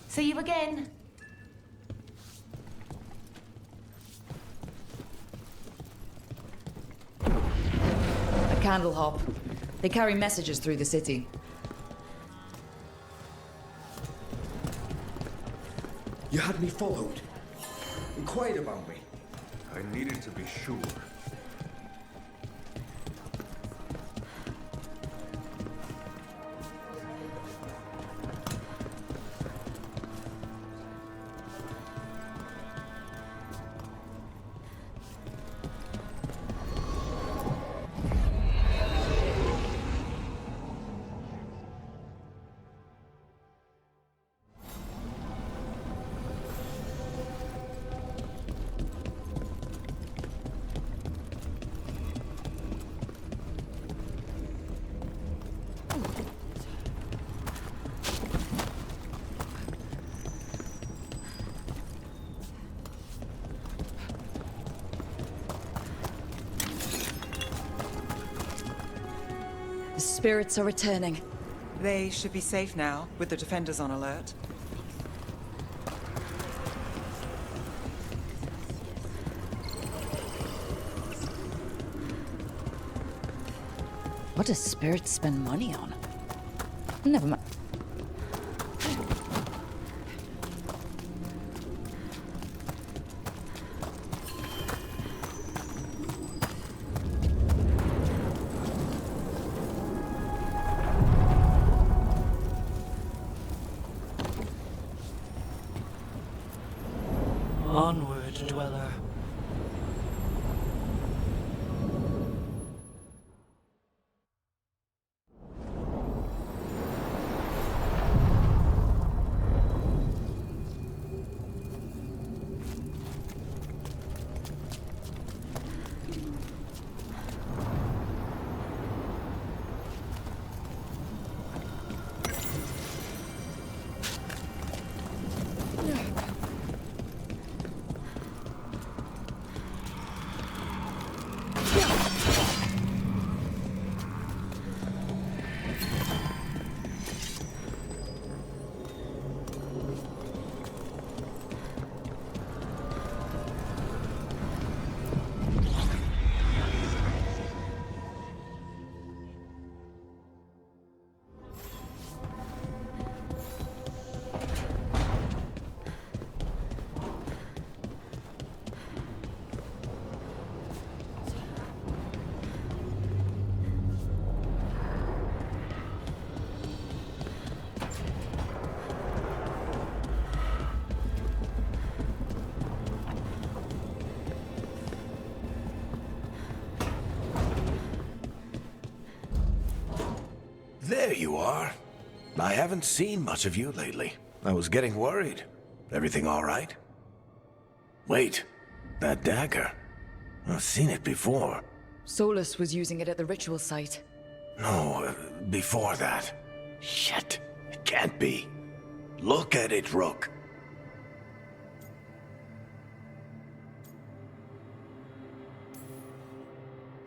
See you again. A candle hop. They carry messages through the city. You had me followed. Inquired about me. I needed to be sure. The spirits are returning. They should be safe now, with the defenders on alert. What does spirits spend money on? Never mind. Onward, dweller. There you are. I haven't seen much of you lately. I was getting worried. Everything all right? Wait, that dagger. I've seen it before. Solas was using it at the ritual site. No, before that. Shit, it can't be. Look at it, Rook.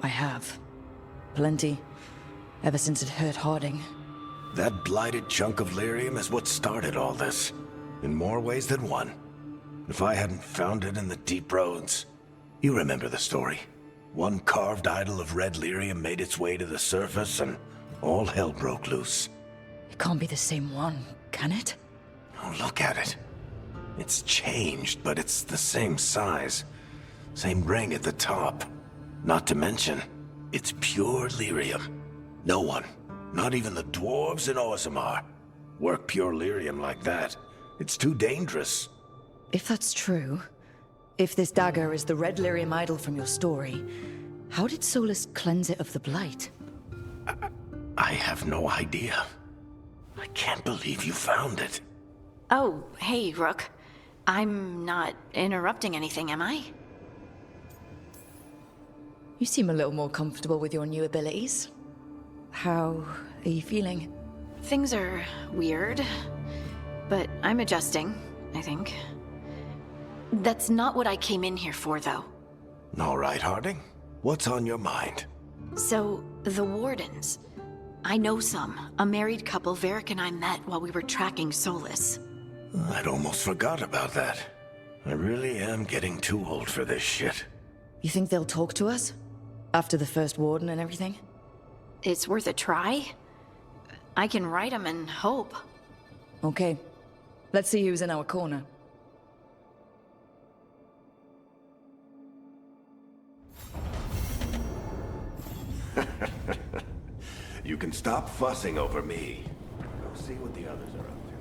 I have. Plenty. Ever since it hurt Harding. That blighted chunk of lyrium is what started all this. In more ways than one. If I hadn't found it in the deep roads. You remember the story. One carved idol of red lyrium made its way to the surface and all hell broke loose. It can't be the same one, can it? Oh, look at it. It's changed, but it's the same size. Same ring at the top. Not to mention, it's pure lyrium. No one, not even the dwarves in Orzammar, work pure lyrium like that. It's too dangerous. If that's true, if this dagger is the red lyrium idol from your story, how did Solas cleanse it of the blight? I have no idea. I can't believe you found it. Oh, hey, Rook. I'm not interrupting anything, am I? You seem a little more comfortable with your new abilities. How are you feeling? Things are weird, but I'm adjusting, I think. That's not what I came in here for, though. All right, Harding. What's on your mind? So, the Wardens. I know some. A married couple Varric and I met while we were tracking Solas. I'd almost forgot about that. I really am getting too old for this shit. You think they'll talk to us? After the first Warden and everything? It's worth a try. I can write them and hope. Okay. Let's see who's in our corner. You can stop fussing over me. Go see what the others are up to.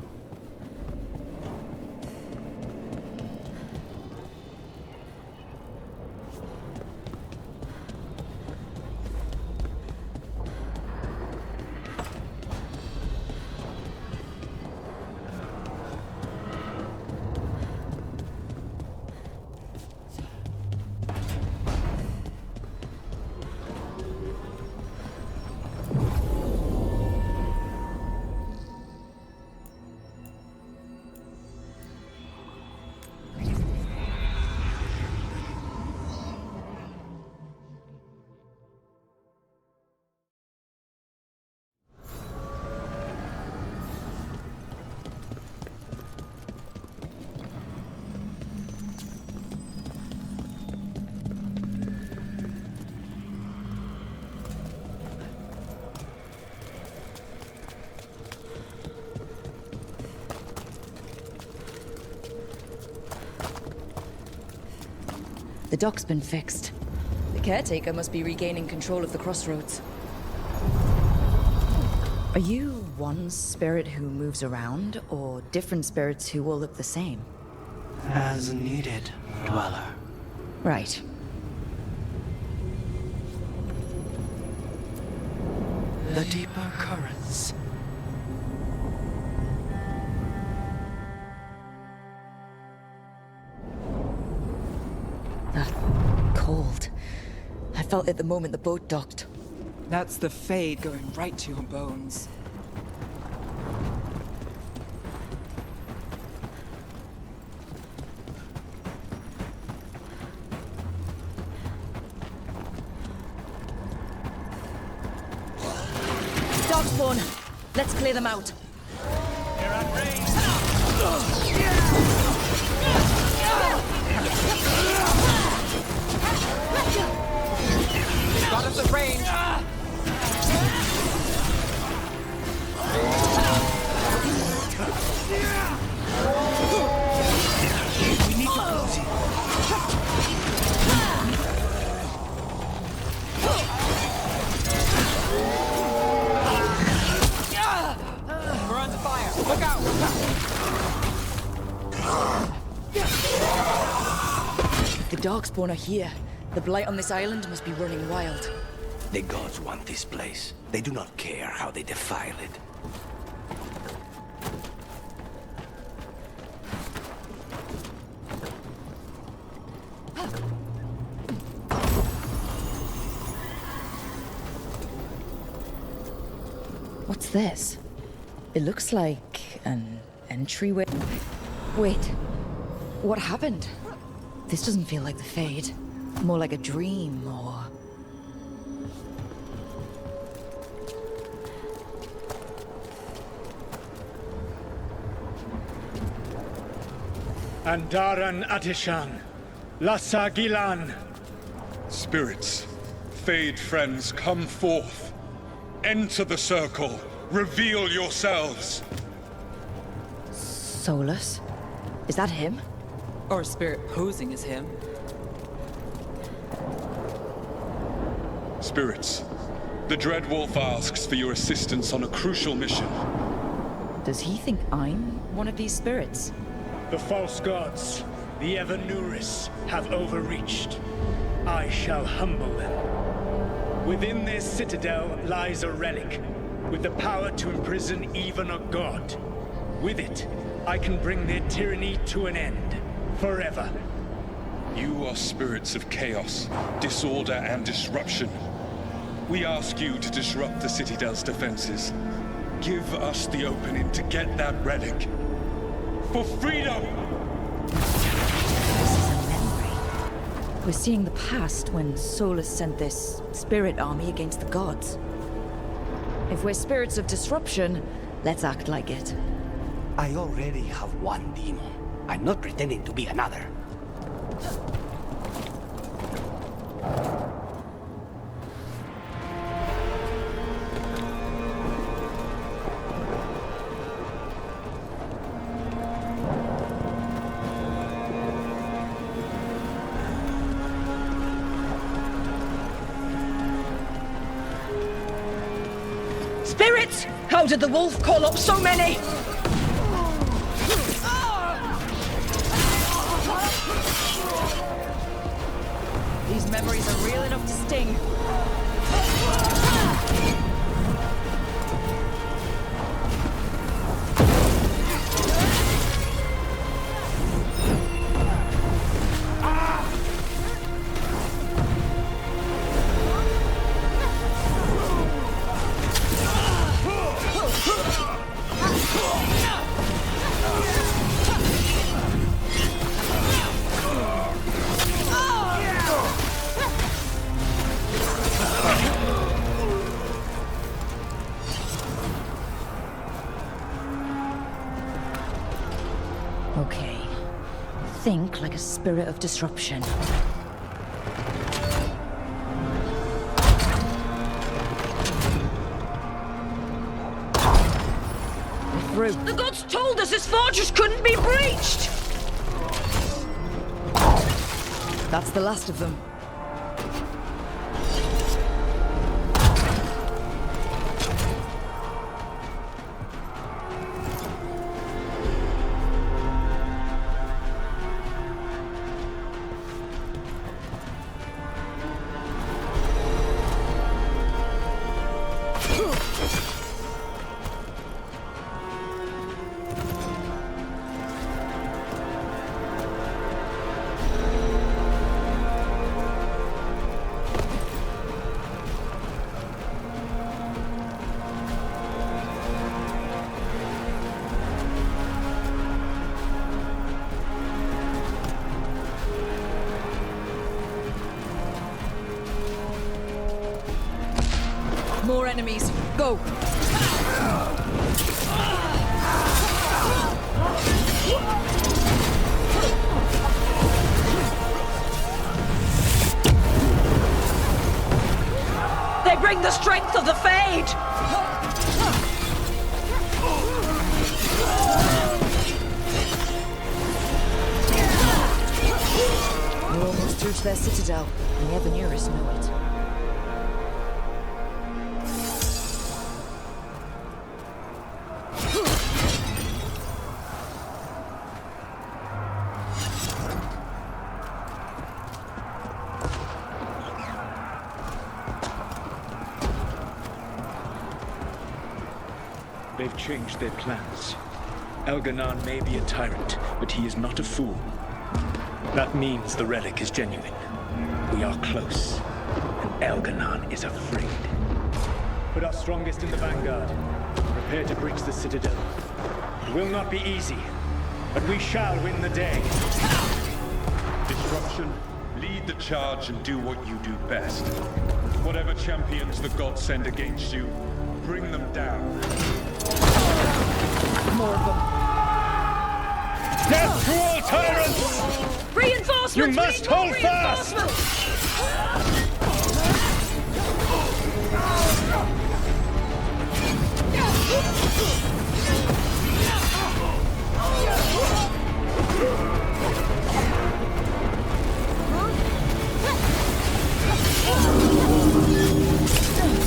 dock's been fixed. The caretaker must be regaining control of the crossroads. Are you one spirit who moves around, or different spirits who all look the same? As needed, Dweller. Right. The deeper currents. That cold. I felt it the moment the boat docked. That's the fade going right to your bones. Darkspawn! Let's clear them out. They're at range. Got us at range. We need to close it. We're under fire. Look out! The Darkspawn are here. The blight on this island must be running wild. The gods want this place. They do not care how they defile it. What's this? It looks like an entryway. Wait, what happened? This doesn't feel like the Fade. More like a dream, or... Andaran Atishan, Lassa Ghilan. Spirits, Fade friends, come forth. Enter the circle. Reveal yourselves. Solas? Is that him? Or a spirit posing as him. Spirits, the Dread Wolf asks for your assistance on a crucial mission. Does he think I'm one of these spirits? The false gods, the Evanuris, have overreached. I shall humble them. Within their citadel lies a relic, with the power to imprison even a god. With it, I can bring their tyranny to an end, forever. You are spirits of chaos, disorder, and disruption. We ask you to disrupt the Citadel's defenses. Give us the opening to get that relic. For freedom! This is a memory. We're seeing the past when Solas sent this spirit army against the gods. If we're spirits of disruption, let's act like it. I already have one demon. I'm not pretending to be another. Spirits! How did the wolf call up so many? These memories are real enough to sting. Okay. Think like a spirit of disruption. We're through. The gods told us this fortress couldn't be breached! That's the last of them. More enemies. Go! They bring the strength of the Fade! We're almost through to their citadel, and the Evanuris know it. They've changed their plans. Elgar'nan may be a tyrant, but he is not a fool. That means the relic is genuine. We are close, and Elgar'nan is afraid. Put our strongest in the vanguard. Prepare to breach the citadel. It will not be easy, but we shall win the day. Disruption, lead the charge and do what you do best. Whatever champions the gods send against you, bring them down. More of them. Death to all tyrants! Reinforcements! You must hold fast!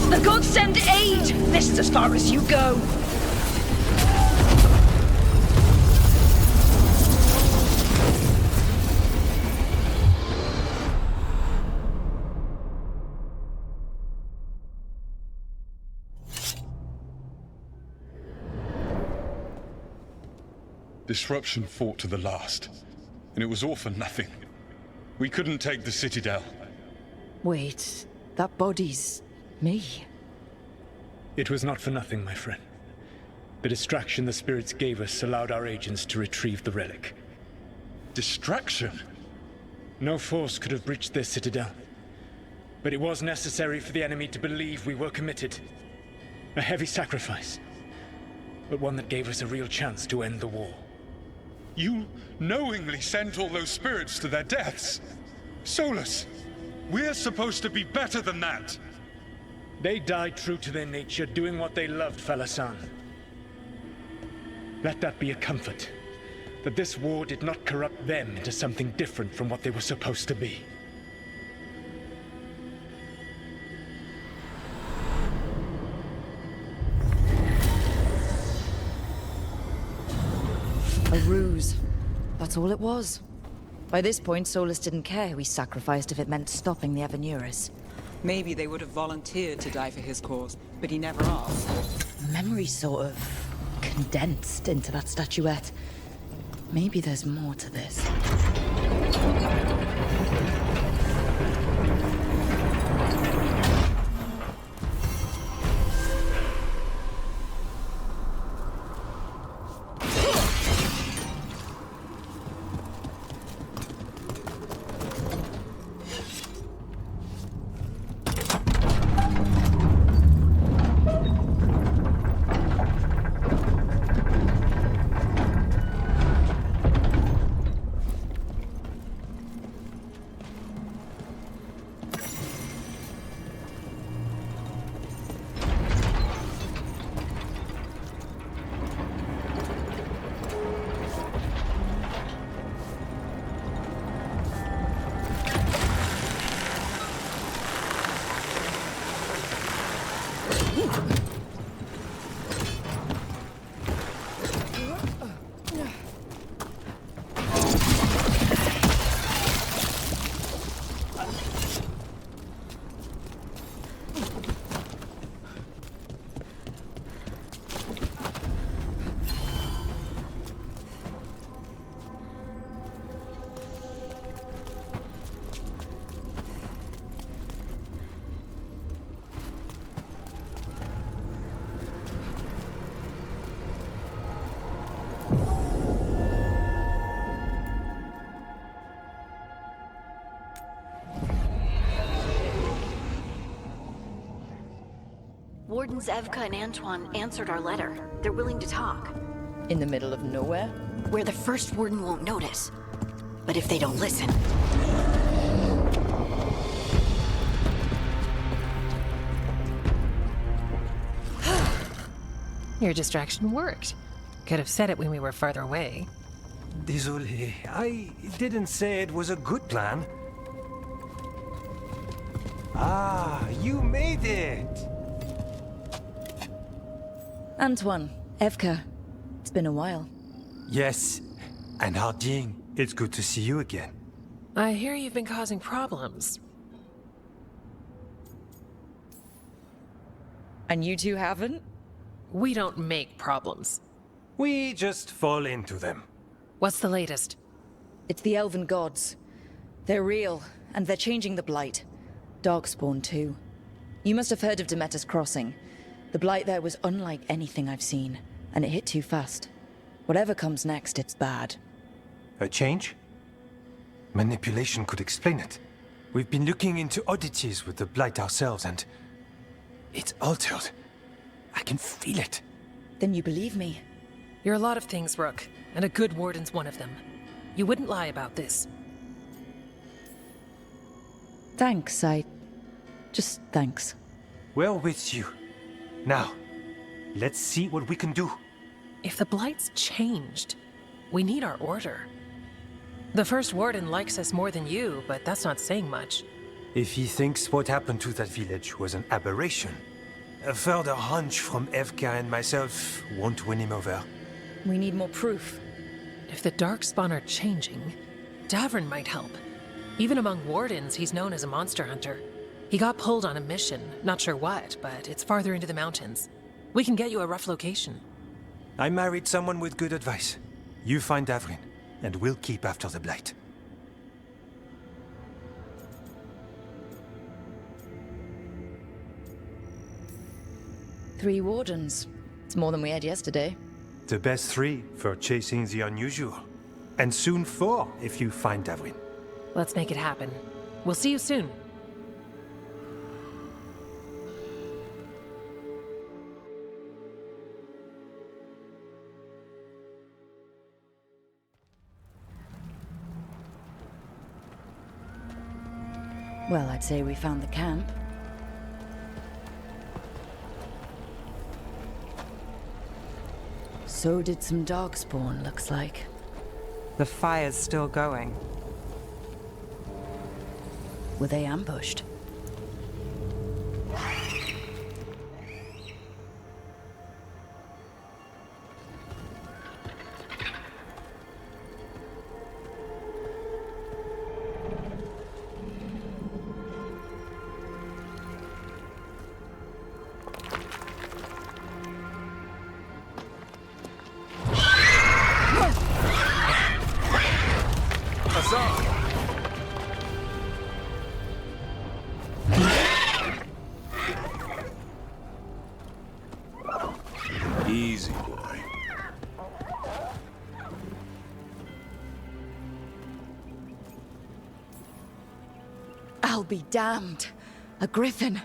The gods send aid! This is as far as you go! Disruption fought to the last, and it was all for nothing. We couldn't take the Citadel. Wait, that body's me. It was not for nothing, my friend. The distraction the spirits gave us allowed our agents to retrieve the relic. Distraction? No force could have breached their citadel. But it was necessary for the enemy to believe we were committed. A heavy sacrifice, but one that gave us a real chance to end the war. You knowingly sent all those spirits to their deaths. Solas, we're supposed to be better than that. They died true to their nature, doing what they loved, Falasan. Let that be a comfort, that this war did not corrupt them into something different from what they were supposed to be. A ruse. That's all it was. By this point, Solas didn't care who he sacrificed if it meant stopping the Evanuris. Maybe they would have volunteered to die for his cause, but he never asked. Memory sort of condensed into that statuette. Maybe there's more to this. Wardens Evka and Antoine answered our letter. They're willing to talk. In the middle of nowhere? Where the first warden won't notice. But if they don't listen... Your distraction worked. Could have said it when we were farther away. Désolé, I didn't say it was a good plan. Ah, you made it! Antoine, Evka, it's been a while. Yes, and Harding, it's good to see you again. I hear you've been causing problems. And you two haven't? We don't make problems. We just fall into them. What's the latest? It's the Elven gods. They're real, and they're changing the Blight. Darkspawn, too. You must have heard of Demeter's Crossing. The Blight there was unlike anything I've seen, and it hit too fast. Whatever comes next, it's bad. A change? Manipulation could explain it. We've been looking into oddities with the Blight ourselves, and... it's altered. I can feel it. Then you believe me? You're a lot of things, Rook, and a good warden's one of them. You wouldn't lie about this. Thanks, just thanks. We're with you. Now, let's see what we can do. If the Blight's changed, we need our order. The first warden likes us more than you, but that's not saying much. If he thinks what happened to that village was an aberration, a further hunch from Evka and myself won't win him over. We need more proof. If the Darkspawn are changing, Davrin might help. Even among wardens, he's known as a monster hunter. He got pulled on a mission, not sure what, but it's farther into the mountains. We can get you a rough location. I married someone with good advice. You find Davrin, and we'll keep after the Blight. Three wardens. It's more than we had yesterday. The best 3 for chasing the unusual. And soon 4 if you find Davrin. Let's make it happen. We'll see you soon. Well, I'd say we found the camp. So did some Darkspawn, looks like. The fire's still going. Were they ambushed? Easy, boy. I'll be damned. A griffin.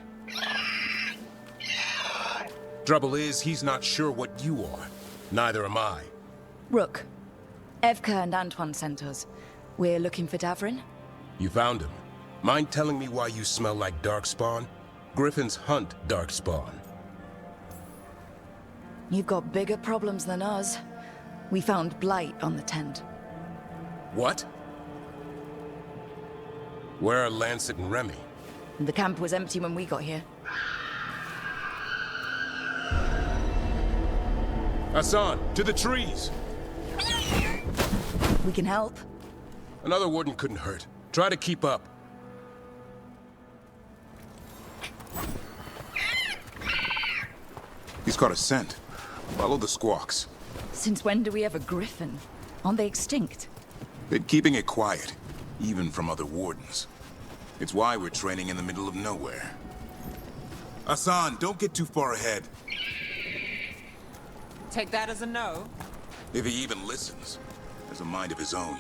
Trouble is, he's not sure what you are. Neither am I. Rook. Evka and Antoine sent us. We're looking for Davrin. You found him. Mind telling me why you smell like Darkspawn? Griffins hunt Darkspawn. You've got bigger problems than us. We found Blight on the tent. What? Where are Lancet and Remy? The camp was empty when we got here. Hassan, to the trees! We can help. Another warden couldn't hurt. Try to keep up. He's caught a scent. Follow the squawks. Since when do we have a griffin? Aren't they extinct? Been keeping it quiet, even from other wardens. It's why we're training in the middle of nowhere. Hassan, don't get too far ahead. Take that as a no. If he even listens, has a mind of his own.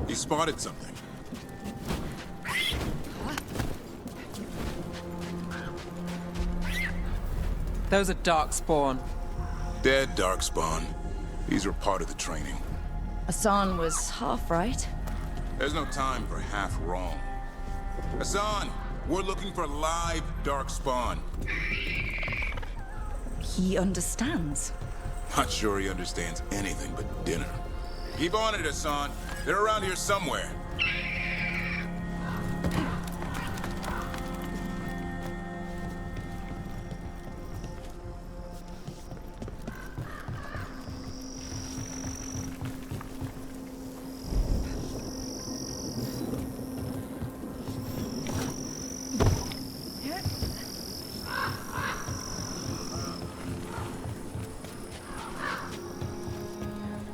He spotted something. Those are Darkspawn. Dead Darkspawn. These were part of the training. Hassan was half right. There's no time for half wrong. Hassan, we're looking for live Darkspawn. He understands. Not sure he understands anything but dinner. Keep on it, Hassan. They're around here somewhere.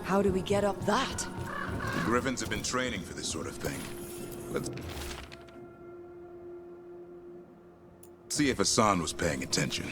How do we get up that? The Griffins have been training for this sort of thing. Let's see if Hassan was paying attention.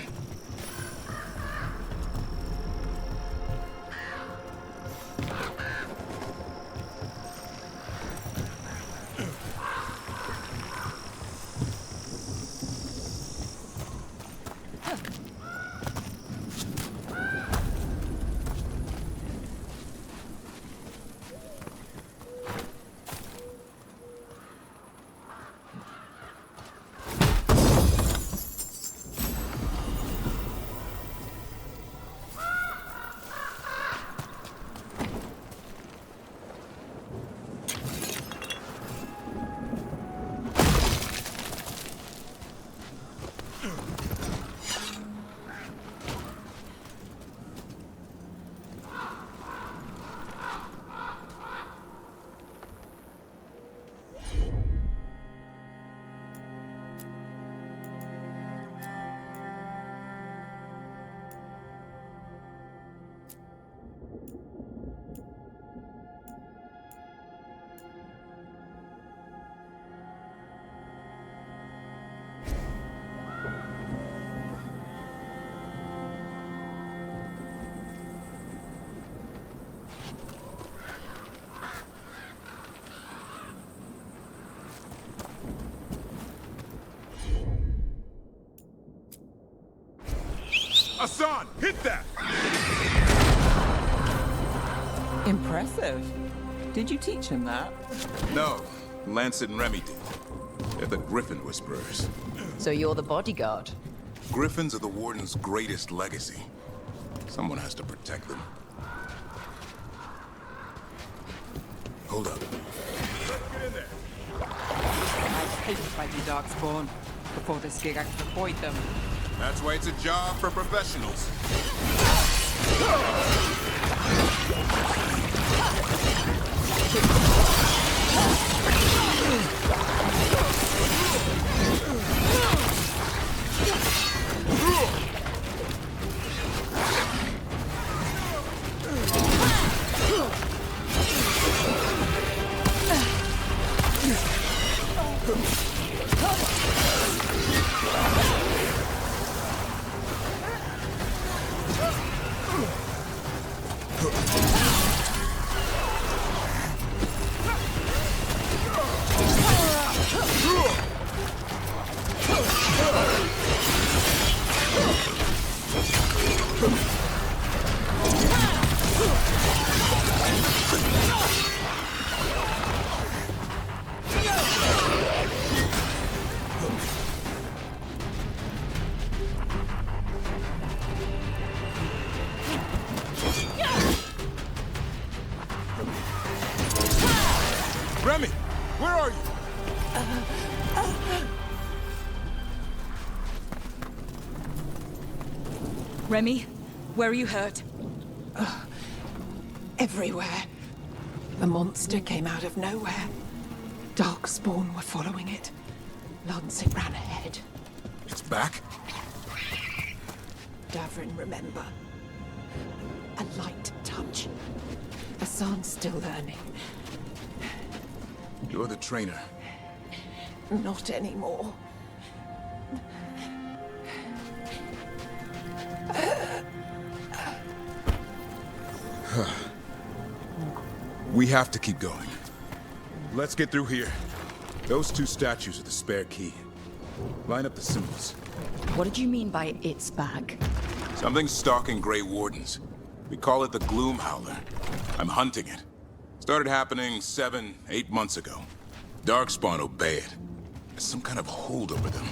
Hassan, hit that! Impressive. Did you teach him that? No, Lancet and Remy did. They're the Griffin Whisperers. So you're the bodyguard? Griffins are the Warden's greatest legacy. Someone has to protect them. Hold up. Let's get in there. I'd hate if I do Darkspawn. Before this gig, I could avoid them. That's why it's a job for professionals. Remy, where are you hurt? Everywhere. The monster came out of nowhere. Darkspawn were following it. Lancet ran ahead. It's back? Davrin, remember. A light touch. Hassan's still learning. You're the trainer. Not anymore. We have to keep going. Let's get through here. Those two statues are the spare key. Line up the symbols. What did you mean by it's back? Something's stalking Grey Wardens. We call it the Gloom Howler. I'm hunting it. Started happening 7, 8 months ago. Darkspawn obey it. There's some kind of hold over them.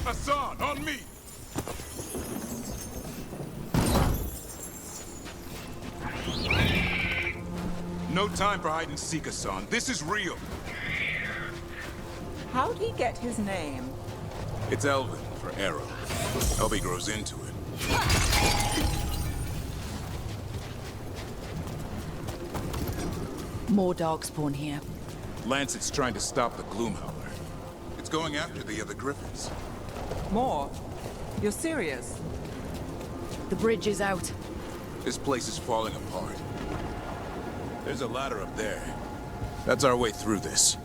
Hassan, on me! No time for hide and seek, Hassan. This is real. How'd he get his name? It's Elven for arrow. Elby grows into it. More Darkspawn here. Lancet's trying to stop the Gloom Howler. It's going after the other griffins. More? You're serious? The bridge is out. This place is falling apart. There's a ladder up there. That's our way through this.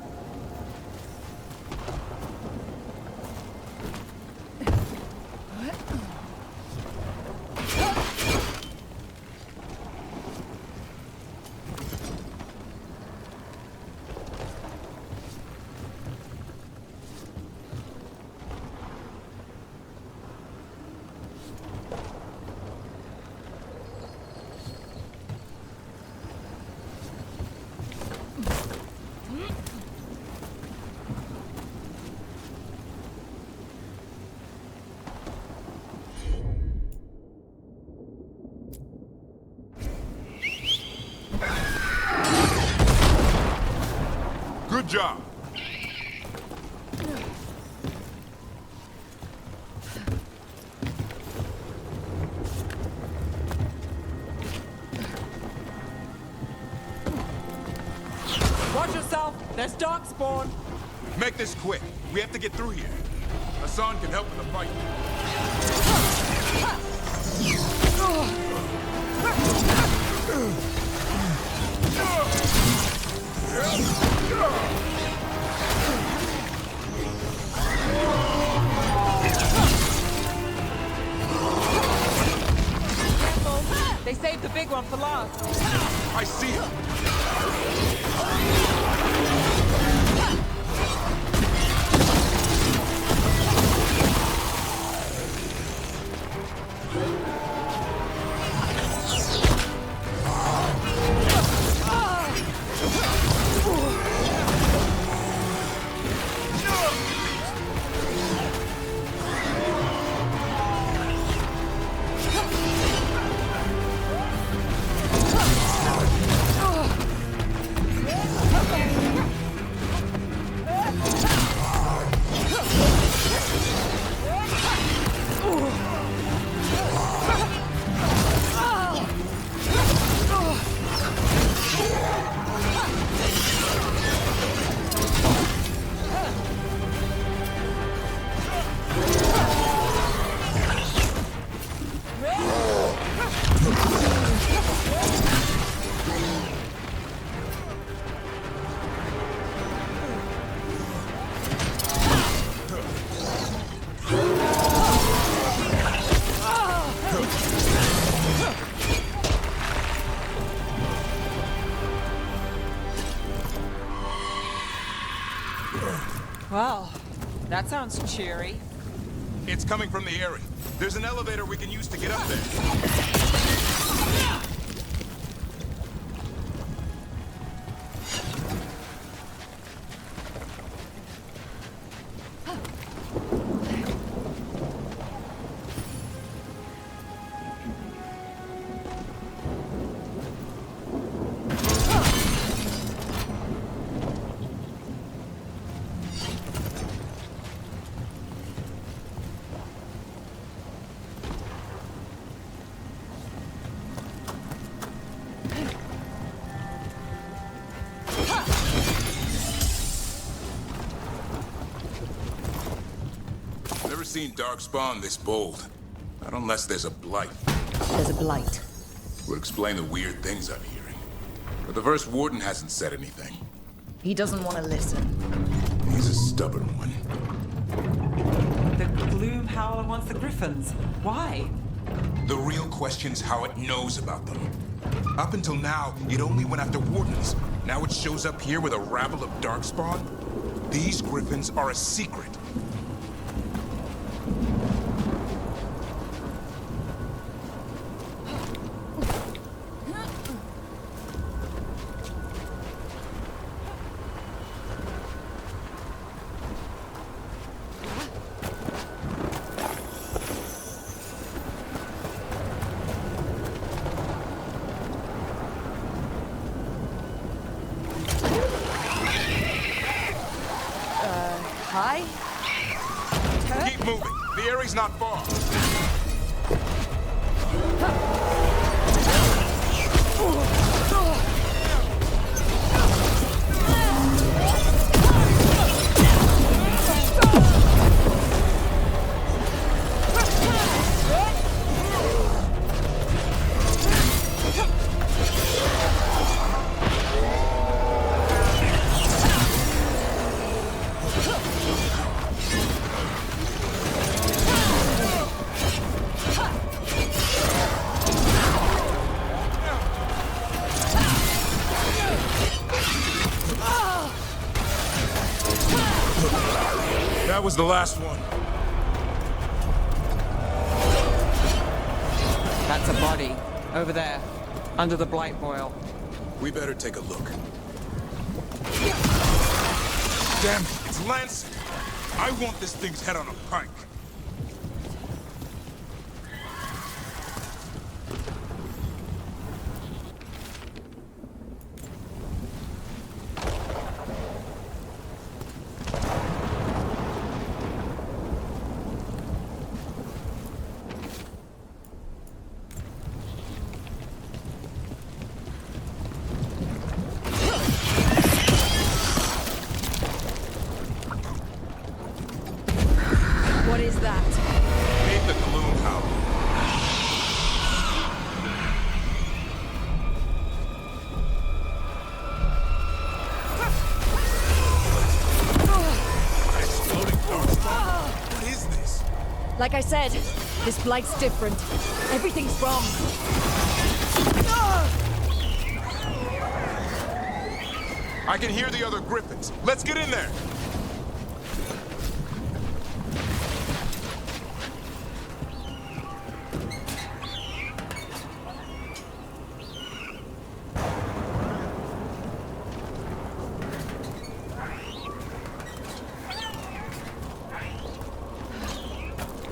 Good job. Watch yourself! There's Darkspawn! Make this quick. We have to get through here. Hassan can help in the fight. They saved the big one for last. I see him. Well, that sounds cheery. It's coming from the Eyrie. There's an elevator we can use to get up there. Seen Darkspawn this bold. Not unless there's a blight. There's a blight. Would explain the weird things I'm hearing. But the first Warden hasn't said anything. He doesn't want to listen. He's a stubborn one. The Gloom Howler wants the Griffins. Why? The real question's how it knows about them. Up until now, it only went after Wardens. Now it shows up here with a rabble of Darkspawn? These Griffins are a secret. Hi? Keep moving. The Eyrie's not far. That was the last one. That's a body. Over there. Under the blight boil. We better take a look. Damn it, it's Lancet. I want this thing's head on a pike. What is that? Meet the Gloom Howler. Exploding Darkspawn? What is this? Like I said, This blight's different. Everything's wrong. I can hear the other griffins. Let's get in there!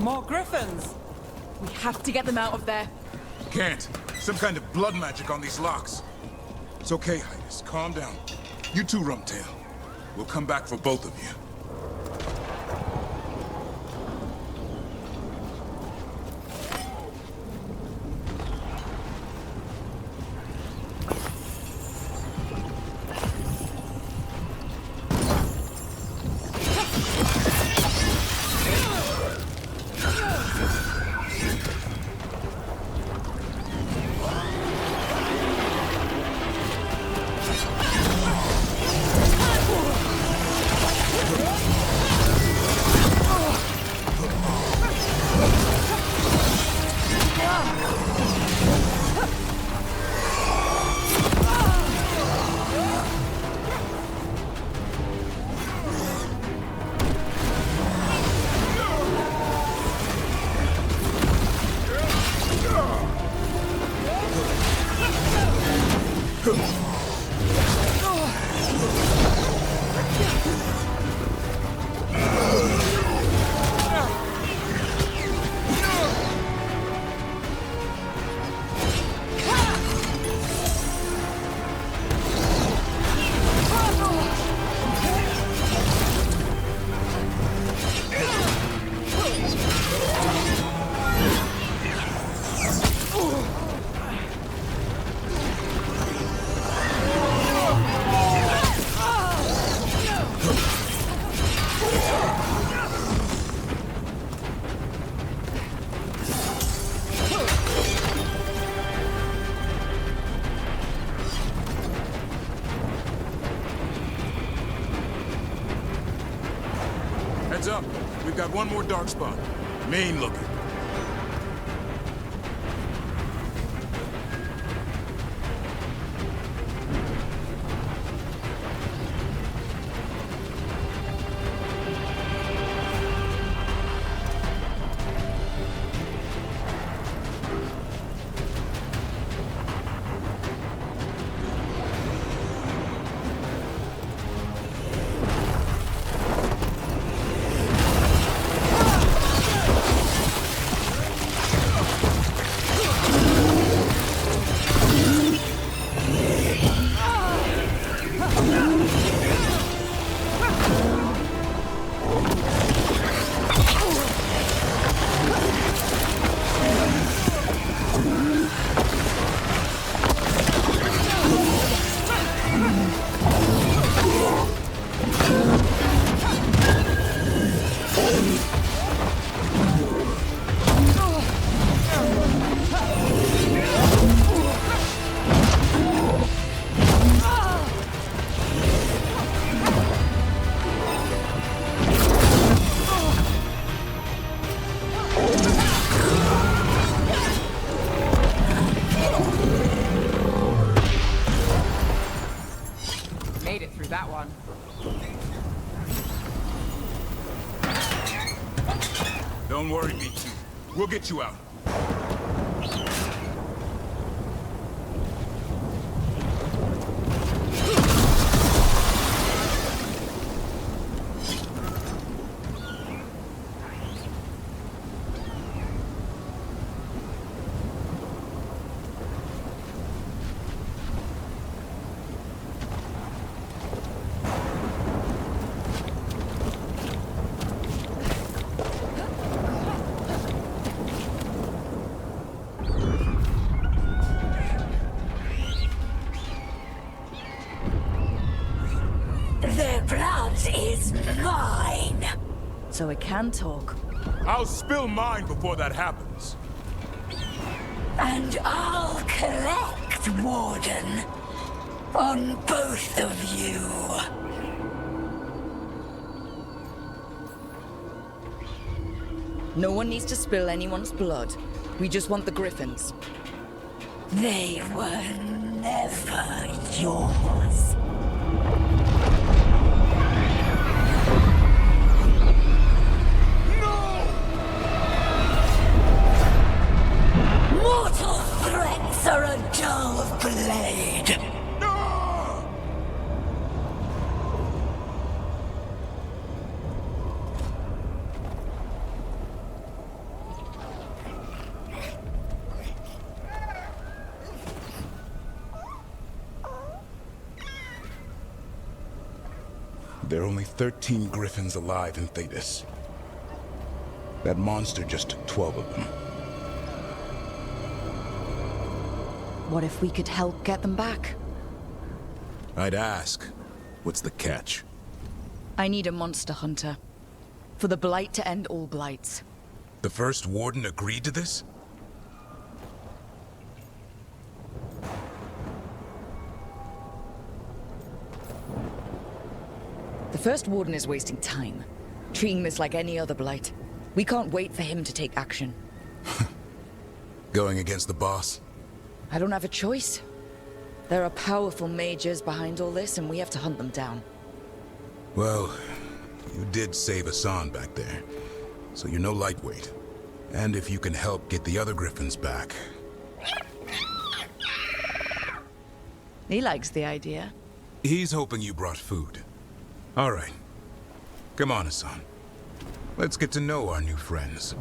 More griffins! We have to get them out of there. Can't. Some kind of blood magic on these locks. It's okay, Highness. Calm down. You too, Rumtail. We'll come back for both of you. Heads up. We've got one more Darkspawn. Main looking. Don't worry, B2. We'll get you out. So it can talk. I'll spill mine before that happens. And I'll collect, Warden, on both of you. No one needs to spill anyone's blood. We just want the griffins. They were never yours. Mortal threats are a dull blade. There are only 13 griffins alive in Thetis. That monster just took 12 of them. What if we could help get them back? I'd ask, what's the catch? I need a monster hunter. For the Blight to end all blights. The first Warden agreed to this? The first Warden is wasting time, treating this like any other Blight. We can't wait for him to take action. Going against the boss? I don't have a choice. There are powerful mages behind all this, and we have to hunt them down. Well, you did save Hassan back there, so you're no lightweight. And if you can help get the other griffins back... He likes the idea. He's hoping you brought food. All right. Come on, Hassan. Let's get to know our new friends.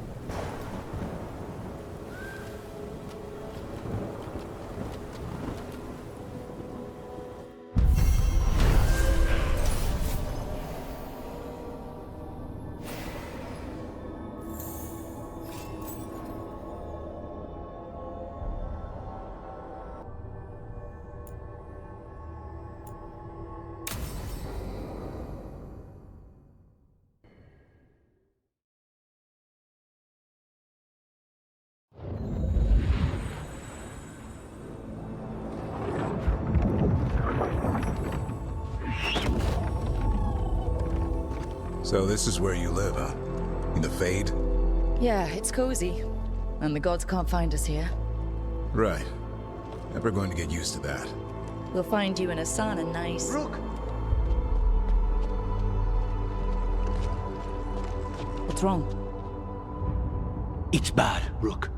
So this is where you live, huh? In the Fade? Yeah, it's cozy. And the gods can't find us here. Right. Never going to get used to that. We'll find you and Hassan a nice... Rook! What's wrong? It's bad, Rook.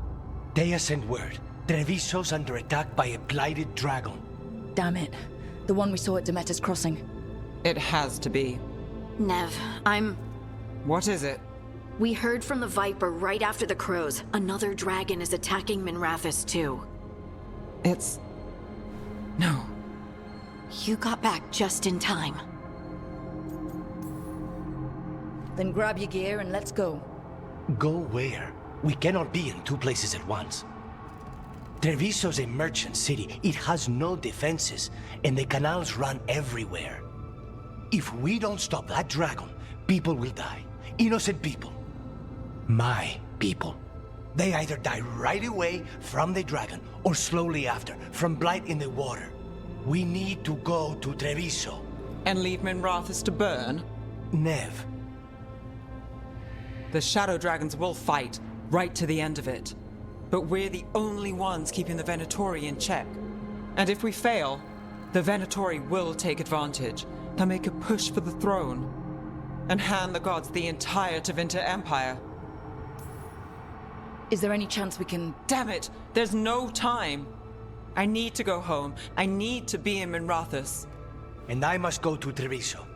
Dea sent word. Treviso's under attack by a blighted dragon. Damn it. The one we saw at Demeter's Crossing. It has to be. Nev, What is it? We heard from the Viper right after the crows. Another dragon is attacking Minrathous too. It's... No. You got back just in time. Then grab your gear and let's go. Go where? We cannot be in two places at once. Treviso's a merchant city. It has no defenses, and the canals run everywhere. If we don't stop that dragon, people will die. Innocent people. My people. They either die right away from the dragon, or slowly after, from blight in the water. We need to go to Treviso. And leave Minrathous to burn? Neve. The Shadow Dragons will fight, right to the end of it. But we're the only ones keeping the Venatori in check. And if we fail, the Venatori will take advantage. They'll make a push for the throne, and hand the gods the entire Tevinter Empire. Is there any chance we can... Damn it! There's no time! I need to go home. I need to be in Minrathous. And I must go to Treviso.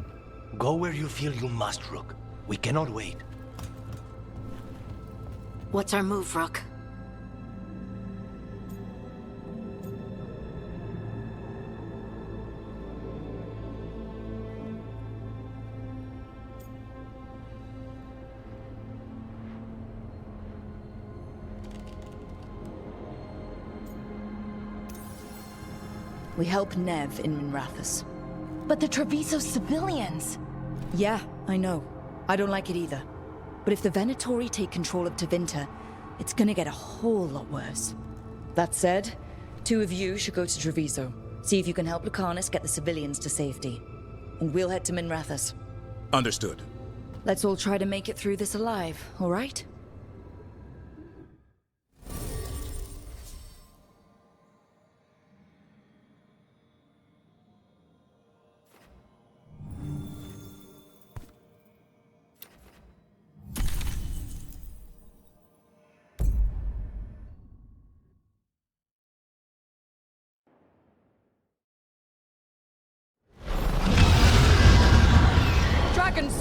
Go where you feel you must, Rook. We cannot wait. What's our move, Rook? We help Neve in Minrathous. But the Treviso civilians! Yeah, I know. I don't like it either. But if the Venatori take control of Tevinter, it's gonna get a whole lot worse. That said, 2 of you should go to Treviso. See if you can help Lucanis get the civilians to safety. And we'll head to Minrathous. Understood. Let's all try to make it through this alive, all right?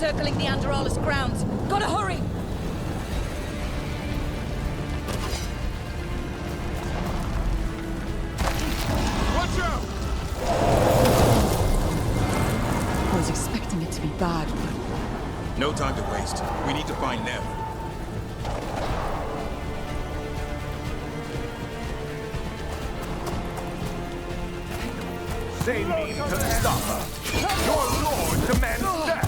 circling the Andorralis grounds. Gotta hurry! Watch out! I was expecting it to be bad, but... No time to waste. We need to find Neve. They mean to stop her. Your lord demands death.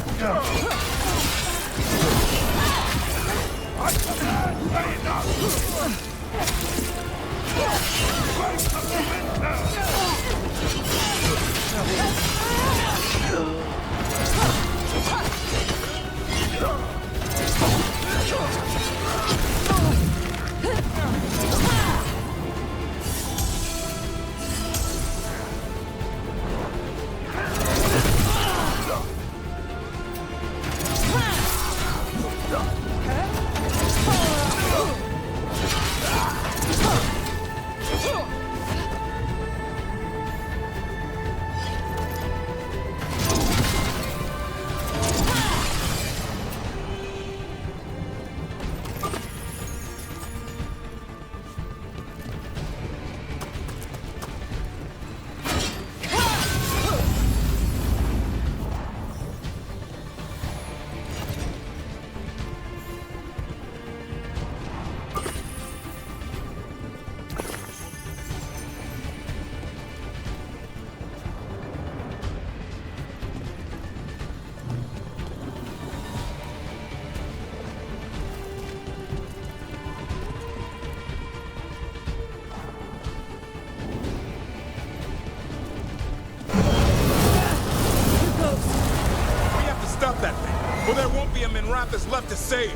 Stop that thing, or there won't be a Minrathis left to save.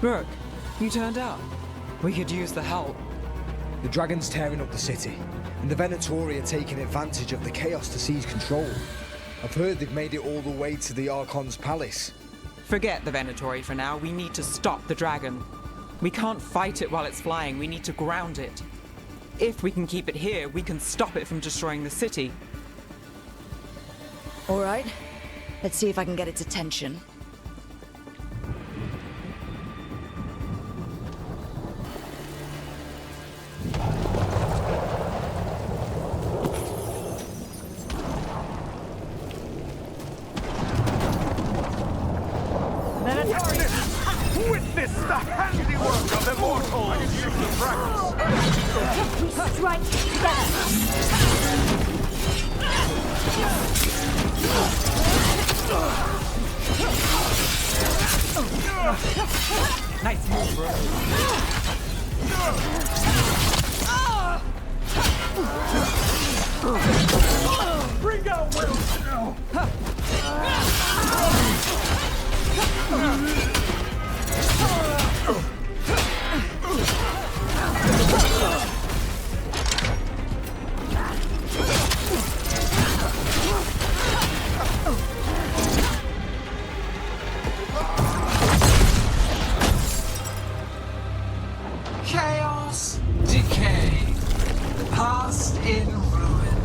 Rook, you turned up. We could use the help. The dragon's tearing up the city, and the Venatori are taking advantage of the chaos to seize control. I've heard they've made it all the way to the Archon's palace. Forget the Venatori for now. We need to stop the dragon. We can't fight it while it's flying. We need to ground it. If we can keep it here, we can stop it from destroying the city. All right. Let's see if I can get its attention. Witness the handiwork of immortals! I can use the practice! We strike together! Nice move, bro. Bring out Wilson now! Chaos, decay, past in ruin,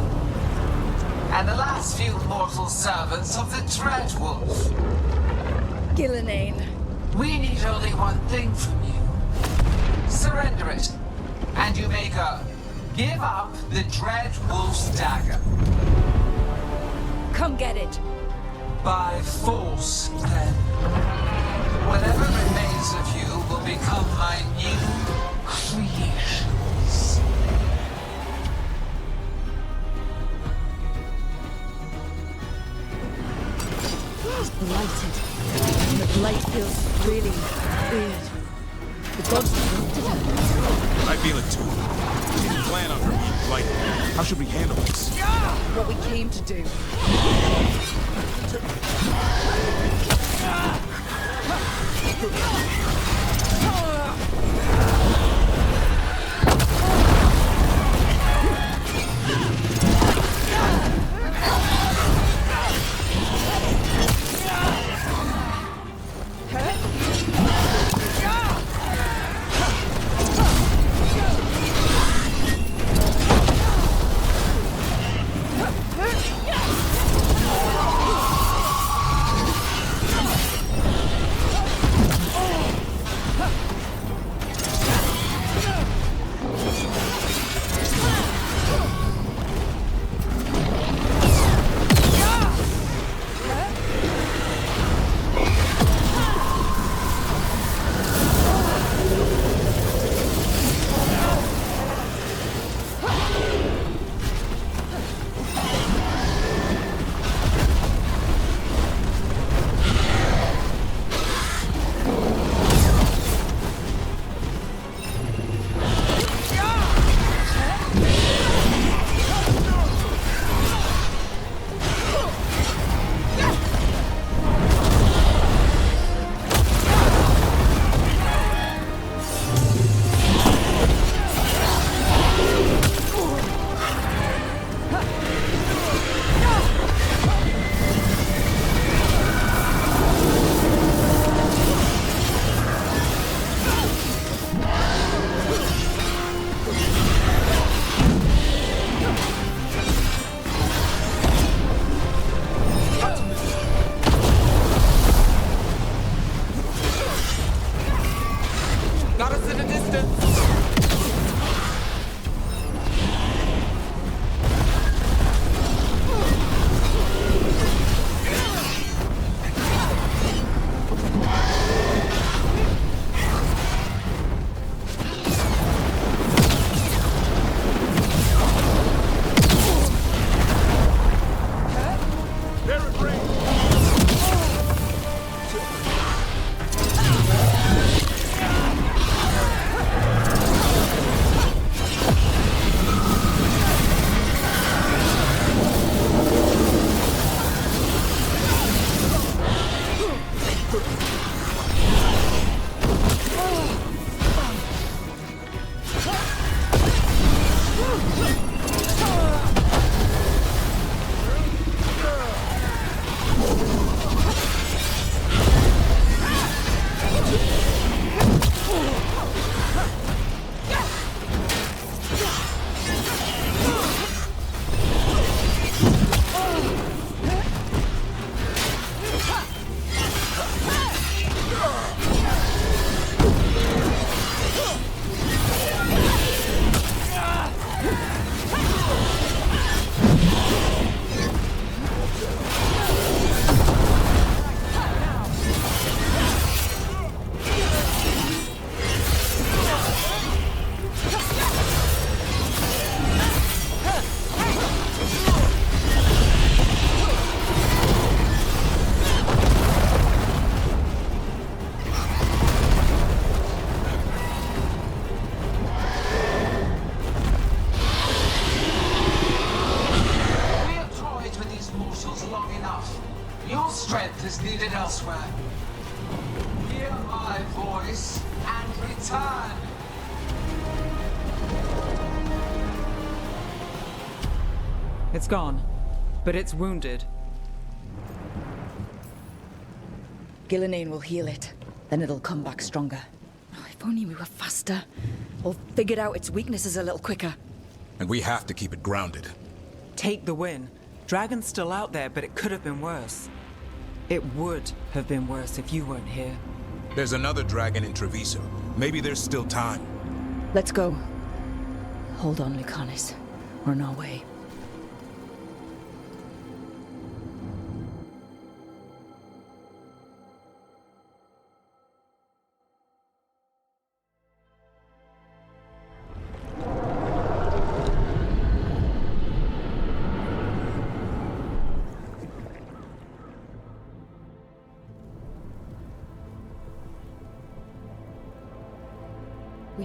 and the last few mortal servants of the Dreadwolf. Ghilan'nain. We need only one thing from you. Surrender it, and you may go. Give up the Dreadwolf's dagger. Come get it. By force, then. Whatever remains of you will become my new creations. It's blighted. And the blight feels really weird. The gods corrupted her. I feel it too. We didn't plan on her being blighted. How should we handle this? What we came to do. is needed elsewhere. Hear my voice and return. It's gone, but it's wounded. Ghilan'nain will heal it. Then it'll come back stronger. Oh, if only we were faster. Or figured out its weaknesses a little quicker. And we have to keep it grounded. Take the win. Dragon's still out there, but it could have been worse. It would have been worse if you weren't here. There's another dragon in Treviso. Maybe there's still time. Let's go. Hold on, Lucanis. We're on our way.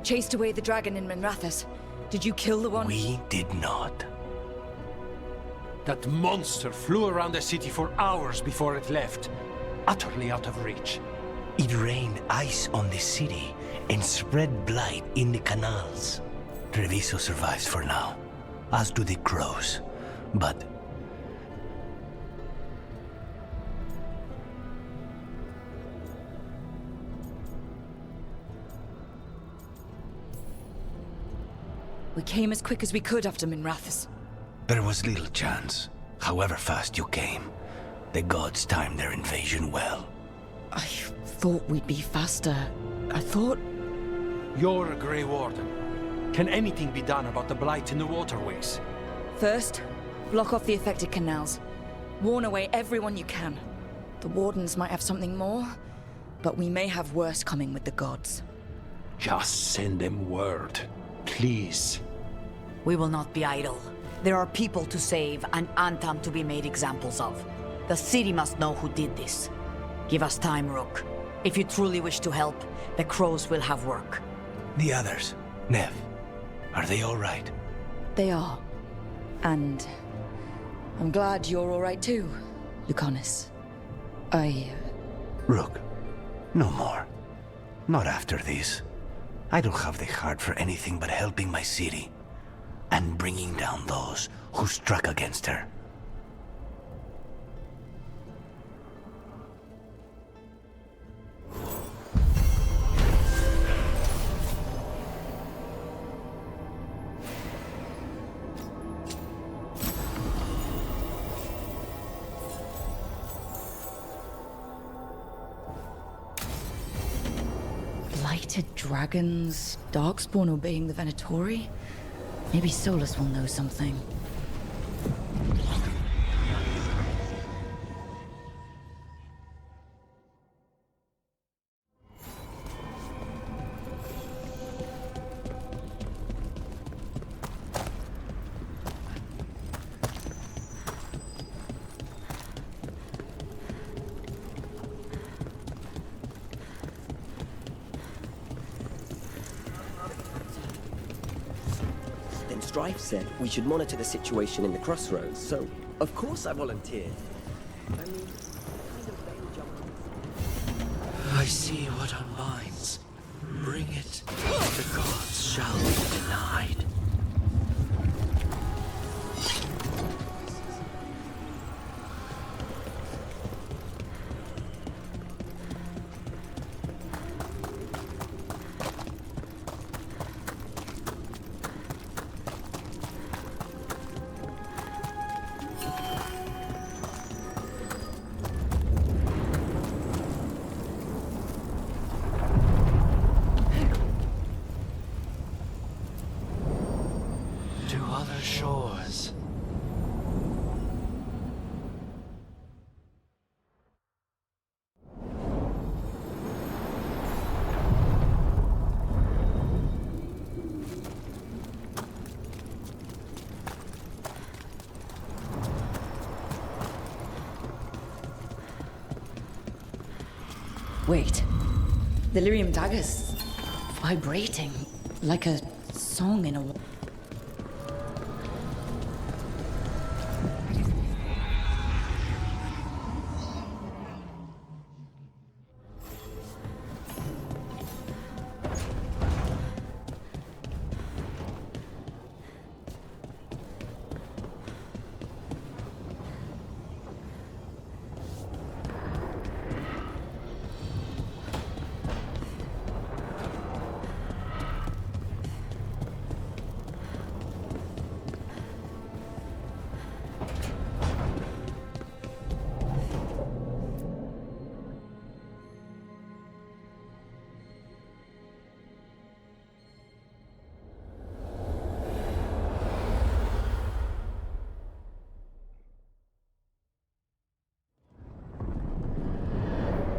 chased away the dragon in Minrathous. Did you kill the one? We did not. That monster flew around the city for hours before it left, utterly out of reach. It rained ice on the city and spread blight in the canals. Treviso survives for now, as do the crows. But We came as quick as we could after Minrathous. there was little chance. However fast you came, the gods timed their invasion well. I thought we'd be faster. I thought... You're a Grey Warden. Can anything be done about the blight in the waterways? First, block off the affected canals. Warn away everyone you can. The Wardens might have something more, but we may have worse coming with the gods. Just send them word, please. We will not be idle. There are people to save and Antam to be made examples of. The city must know who did this. Give us time, Rook. If you truly wish to help, the crows will have work. The others, Neve, are they all right? They are. And I'm glad you're all right too, Lucanis. Rook, no more. Not after this. I don't have the heart for anything but helping my city. And bringing down those who struck against her. Blighted dragons, Darkspawn obeying the Venatori? Maybe Solas will know something. Strife said we should monitor the situation in the crossroads, so of course I volunteered. I see what unbinds. Bring it. The gods shall be denied. Shores. Wait. The lyrium dagger's vibrating like a song in a...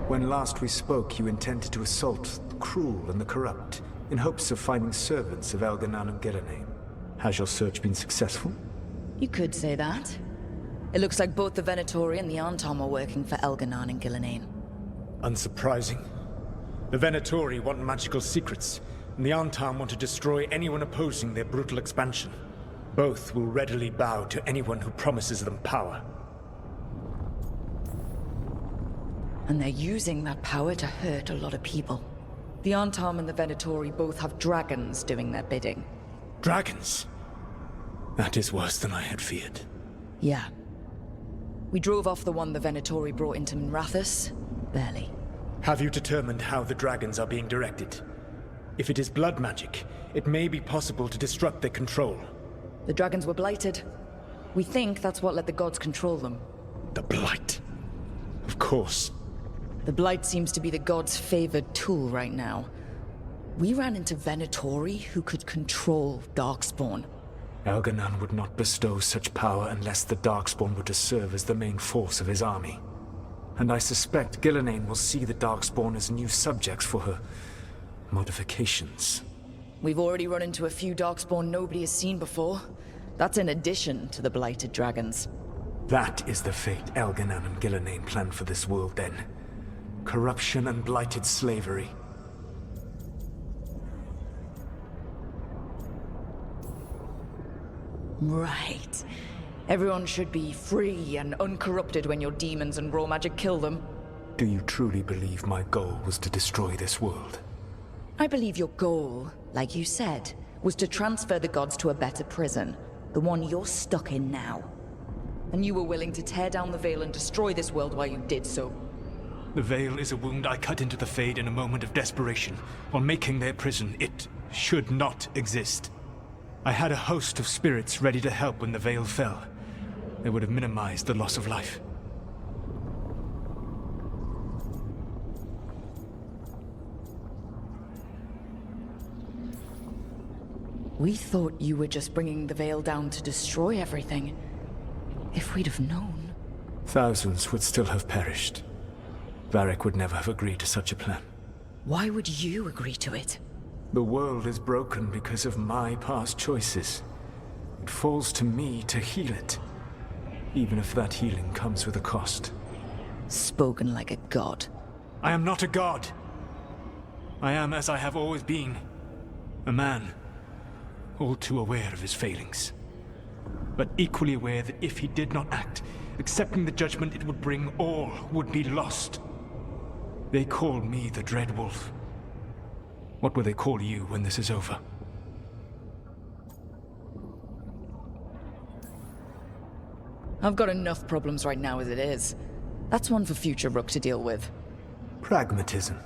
When last we spoke, you intended to assault the cruel and the corrupt, in hopes of finding servants of Elgar'nan and Ghilan'nain. Has your search been successful? You could say that. It looks like both the Venatori and the Antam are working for Elgar'nan and Ghilan'nain. Unsurprising. The Venatori want magical secrets, and the Antam want to destroy anyone opposing their brutal expansion. Both will readily bow to anyone who promises them power. And they're using that power to hurt a lot of people. The Antam and the Venatori both have dragons doing their bidding. Dragons? That is worse than I had feared. Yeah. We drove off the one the Venatori brought into Minrathous. Barely. Have you determined how the dragons are being directed? If it is blood magic, it may be possible to disrupt their control. The dragons were blighted. We think that's what let the gods control them. The Blight. Of course. The Blight seems to be the gods' favored tool right now. We ran into Venatori who could control Darkspawn. Elgar'nan would not bestow such power unless the Darkspawn were to serve as the main force of his army. And I suspect Ghilan'nain will see the Darkspawn as new subjects for her modifications. We've already run into a few Darkspawn nobody has seen before. That's in addition to the blighted dragons. That is the fate Elgar'nan and Ghilan'nain planned for this world then. Corruption and blighted slavery. Right. Everyone should be free and uncorrupted when your demons and raw magic kill them. Do you truly believe my goal was to destroy this world? I believe your goal, like you said, was to transfer the gods to a better prison. The one you're stuck in now. And you were willing to tear down the Veil and destroy this world while you did so. The Veil is a wound I cut into the Fade in a moment of desperation. While making their prison, it should not exist. I had a host of spirits ready to help when the Veil fell. They would have minimized the loss of life. We thought you were just bringing the Veil down to destroy everything. If we'd have known... Thousands would still have perished. Varric would never have agreed to such a plan. Why would you agree to it? The world is broken because of my past choices. It falls to me to heal it. Even if that healing comes with a cost. Spoken like a god. I am not a god. I am as I have always been. A man. All too aware of his failings. But equally aware that if he did not act, accepting the judgment it would bring, all would be lost. They call me the Dread Wolf. What will they call you when this is over? I've got enough problems right now as it is. That's one for future Rook to deal with. Pragmatism.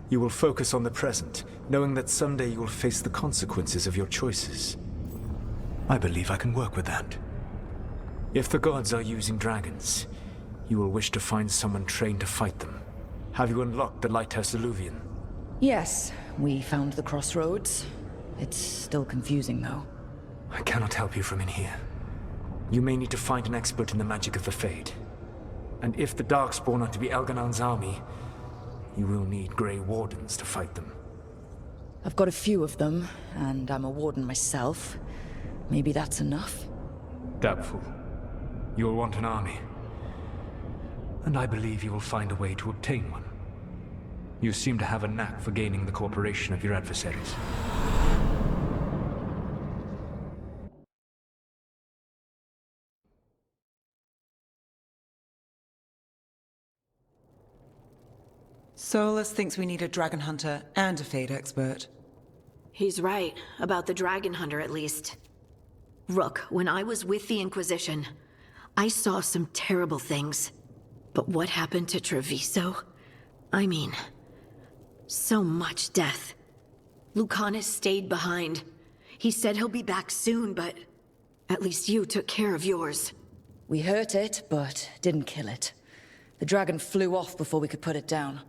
You will focus on the present, knowing that someday you will face the consequences of your choices. I believe I can work with that. If the gods are using dragons, you will wish to find someone trained to fight them. Have you unlocked the Lighthouse Illuvian? Yes, we found the crossroads. It's still confusing, though. I cannot help you from in here. You may need to find an expert in the magic of the Fade. And if the Darkspawn are to be Elgar'nan's army, you will need Grey Wardens to fight them. I've got a few of them, and I'm a Warden myself. Maybe that's enough? Doubtful. You'll want an army. And I believe you will find a way to obtain one. You seem to have a knack for gaining the cooperation of your adversaries. Solas thinks we need a dragon hunter and a Fade expert. He's right, about the dragon hunter at least. Rook, when I was with the Inquisition, I saw some terrible things. But what happened to Treviso? I mean, so much death. Lucanis stayed behind. He said he'll be back soon, but at least you took care of yours. We hurt it, but didn't kill it. The dragon flew off before we could put it down.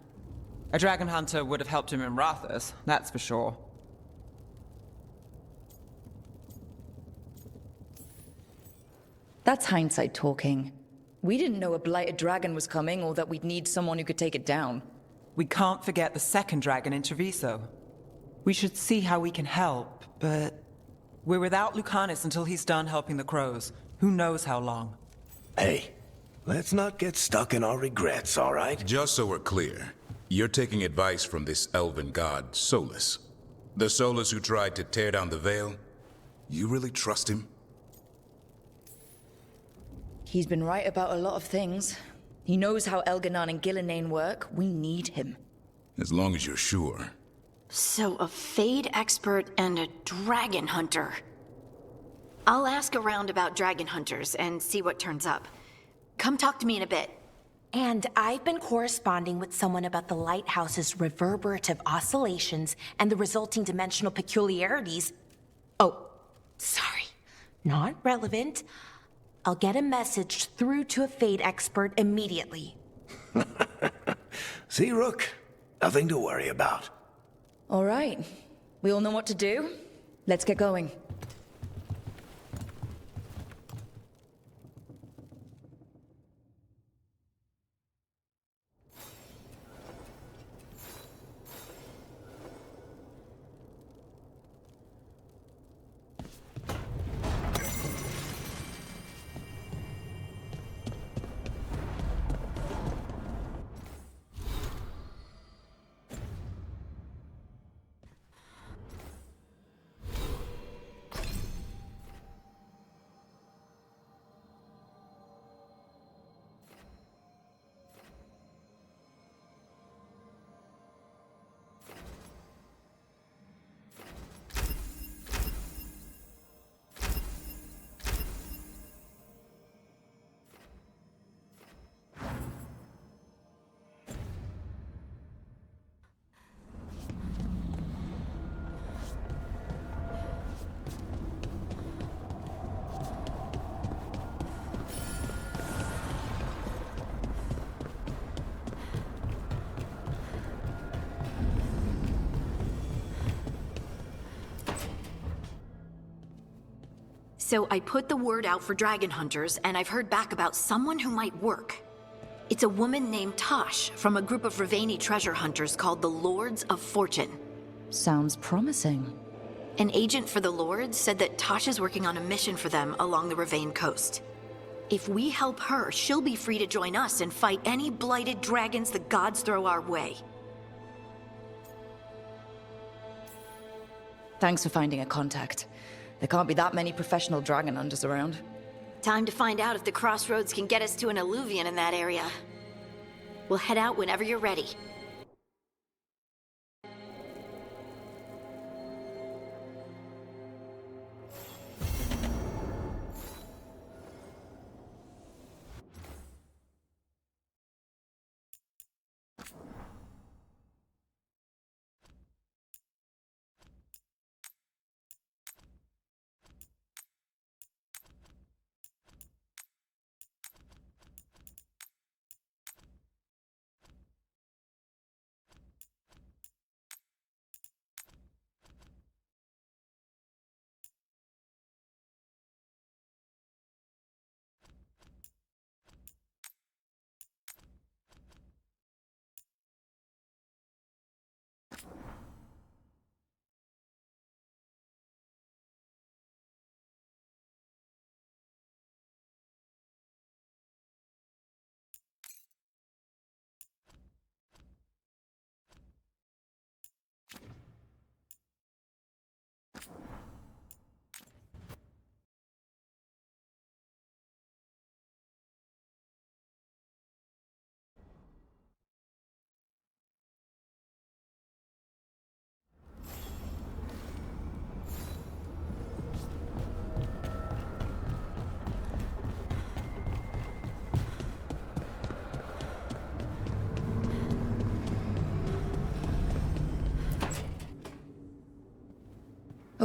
A dragon hunter would have helped him in Rathus, that's for sure. That's hindsight talking. We didn't know a blighted dragon was coming, or that we'd need someone who could take it down. We can't forget the second dragon in Treviso. We should see how we can help, but we're without Lucanis until he's done helping the crows. Who knows how long? Hey, let's not get stuck in our regrets, all right? Just so we're clear, you're taking advice from this elven god, Solas. The Solas who tried to tear down the Veil? You really trust him? He's been right about a lot of things. He knows how Elgar'nan and Ghilan'nain work. We need him. As long as you're sure. So a Fade expert and a dragon hunter. I'll ask around about dragon hunters and see what turns up. Come talk to me in a bit. And I've been corresponding with someone about the lighthouse's reverberative oscillations and the resulting dimensional peculiarities. Oh, sorry. Not relevant. I'll get a message through to a Fade expert immediately. See, Rook? Nothing to worry about. All right. We all know what to do. Let's get going. So I put the word out for dragon hunters, and I've heard back about someone who might work. It's a woman named Taash from a group of Raveni treasure hunters called the Lords of Fortune. Sounds promising. An agent for the Lords said that Taash is working on a mission for them along the Ravane coast. If we help her, she'll be free to join us and fight any blighted dragons the gods throw our way. Thanks for finding a contact. There can't be that many professional dragon hunters around. Time to find out if the crossroads can get us to an alluvion in that area. We'll head out whenever you're ready.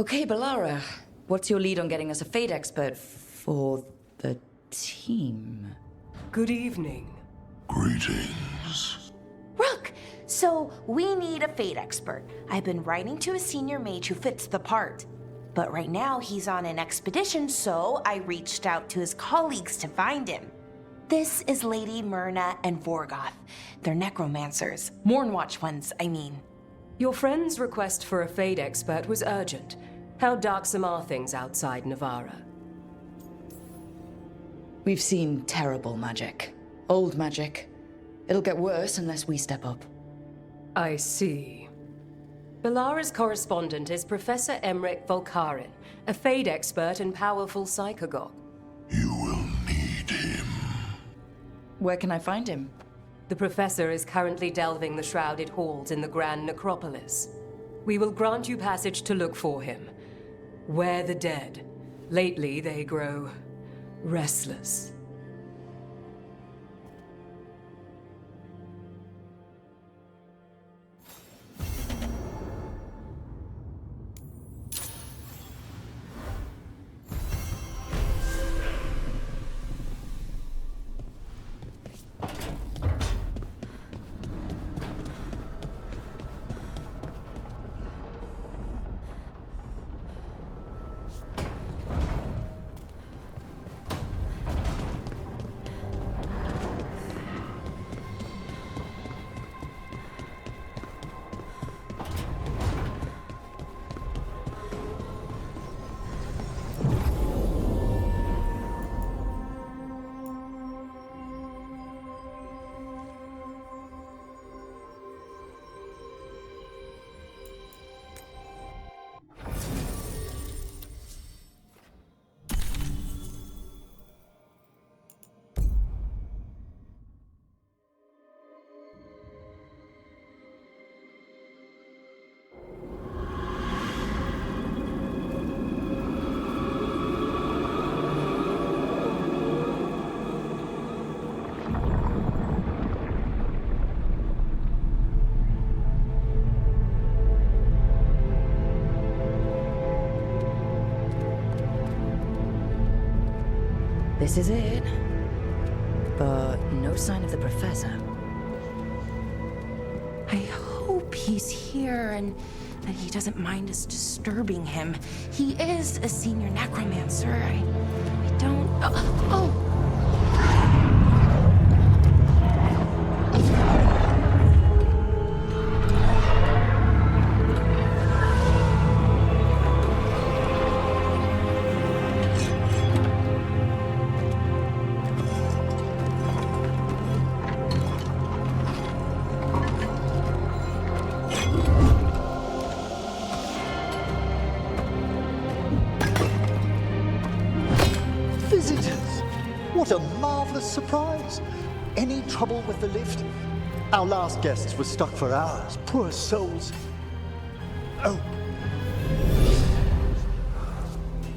Okay, Bellara. What's your lead on getting us a Fade expert for the team? Good evening. Greetings. Rook! So, we need a Fade expert. I've been writing to a senior mage who fits the part. But right now, he's on an expedition, so I reached out to his colleagues to find him. This is Lady Myrna and Vorgoth. They're necromancers. Mournwatch ones, I mean. Your friend's request for a Fade expert was urgent. How darksome are things outside Navarra? We've seen terrible magic. Old magic. It'll get worse unless we step up. I see. Bellara's correspondent is Professor Emmrich Volkarin, a Fade expert and powerful psychagogue. Where can I find him? The Professor is currently delving the shrouded halls in the Grand Necropolis. We will grant you passage to look for him. Where the dead. Lately they grow restless. This is it. But no sign of the Professor. I hope he's here and that he doesn't mind us disturbing him. He is a senior necromancer. I don't... Oh! What a marvelous surprise! Any trouble with the lift? Our last guests were stuck for hours. Poor souls. Oh.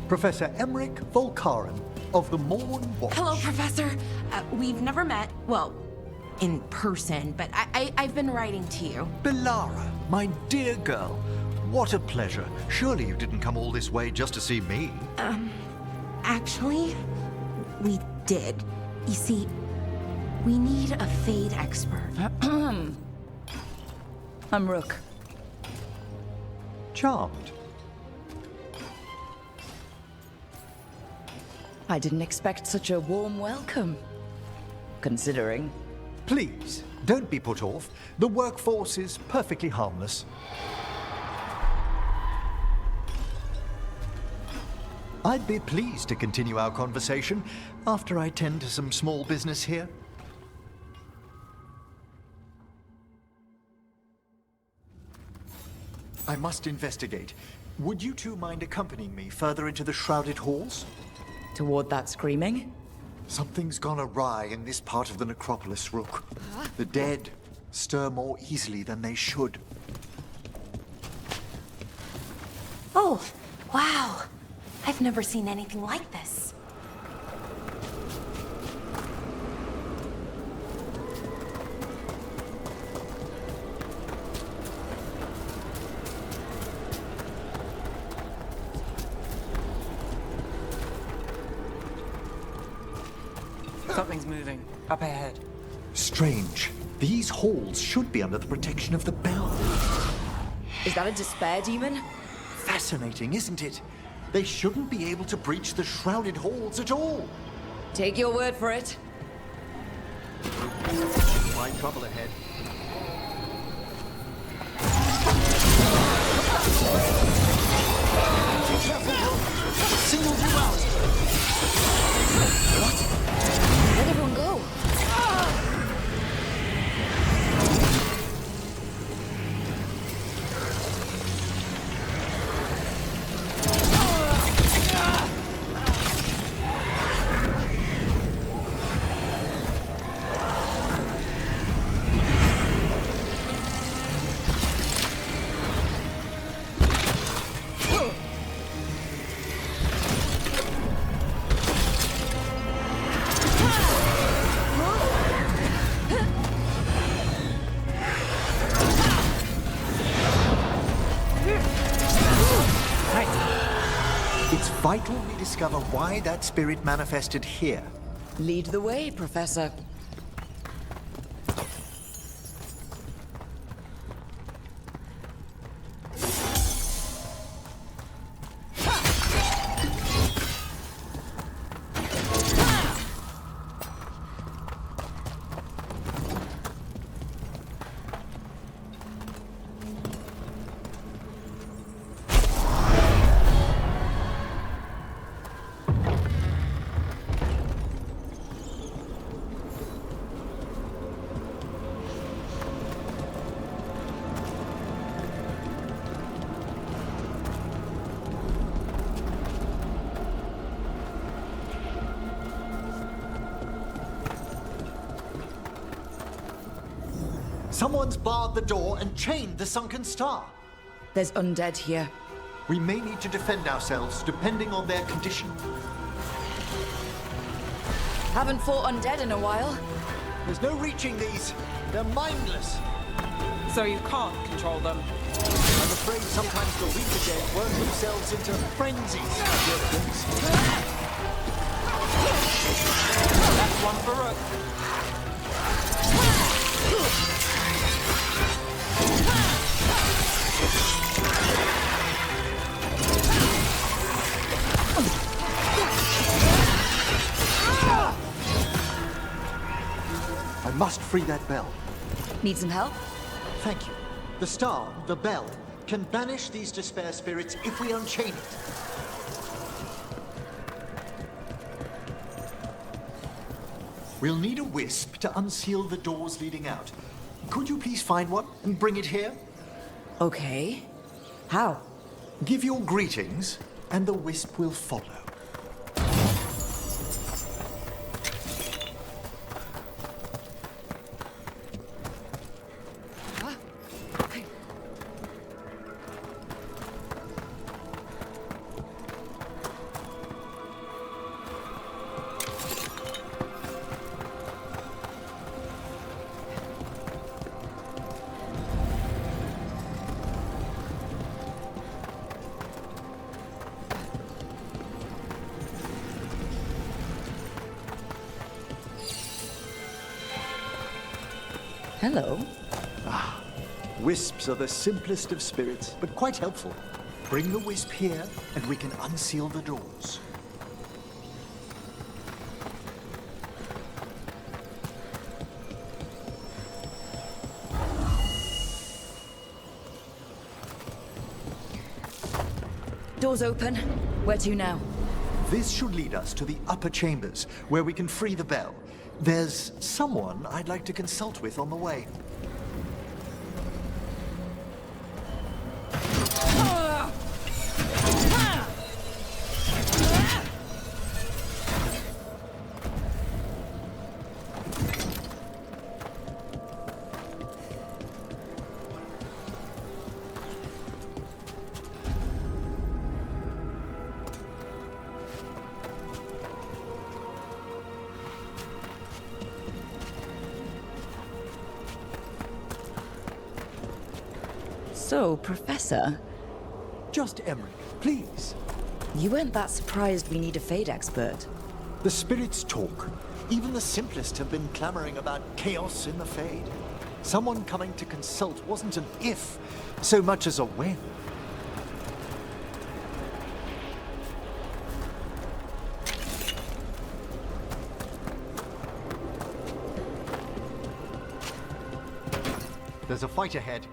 Professor Emmrich Volkarin of the Morn Watch. Hello, Professor. We've never met. Well, in person, but I've been writing to you. Bellara, my dear girl. What a pleasure. Surely you didn't come all this way just to see me. Actually, we did. You see, we need a Fade expert. I'm Rook. Charmed. I didn't expect such a warm welcome. Considering. Please, don't be put off. The workforce is perfectly harmless. I'd be pleased to continue our conversation after I tend to some small business here. I must investigate. Would you two mind accompanying me further into the shrouded halls? Toward that screaming? Something's gone awry in this part of the necropolis, Rook. The dead stir more easily than they should. Oh, wow. I've never seen anything like this. Something's moving. Up ahead. Strange. These halls should be under the protection of the bell. Is that a despair demon? Fascinating, isn't it? They shouldn't be able to breach the shrouded halls at all. Take your word for it. My trouble ahead. Be careful, Rook. Singled you out. What? Where'd everyone go? Might we discover why that spirit manifested here? Lead the way, Professor. Someone's barred the door and chained the sunken star. There's undead here. We may need to defend ourselves, depending on their condition. Haven't fought undead in a while. There's no reaching these. They're mindless. So you can't control them? I'm afraid sometimes the weaker dead work themselves into frenzies. That's one for Rook. I must free that bell. Need some help? Thank you. The star, the bell, can banish these despair spirits if we unchain it. We'll need a wisp to unseal the doors leading out. Could you please find one and bring it here? Okay. How? Give your greetings, and the wisp will follow. Hello. Wisps are the simplest of spirits, but quite helpful. Bring the wisp here, and we can unseal the doors. Doors open. Where to now? This should lead us to the upper chambers, where we can free the bell. There's someone I'd like to consult with on the way. So, Professor? Just Emmrich, please. You weren't that surprised we need a Fade expert. The spirits talk. Even the simplest have been clamoring about chaos in the Fade. Someone coming to consult wasn't an if, so much as a when. There's a fight ahead.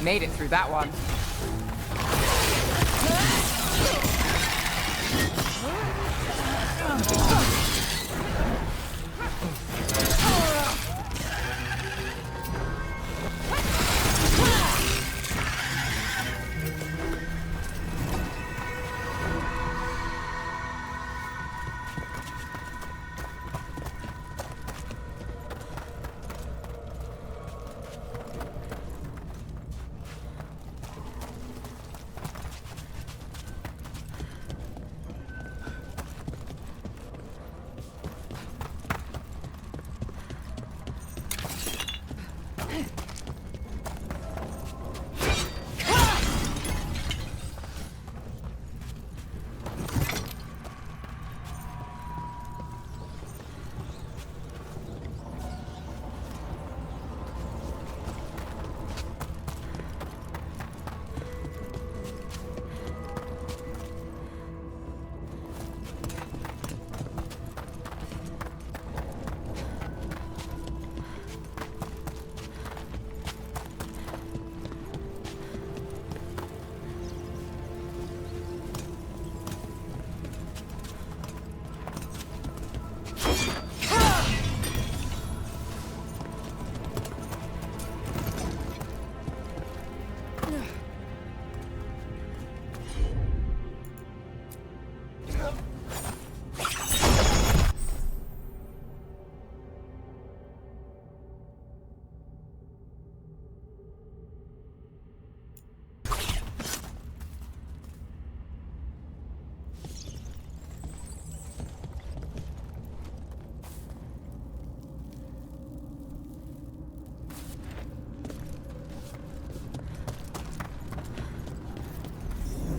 Made it through that one.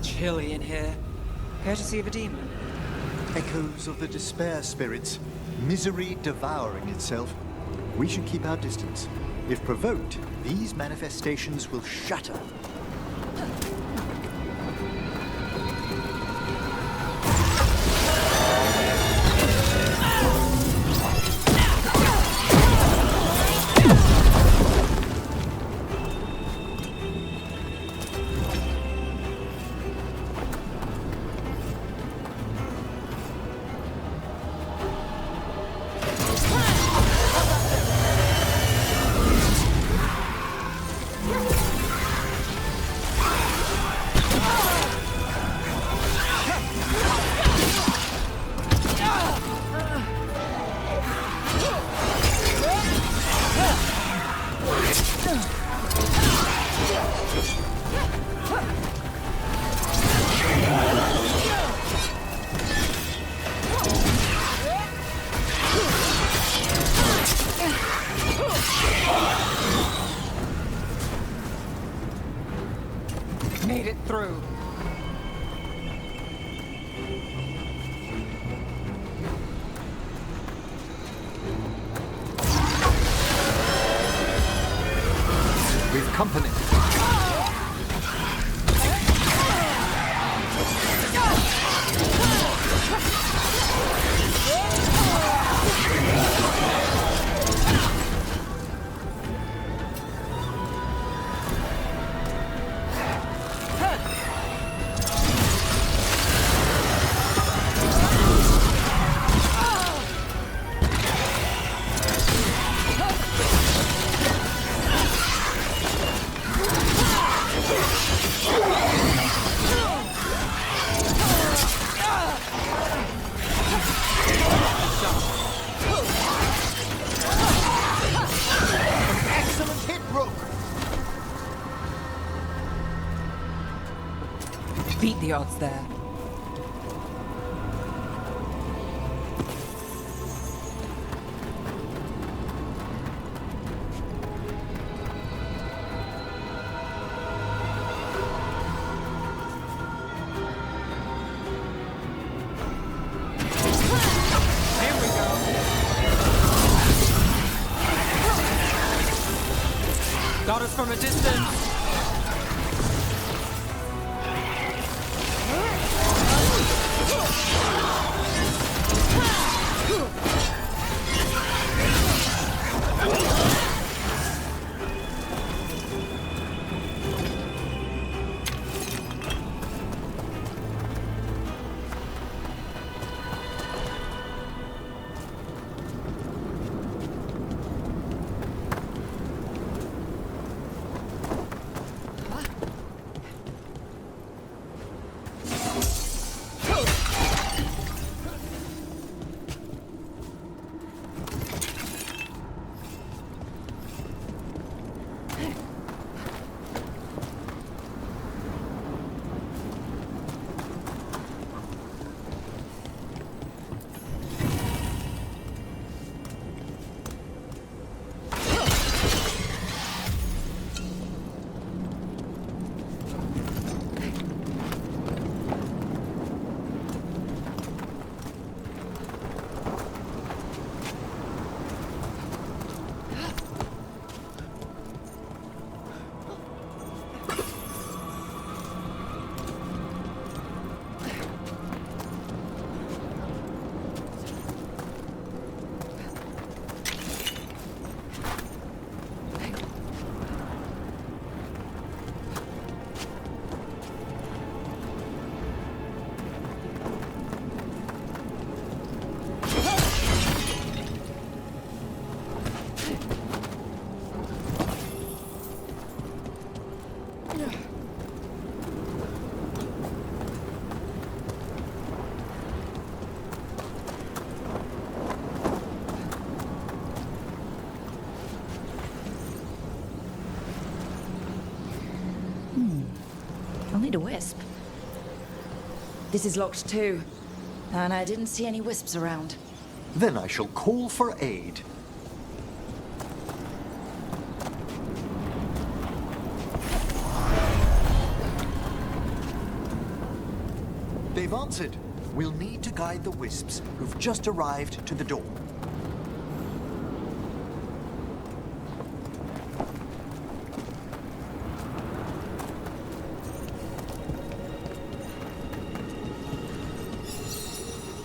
Chilly in here. Courtesy of a demon. Echoes of the despair spirits. Misery devouring itself. We should keep our distance. If provoked, these manifestations will shatter. Made it through. We've company. Beat the odds there. Got us from a distance. I'll need a wisp. This is locked too, and I didn't see any wisps around. Then I shall call for aid. They've answered. We'll need to guide the wisps who've just arrived to the door.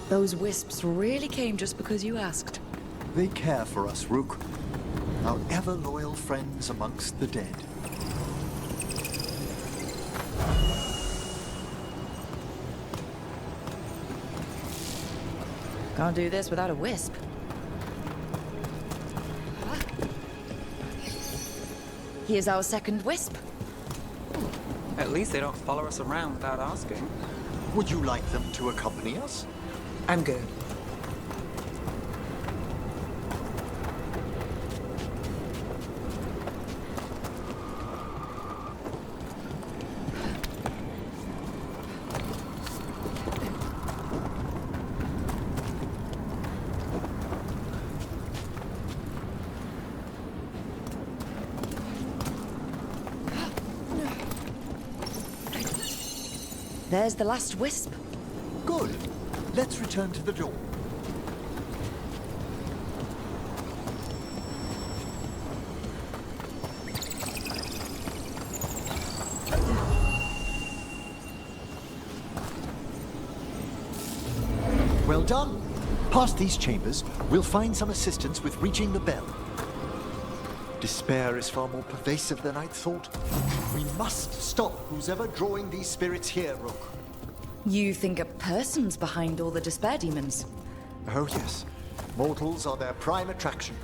Those wisps really came just because you asked. They care for us, Rook. Our ever-loyal friends amongst the dead. Can't do this without a wisp. Here's our second wisp. At least they don't follow us around without asking. Would you like them to accompany us? I'm good. There's the last wisp. Good. Let's return to the door. Well done. Past these chambers, we'll find some assistance with reaching the bell. Despair is far more pervasive than I'd thought. We must stop who's ever drawing these spirits here, Rook. You think a person's behind all the despair demons? Oh yes. Mortals are their prime attraction.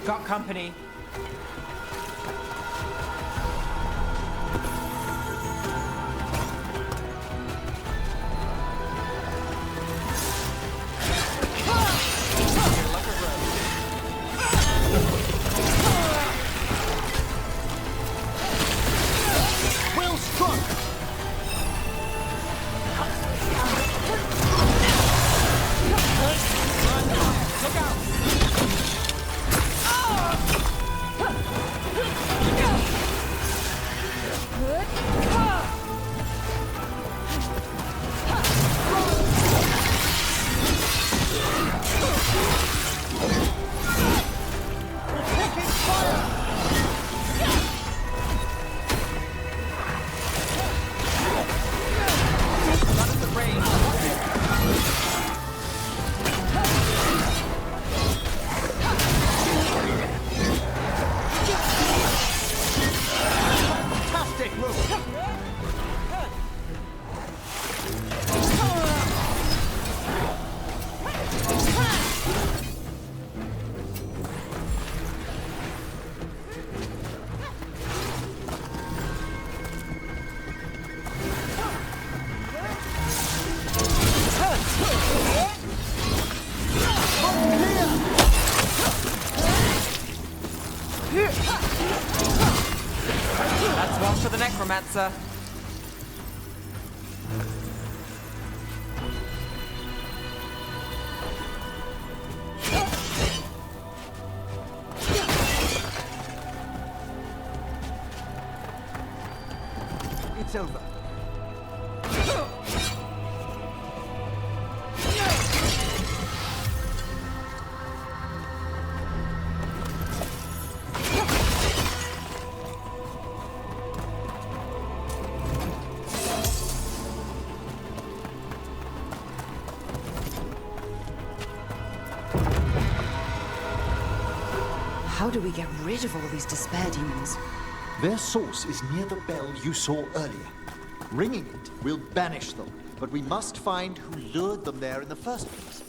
Got company. That's one for the Necromancer. It's over. How do we get rid of all these despair demons? Their source is near the bell you saw earlier. Ringing it will banish them, but we must find who lured them there in the first place.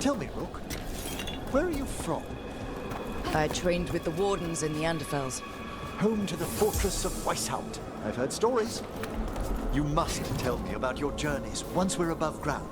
Tell me, Rook, where are you from? I trained with the Wardens in the Anderfels. Home to the fortress of Weishaupt. I've heard stories. You must tell me about your journeys once we're above ground.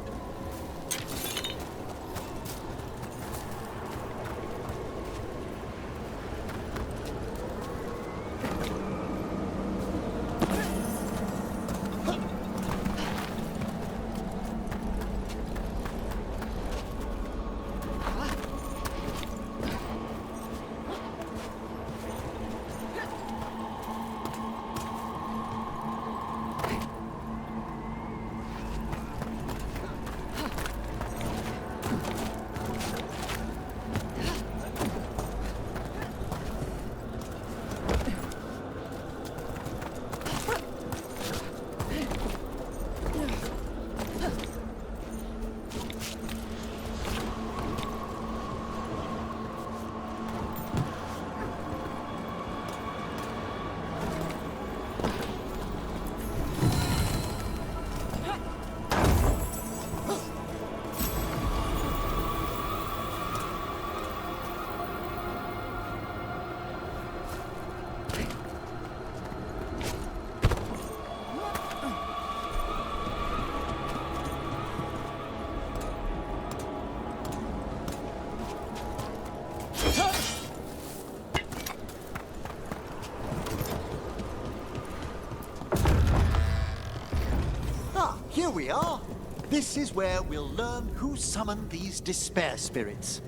Here we are. This is where we'll learn who summoned these despair spirits.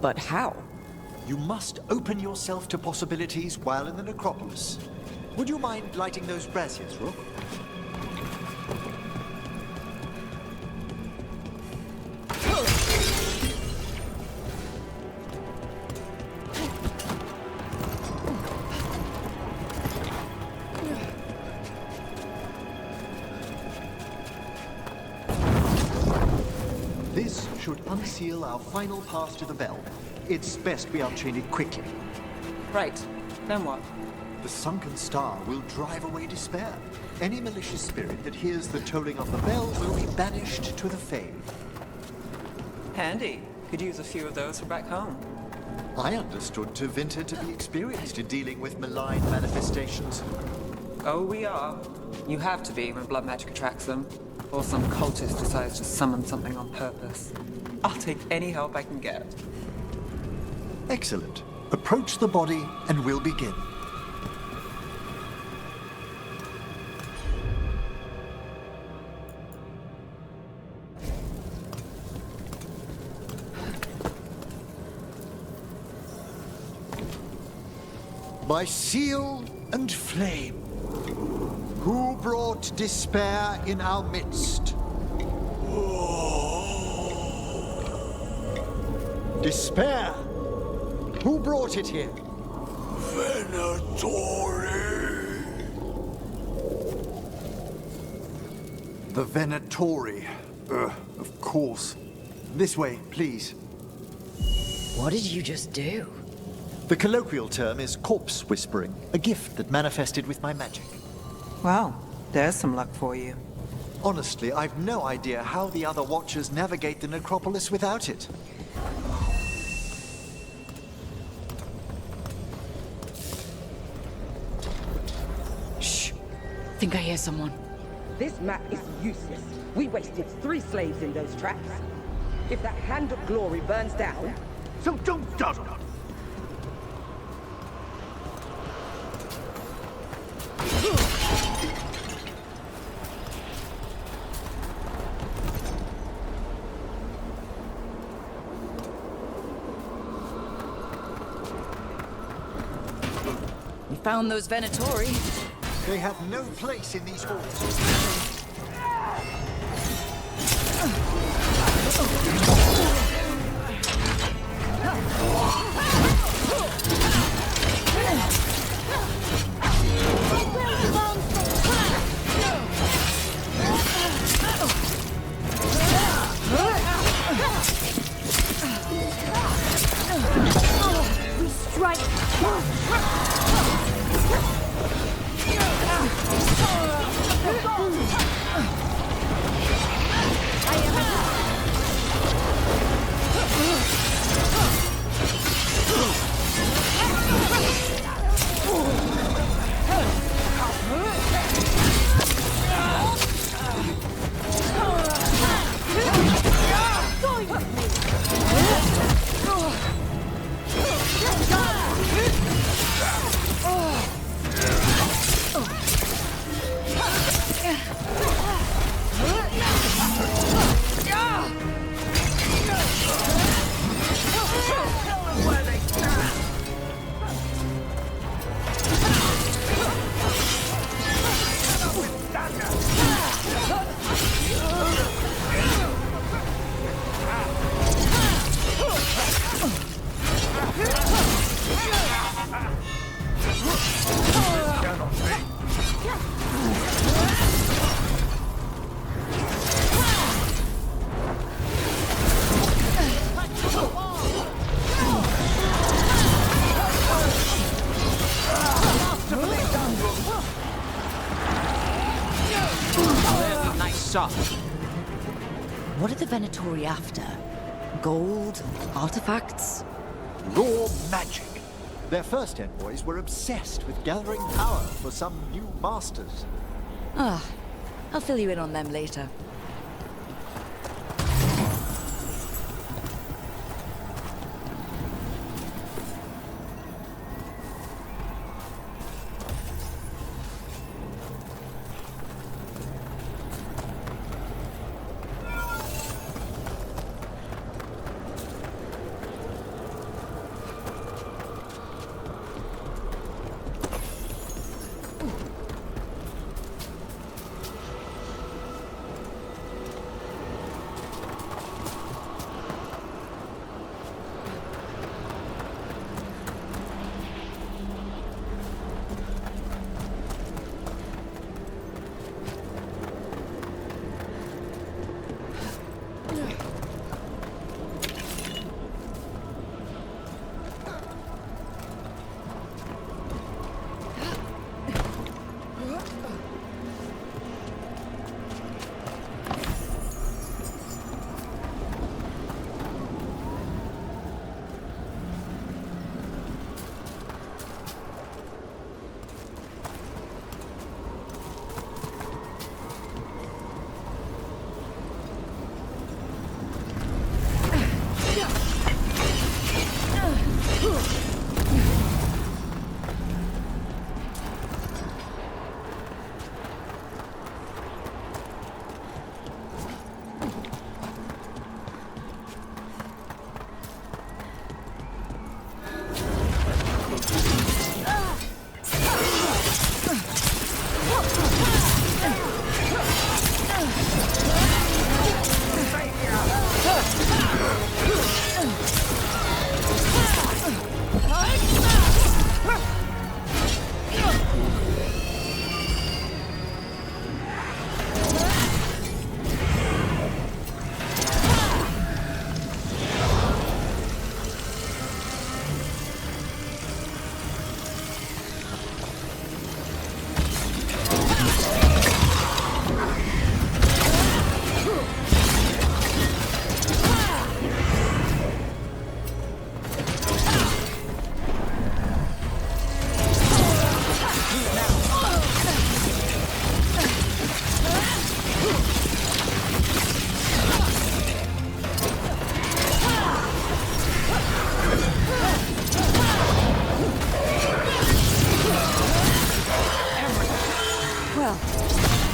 But how? You must open yourself to possibilities while in the necropolis. Would you mind lighting those braziers, Rook? This should unseal our final pass to the bell. It's best we unchain it quickly. Right. Then what? The sunken star will drive away despair. Any malicious spirit that hears the tolling of the bell will be banished to the Fade. Handy. Could use a few of those for back home. I understood Tevinter to be experienced in dealing with malign manifestations. Oh, we are. You have to be when blood magic attracts them. Or some cultist decides to summon something on purpose. I'll take any help I can get. Excellent. Approach the body and we'll begin. By seal and flame, who brought despair in our midst? Despair! Who brought it here? Venatori! The Venatori. Of course. This way, please. What did you just do? The colloquial term is corpse whispering, a gift that manifested with my magic. Well, there's some luck for you. Honestly, I've no idea how the other Watchers navigate the necropolis without it. Shh. Think I hear someone. This map is useless. We wasted 3 slaves in those traps. If that Hand of Glory burns down... So don't dawdle. We found those Venatori. They have no place in these halls. We strike. What are the Venatori after? Gold? Artifacts? Raw magic. Their first envoys were obsessed with gathering power for some new masters. Ah, I'll fill you in on them later.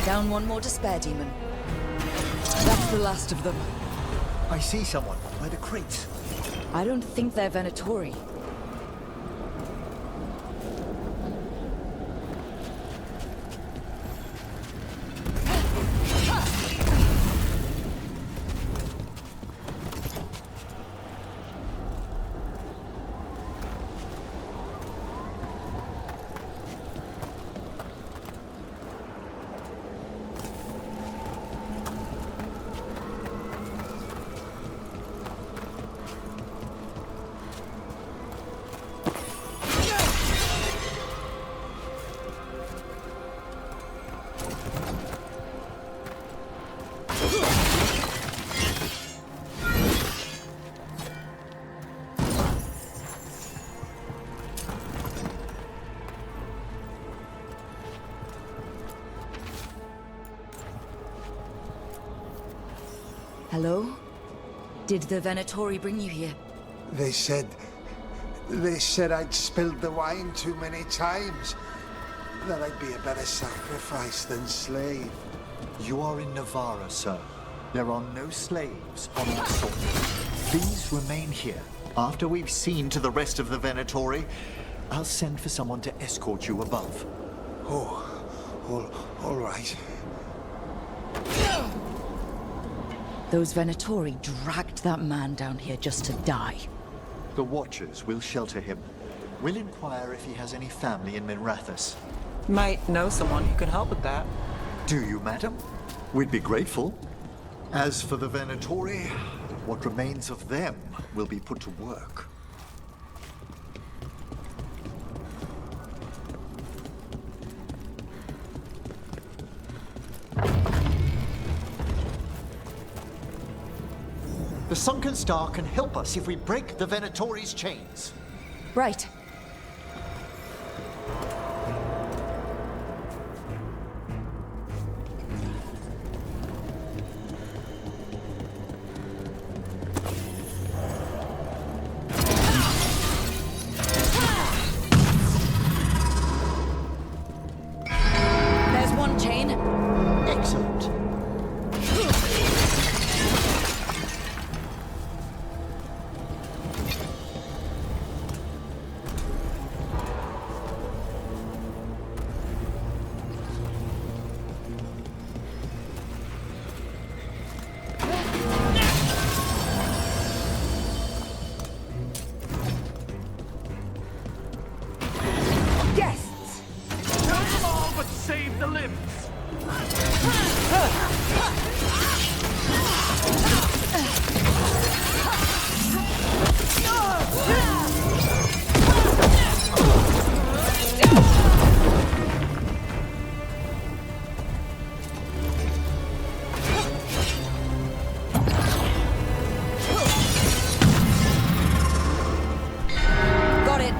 Down one more despair demon. That's the last of them. I see someone by the crates. I don't think they're Venatori. Hello? Did the Venatori bring you here? They said I'd spilled the wine too many times. That I'd be a better sacrifice than slave. You are in Navarra, sir. There are no slaves on our soil. Please remain here. After we've seen to the rest of the Venatori, I'll send for someone to escort you above. All right. Those Venatori dragged that man down here just to die. The Watchers will shelter him. We'll inquire if he has any family in Minrathous. Might know someone who can help with that. Do you, madam? We'd be grateful. As for the Venatori, what remains of them will be put to work. The sunken star can help us if we break the Venatori's chains. Right. There's one chain. Excellent. Guests! Kill them all, but save the limbs! Got it.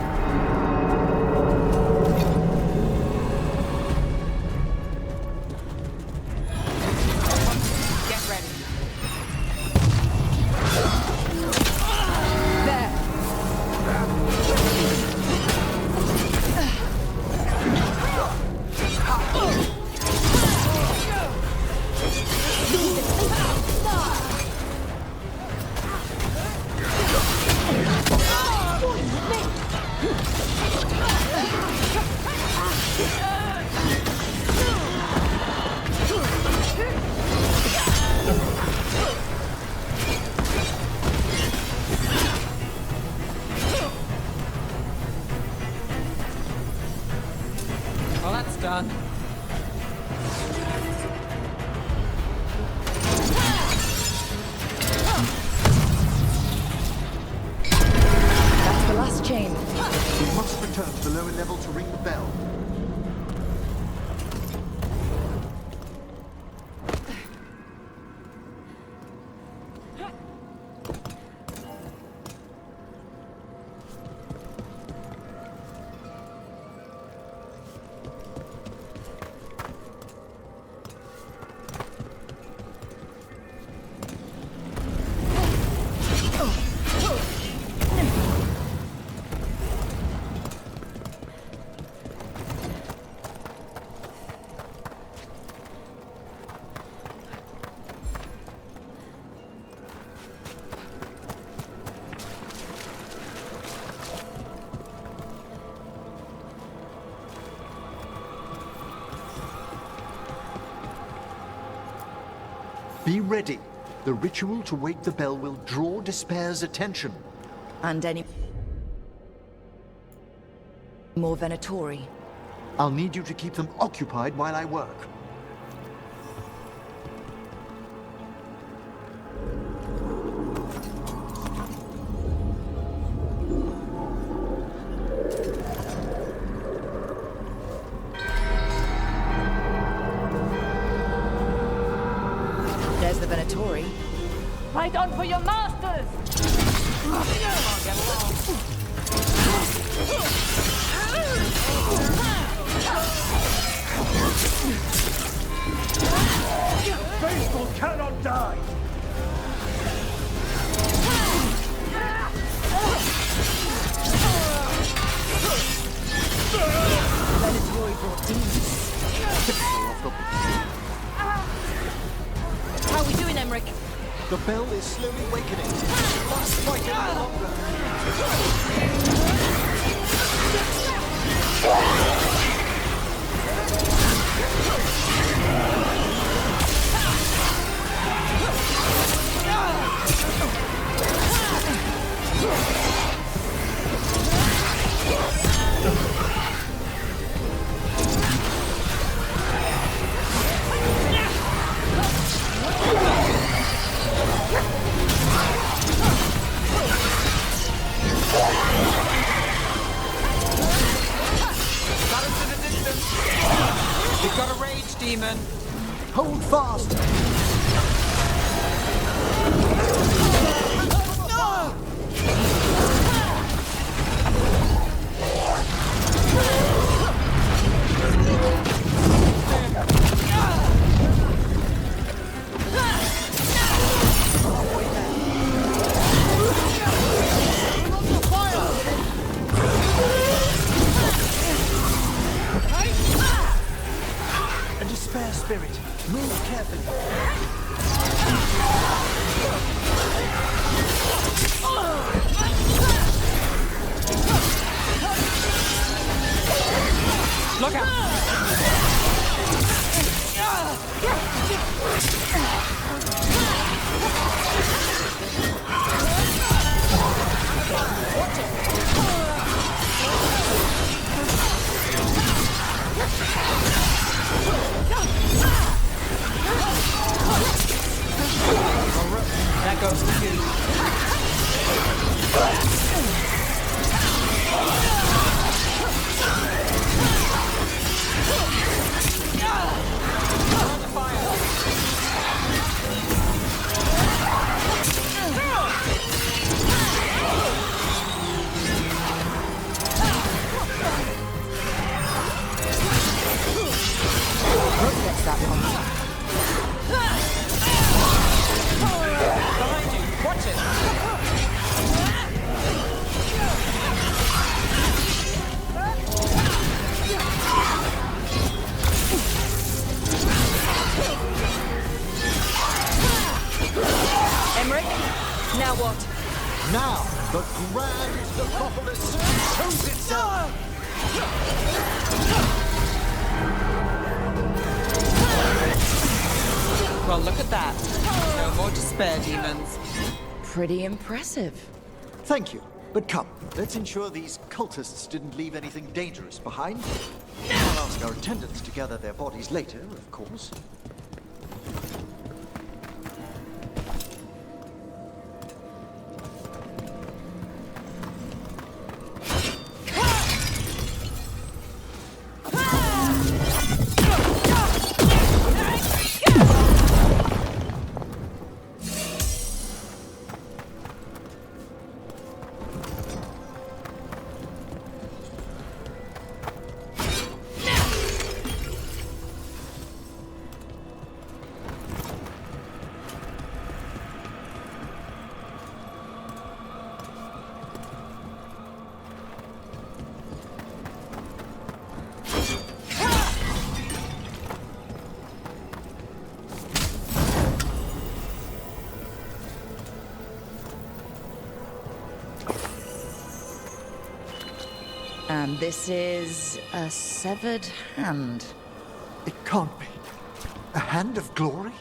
Get ready. There. Well, that's done. That's the last chain. We must return to the lower level to ring the bell. Be ready. The ritual to wake the bell will draw Despair's attention. And any more Venatori? I'll need you to keep them occupied while I work. There's the Venatori. Fight on for your masters! Faithful cannot die! Venatori brought demons. How are we doing, Emmrich? The bell is slowly wakening. We must fight it no Got us in the distance. ghost of you. Emmrich, now what? Now, the Grand Necropolis shows itself! Well, look at that. No more despair, demons. Pretty impressive. Thank you, but come, let's ensure these cultists didn't leave anything dangerous behind. I'll ask our attendants to gather their bodies later, of course. And this is a severed hand. It can't be. A hand of glory?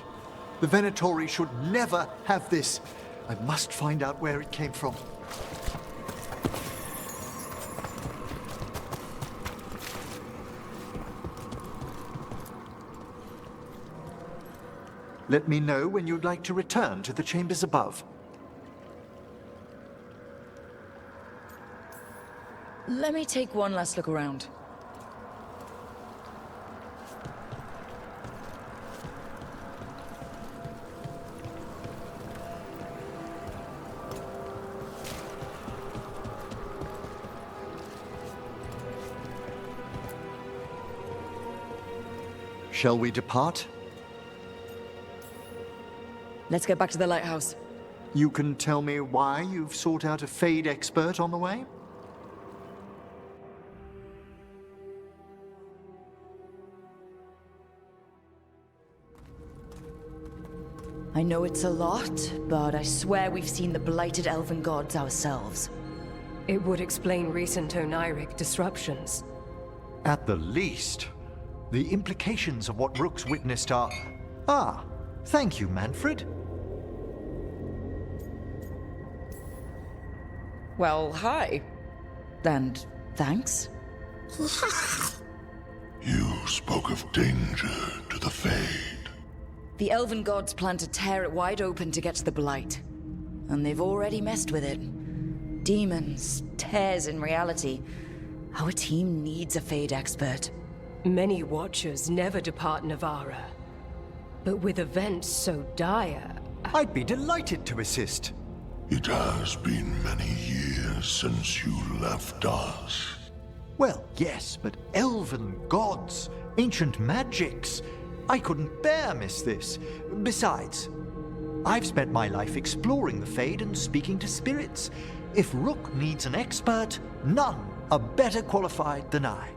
The Venatori should never have this. I must find out where it came from. Let me know when you'd like to return to the chambers above. Let me take one last look around. Shall we depart? Let's get back to the lighthouse. You can tell me why you've sought out a Fade expert on the way? I know it's a lot, but I swear we've seen the blighted elven gods ourselves. It would explain recent Oynaric disruptions. At the least. The implications of what Rook's witnessed are... Ah, thank you, Manfred. Well, hi. And thanks. You spoke of danger to the Fade. The elven gods plan to tear it wide open to get to the blight. And they've already messed with it. Demons, tears in reality. Our team needs a Fade expert. Many Watchers never depart Navarra. But with events so dire... I'd be delighted to assist. It has been many years since you left us. Well, yes, but elven gods, ancient magics. I couldn't bear miss this. Besides, I've spent my life exploring the Fade and speaking to spirits. If Rook needs an expert, none are better qualified than I.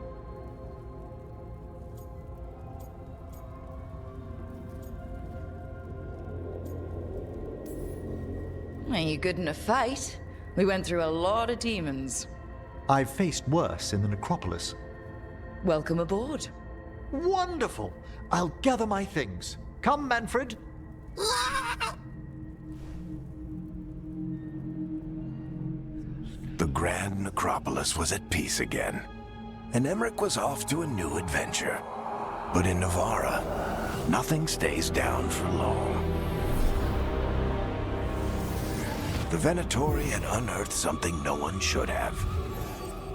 Are you good in a fight? We went through a lot of demons. I've faced worse in the necropolis. Welcome aboard. Wonderful! I'll gather my things. Come, Manfred. The Grand Necropolis was at peace again, and Emmrich was off to a new adventure. But in Navarra, nothing stays down for long. The Venatori had unearthed something no one should have,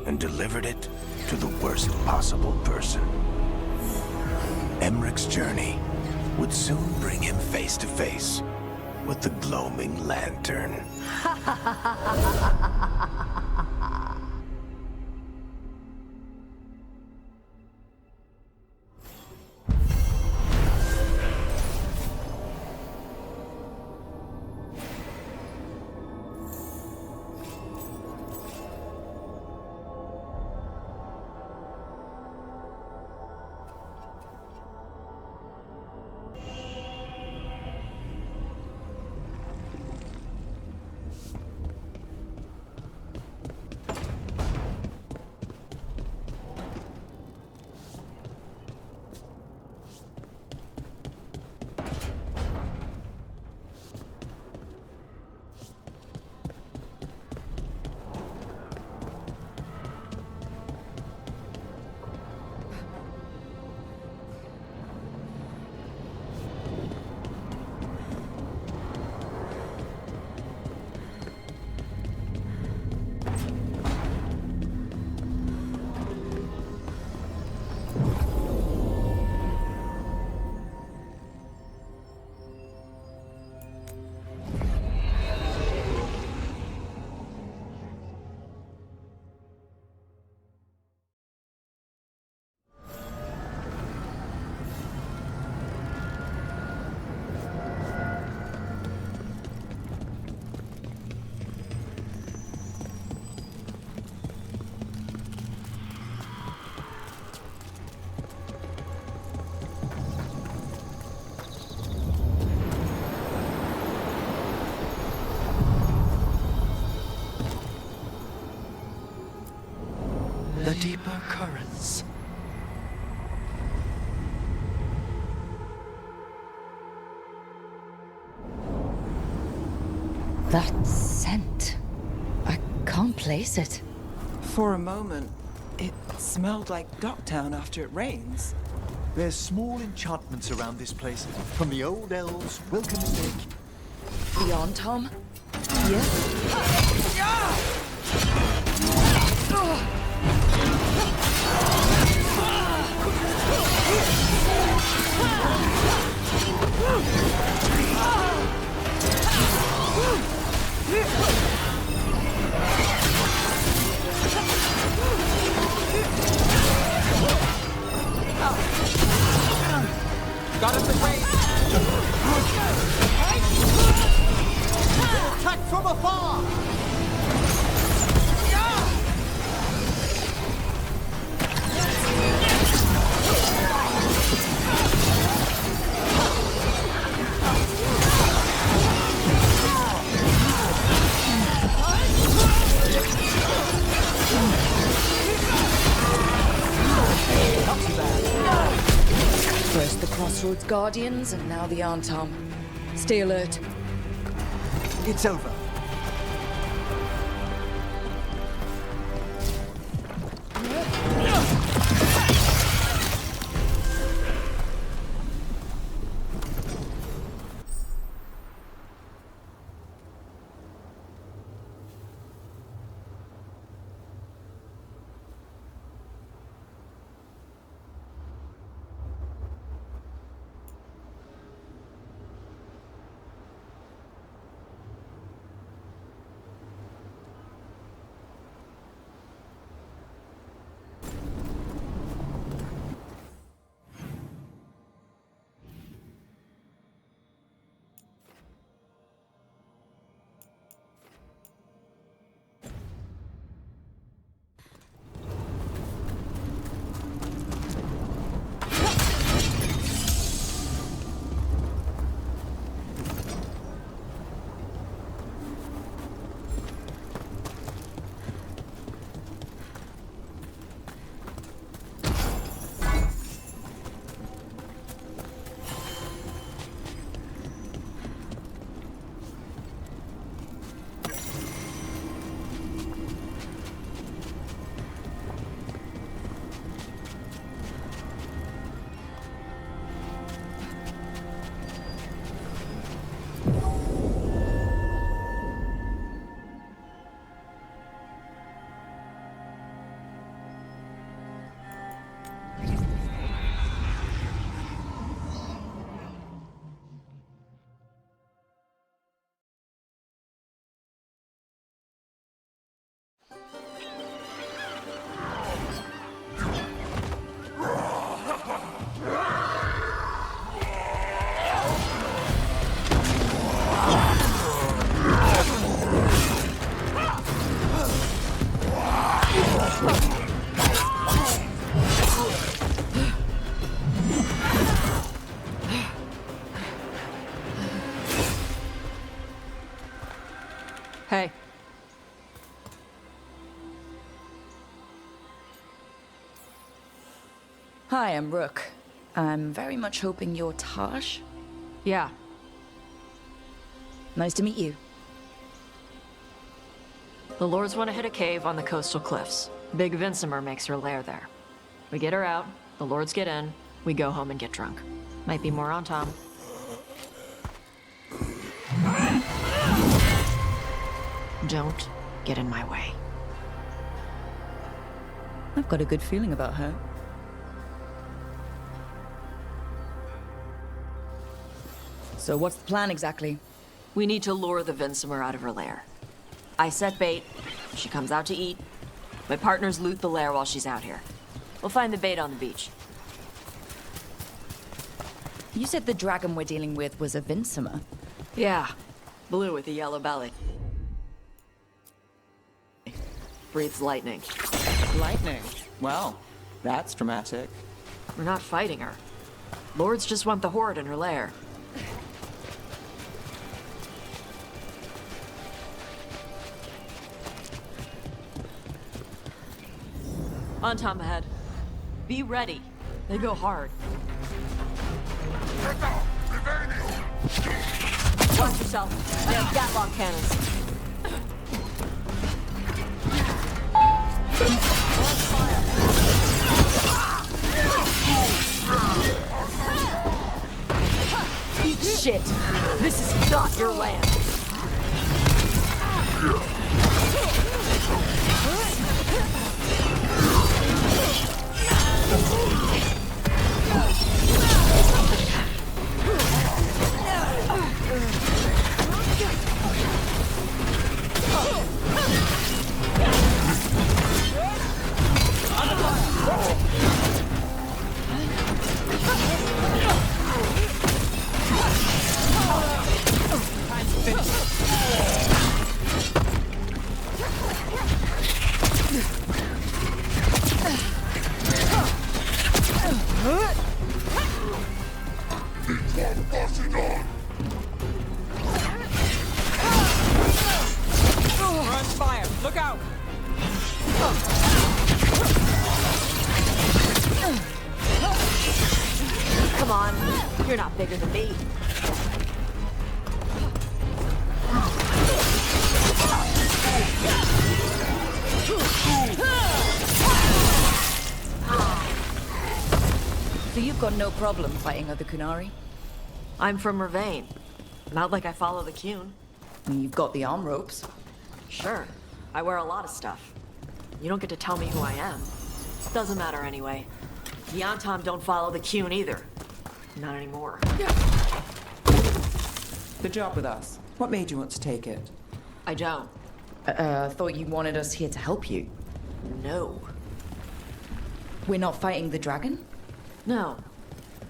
and delivered it to the worst possible person. Emmrich's journey would soon bring him face to face with the gloaming lantern. The deeper currents. That scent. I can't place it. For a moment, it smelled like Docktown after it rains. There's small enchantments around this place, from the old elves, welcome snake. The Antom? Here? Got us the way! Attack from afar! First the Crossroads Guardians, and now the Antom. Stay alert. It's over. Hey. Hi, I'm Rook. I'm very much hoping you're Taash. Yeah. Nice to meet you. The Lords want to hit a cave on the coastal cliffs. Big Vincimer makes her lair there. We get her out, the Lords get in, we go home and get drunk. Might be more on Tom. Don't get in my way. I've got a good feeling about her. So what's the plan exactly? We need to lure the Vincimer out of her lair. I set bait, she comes out to eat. My partners loot the lair while she's out here. We'll find the bait on the beach. You said the dragon we're dealing with was a Vincimer. Yeah, blue with a yellow belly. Breathes lightning. Lightning? Well, that's dramatic. We're not fighting her. Lords just want the Horde in her lair. On Tom ahead. Be ready. They go hard. Watch yourself. I have gatlock cannons. Eat shit. This is not your land. Come on, you're not bigger than me. So you've got no problem fighting other Qunari? I'm from Mervain. Not like I follow the Qun. And you've got the arm ropes. Sure. I wear a lot of stuff. You don't get to tell me who I am. Doesn't matter anyway. The Antom don't follow the Qun either. Not anymore. The job with us. What made you want to take it? I don't. Thought you wanted us here to help you. No. We're not fighting the dragon? No.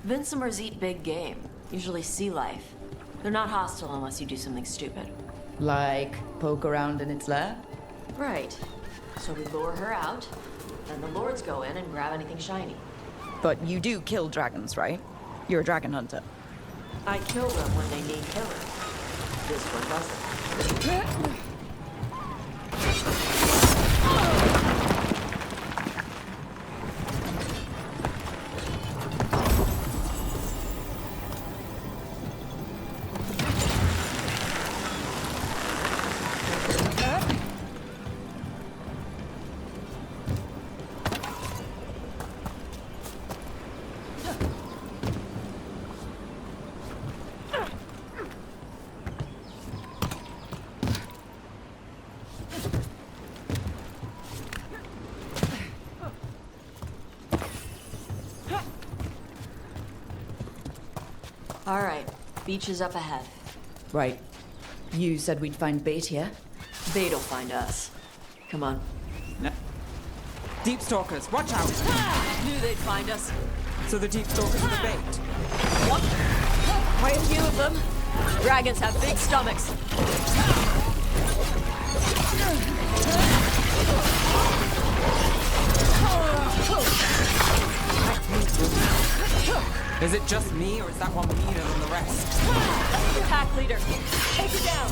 Vincimers eat big game. Usually sea life. They're not hostile unless you do something stupid. Like poke around in its lair? Right. So we lure her out, then the Lords go in and grab anything shiny. But you do kill dragons, right? You're a dragon hunter. I kill them when they need killing. This one doesn't. All right, beach is up ahead. Right. You said we'd find bait here? Bait'll find us. Come on. No. Deep Stalkers, watch out! Knew they'd find us. So the Deep Stalkers are the bait? What? Quite a few of them. Dragons have big stomachs. Is it just me, or is that one meaner than the rest? Pack leader, take it down.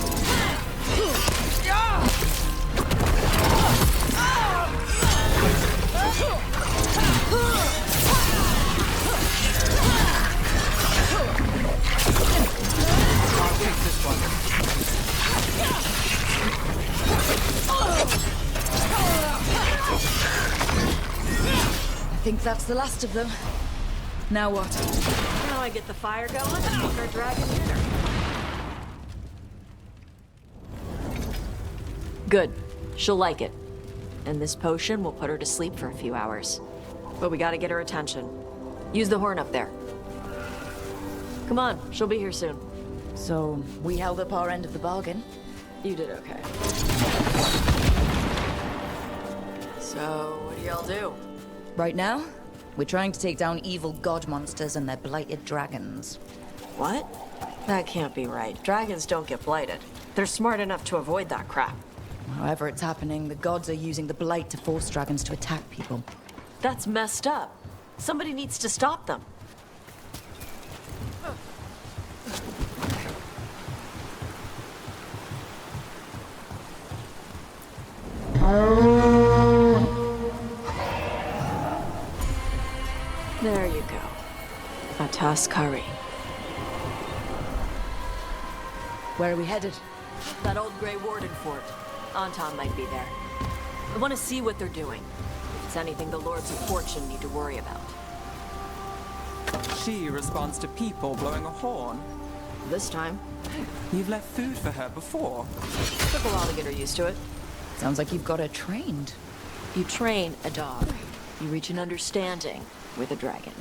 think that's the last of them. Now what? Now I get the fire going and cook our dragon dinner. Good. She'll like it. And this potion will put her to sleep for a few hours. But we gotta get her attention. Use the horn up there. Come on, she'll be here soon. So, we held up our end of the bargain. You did okay. So, what do y'all do? Right now, we're trying to take down evil god monsters and their blighted dragons. What? That can't be right. Dragons don't get blighted. They're smart enough to avoid that crap. However it's happening, the gods are using the blight to force dragons to attack people. That's messed up. Somebody needs to stop them. There you go. A toss curry. Where are we headed? That old Grey Warden fort. Anton might be there. I want to see what they're doing. If it's anything the Lords of Fortune need to worry about. She responds to people blowing a horn. This time. You've left food for her before. Took a while to get her used to it. Sounds like you've got her trained. You train a dog. You reach an understanding with a dragon.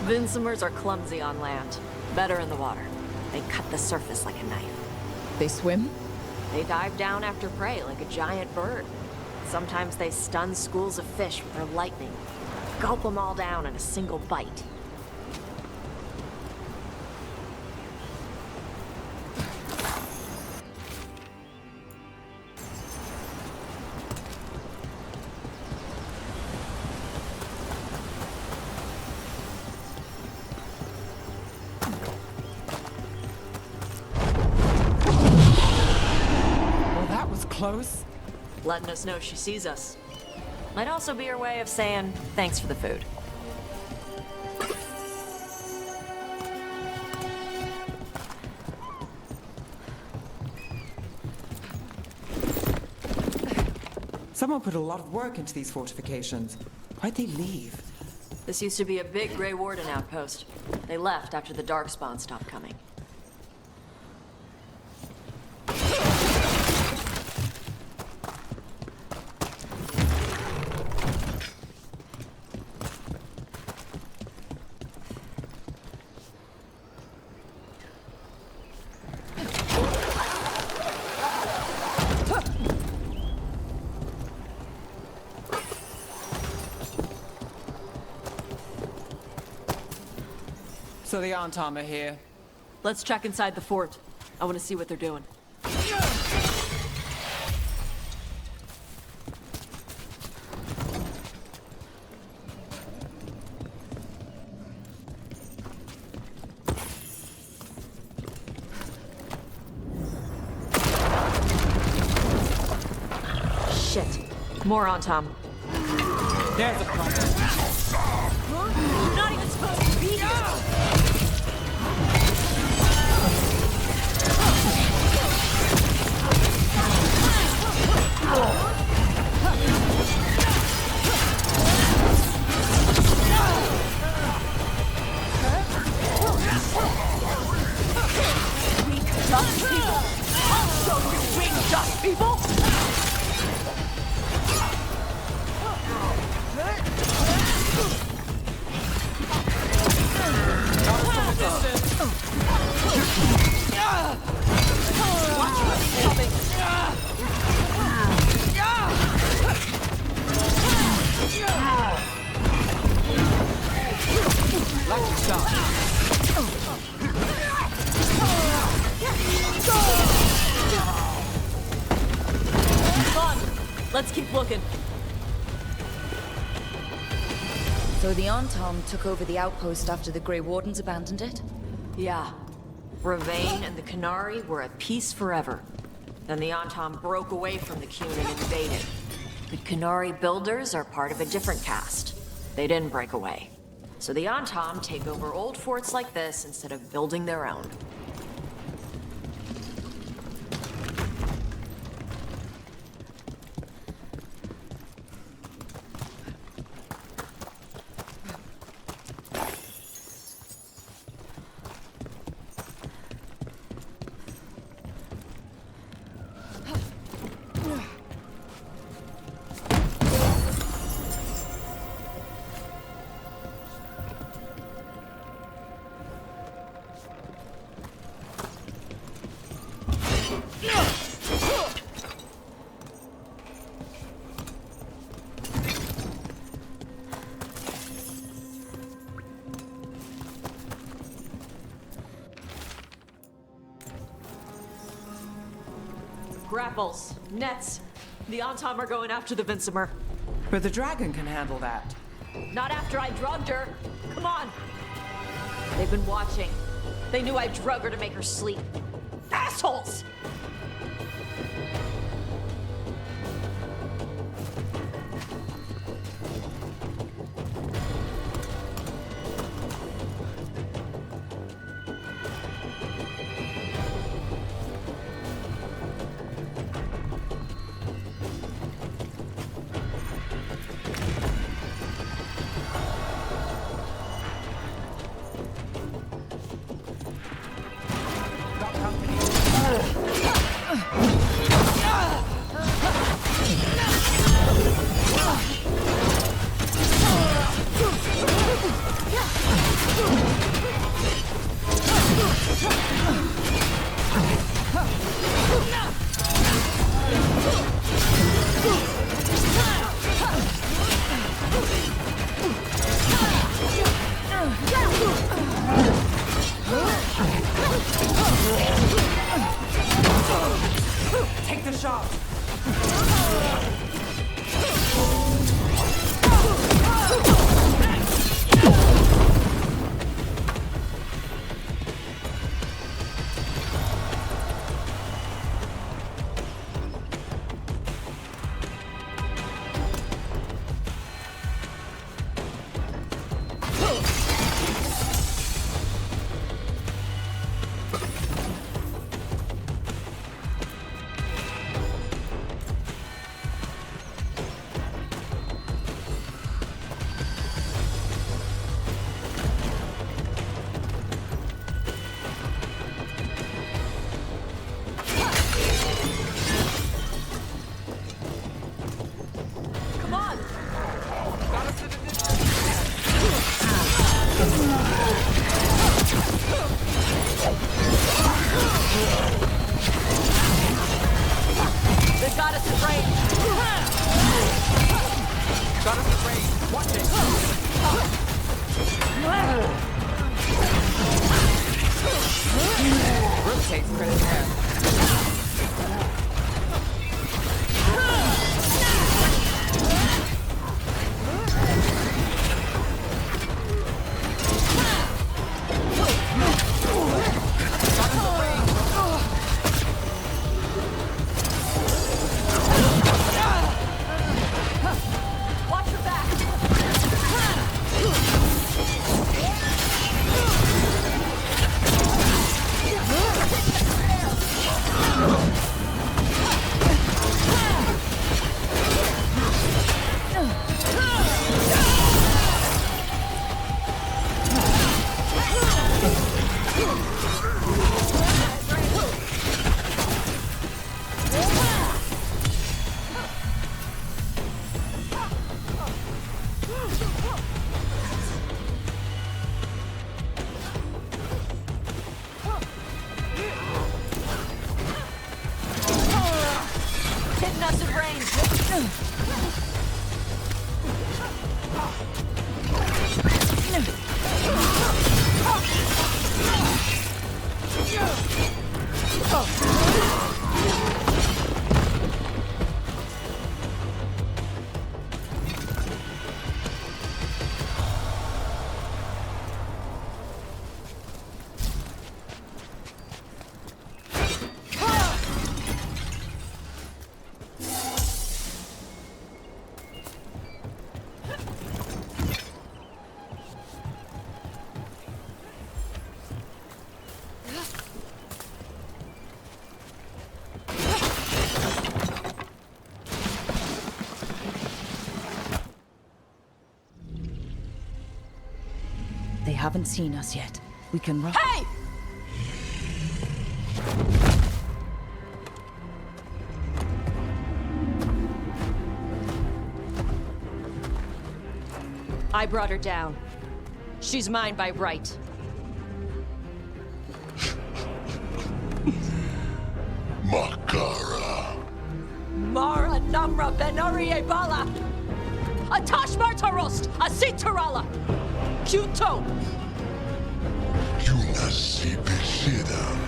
Vinsomers are clumsy on land, better in the water. They cut the surface like a knife. They swim? They dive down after prey like a giant bird. Sometimes they stun schools of fish with their lightning. Gulp them all down in a single bite. Close? Letting us know she sees us. Might also be her way of saying thanks for the food. Someone put a lot of work into these fortifications. Why'd they leave? This used to be a big Grey Warden outpost. They left after the Darkspawn stopped coming. So the Antam are here. Let's check inside the fort. I want to see what they're doing. Shit. More Antam. There's a problem. You're not even supposed to be here! Dust people! So you bring dust people? Let's keep looking. So the Antam took over the outpost after the Grey Wardens abandoned it? Yeah. Ravain and the Qunari were at peace forever. Then the Antam broke away from the Qun and invaded. The Qunari builders are part of a different caste. They didn't break away. So the Antam take over old forts like this instead of building their own. Grapples, nets. The Antam are going after the Vincimer. But the dragon can handle that. Not after I drugged her. Come on. They've been watching. They knew I drug her to make her sleep. Assholes! Take the shot! Rook takes credit there. They haven't seen us yet. We can run. Hey! I brought her down. She's mine by right. Makara. Mara Namra Benarie Bala! A Taash Martarost! A Sitarala! Kyuto! Yunasi Beshidam.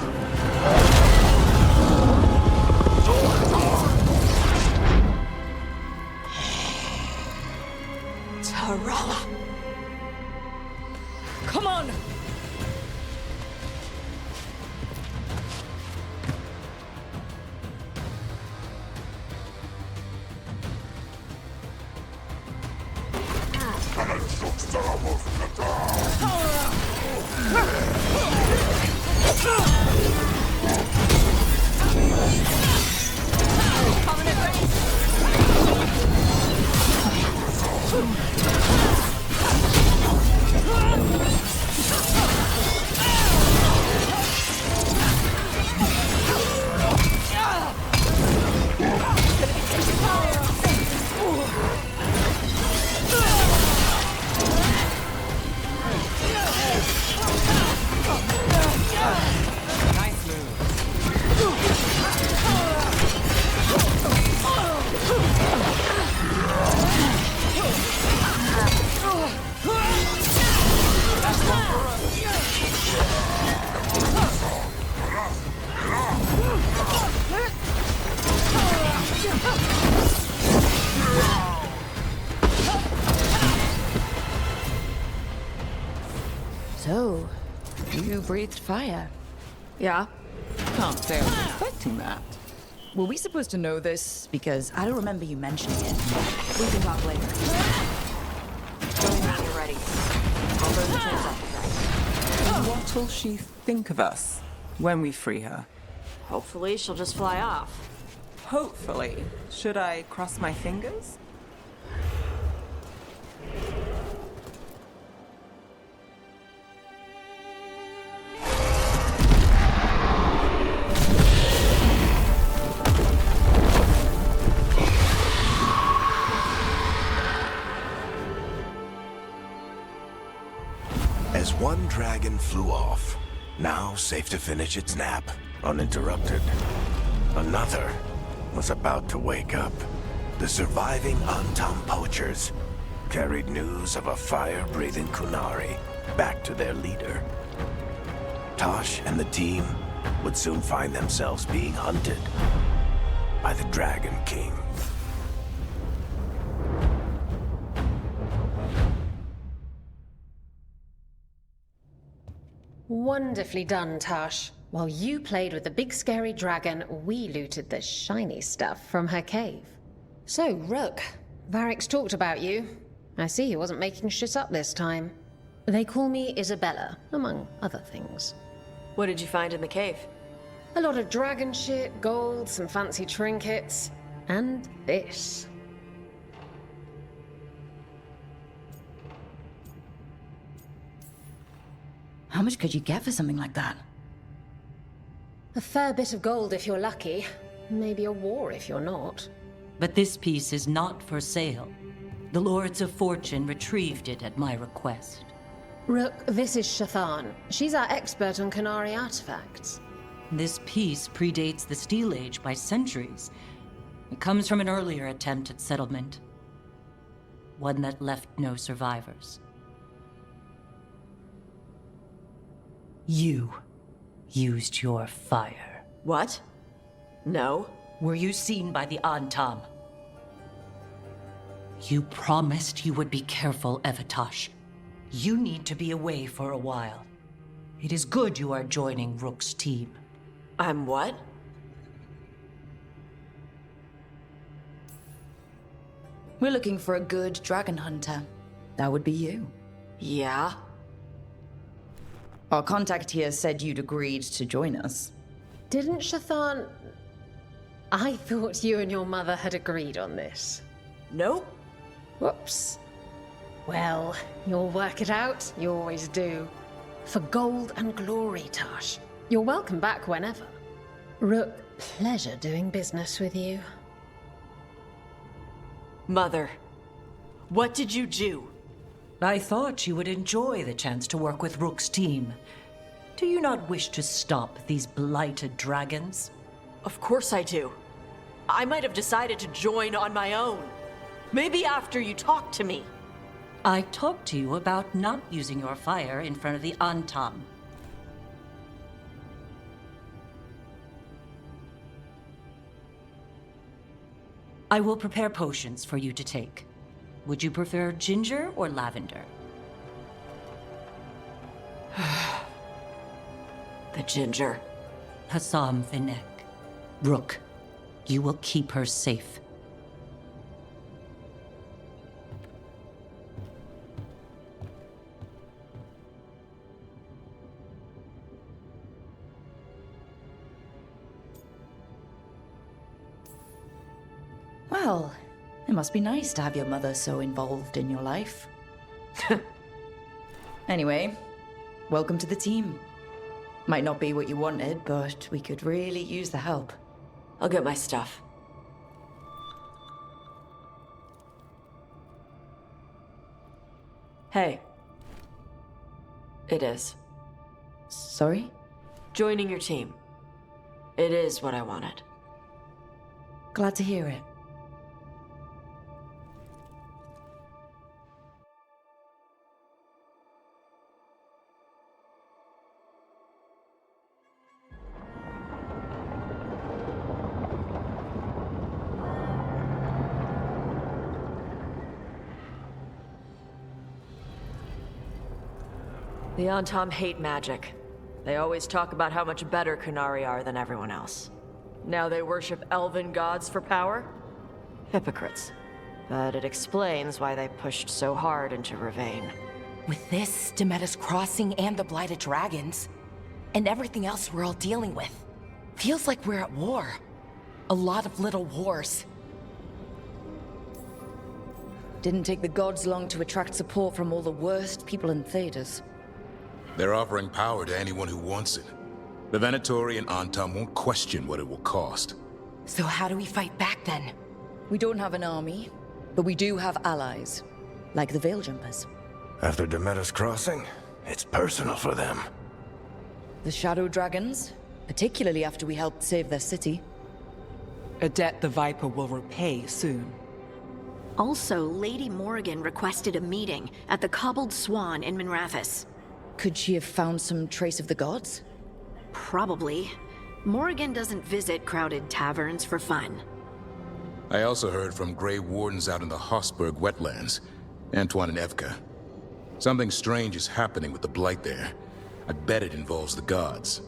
Tarala! Come on! So, you breathed fire. Yeah. Can't say I was expecting that. Were we supposed to know this? Because I don't remember you mentioning it. We can talk later. Tell me when you're ready. I'll load the tools up the What will she think of us when we free her? Hopefully she'll just fly off. Hopefully. Should I cross my fingers? As one dragon flew off, now safe to finish its nap, uninterrupted, another was about to wake up. The surviving Antam poachers carried news of a fire-breathing Qunari back to their leader. Taash and the team would soon find themselves being hunted by the Dragon King. Wonderfully done, Taash. While you played with the big scary dragon, we looted the shiny stuff from her cave. So, Rook, Varric's talked about you. I see he wasn't making shit up this time. They call me Isabella, among other things. What did you find in the cave? A lot of dragon shit, gold, some fancy trinkets, and this. How much could you get for something like that? A fair bit of gold if you're lucky. Maybe a war if you're not. But this piece is not for sale. The Lords of Fortune retrieved it at my request. Rook, this is Shathan. She's our expert on Qunari artifacts. This piece predates the Steel Age by centuries. It comes from an earlier attempt at settlement. One that left no survivors. You used your fire. What? No. Were you seen by the Antam? You promised you would be careful, Evatash. You need to be away for a while. It is good you are joining Rook's team. I'm what? We're looking for a good dragon hunter. That would be you. Yeah? Our contact here said you'd agreed to join us. Didn't Shathan... I thought you and your mother had agreed on this. Nope. Whoops. Well, you'll work it out. You always do. For gold and glory, Taash. You're welcome back whenever. Rook, pleasure doing business with you. Mother, what did you do? I thought you would enjoy the chance to work with Rook's team. Do you not wish to stop these blighted dragons? Of course I do. I might have decided to join on my own. Maybe after you talked to me. I talked to you about not using your fire in front of the Antam. I will prepare potions for you to take. Would you prefer ginger or lavender? The ginger. Hassam Vinek. Rook, you will keep her safe. Well, it must be nice to have your mother so involved in your life. Anyway, welcome to the team. Might not be what you wanted, but we could really use the help. I'll get my stuff. Hey. It is. Sorry? Joining your team. It is what I wanted. Glad to hear it. The Antam hate magic. They always talk about how much better Qunari are than everyone else. Now they worship elven gods for power? Hypocrites. But it explains why they pushed so hard into Ravain. With this, Demeter's Crossing and the Blighted Dragons, and everything else we're all dealing with, feels like we're at war. A lot of little wars. Didn't take the gods long to attract support from all the worst people in Thedas. They're offering power to anyone who wants it. The Venatori and Antam won't question what it will cost. So how do we fight back then? We don't have an army, but we do have allies, like the Veil Jumpers. After Demeter's Crossing, it's personal for them. The Shadow Dragons, particularly after we helped save their city. A debt the Viper will repay soon. Also, Lady Morrigan requested a meeting at the Cobbled Swan in Minrathous. Could she have found some trace of the gods? Probably. Morrigan doesn't visit crowded taverns for fun. I also heard from Grey Wardens out in the Hossberg wetlands, Antoine and Evka. Something strange is happening with the Blight there. I bet it involves the gods.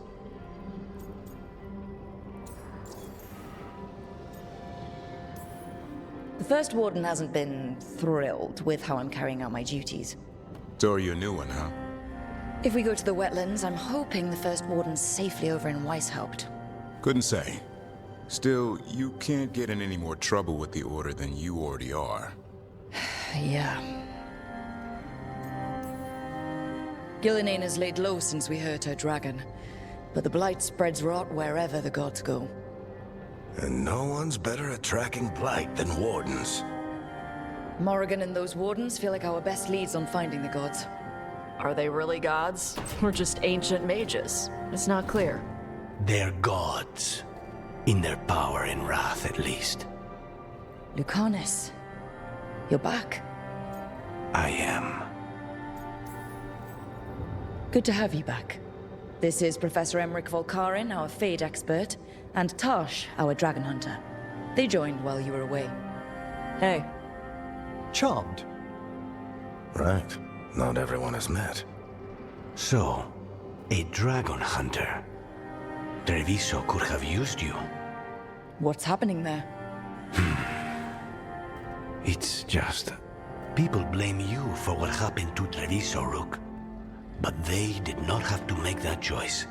The first warden hasn't been thrilled with how I'm carrying out my duties. So are you a new one, huh? If we go to the wetlands, I'm hoping the first warden's safely over in Weishaupt. Couldn't say. Still, you can't get in any more trouble with the Order than you already are. Yeah. Ghilan'nain has laid low since we hurt her dragon, but the Blight spreads rot wherever the gods go. And no one's better at tracking Blight than Wardens. Morrigan and those Wardens feel like our best leads on finding the gods. Are they really gods? Or just ancient mages? It's not clear. They're gods. In their power and wrath, at least. Lucanis, you're back. I am. Good to have you back. This is Professor Emmrich Volkarin, our Fade expert, and Taash, our dragon hunter. They joined while you were away. Hey. Charmed. Right. Not everyone has met. So, a dragon hunter. Treviso could have used you. What's happening there? It's just... people blame you for what happened to Treviso, Rook. But they did not have to make that choice,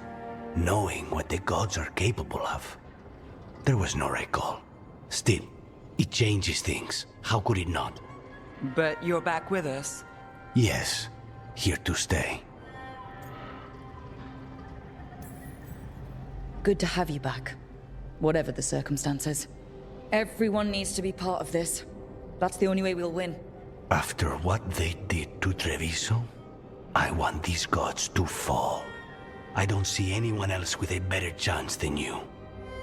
knowing what the gods are capable of. There was no recall. Still, it changes things. How could it not? But you're back with us. Yes, here to stay. Good to have you back, whatever the circumstances. Everyone needs to be part of this. That's the only way we'll win. After what they did to Treviso, I want these gods to fall. I don't see anyone else with a better chance than you.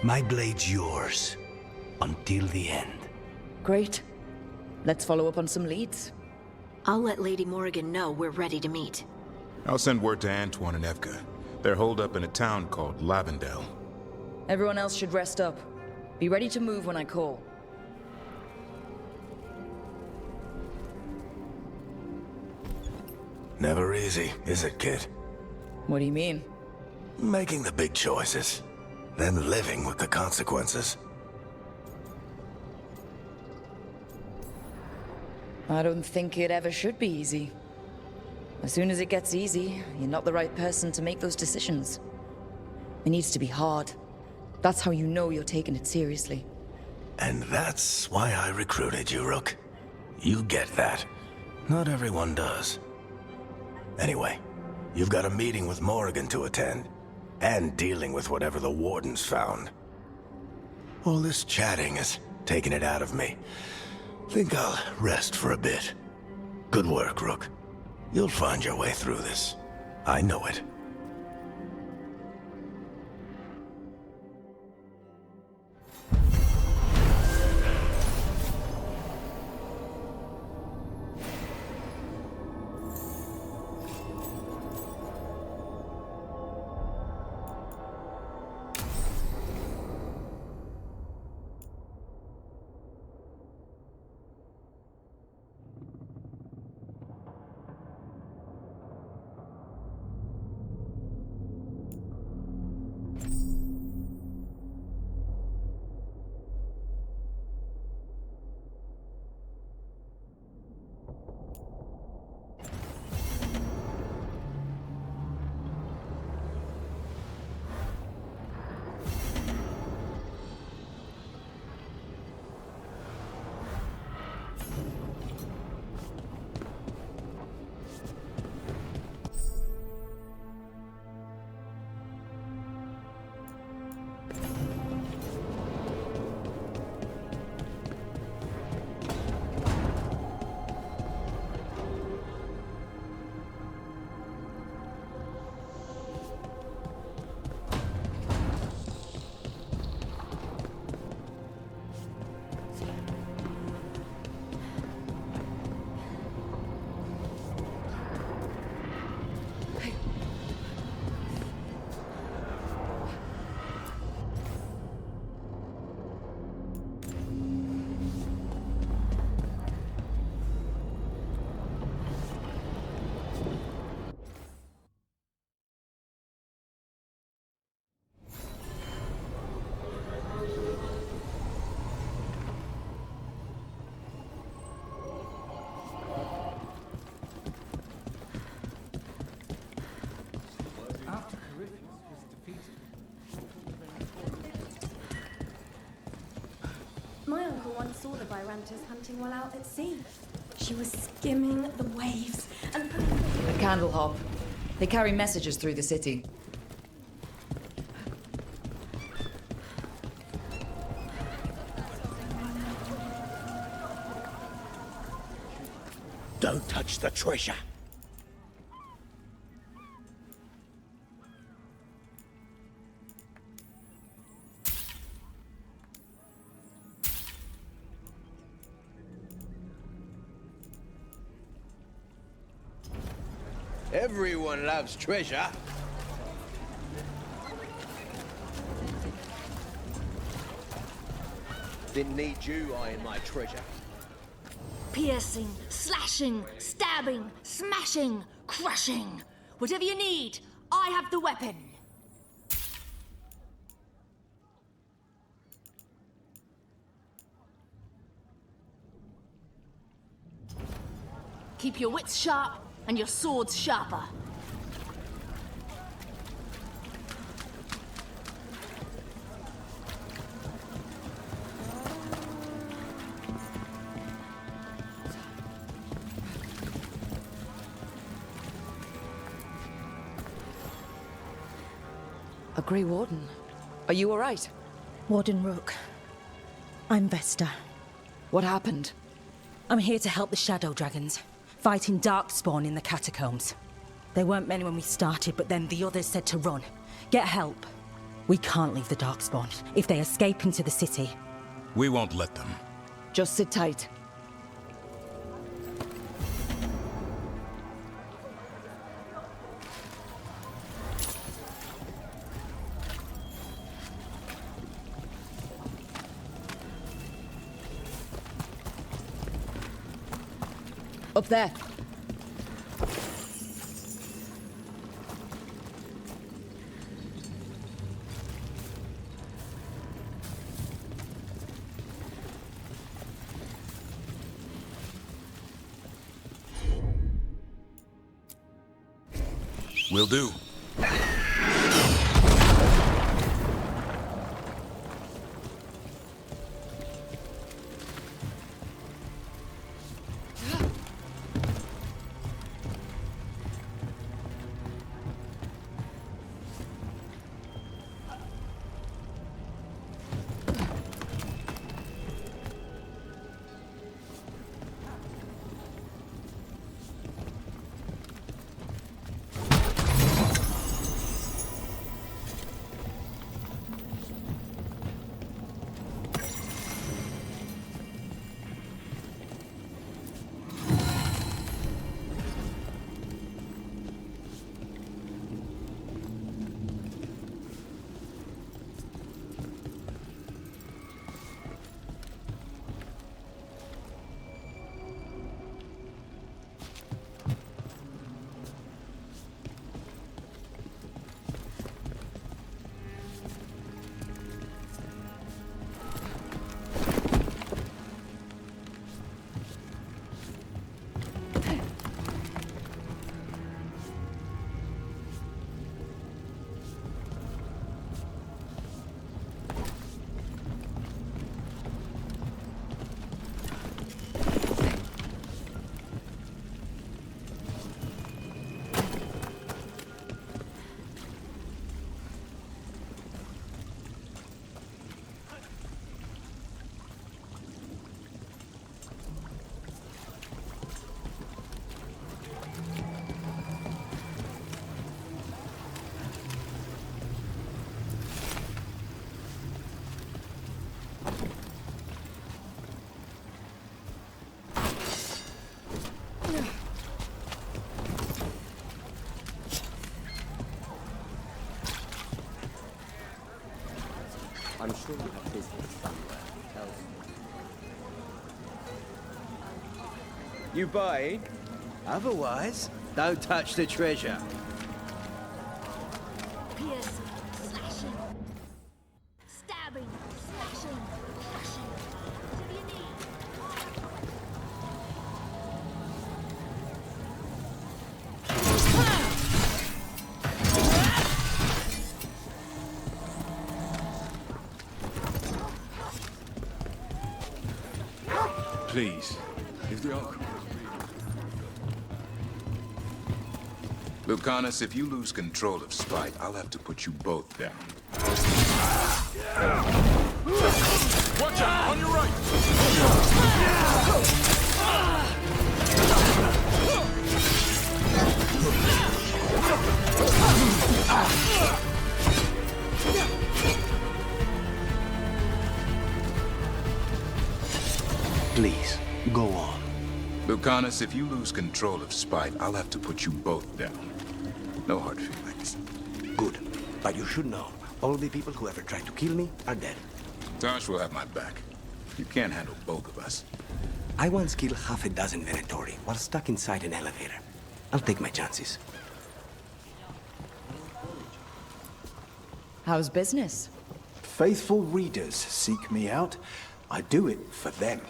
My blade's yours, until the end. Great. Let's follow up on some leads. I'll let Lady Morrigan know we're ready to meet. I'll send word to Antoine and Evka. They're holed up in a town called Lavendel. Everyone else should rest up. Be ready to move when I call. Never easy, is it, kid? What do you mean? Making the big choices, then living with the consequences. I don't think it ever should be easy. As soon as it gets easy, you're not the right person to make those decisions. It needs to be hard. That's how you know you're taking it seriously. And that's why I recruited you, Rook. You get that. Not everyone does. Anyway, you've got a meeting with Morrigan to attend, and dealing with whatever the Wardens found. All this chatting is taking it out of me. Think I'll rest for a bit. Good work, Rook. You'll find your way through this. I know it. hunters hunting while out at sea. She was skimming the waves and putting... The Candle Hop. They carry messages through the city. Don't touch the treasure. Everyone loves treasure. Didn't need you eyeing my treasure. Piercing, slashing, stabbing, smashing, crushing. Whatever you need, I have the weapon. Keep your wits sharp and your swords sharper. A Grey Warden. Are you all right? Warden Rook. I'm Vesta. What happened? I'm here to help the Shadow Dragons, fighting Darkspawn in the catacombs. There weren't many when we started, but then the others said to run. Get help. We can't leave the Darkspawn. If they escape into the city... We won't let them. Just sit tight. Up there. Will do. I'm sure you have business somewhere. Tell me. You buying? Otherwise, don't touch the treasure. Piercing, slashing, stabbing, smashing, crushing. Whatever you need. Please, if the outcome... Lucanis, if you lose control of Spite, I'll have to put you both down. Watch out! On your right! Please, go on. Lucanis, if you lose control of Spite, I'll have to put you both down. No hard feelings. Good. But you should know, all the people who ever tried to kill me are dead. Taash will have my back. You can't handle both of us. I once killed half a dozen Venatori while stuck inside an elevator. I'll take my chances. How's business? Faithful readers seek me out. I do it for them.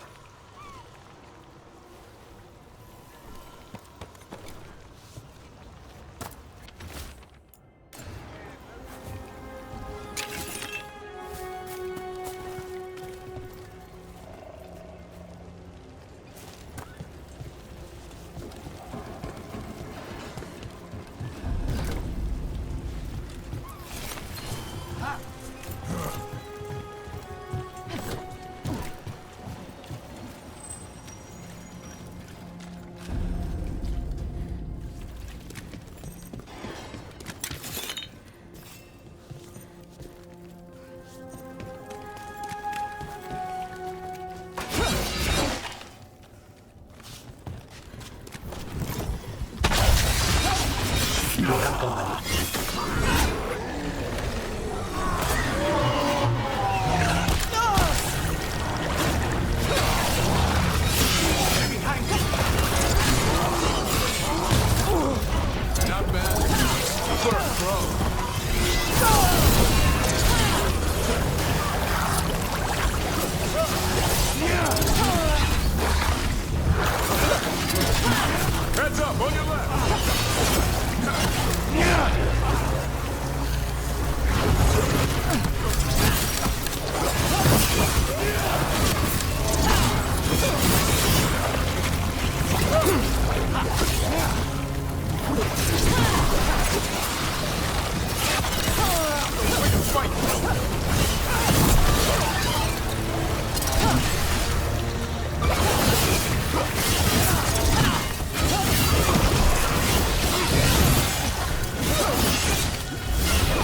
Heads up, on your left!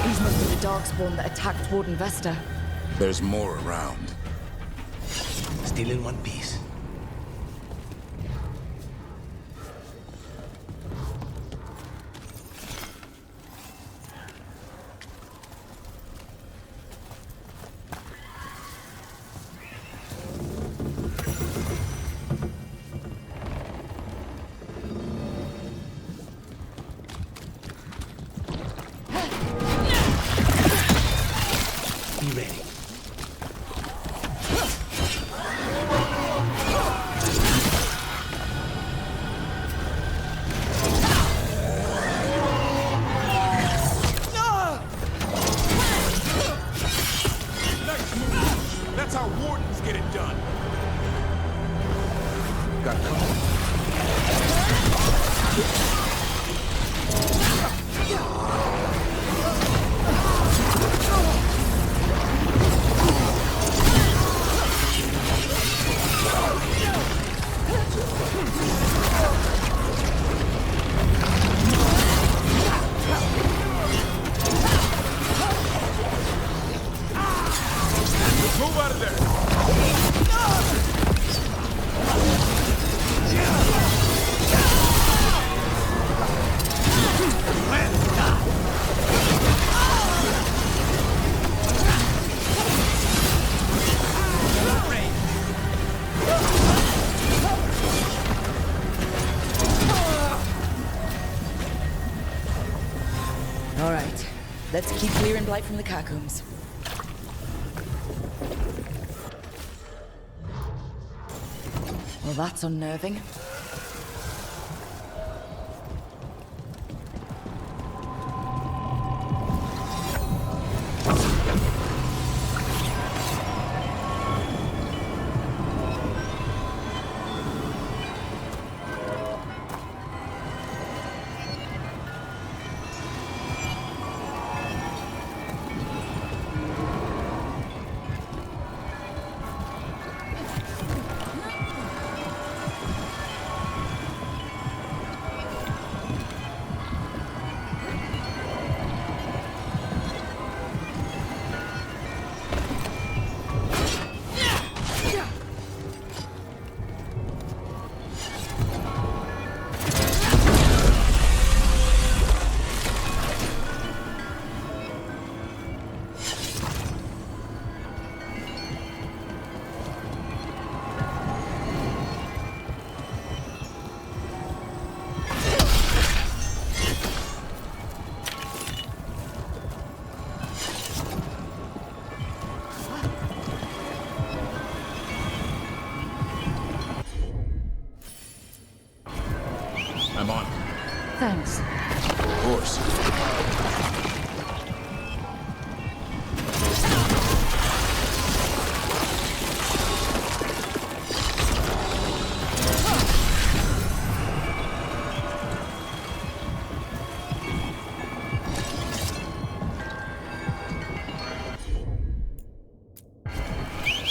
These must be the Darkspawn that attacked Warden Vesta. There's more around. Still in one piece. Be ready. Next move! That's how Wardens get it done! Got company. Move out of there! All right, let's keep clearing blight from the catacombs. Well, that's unnerving. Thanks. Of course.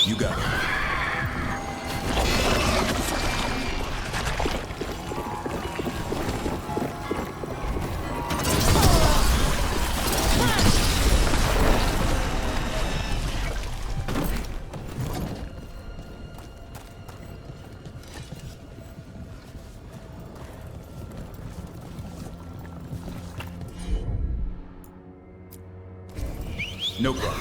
You got it. No problem.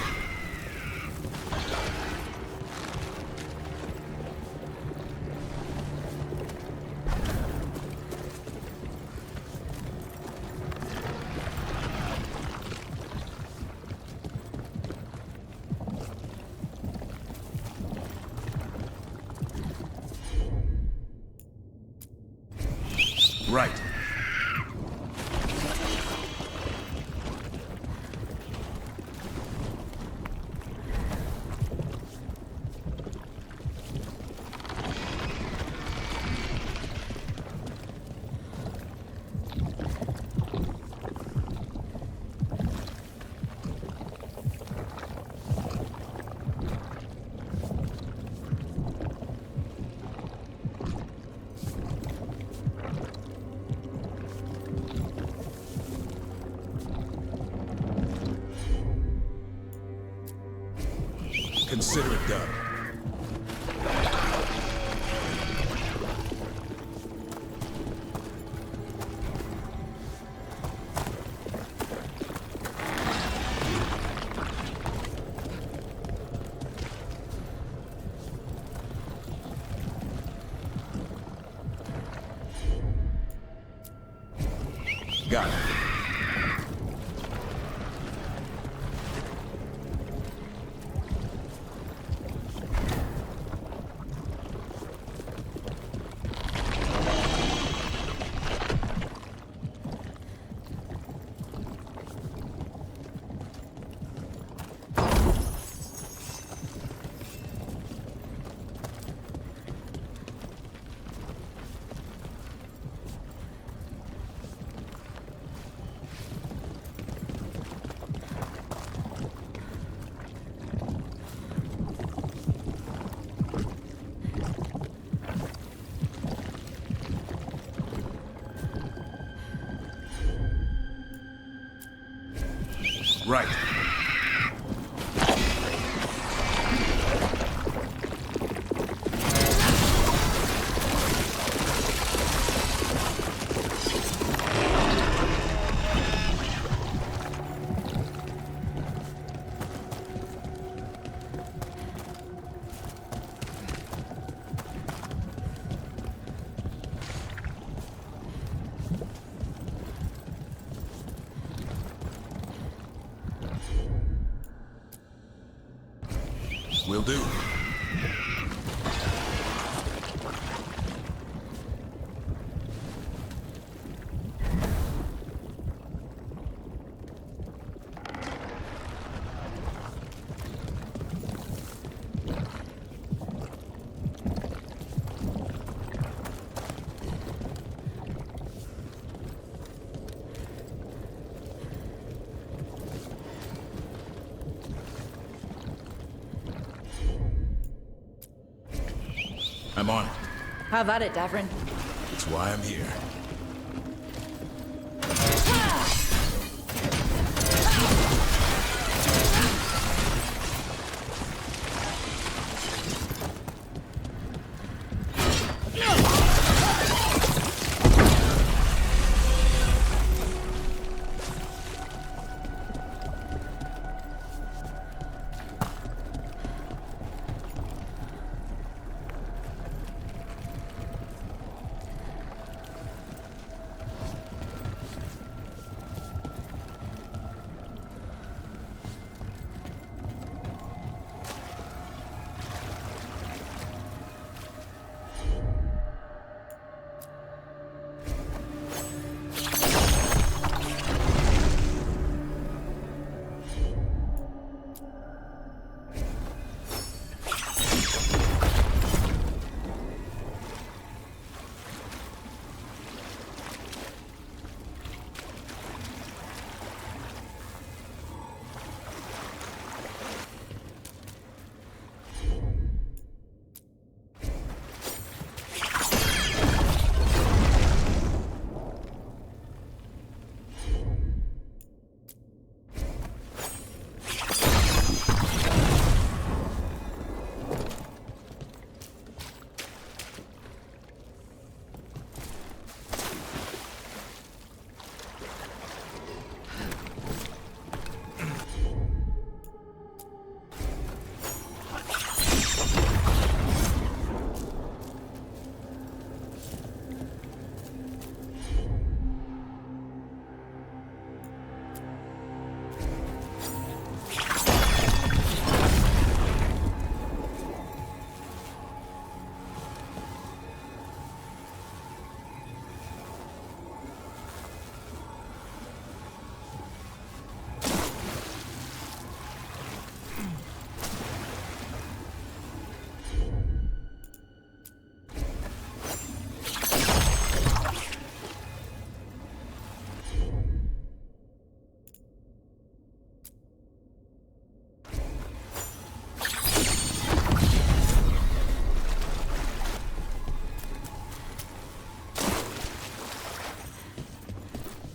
Right. Consider it done. Got it. Right. Will do. I'm on it. Have at it, Davrin. That's why I'm here.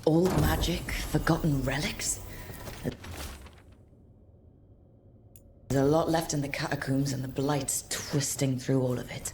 Old magic, forgotten relics? There's a lot left in the catacombs and the Blight's twisting through all of it.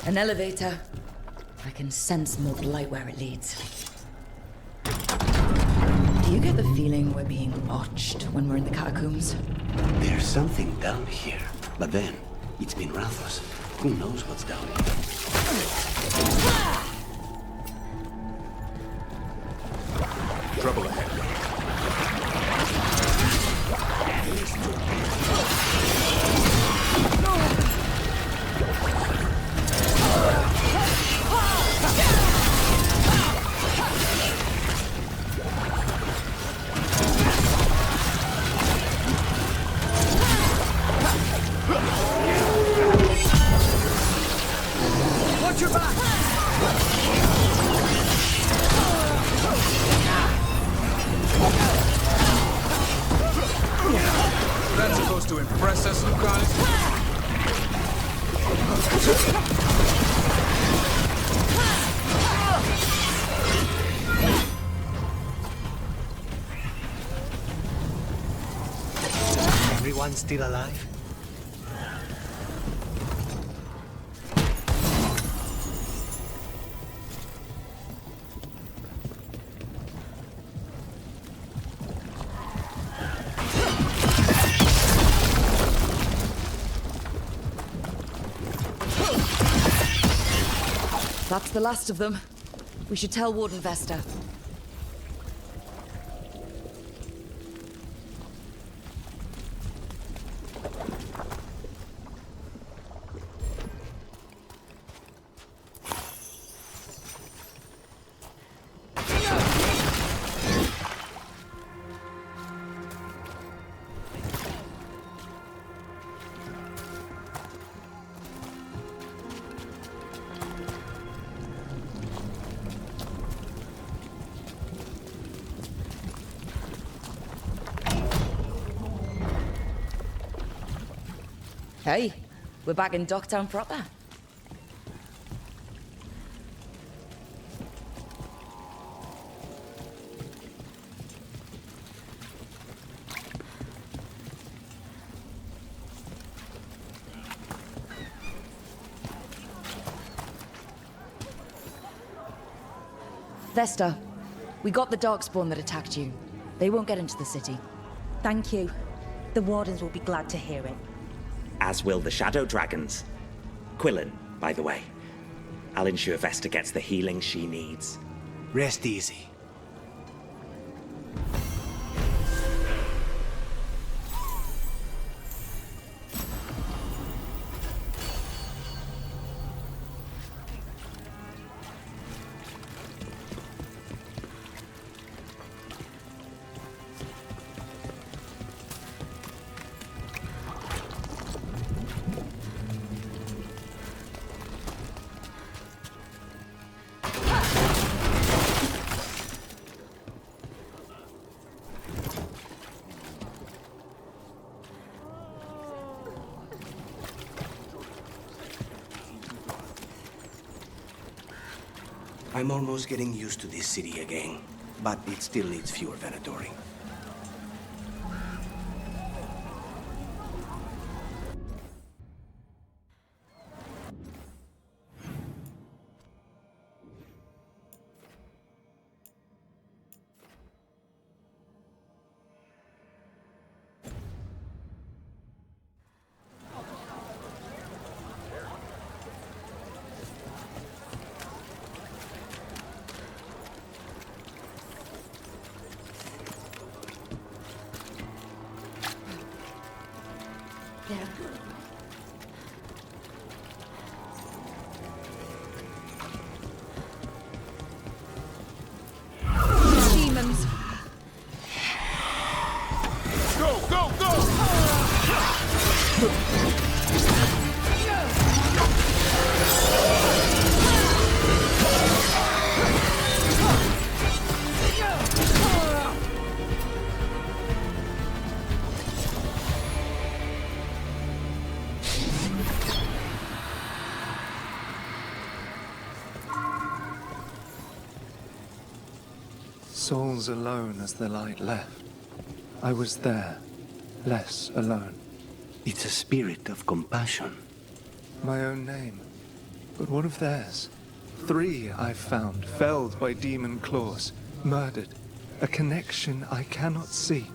An elevator. I can sense more blight where it leads. Do you get the feeling we're being watched when we're in the catacombs? There's something down here. But then, it's been Rathos. Who knows what's down here? Trouble ahead. Watch your back! That's supposed to impress us, Lucanis? Everyone still alive? That's the last of them. We should tell Warden Vesta. Hey, we're back in Docktown proper. Vesta, we got the Darkspawn that attacked you. They won't get into the city. Thank you. The Wardens will be glad to hear it. As will the Shadow Dragons. Quillen, by the way. I'll ensure Vesta gets the healing she needs. Rest easy. I'm almost getting used to this city again, but it still needs fewer Venatori. Demons. Go, go, go! Souls alone as the light left. I was there, less alone. It's a spirit of compassion. My own name. But what of theirs? 3 I've found, felled by demon claws, murdered. A connection I cannot see.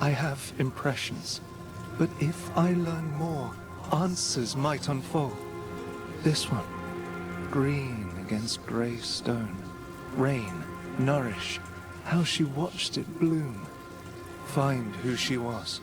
I have impressions. But if I learn more, answers might unfold. This one. Green against grey stone. Rain, nourish. How she watched it bloom. Find who she was.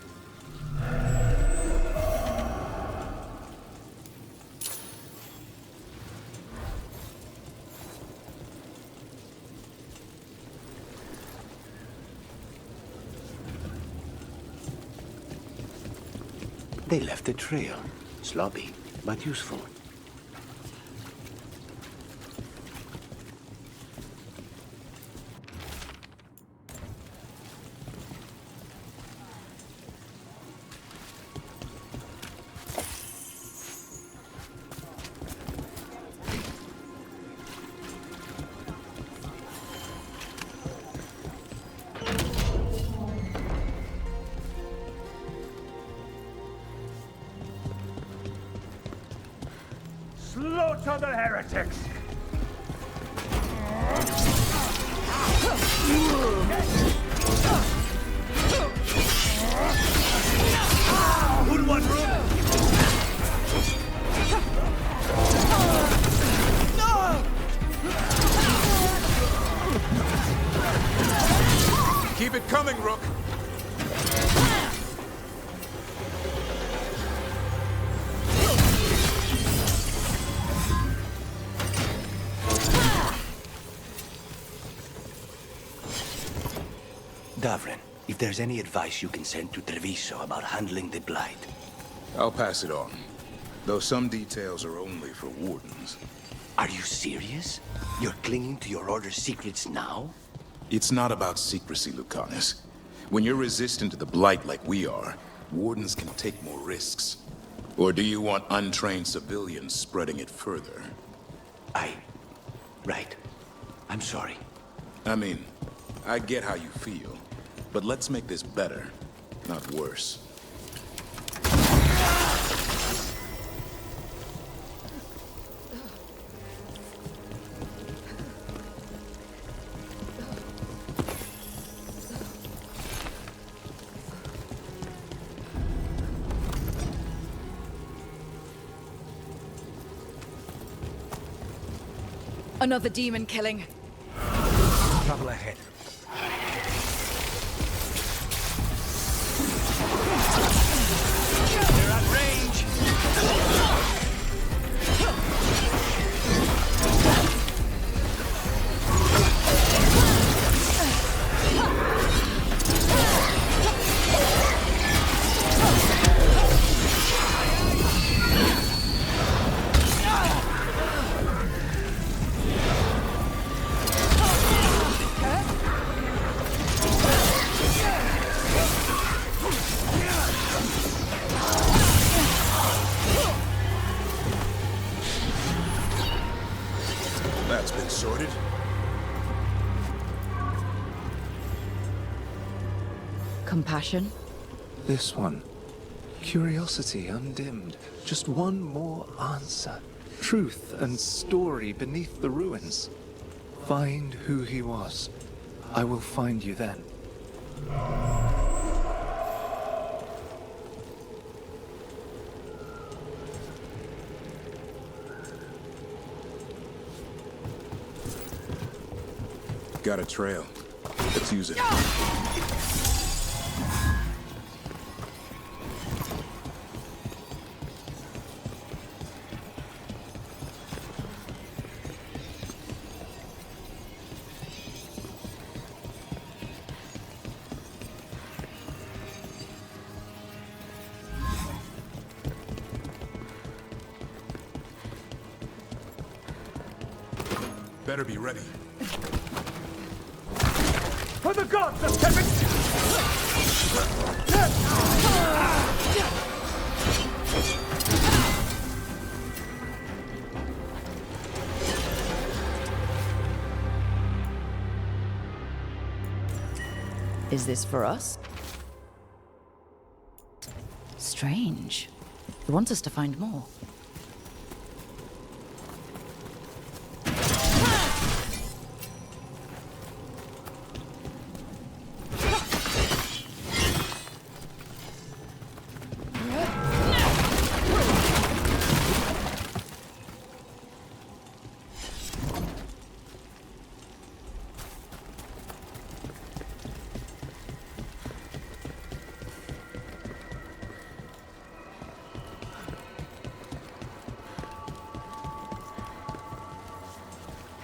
They left a trail. Sloppy, but useful. Slaughter the heretics! Good one, Rook! Keep it coming, Rook! Davrin, if there's any advice you can send to Treviso about handling the Blight. I'll pass it on. Though some details are only for Wardens. Are you serious? You're clinging to your Order's secrets now? It's not about secrecy, Lucanis. When you're resistant to the Blight like we are, Wardens can take more risks. Or do you want untrained civilians spreading it further? Right. I'm sorry. I mean, I get how you feel. But let's make this better, not worse. Another demon killing. Trouble ahead. They're at range. That's been sorted. Compassion? This one. Curiosity undimmed. Just one more answer. Truth and story beneath the ruins. Find who he was. I will find you then. Got a trail. Let's use it. Better be ready. For the gods of heaven! Is this for us? Strange. He wants us to find more.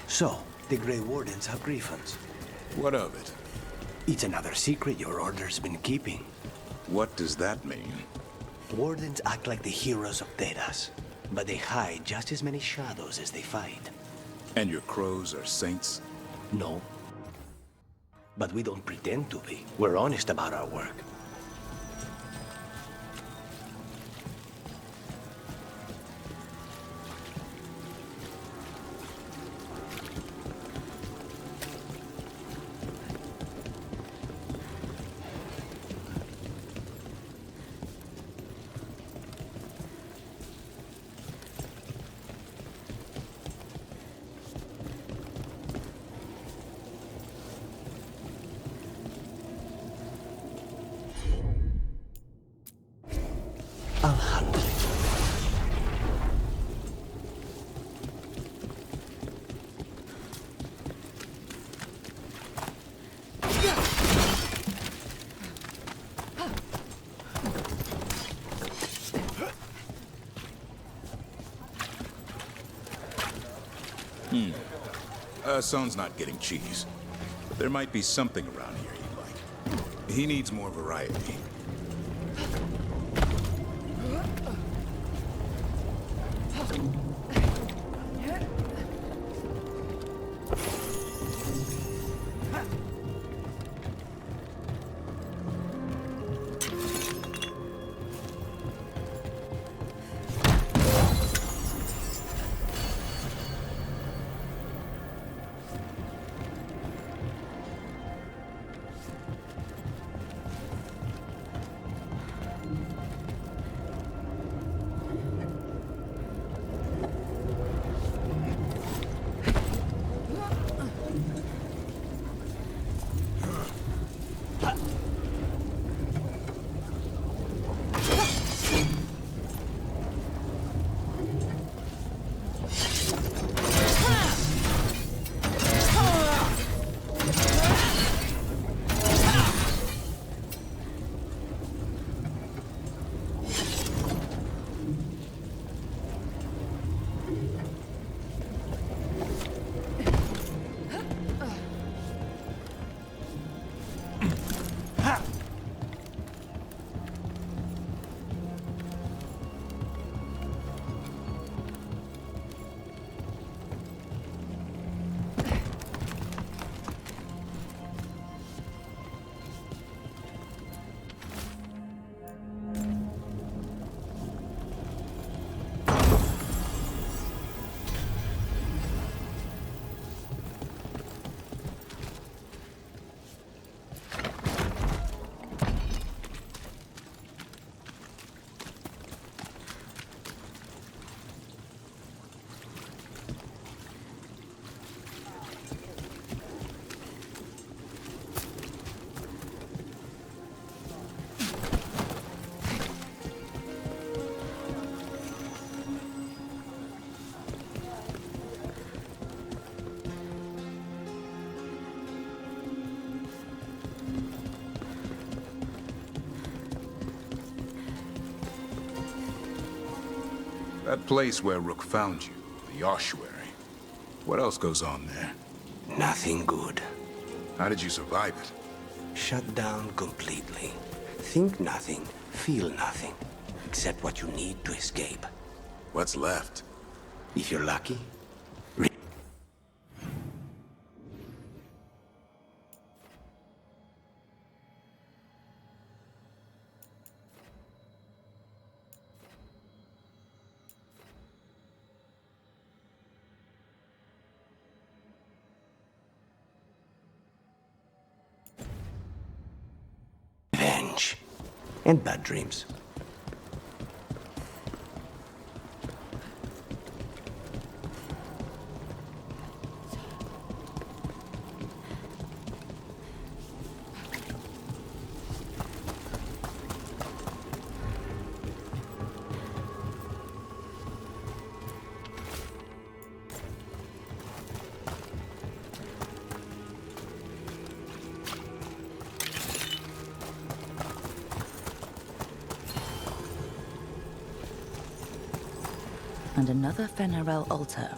So, the Grey Wardens have griffins. What of it? It's another secret your order's been keeping. What does that mean? Wardens act like the heroes of Taash, but they hide just as many shadows as they fight. And your crows are saints? No. But we don't pretend to be. We're honest about our work. I'll handle it. Son's not getting cheese. But there might be something around here he'd like. He needs more variety. That place where Rook found you, the ossuary. What else goes on there? Nothing good. How did you survive it? Shut down completely. Think nothing, feel nothing, except what you need to escape. What's left? If you're lucky, revenge and bad dreams. And another Fenarel altar.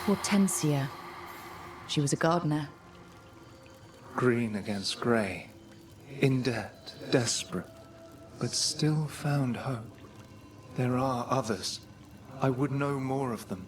Hortensia. She was a gardener. Green against grey. In debt, desperate, but still found hope. There are others. I would know more of them.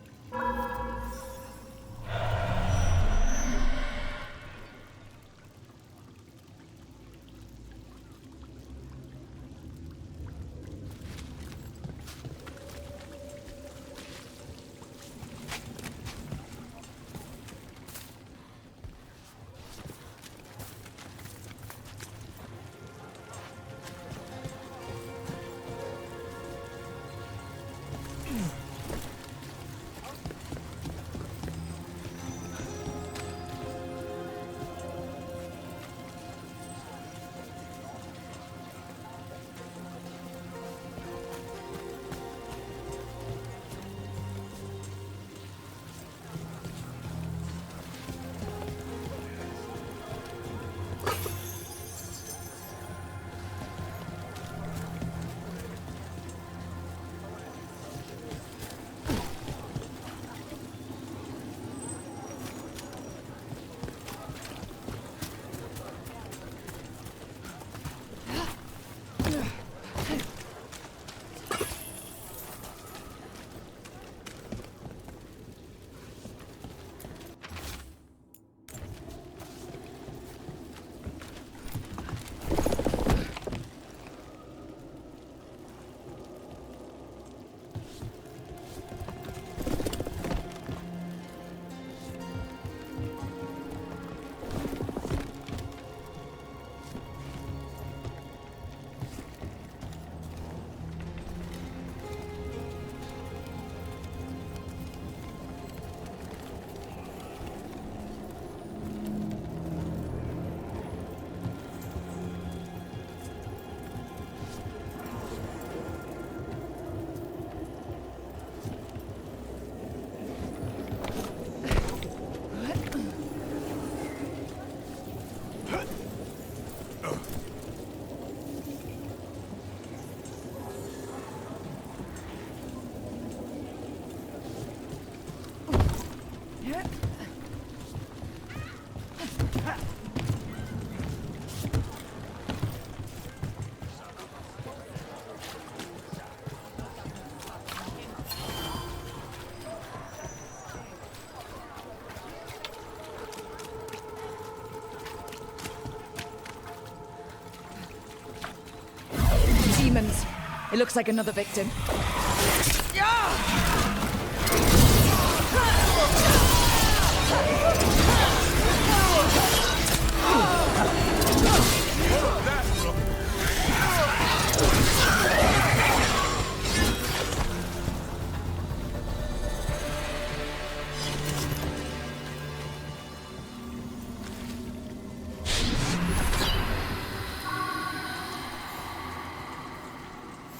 It looks like another victim.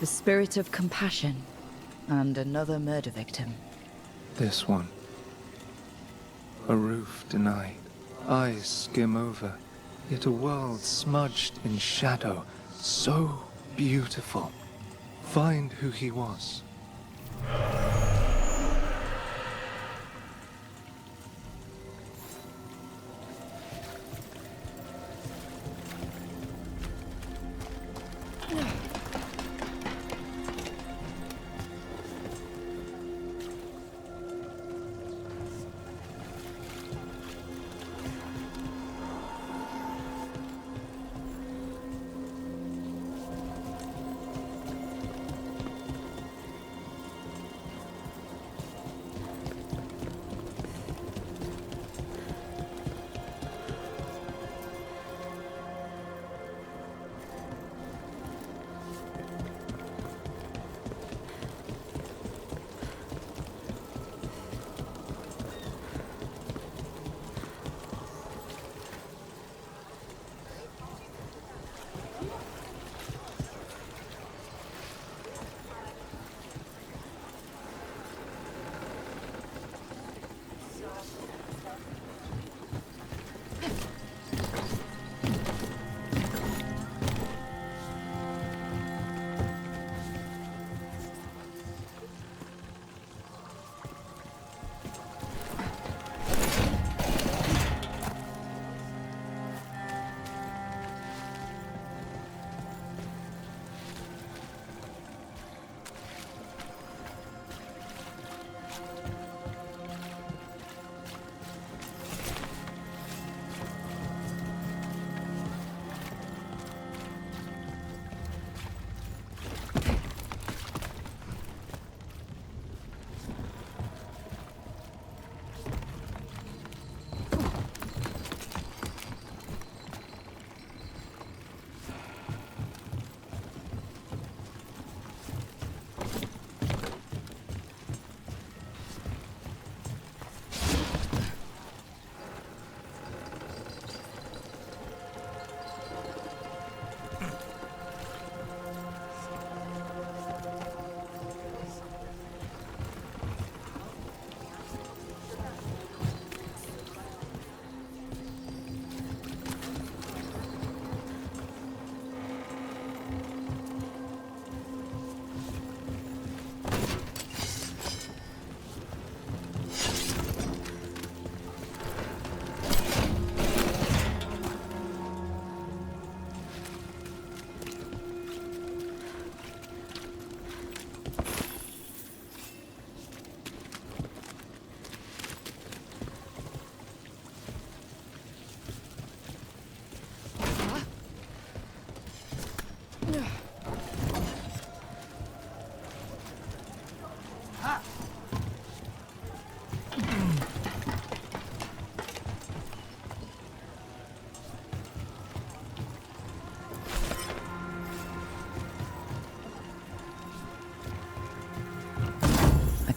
The spirit of compassion, and another murder victim. This one. A roof denied, eyes skim over, yet a world smudged in shadow, so beautiful. Find who he was.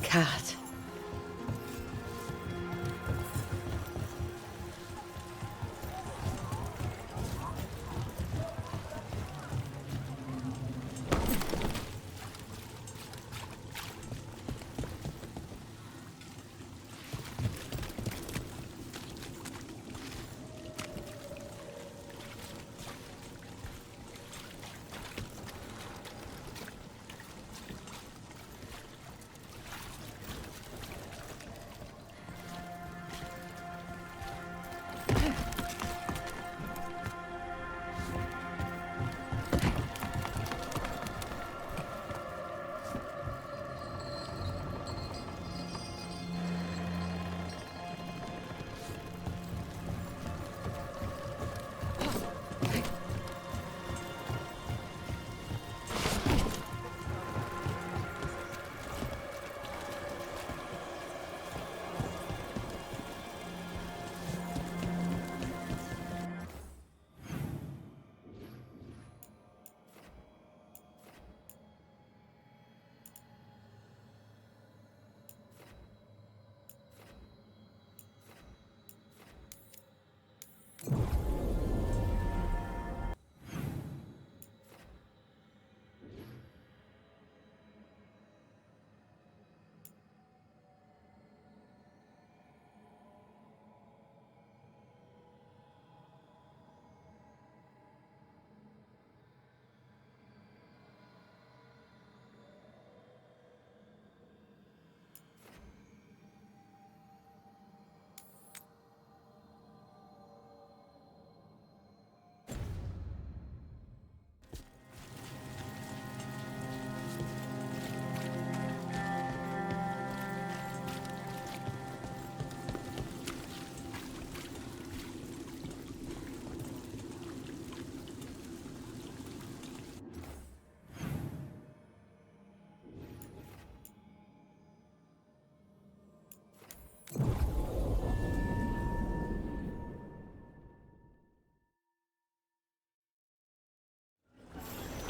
Cat.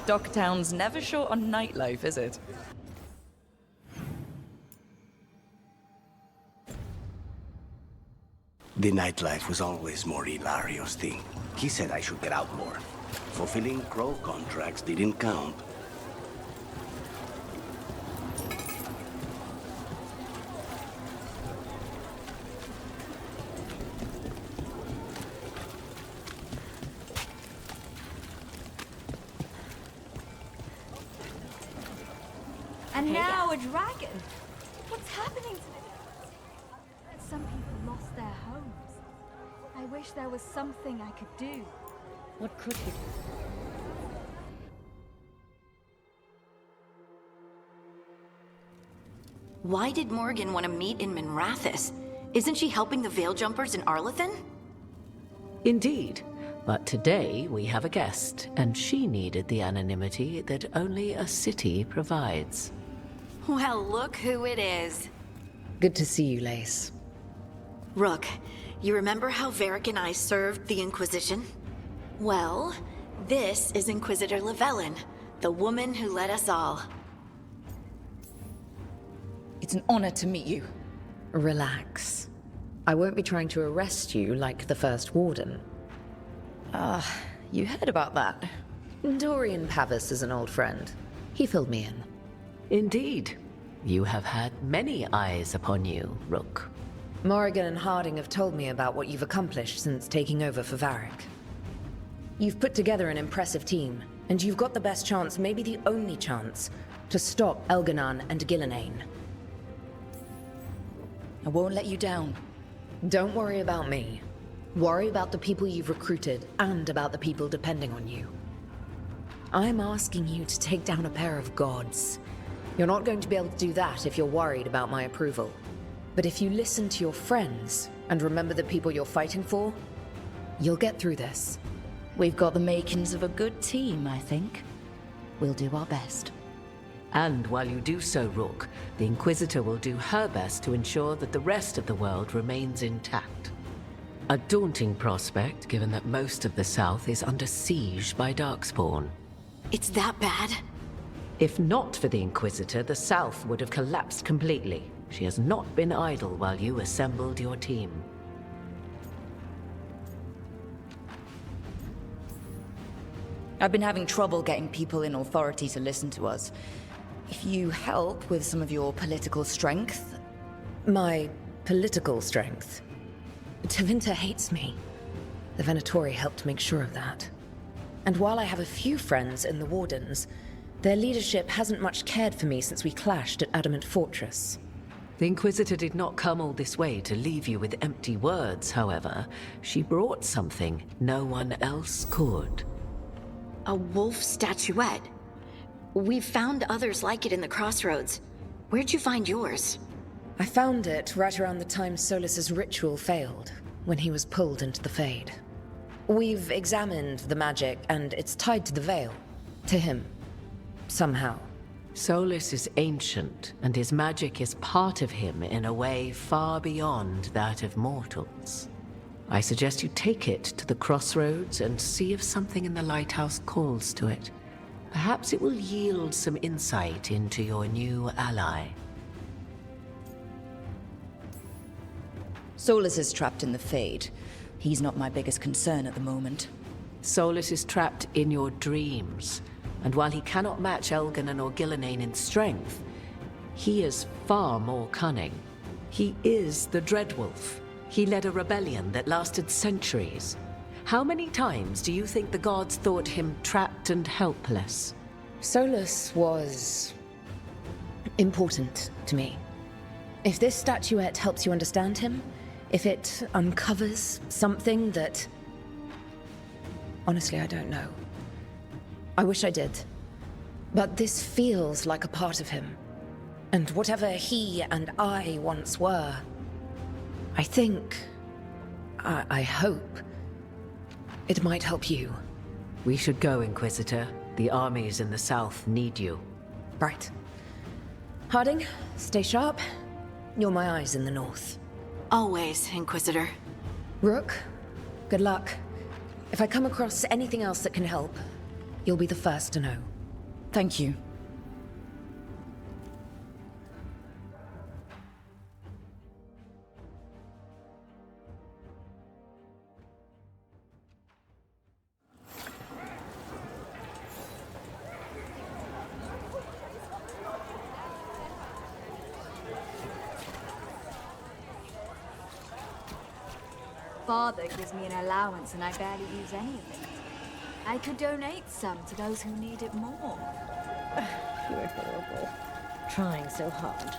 Docktown's never short on nightlife, is it? The nightlife was always more Hilario's thing. He said I should get out more. Fulfilling crow contracts didn't count. And now a dragon. What's happening to them? Some people lost their homes. I wish there was something I could do. What could you do? Why did Morgan want to meet in Minrathous? Isn't she helping the Veil Jumpers in Arlathan? Indeed. But today we have a guest, and she needed the anonymity that only a city provides. Well, look who it is. Good to see you, Lace. Rook, you remember how Varric and I served the Inquisition? Well, this is Inquisitor Llewellyn, the woman who led us all. It's an honor to meet you. Relax. I won't be trying to arrest you like the first Warden. You heard about that? Dorian Pavis is an old friend. He filled me in. Indeed. You have had many eyes upon you, Rook. Morrigan and Harding have told me about what you've accomplished since taking over for Varric. You've put together an impressive team, and you've got the best chance, maybe the only chance, to stop Elgar'nan and Ghilan'nain. I won't let you down. Don't worry about me. Worry about the people you've recruited, and about the people depending on you. I'm asking you to take down a pair of gods. You're not going to be able to do that if you're worried about my approval. But if you listen to your friends, and remember the people you're fighting for, you'll get through this. We've got the makings of a good team, I think. We'll do our best. And while you do so, Rook, the Inquisitor will do her best to ensure that the rest of the world remains intact. A daunting prospect, given that most of the South is under siege by Darkspawn. It's that bad? If not for the Inquisitor, the South would have collapsed completely. She has not been idle while you assembled your team. I've been having trouble getting people in authority to listen to us. If you help with some of your political strength... My political strength? Tevinter hates me. The Venatori helped make sure of that. And while I have a few friends in the Wardens, their leadership hasn't much cared for me since we clashed at Adamant Fortress. The Inquisitor did not come all this way to leave you with empty words, however. She brought something no one else could. A wolf statuette. We've found others like it in the crossroads. Where'd you find yours? I found it right around the time Solas's ritual failed, when he was pulled into the Fade. We've examined the magic, and it's tied to the Veil. To him. Somehow. Solas is ancient, and his magic is part of him in a way far beyond that of mortals. I suggest you take it to the crossroads and see if something in the lighthouse calls to it. Perhaps it will yield some insight into your new ally. Solas is trapped in the Fade. He's not my biggest concern at the moment. Solas is trapped in your dreams, and while he cannot match Elgar'nan or Ghilan'nain in strength, he is far more cunning. He is the Dreadwolf. He led a rebellion that lasted centuries. How many times do you think the gods thought him trapped and helpless? Solas was... important to me. If this statuette helps you understand him, if it uncovers something that... Honestly, I don't know. I wish I did. But this feels like a part of him. And whatever he and I once were, I think... I hope... it might help you. We should go, Inquisitor. The armies in the south need you. Right. Harding, stay sharp. You're my eyes in the north. Always, Inquisitor. Rook, good luck. If I come across anything else that can help, you'll be the first to know. Thank you. Father gives me an allowance and I barely use any of it. I could donate some to those who need it more. You're horrible. Trying so hard.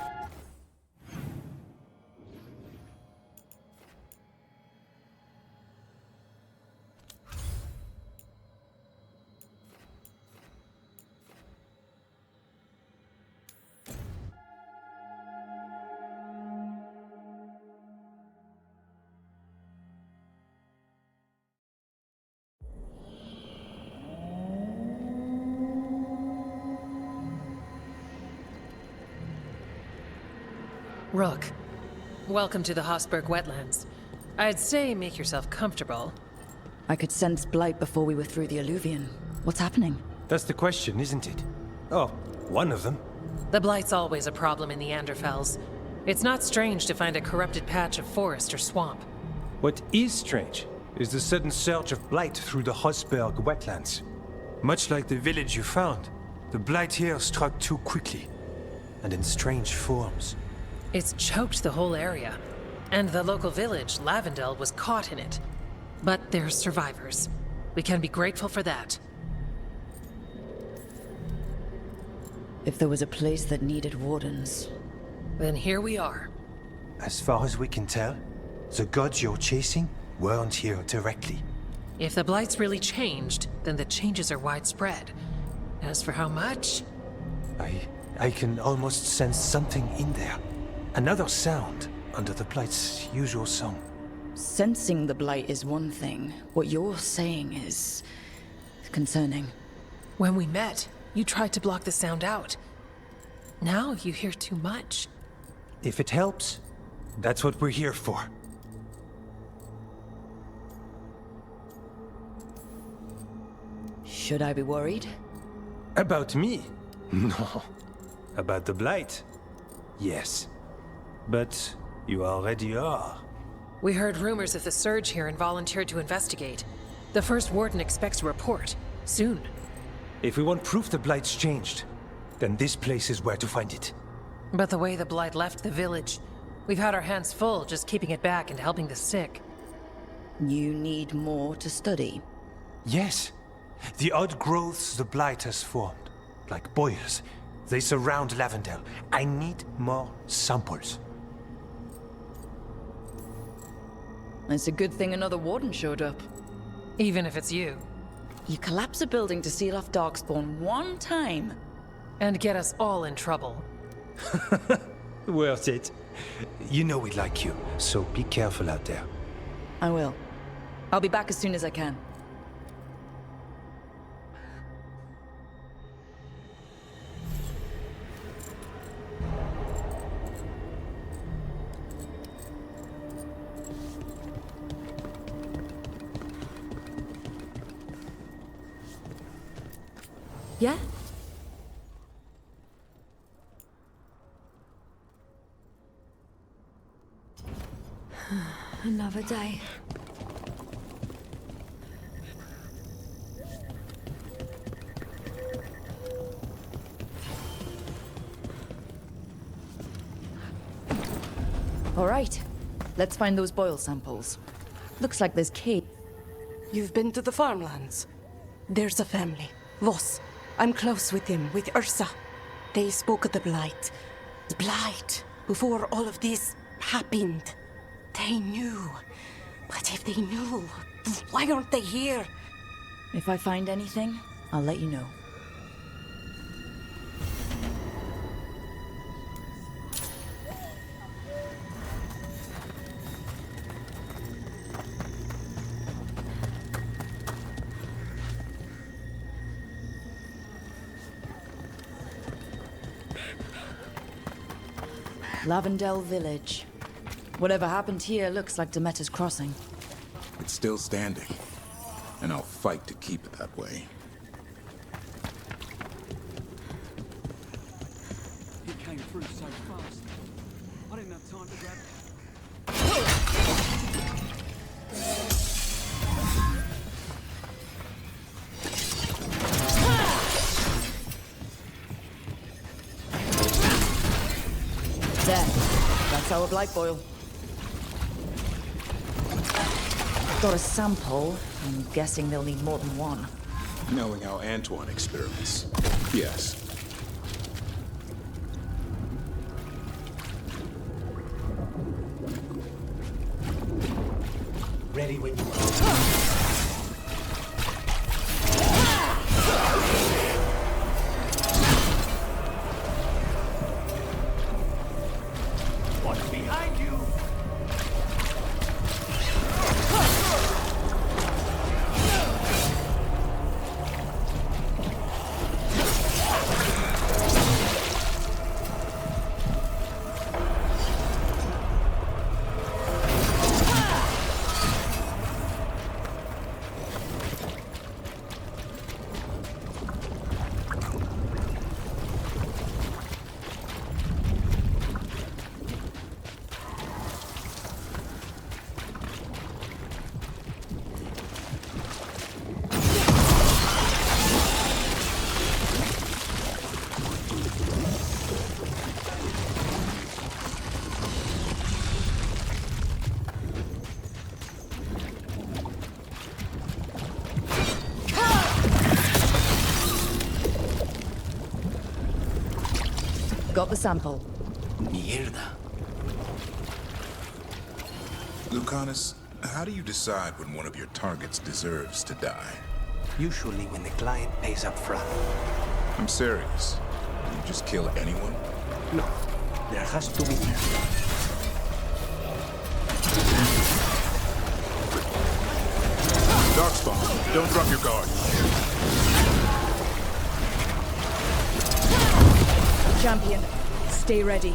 Rook, welcome to the Hossberg wetlands. I'd say make yourself comfortable. I could sense blight before we were through the alluvion. What's happening? That's the question, isn't it? Oh, one of them. The blight's always a problem in the Anderfels. It's not strange to find a corrupted patch of forest or swamp. What is strange is the sudden surge of blight through the Hossberg wetlands. Much like the village you found, the blight here struck too quickly, and in strange forms. It's choked the whole area, and the local village, Lavendel, was caught in it. But they're survivors. We can be grateful for that. If there was a place that needed wardens... Then here we are. As far as we can tell, the gods you're chasing weren't here directly. If the blight's really changed, then the changes are widespread. As for how much... I can almost sense something in there. Another sound under the blight's usual song. Sensing the blight is one thing. What you're saying is... concerning. When we met, you tried to block the sound out. Now you hear too much. If it helps, that's what we're here for. Should I be worried? About me? No. About the blight? Yes. But you already are. We heard rumors of the surge here and volunteered to investigate. The first warden expects a report. Soon. If we want proof the blight's changed, then this place is where to find it. But the way the blight left the village, we've had our hands full just keeping it back and helping the sick. You need more to study? Yes. The odd growths the blight has formed, like boils, they surround Lavendel. I need more samples. It's a good thing another warden showed up. Even if it's you. You collapse a building to seal off Darkspawn one time. And get us all in trouble. Worth it. You know we like you, so be careful out there. I will. I'll be back as soon as I can. Yeah? Another day. All right. Let's find those boil samples. Looks like there's Kate. You've been to the farmlands? There's a family. Voss. I'm close with them, with Ursa. They spoke of the blight. The blight. Before all of this happened. They knew. But if they knew, why aren't they here? If I find anything, I'll let you know. Lavendel Village. Whatever happened here looks like Demeter's Crossing. It's still standing, and I'll fight to keep it that way. through so fast. I didn't have time to grab it. There. That's our blight boil. Got a sample. I'm guessing they'll need more than one. Knowing how Antoine experiments. Yes. Ready when you are. What's behind you? Got the sample. Mierda. Lucanis, how do you decide when one of your targets deserves to die? Usually when the client pays up front. I'm serious. Do you just kill anyone? No. There has to be mercy. Darkspawn, don't drop your guard. Champion, stay ready.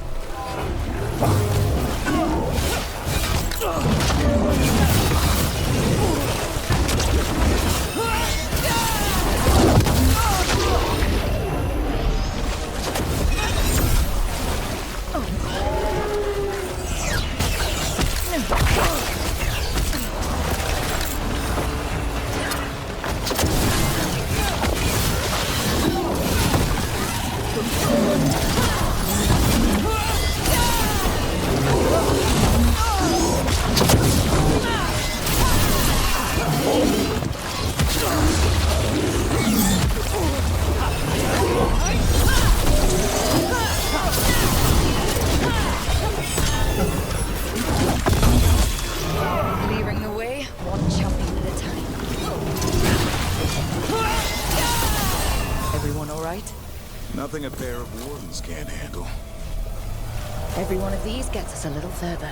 Clearing the way, one champion at a time. Everyone all right? Nothing a pair of wardens can't handle. Every one of these gets us a little further.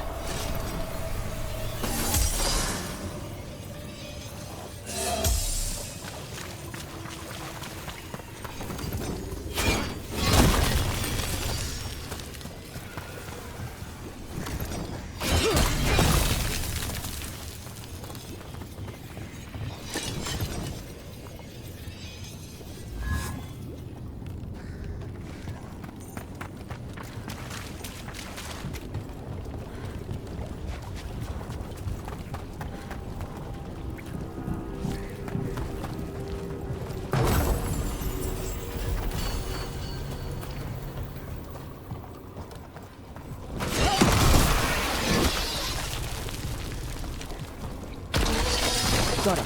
Got it.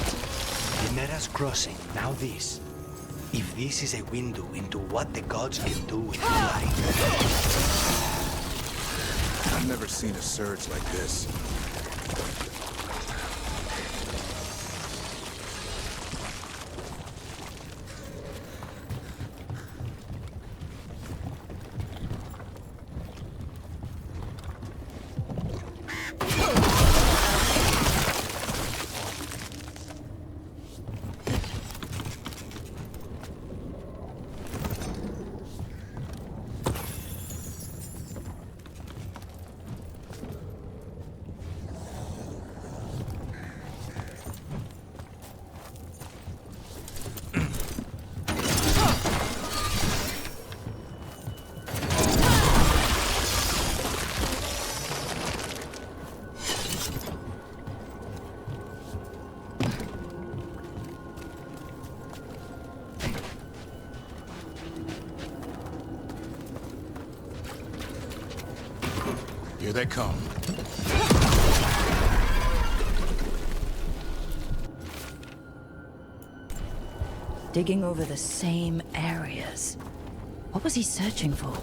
The Mera's crossing, now this. If this is a window into what the gods can do with light. I've never seen a surge like this. Here they come. Digging over the same areas. What was he searching for?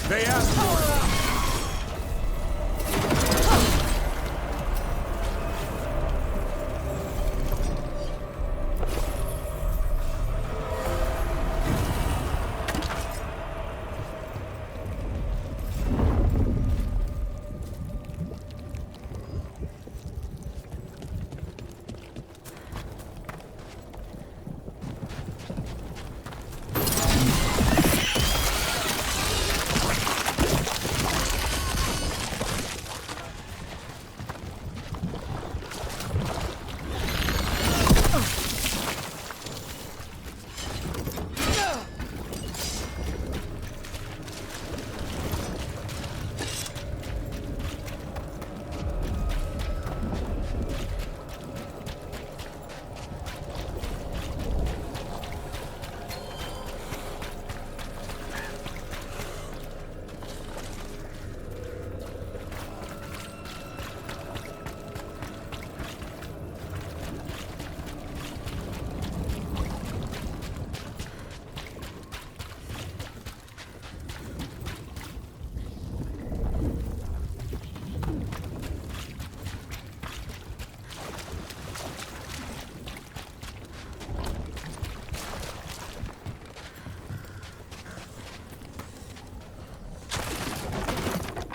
They asked for it!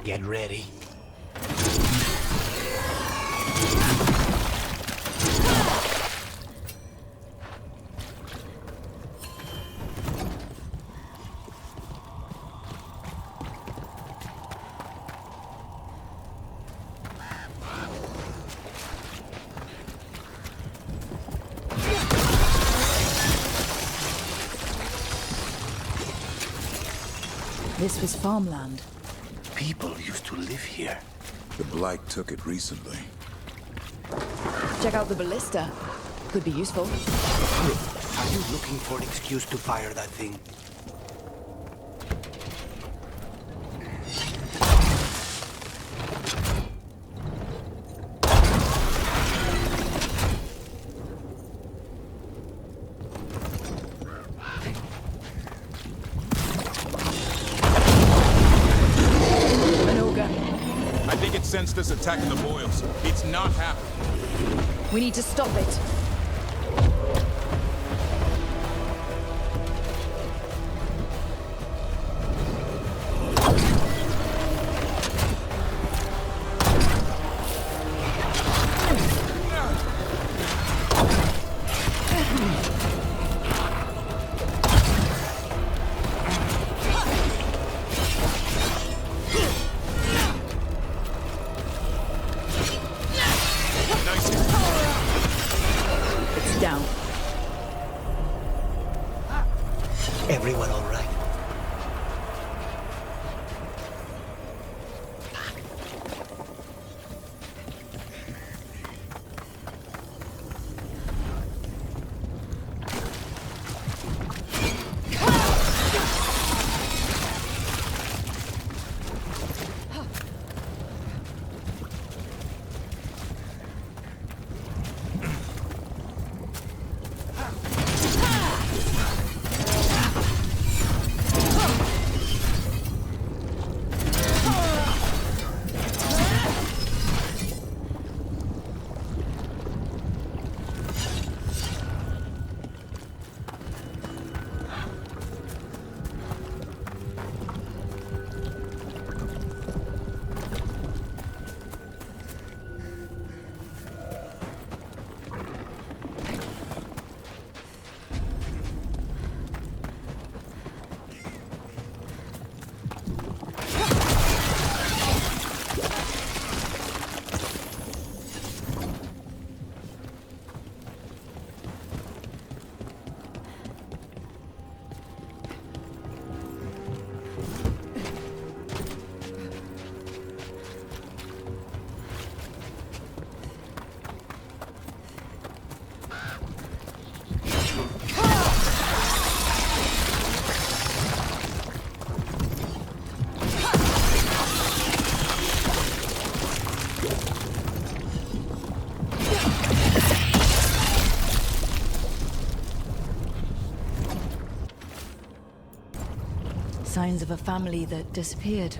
Get ready. This was farmland. People used to live here. The Blight took it recently. Check out the ballista. Could be useful. Are you looking for an excuse to fire that thing? Sensed us attacking the boils. It's not happening. We need to stop it. signs of a family that disappeared.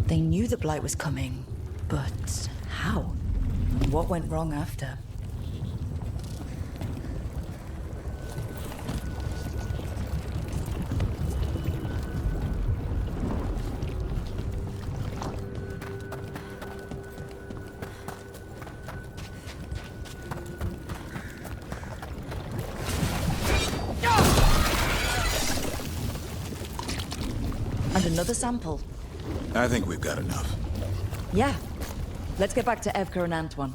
They knew the Blight was coming, but how? And what went wrong after? And another sample. I think we've got enough. Yeah. Let's get back to Evka and Antoine.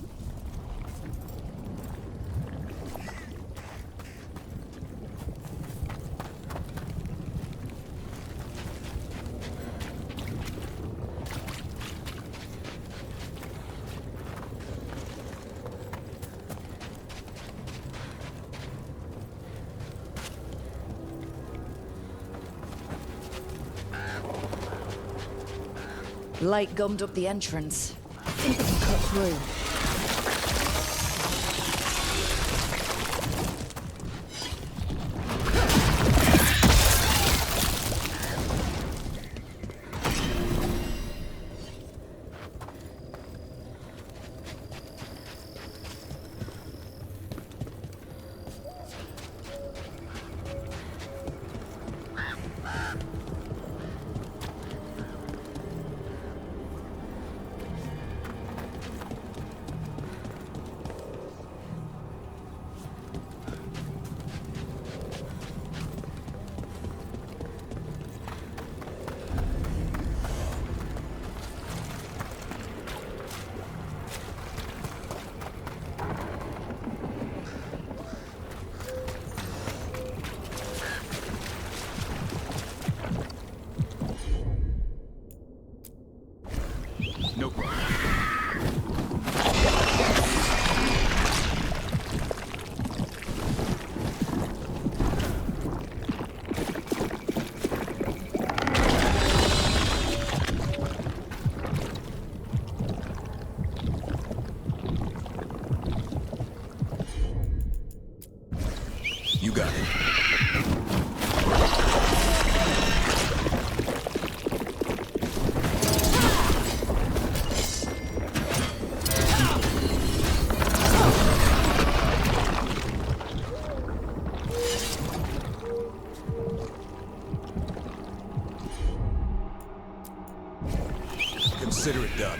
Light gummed up the entrance. I think we can cut through. No problem. You got it. Consider it done.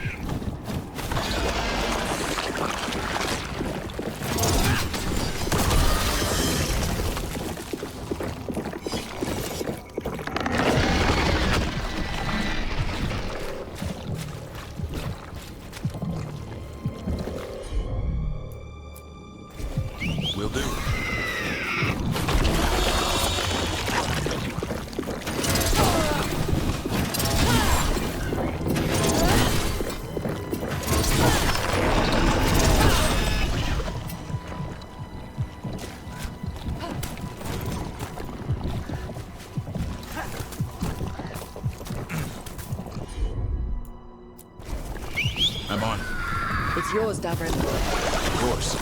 Will do. I'm on. It's yours, Davrin. Of course.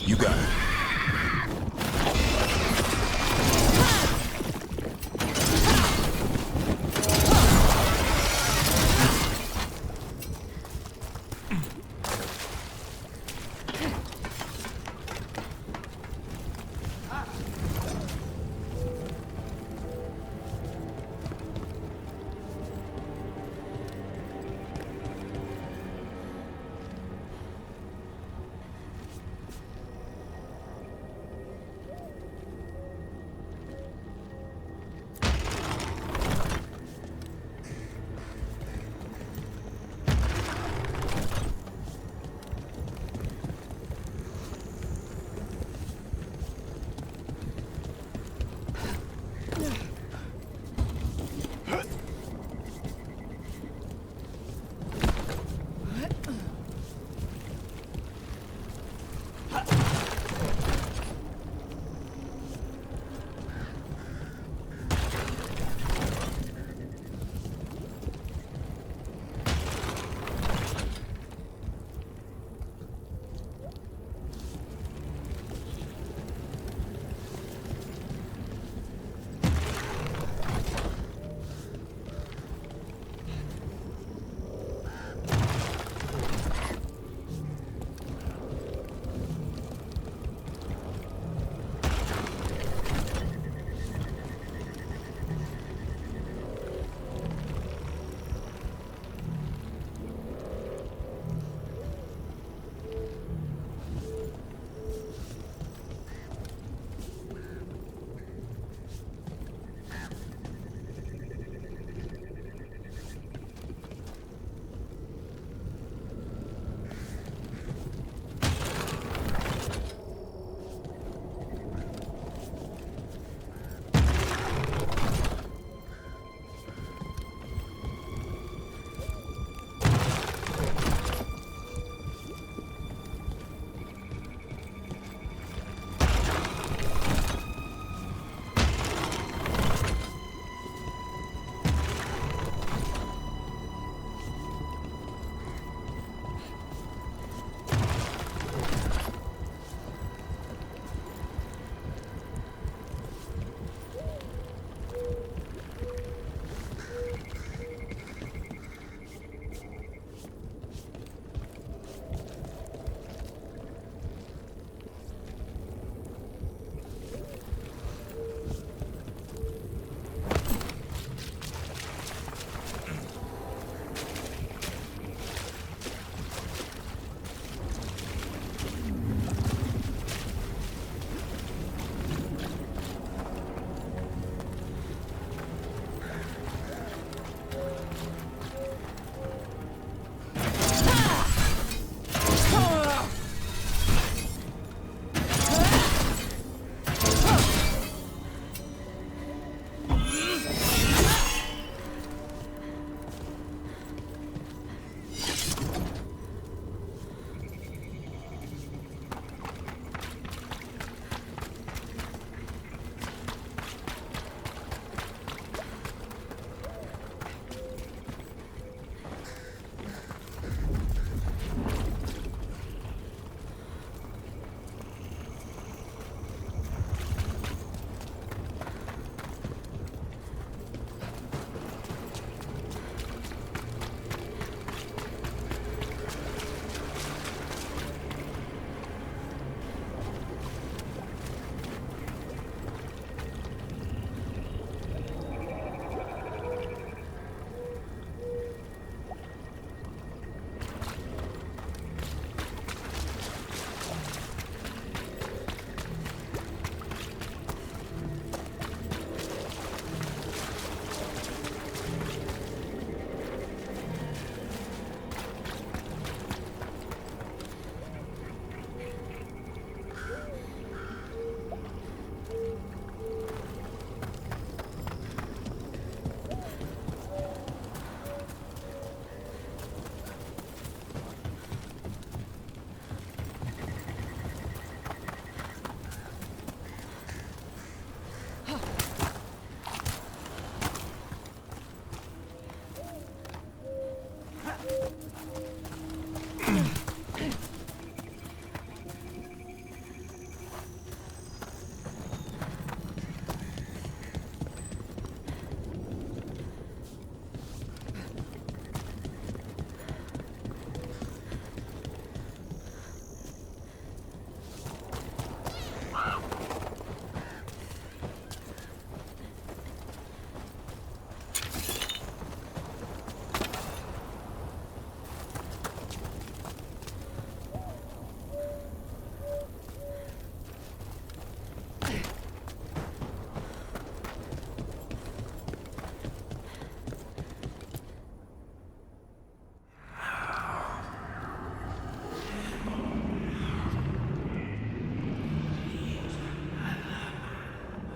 You got it.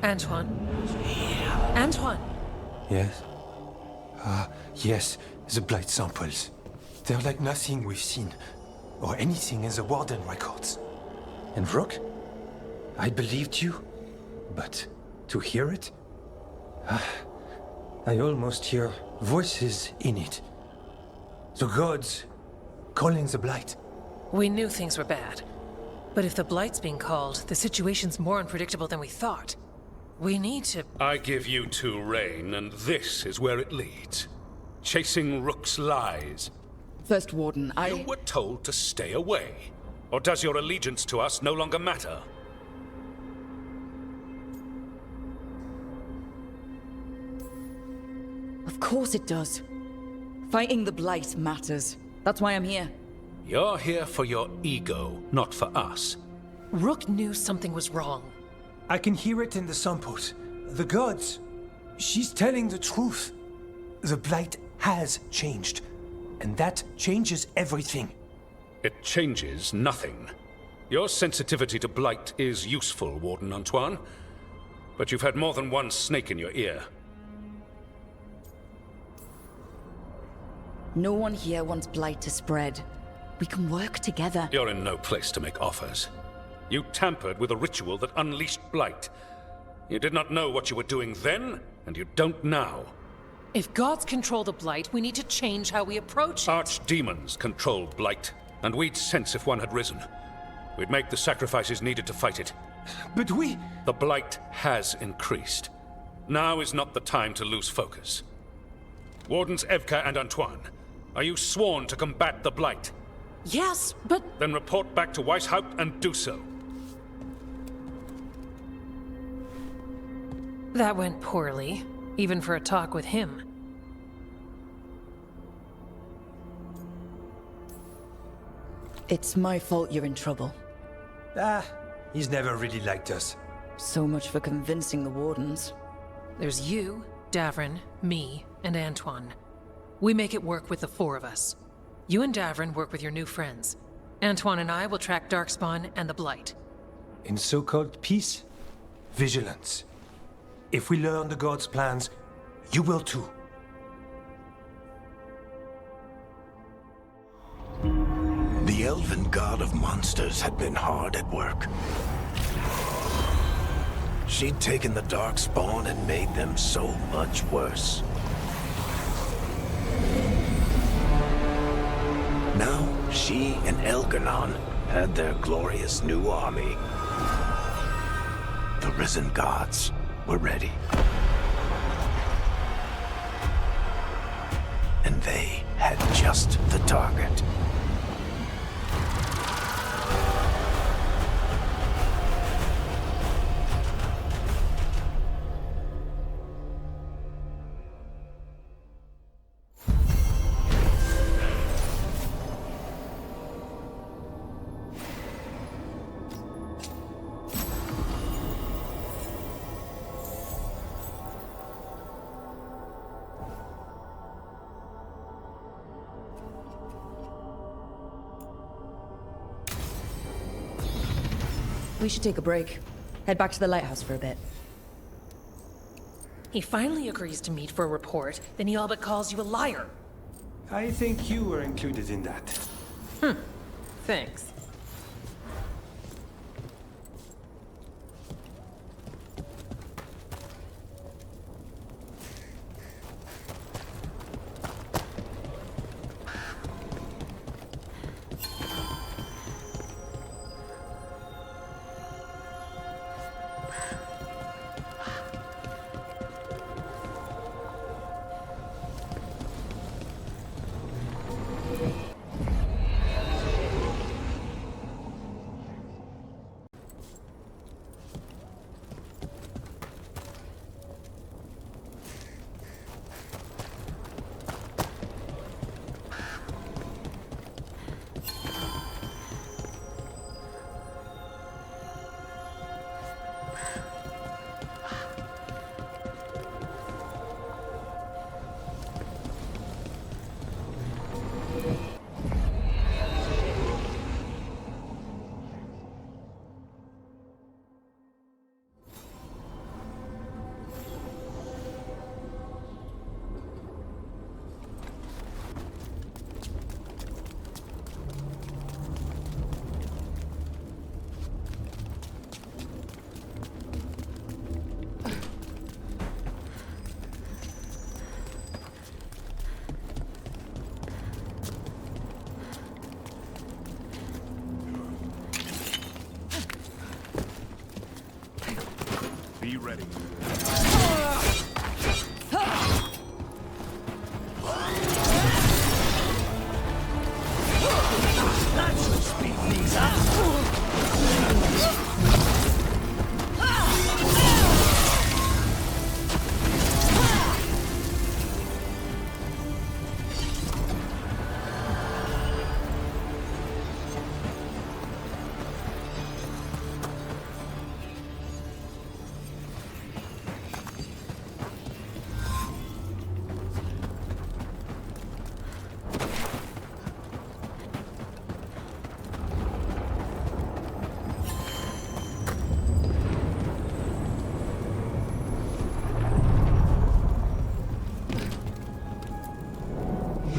Antoine? Antoine! Yes? Yes, the blight samples. They're like nothing we've seen, or anything in the Warden records. And Rook? I believed you, but to hear it? I almost hear voices in it. The gods calling the blight. We knew things were bad. But if the blight's being called, the situation's more unpredictable than we thought. We need to... I give you two reign, and this is where it leads. Chasing Rook's lies. First Warden, You were told to stay away. Or does your allegiance to us no longer matter? Of course it does. Fighting the blight matters. That's why I'm here. You're here for your ego, not for us. Rook knew something was wrong. I can hear it in the samples. The gods. She's telling the truth. The blight has changed. And that changes everything. It changes nothing. Your sensitivity to blight is useful, Warden Antoine. But you've had more than one snake in your ear. No one here wants blight to spread. We can work together. You're in no place to make offers. You tampered with a ritual that unleashed blight. You did not know what you were doing then, and you don't now. If gods control the blight, we need to change how we approach it. Archdemons control blight, and we'd sense if one had risen. We'd make the sacrifices needed to fight it. But we... The blight has increased. Now is not the time to lose focus. Wardens Evka and Antoine, are you sworn to combat the blight? Yes, but... Then report back to Weishaupt and do so. That went poorly, even for a talk with him. It's my fault you're in trouble. He's never really liked us. So much for convincing the Wardens. There's you, Davrin, me, and Antoine. We make it work with the four of us. You and Davrin work with your new friends. Antoine and I will track Darkspawn and the Blight. In so-called peace, vigilance. If we learn the gods' plans, you will too. The elven god of monsters had been hard at work. She'd taken the Darkspawn and made them so much worse. Now, she and Elgar'nan had their glorious new army. The risen gods were ready. And they had just the target. We should take a break. Head back to the lighthouse for a bit. He finally agrees to meet for a report, then he all but calls you a liar. I think you were included in that. Thanks.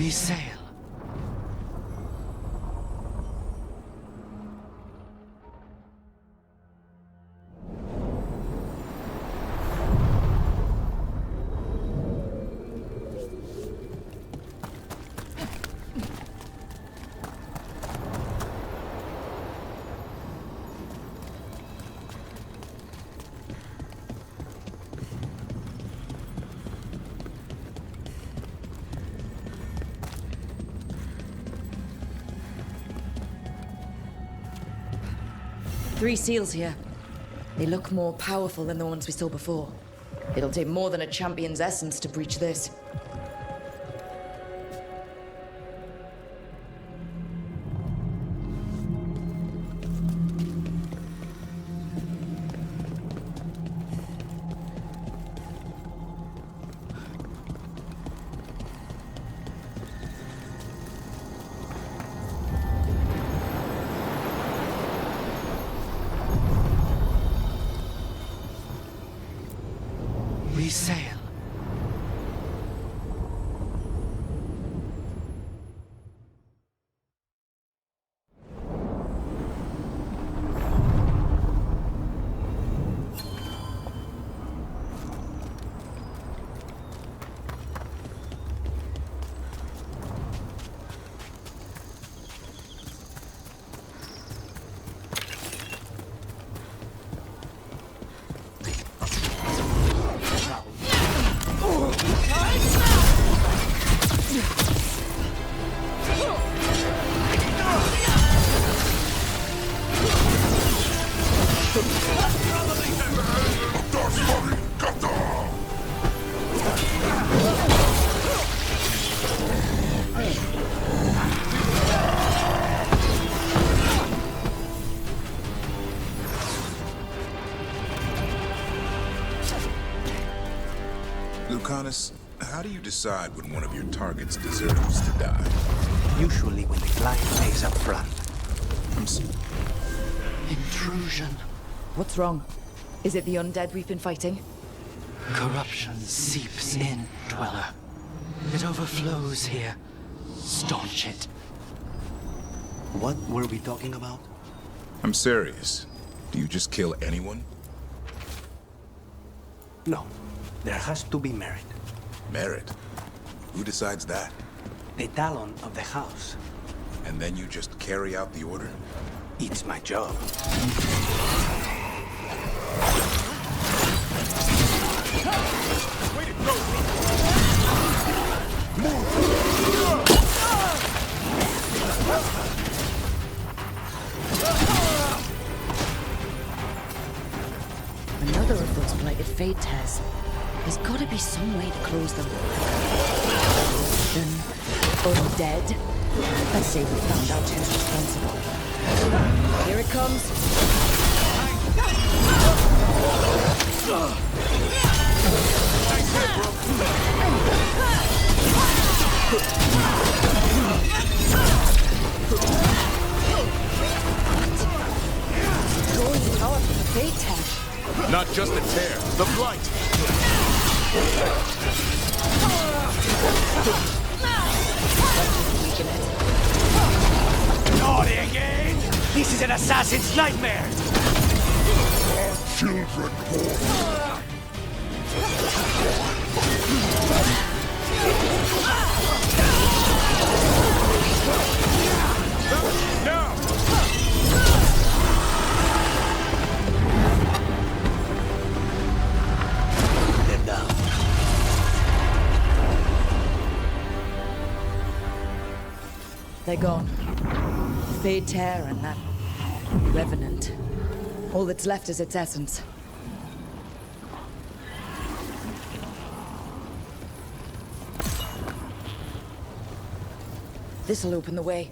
We sail. Three seals here. They look more powerful than the ones we saw before. It'll take more than a champion's essence to breach this. We sail. Lucanis, how do you decide when one of your targets deserves to die? Usually when the client pays up front. Intrusion. What's wrong? Is it the undead we've been fighting? Corruption seeps in, Dweller. It overflows here. Staunch it. What were we talking about? I'm serious. Do you just kill anyone? No. There has to be merit. Merit? Who decides that? The talon of the house. And then you just carry out the order? It's my job. Way to go, Rook! Another of those blighted fate tests. There's gotta be some way to close them. Undead. Let's say we found out who's responsible. Here it comes. Drawing power from the fate test. Not just the tear, the blight! Naughty again! This is an assassin's nightmare! Children born. Now! They're down. They're gone. Fade tear and that revenant. All that's left is its essence. This'll open the way.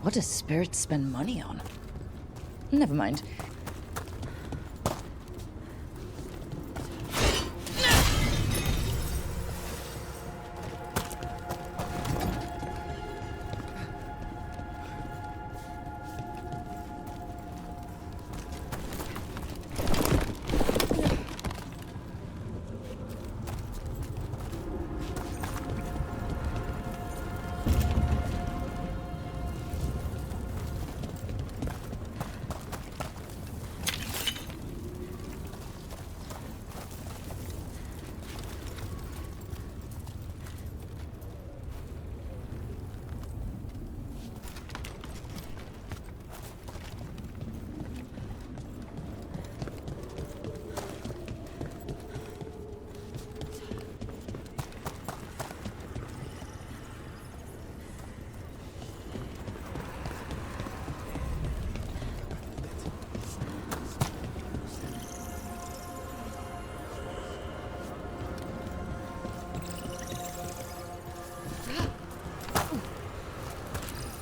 What does spirits spend money on? Never mind.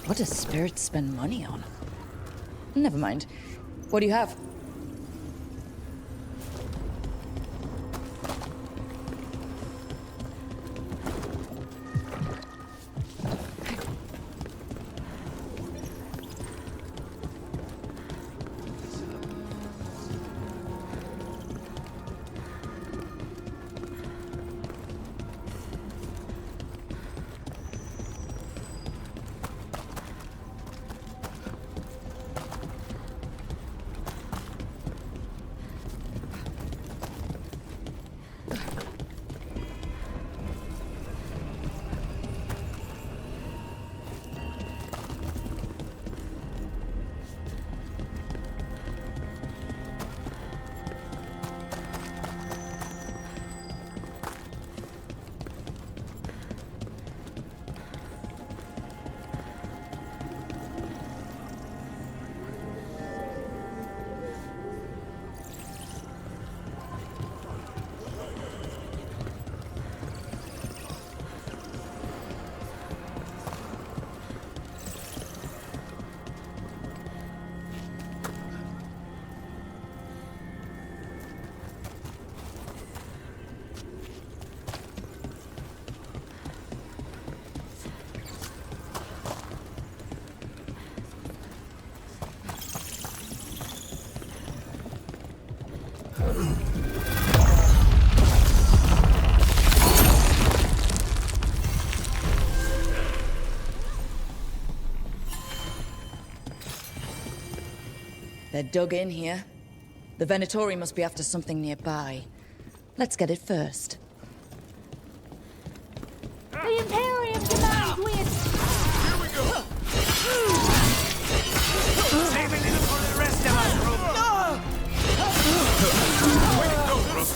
What does spirits spend money on? Never mind. What do you have? They're dug in here. The Venatori must be after something nearby. Let's get it first. The Imperium demands we... Here we go! Save a little for the rest of us, Rook! Way to go, Rook!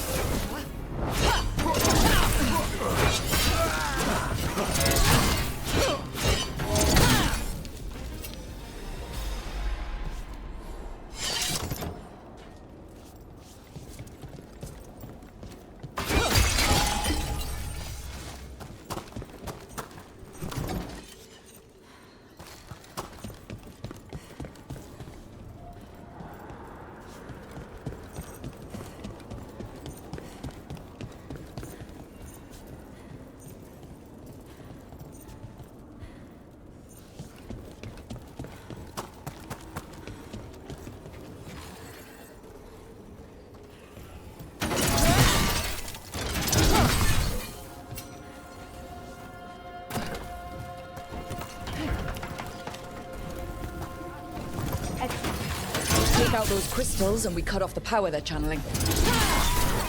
Take out those crystals and we cut off the power they're channeling.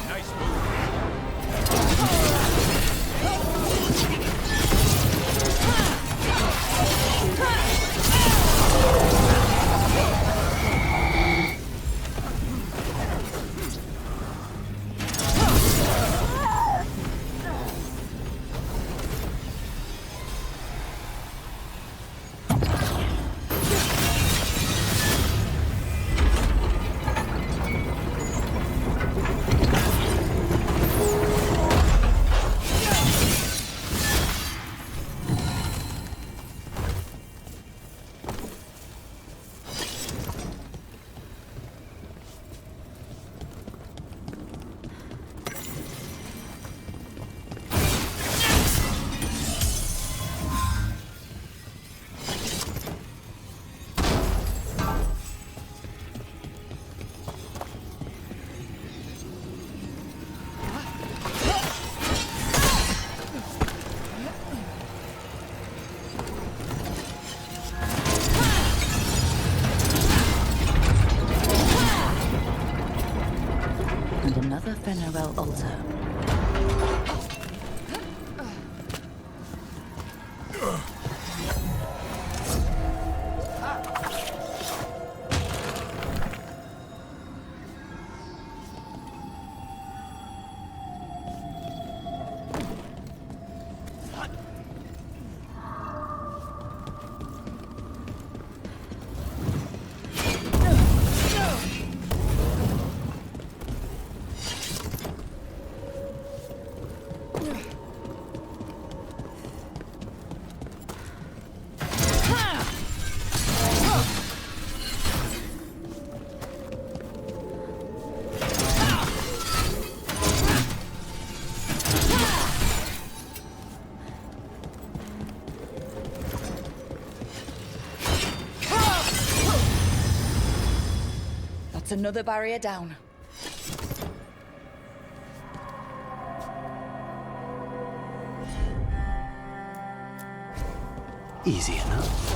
Nice move. Venerable altar. Another barrier down. Easy enough.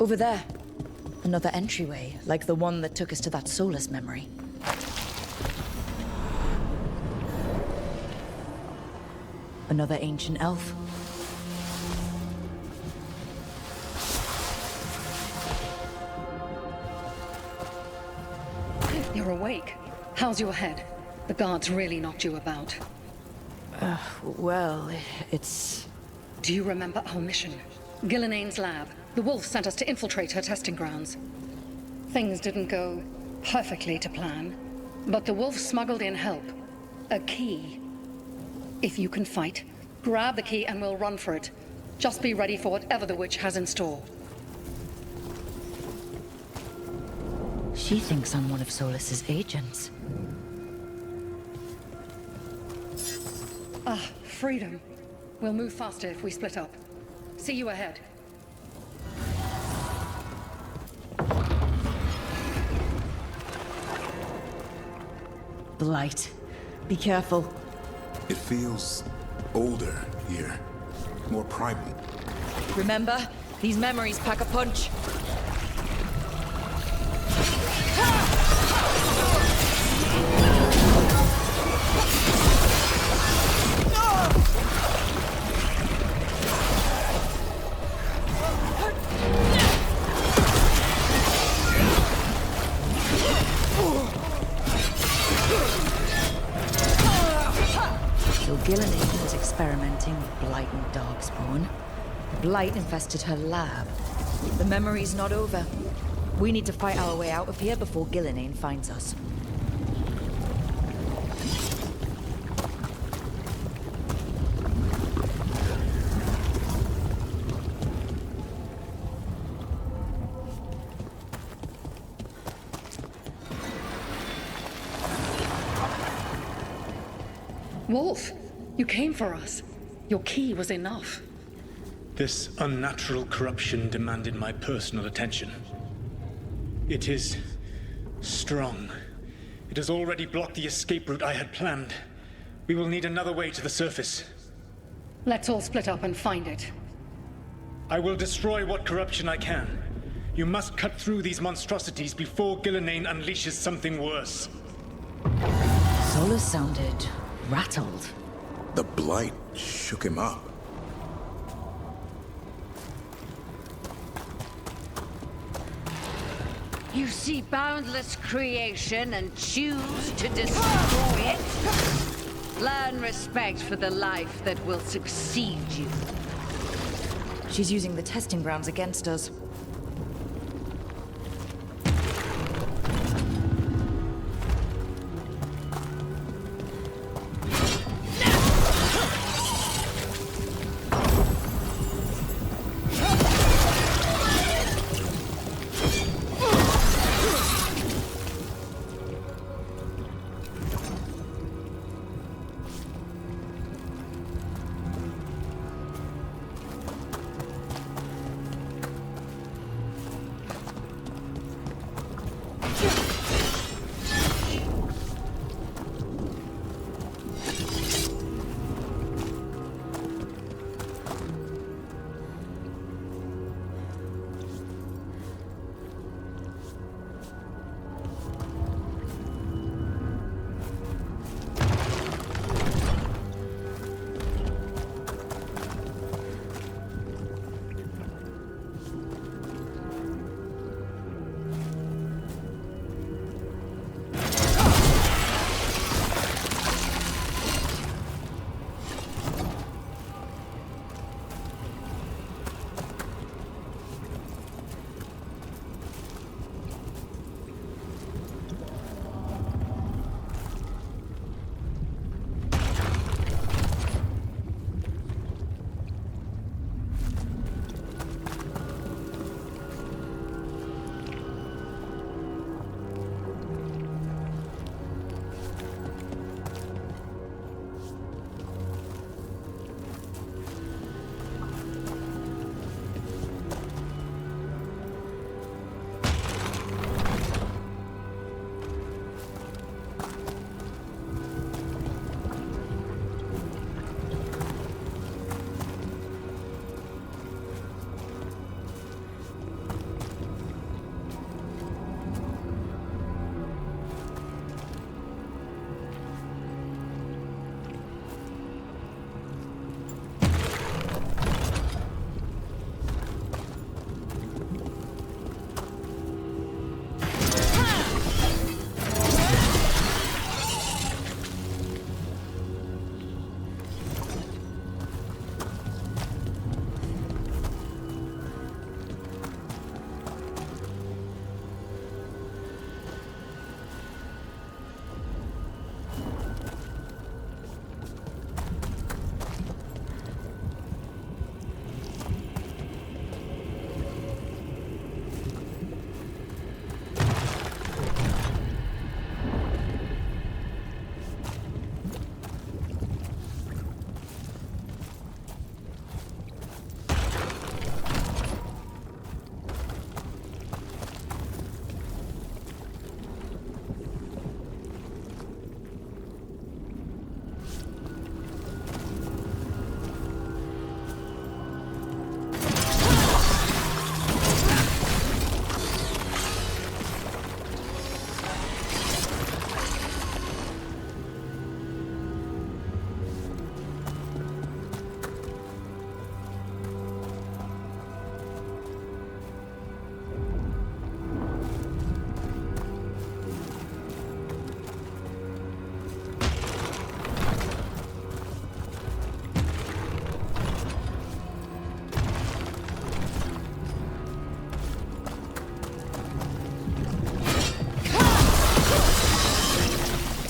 Over there. Another entryway, like the one that took us to that Solas memory. Another ancient elf. You're awake. How's your head? The guards really knocked you about. Well, it's... Do you remember our mission? Ghilan'nain's lab. The wolf sent us to infiltrate her testing grounds. Things didn't go perfectly to plan, but the wolf smuggled in help. A key. If you can fight, grab the key and we'll run for it. Just be ready for whatever the witch has in store. She thinks I'm one of Solas's agents. Ah, freedom. We'll move faster if we split up. See you ahead. Blight. Be careful. It feels older here. More primal. Remember, these memories pack a punch. Ghilan'nain was experimenting with Blight and Darkspawn. Blight infested her lab. The memory's not over. We need to fight our way out of here before Ghilan'nain finds us. Wolf! You came for us. Your key was enough. This unnatural corruption demanded my personal attention. It is strong. It has already blocked the escape route I had planned. We will need another way to the surface. Let's all split up and find it. I will destroy what corruption I can. You must cut through these monstrosities before Ghilan'nain unleashes something worse. Solas sounded rattled. The Blight shook him up. You see boundless creation and choose to destroy it? Learn respect for the life that will succeed you. She's using the testing grounds against us.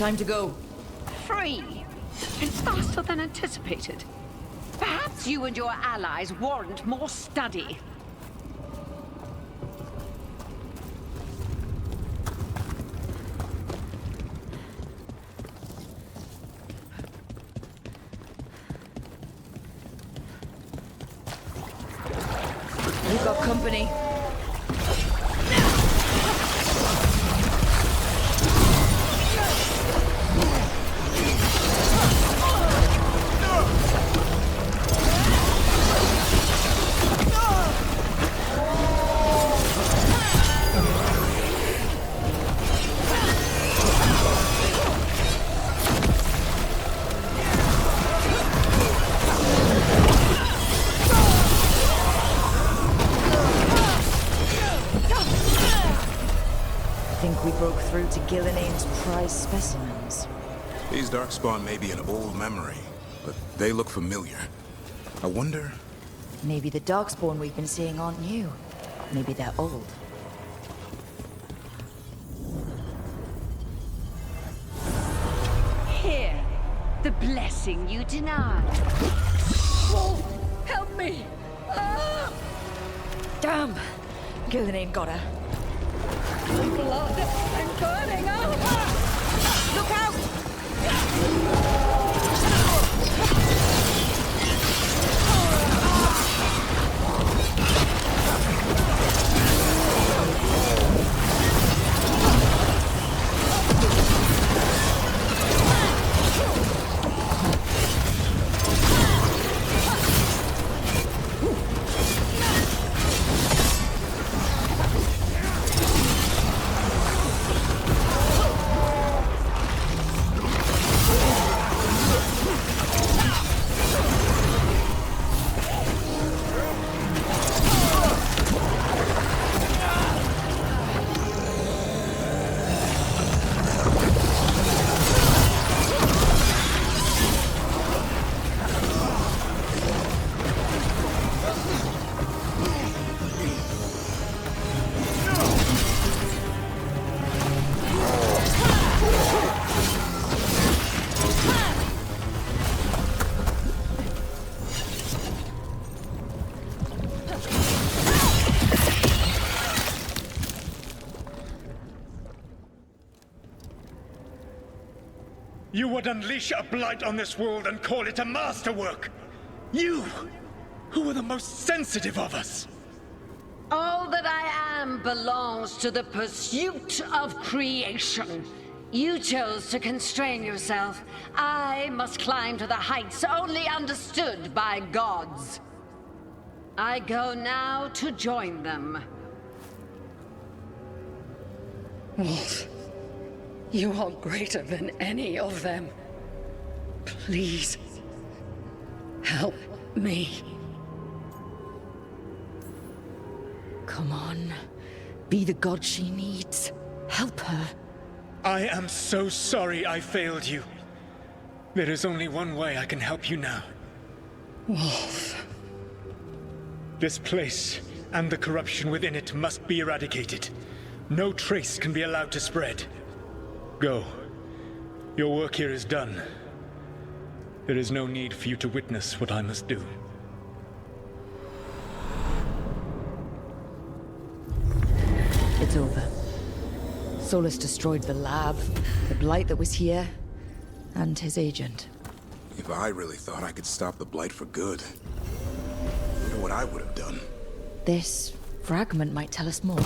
Time to go. Free? It's faster than anticipated. Perhaps you and your allies warrant more study. We've got company. We broke through to Ghilan'nain's prize specimens. These Darkspawn may be an old memory, but they look familiar. I wonder... Maybe the Darkspawn we've been seeing aren't new. Maybe they're old. Here, the blessing you denied. Wolf, help me! Ah! Damn! Ghilan'nain got her. Blood and burning over! Look out! You would unleash a blight on this world and call it a masterwork! You, who are the most sensitive of us! All that I am belongs to the pursuit of creation. You chose to constrain yourself. I must climb to the heights only understood by gods. I go now to join them. Wolf, you are greater than any of them. Please, help me. Come on. Be the god she needs. Help her. I am so sorry I failed you. There is only one way I can help you now. Wolf. This place and the corruption within it must be eradicated. No trace can be allowed to spread. Go. Your work here is done. There is no need for you to witness what I must do. It's over. Solas destroyed the lab, the blight that was here, and his agent. If I really thought I could stop the blight for good, I wonder what I would have done. This fragment might tell us more.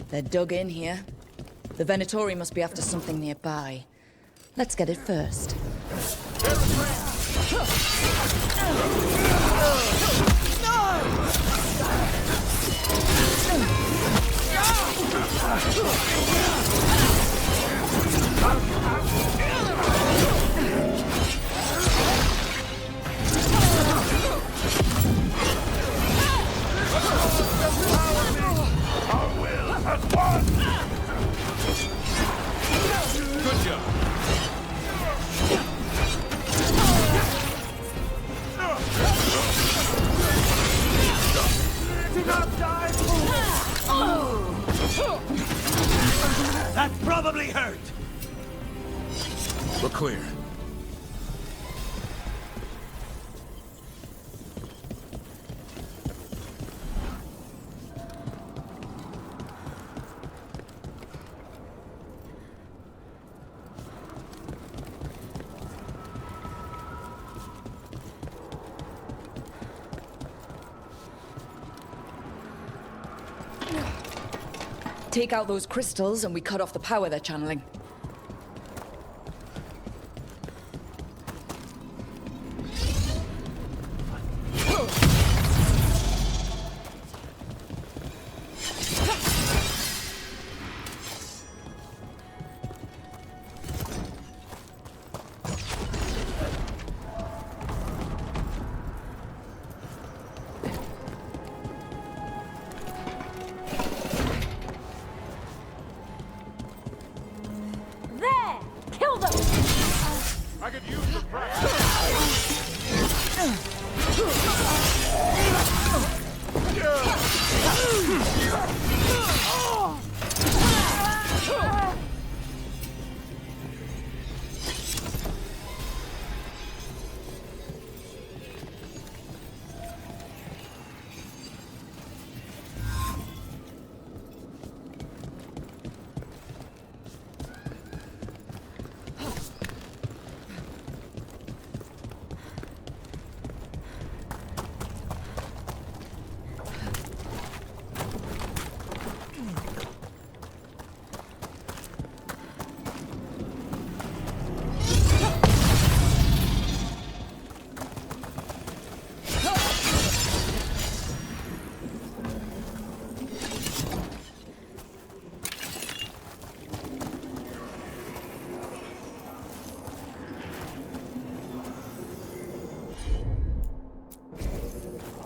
They're dug in here. The Venatori must be after something nearby. Let's get it first. Our will has won! Good job. Do not die! That probably hurt! We're clear. Take out those crystals and we cut off the power they're channeling. I could use the practice.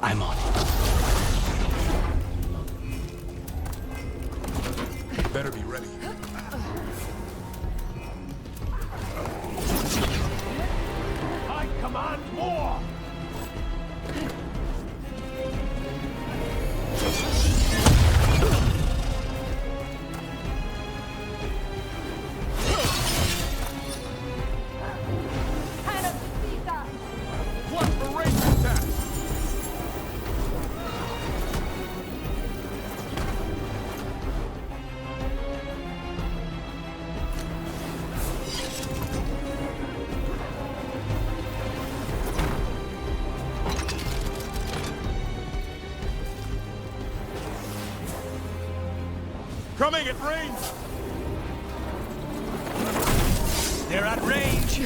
I'm on it. Better be ready. I command more! What for race attack? Coming at range! They're at range!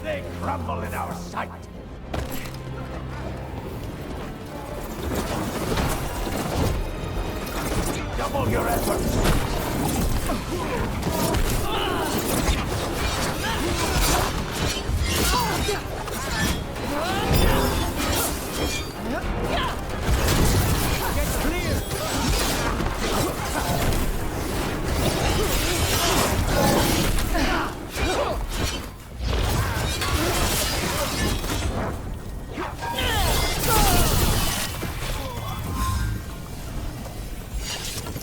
They crumble in our sight! Double your efforts!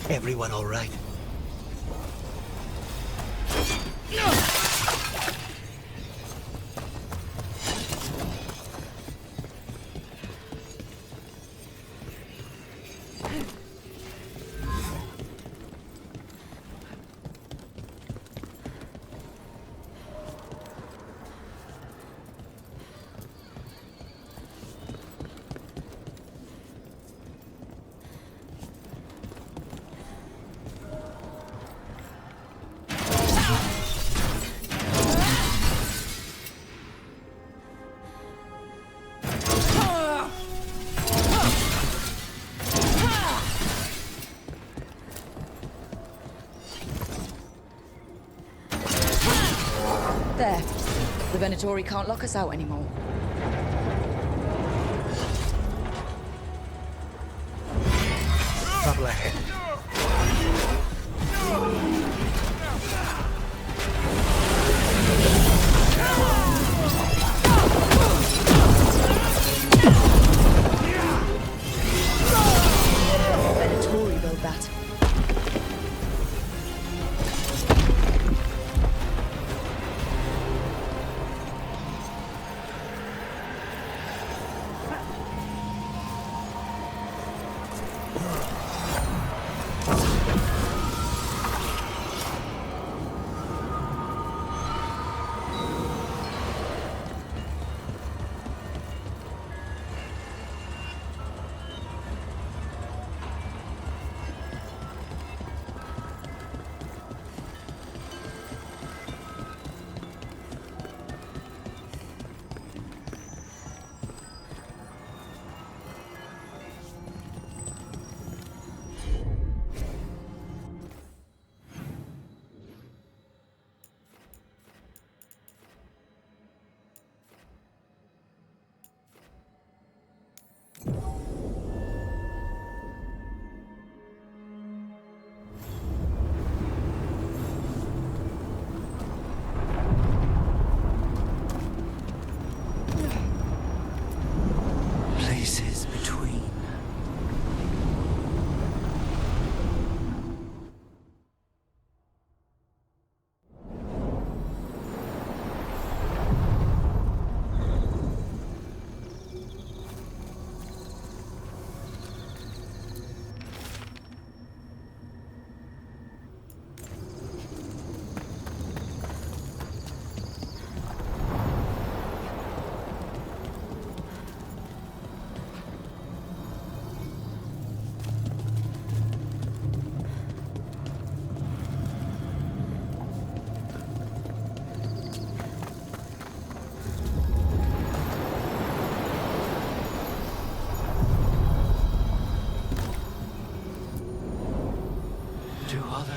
Everyone all right? Venatori can't lock us out anymore. Trouble ahead. Venatori built that.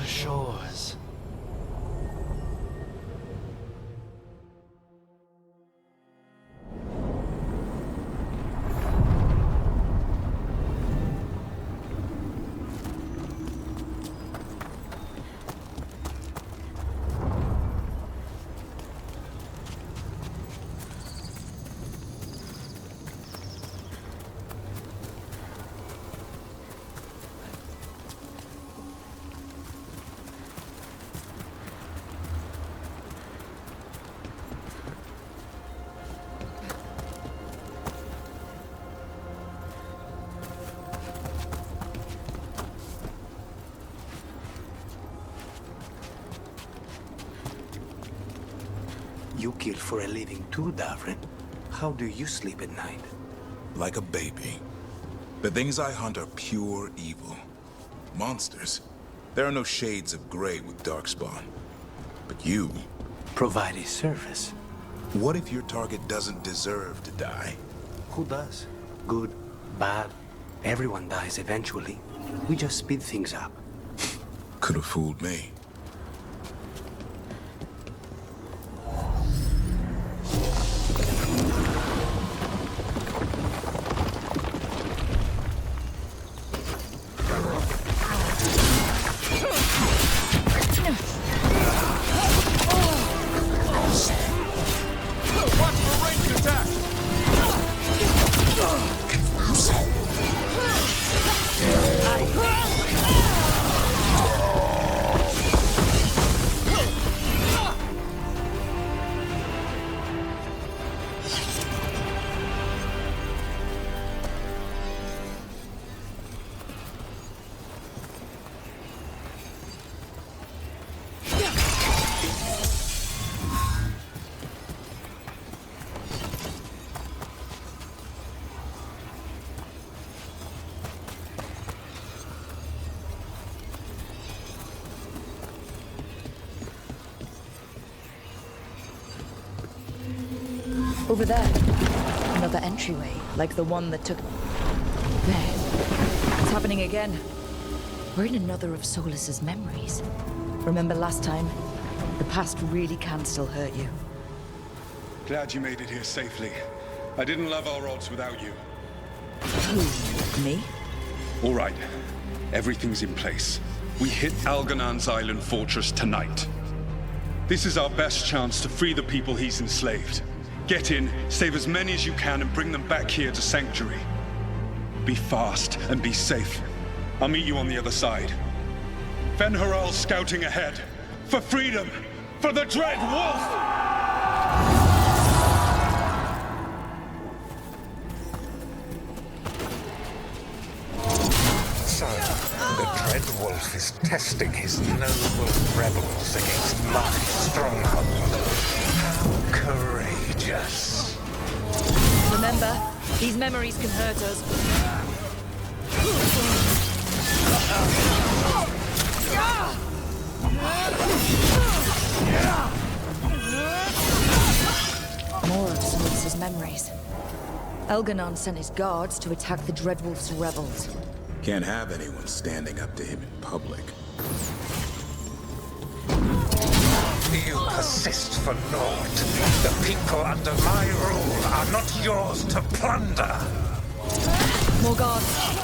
Shores. You kill for a living too, Davrin. How do you sleep at night? Like a baby. The things I hunt are pure evil. Monsters. There are no shades of gray with Darkspawn. But you... provide a service. What if your target doesn't deserve to die? Who does? Good, bad. Everyone dies eventually. We just speed things up. Could have fooled me. Over there. Another entryway, like the one that took... There. It's happening again. We're in another of Solas's memories. Remember last time? The past really can still hurt you. Glad you made it here safely. I didn't love our odds without you. Who? Me? All right. Everything's in place. We hit Elgar'nan's island fortress tonight. This is our best chance to free the people he's enslaved. Get in, save as many as you can, and bring them back here to Sanctuary. Be fast and be safe. I'll meet you on the other side. Fen-Haral's scouting ahead. For freedom! For the Dread Wolf! So, the Dread Wolf is testing his noble rebels against my stronghold. How courageous. Remember, these memories can hurt us. More of Solas' memories. Elgar'nan sent his guards to attack the Dreadwolf's rebels. Can't have anyone standing up to him in public. You persist for naught. The people under my rule are not yours to plunder. More guards.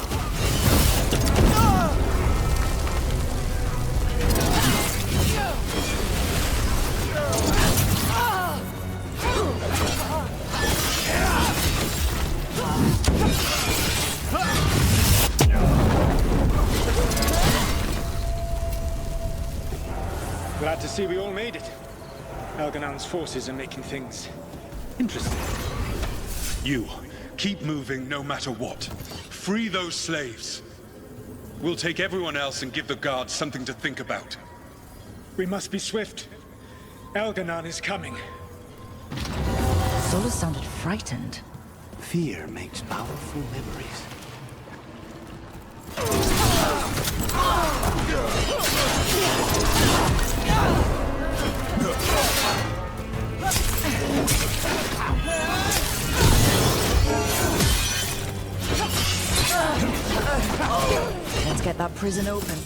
Glad to see we all made it. Elgar'nan's forces are making things interesting. You, keep moving no matter what. Free those slaves. We'll take everyone else and give the guards something to think about. We must be swift. Elgar'nan is coming. Solas sounded frightened. Fear makes powerful memories. Let's get that prison open.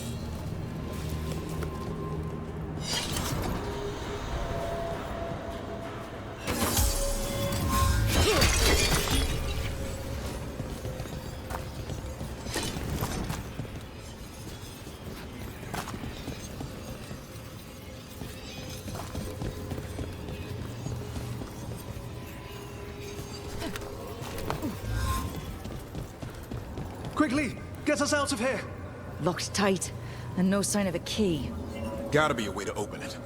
Quickly! Get us out of here! Locked tight, and no sign of a key. Gotta be a way to open it.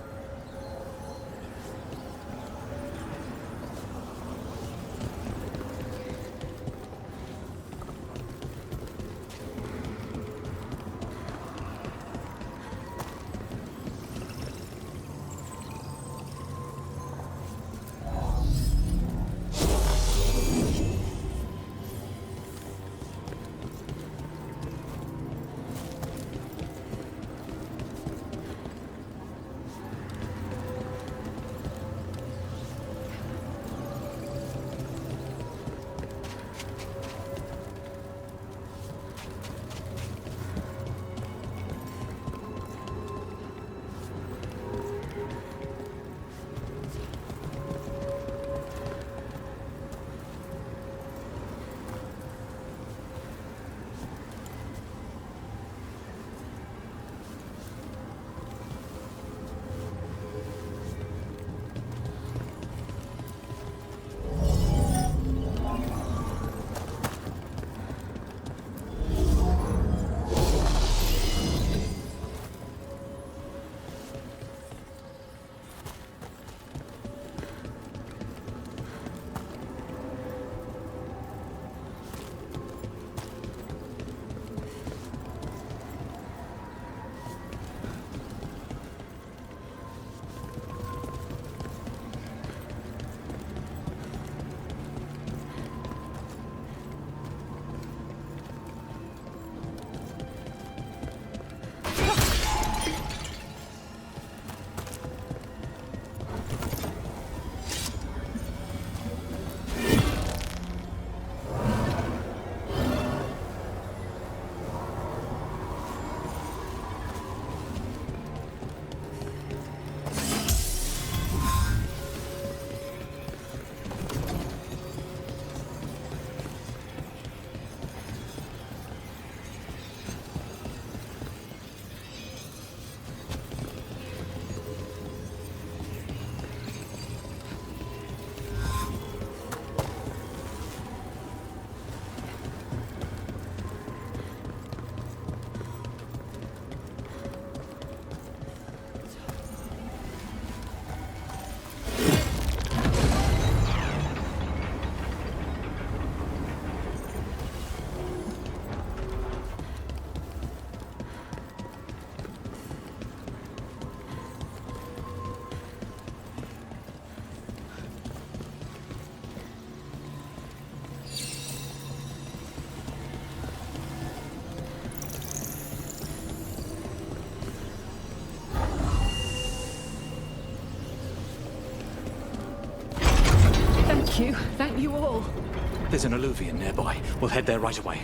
There's an alluvion nearby. We'll head there right away.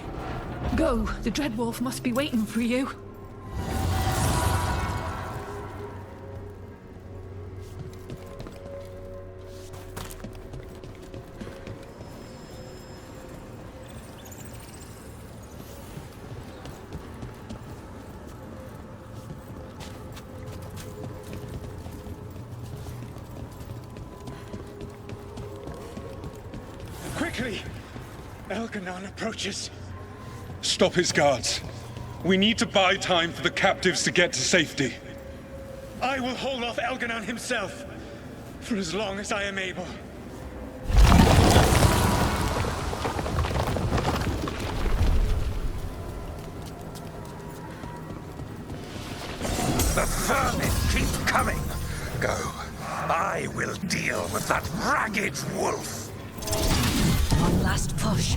Go! The Dreadwolf must be waiting for you. Quickly! Elgar'nan approaches. Stop his guards. We need to buy time for the captives to get to safety. I will hold off Elgar'nan himself, for as long as I am able. The vermin keep coming. Go. I will deal with that ragged wolf. One last push.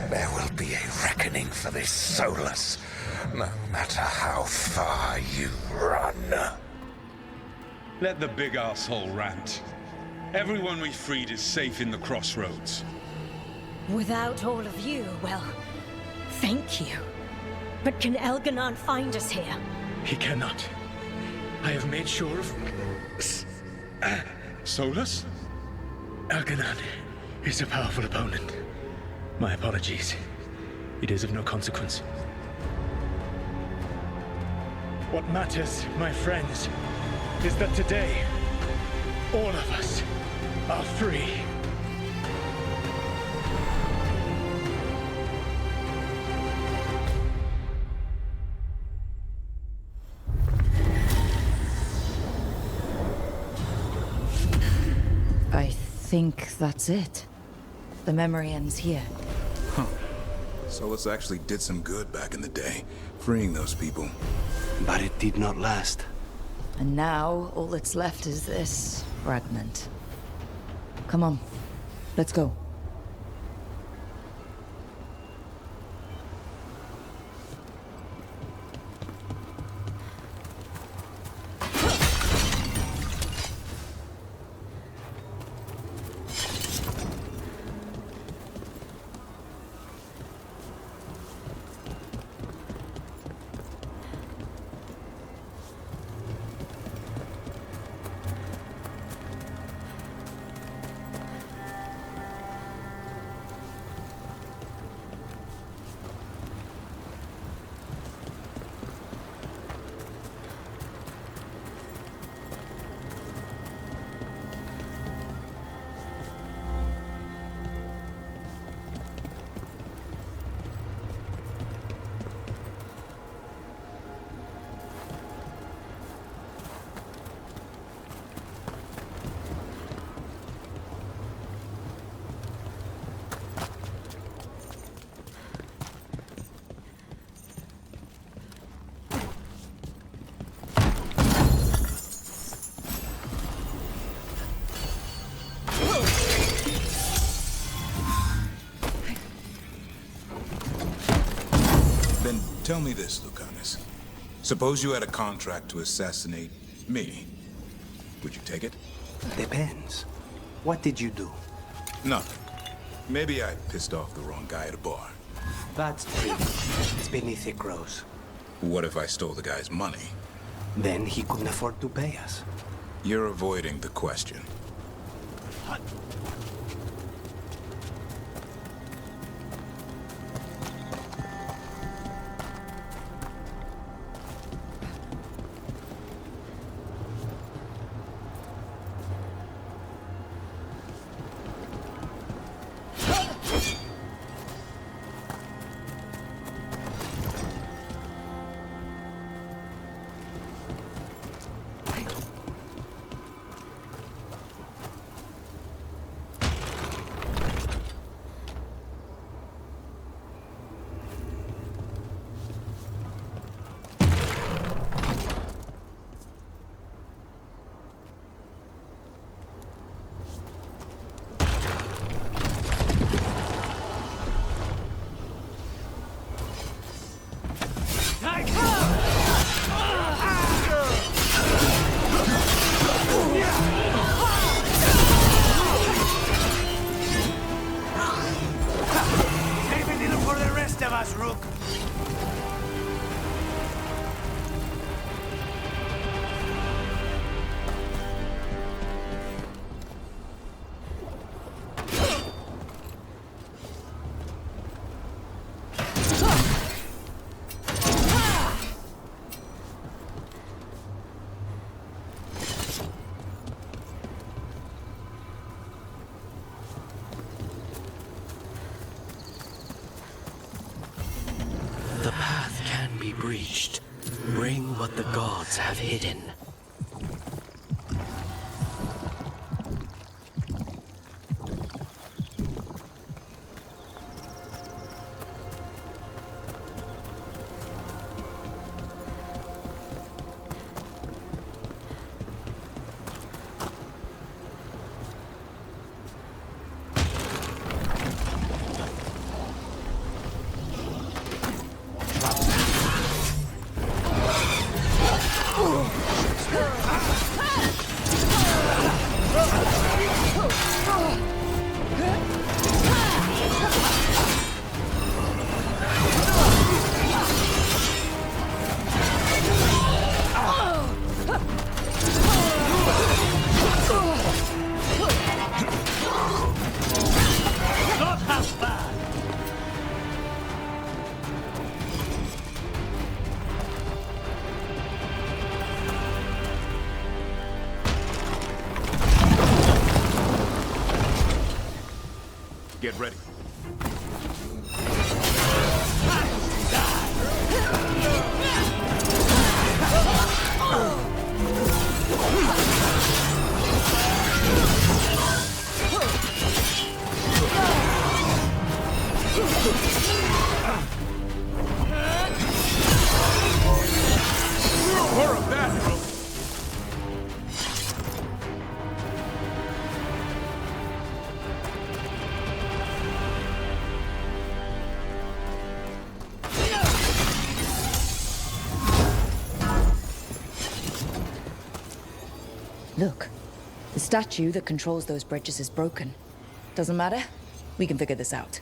There will be a reckoning for this Solas, no matter how far you run. Let the big asshole rant. Everyone we freed is safe in the crossroads. Without all of you, well, thank you. But can Elgar'nan find us here? He cannot. I have made sure of... Solas? Elgar'nan is a powerful opponent. My apologies. It is of no consequence. What matters, my friends, is that today, all of us are free. I think that's it. The memory ends here. Huh. Solas actually did some good back in the day, freeing those people. But it did not last. And now, all that's left is this fragment. Come on, let's go. Tell me this, Lucanis. Suppose you had a contract to assassinate me. Would you take it? Depends. What did you do? Nothing. Maybe I pissed off the wrong guy at a bar. That's trivial. It's beneath it grows. What if I stole the guy's money? Then he couldn't afford to pay us. You're avoiding the question. Rook. The path can be breached. Bring what the gods have hidden. Get ready. More of that, Rook. Look, the statue that controls those bridges is broken. Doesn't matter. We can figure this out.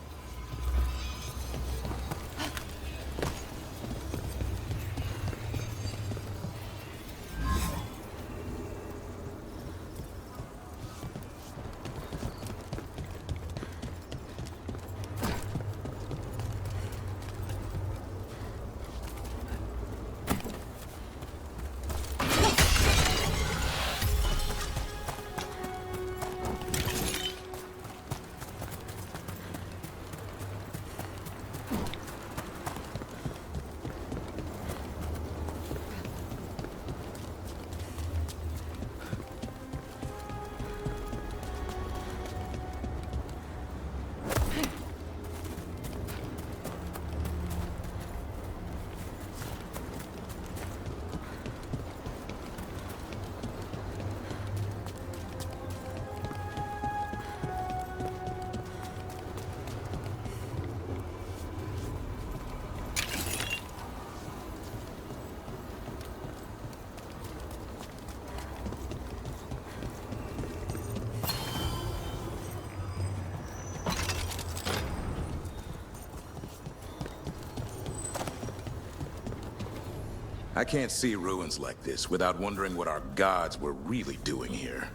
I can't see ruins like this without wondering what our gods were really doing here.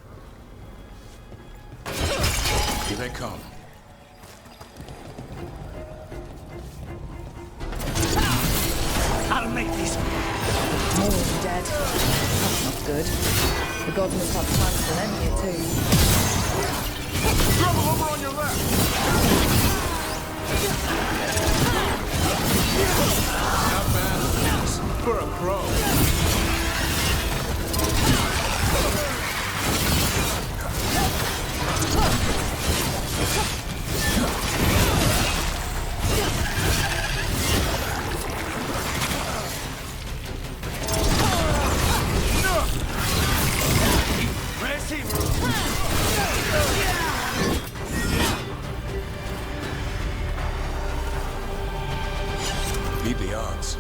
Here they come. I'll make these. More dead. That's not good. The gods must have plans for them here too. Trouble over on your left! Not bad for a crow. Beat the odds.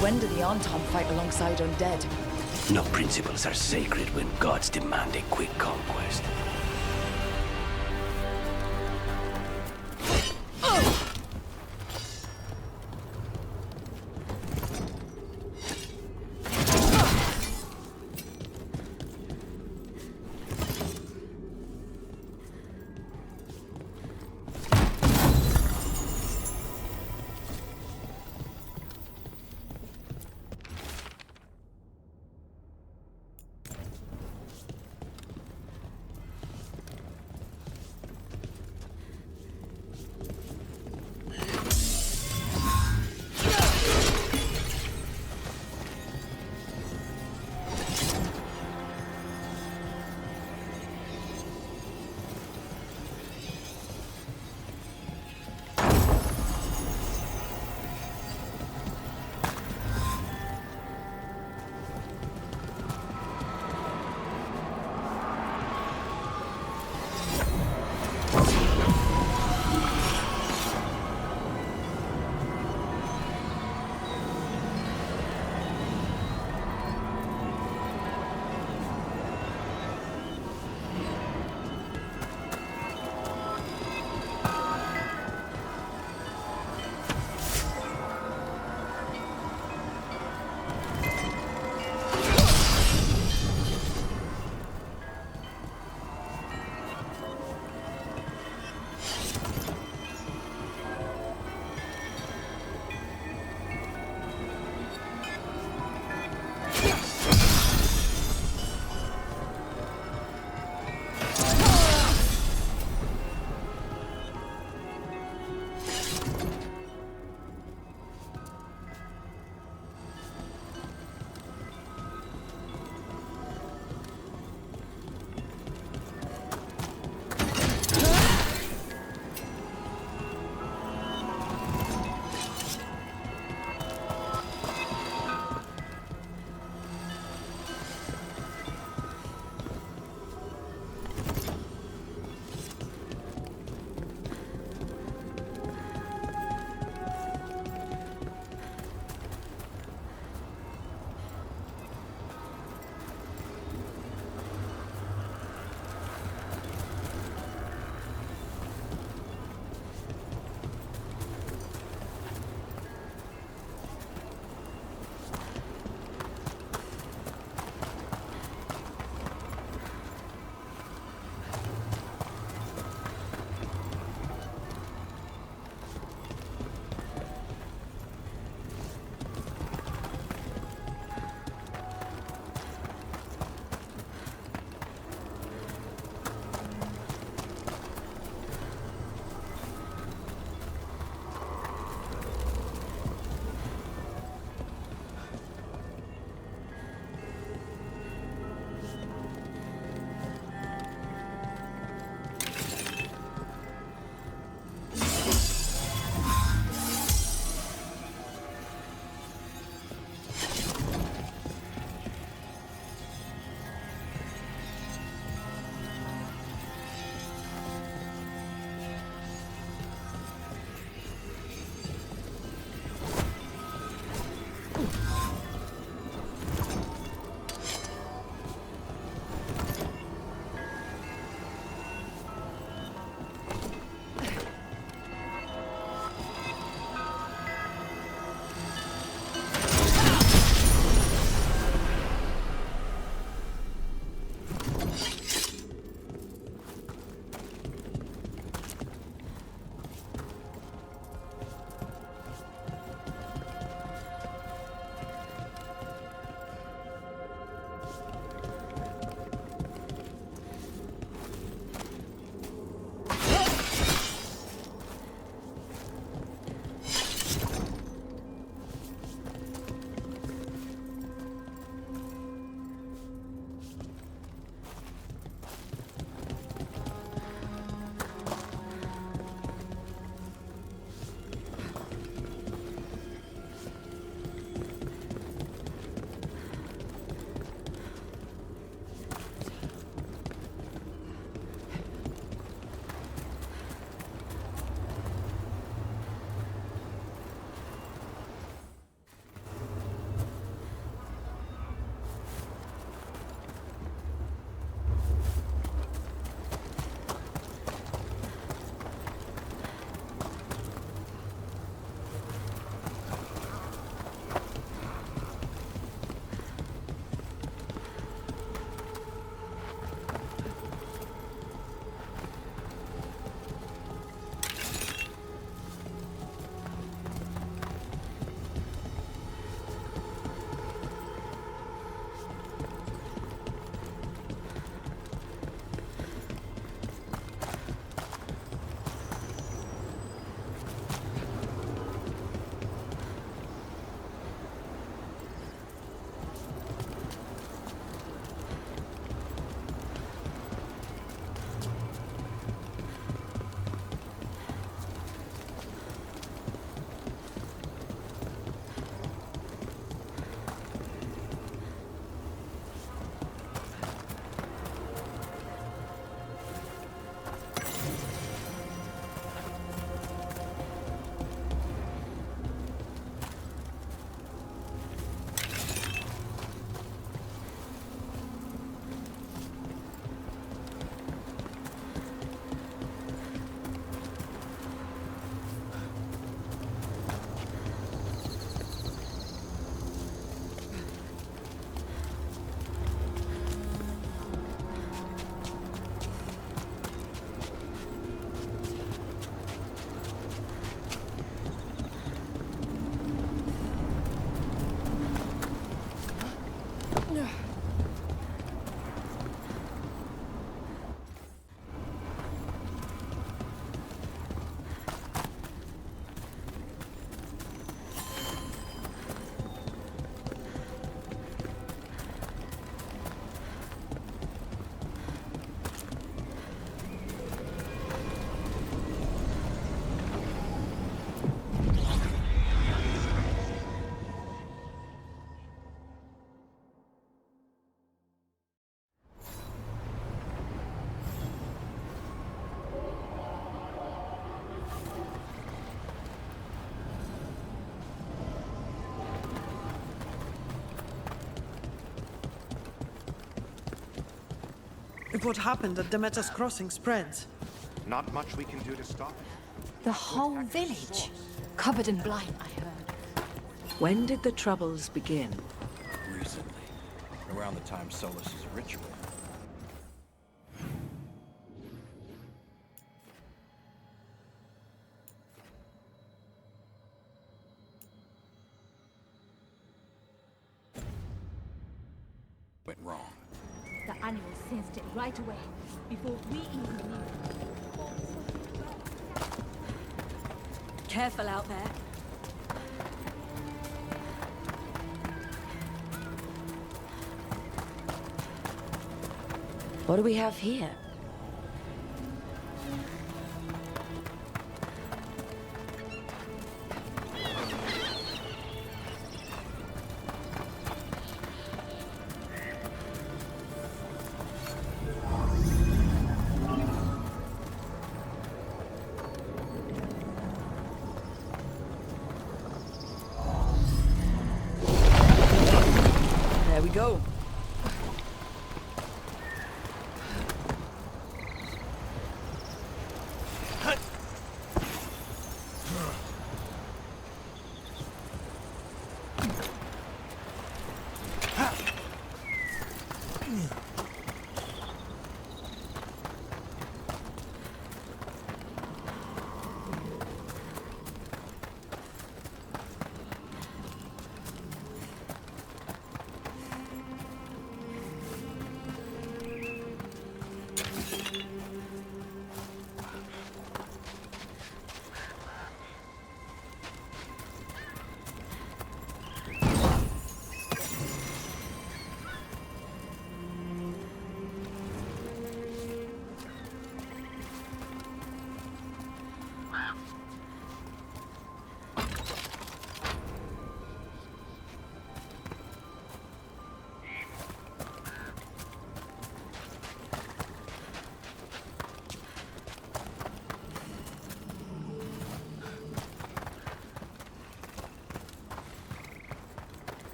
When do the Anton fight alongside undead? No principles are sacred when gods demand a quick conquest. If what happened at Demeter's Crossing spreads. Not much we can do to stop it. The whole village, covered in blight, I heard. When did the Troubles begin? Recently. Around the time Solas' ritual. Went wrong. The animal sensed it right away, before we even knew. Careful out there. What do we have here? There we go.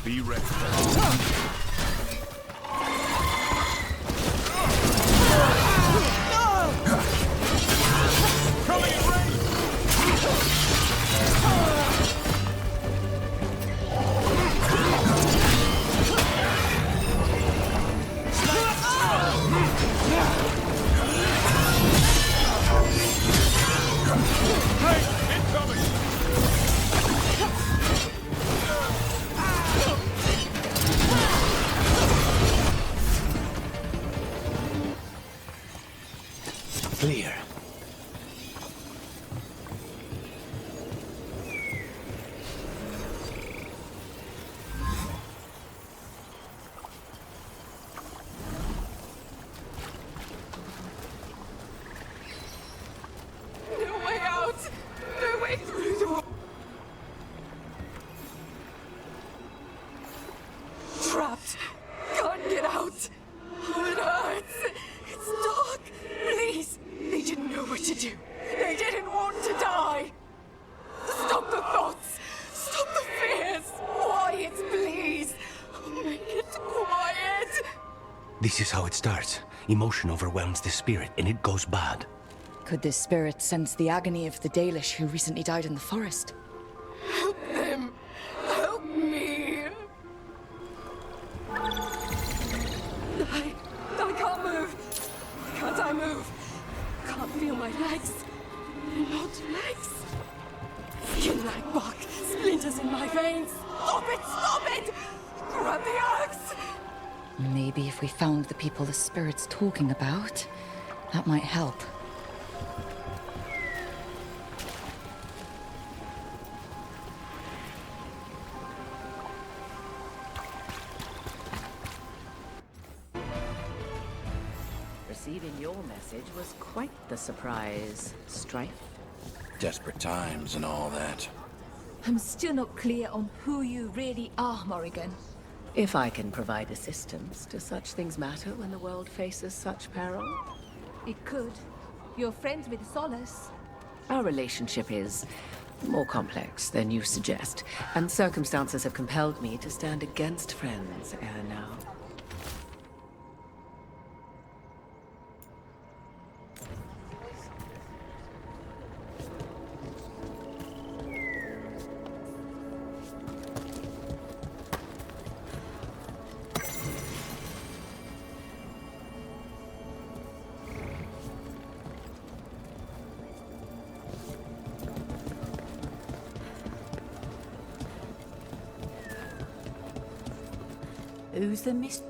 Be ready. Clear. No way out! No way through the wall! Trapped! Can't get out! Oh, it hurts! It's dark! Please! They didn't know what to do! They didn't want to die! Stop the thoughts! Stop the fears! Quiet, please! Make it quiet! This is how it starts. Emotion overwhelms the spirit, and it goes bad. Could this spirit sense the agony of the Dalish who recently died in the forest? Help them! Help me! I can't move! Can't I move? Can't feel my legs. Not legs. Skin like bark. Splinters in my veins. Stop it! Stop it! Grab the axe! Maybe if we found the people the spirit's talking about, that might help. Receiving your message was quite the surprise. Strife? Desperate times and all that. I'm still not clear on who you really are, Morrigan. If I can provide assistance, do such things matter when the world faces such peril? It could. You're friends with Solas. Our relationship is More complex than you suggest, and circumstances have compelled me to stand against friends ere now. Who's the miss?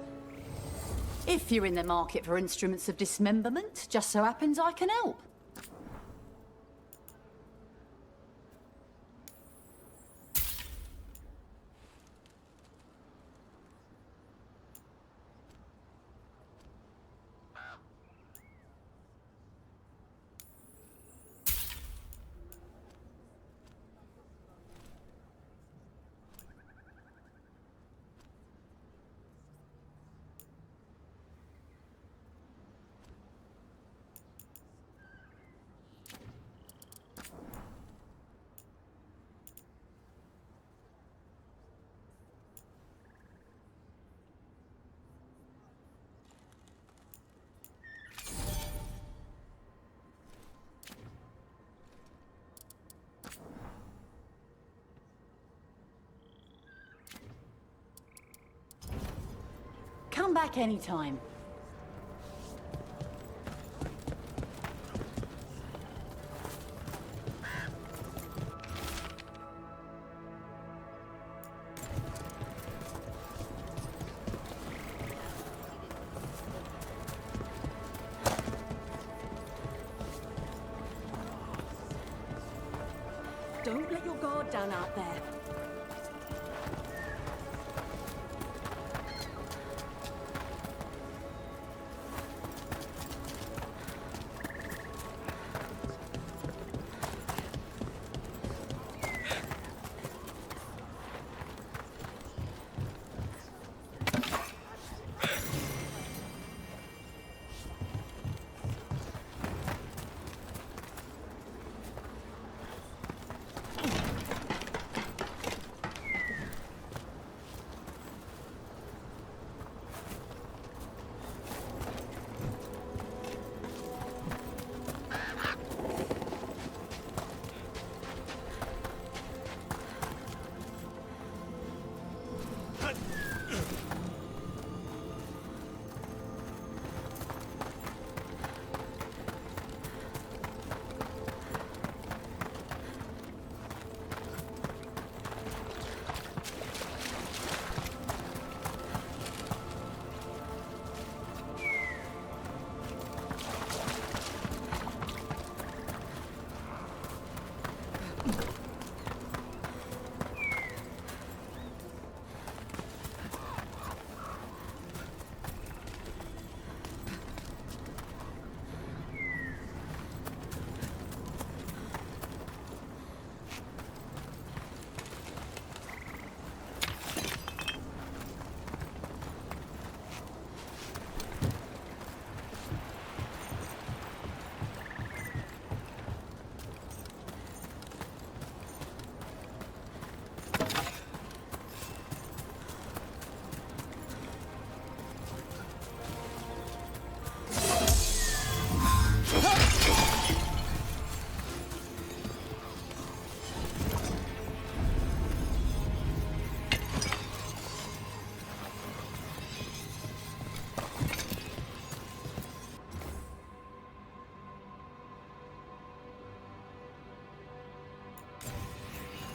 If you're in the market for instruments of dismemberment, just so happens I can help. Come back anytime. Don't let your guard down out there.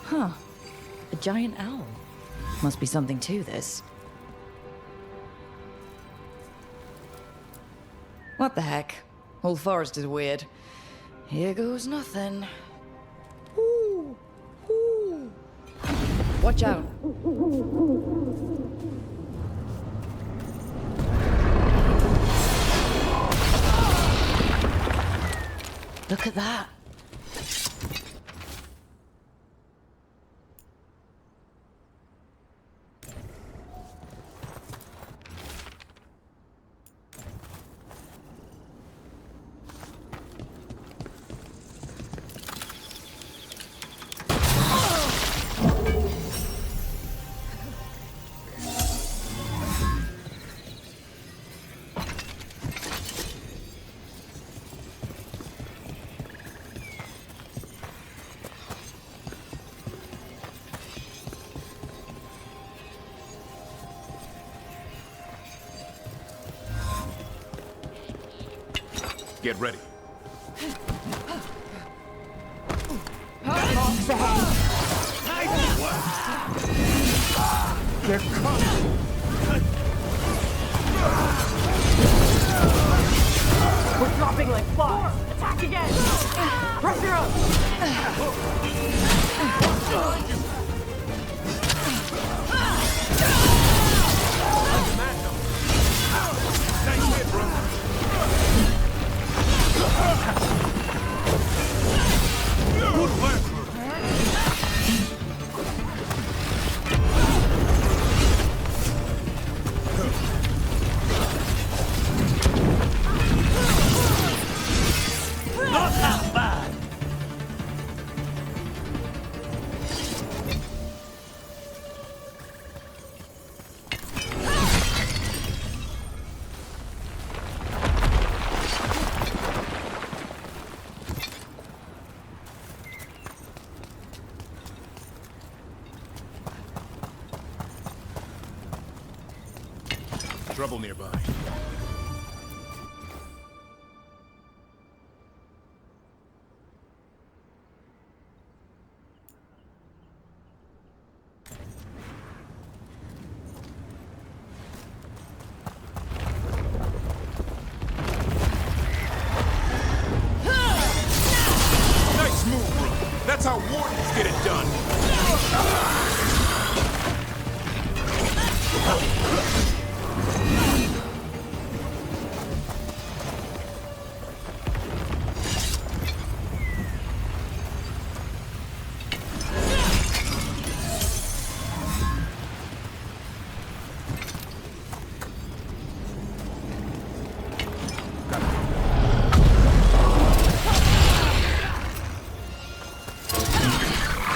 Huh. A giant owl. Must be something to this. What the heck? Whole forest is weird. Here goes nothing. Ooh. Ooh. Watch out. Look at that. Get ready. They're coming! We're dropping like flies! Attack again! Pressure up! Nice hit, bro. Good work. Not that bad! Trouble nearby. Nice move, Rook. That's how Wardens get it done.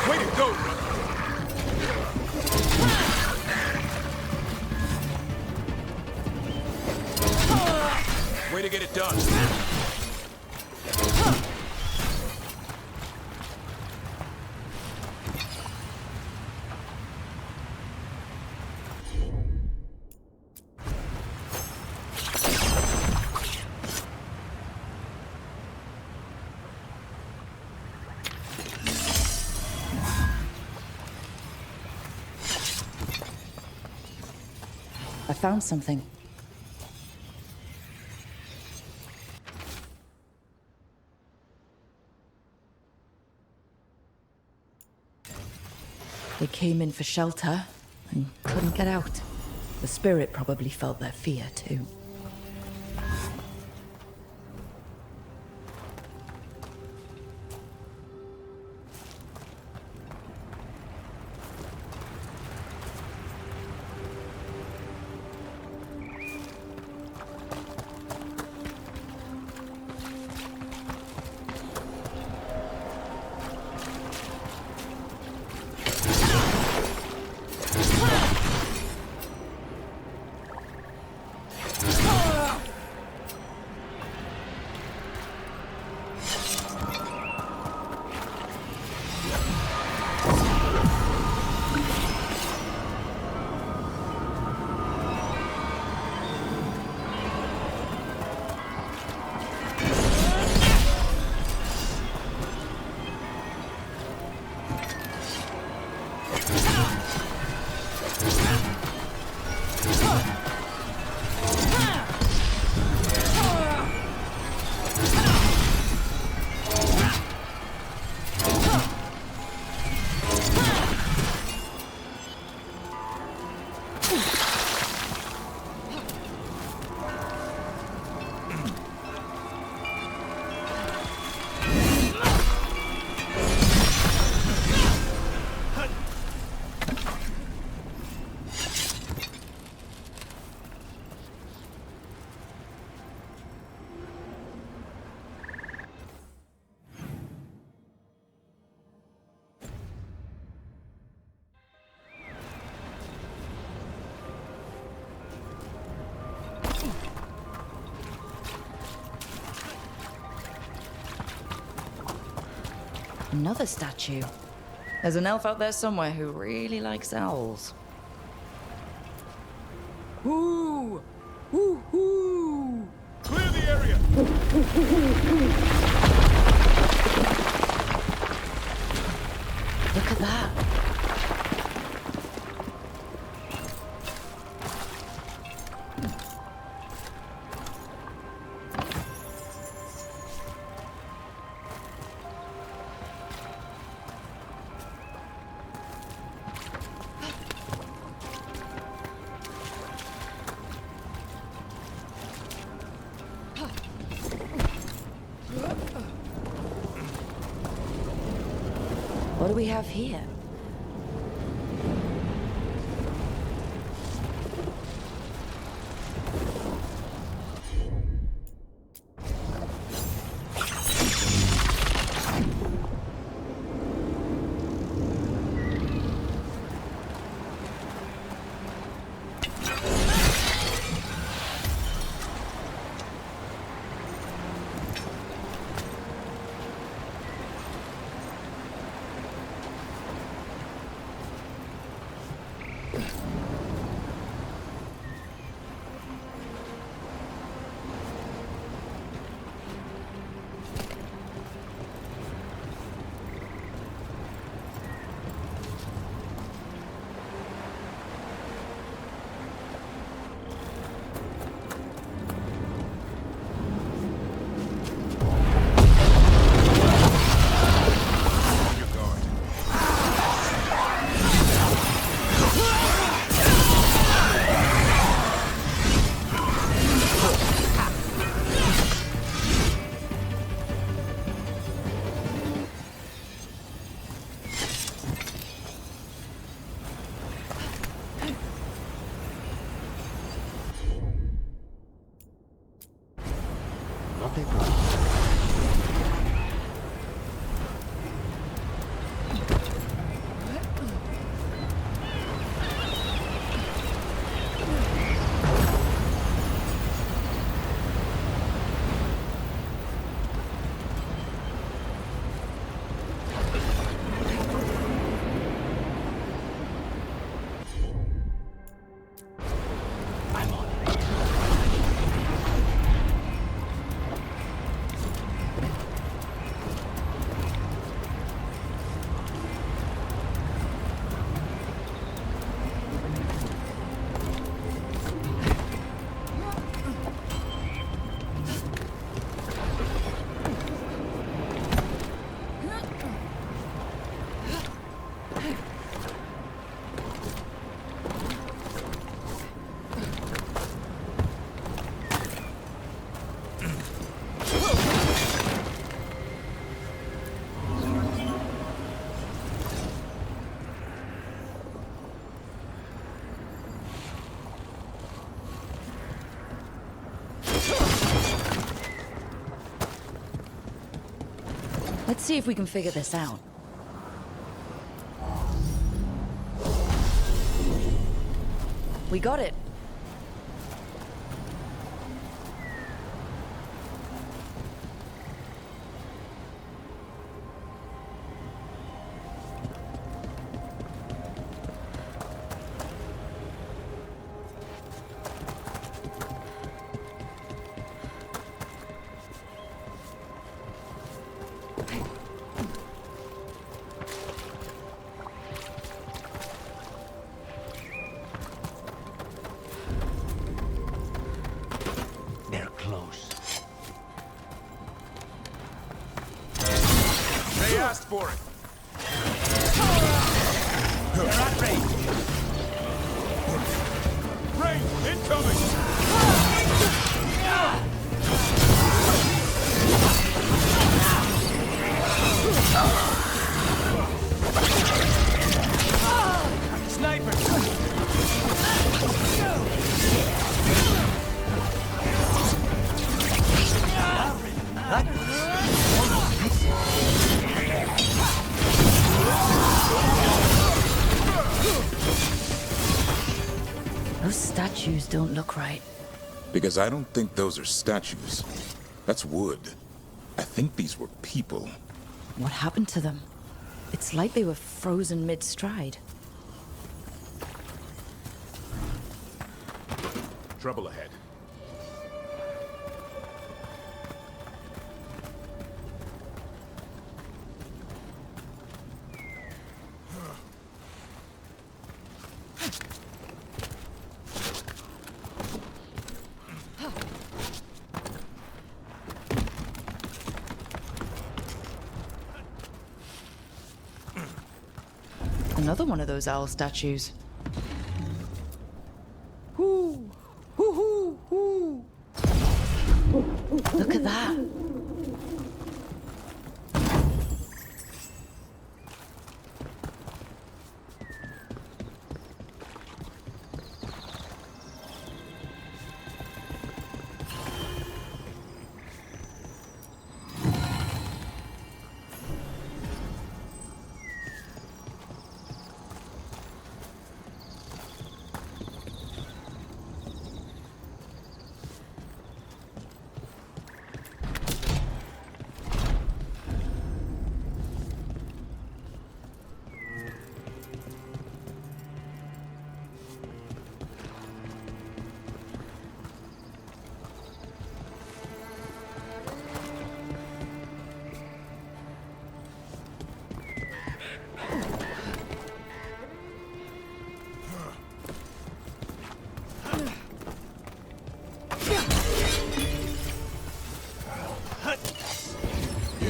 Way to go, Rook. Way to get it done. I found something. They came in for shelter and couldn't get out. The spirit probably felt their fear too. Another statue. There's an elf out there somewhere who really likes owls. Ooh! Ooh! Ooh! Clear the area! What do we have here? Let's see if we can figure this out. We got it. For it. They're at range. Range incoming. Sniper. Those statues don't look right. Because I don't think those are statues. That's wood. I think these were people. What happened to them? It's like they were frozen mid-stride. Trouble ahead. Another one of those owl statues. Hoo! Hoo hoo hoo! Look at that.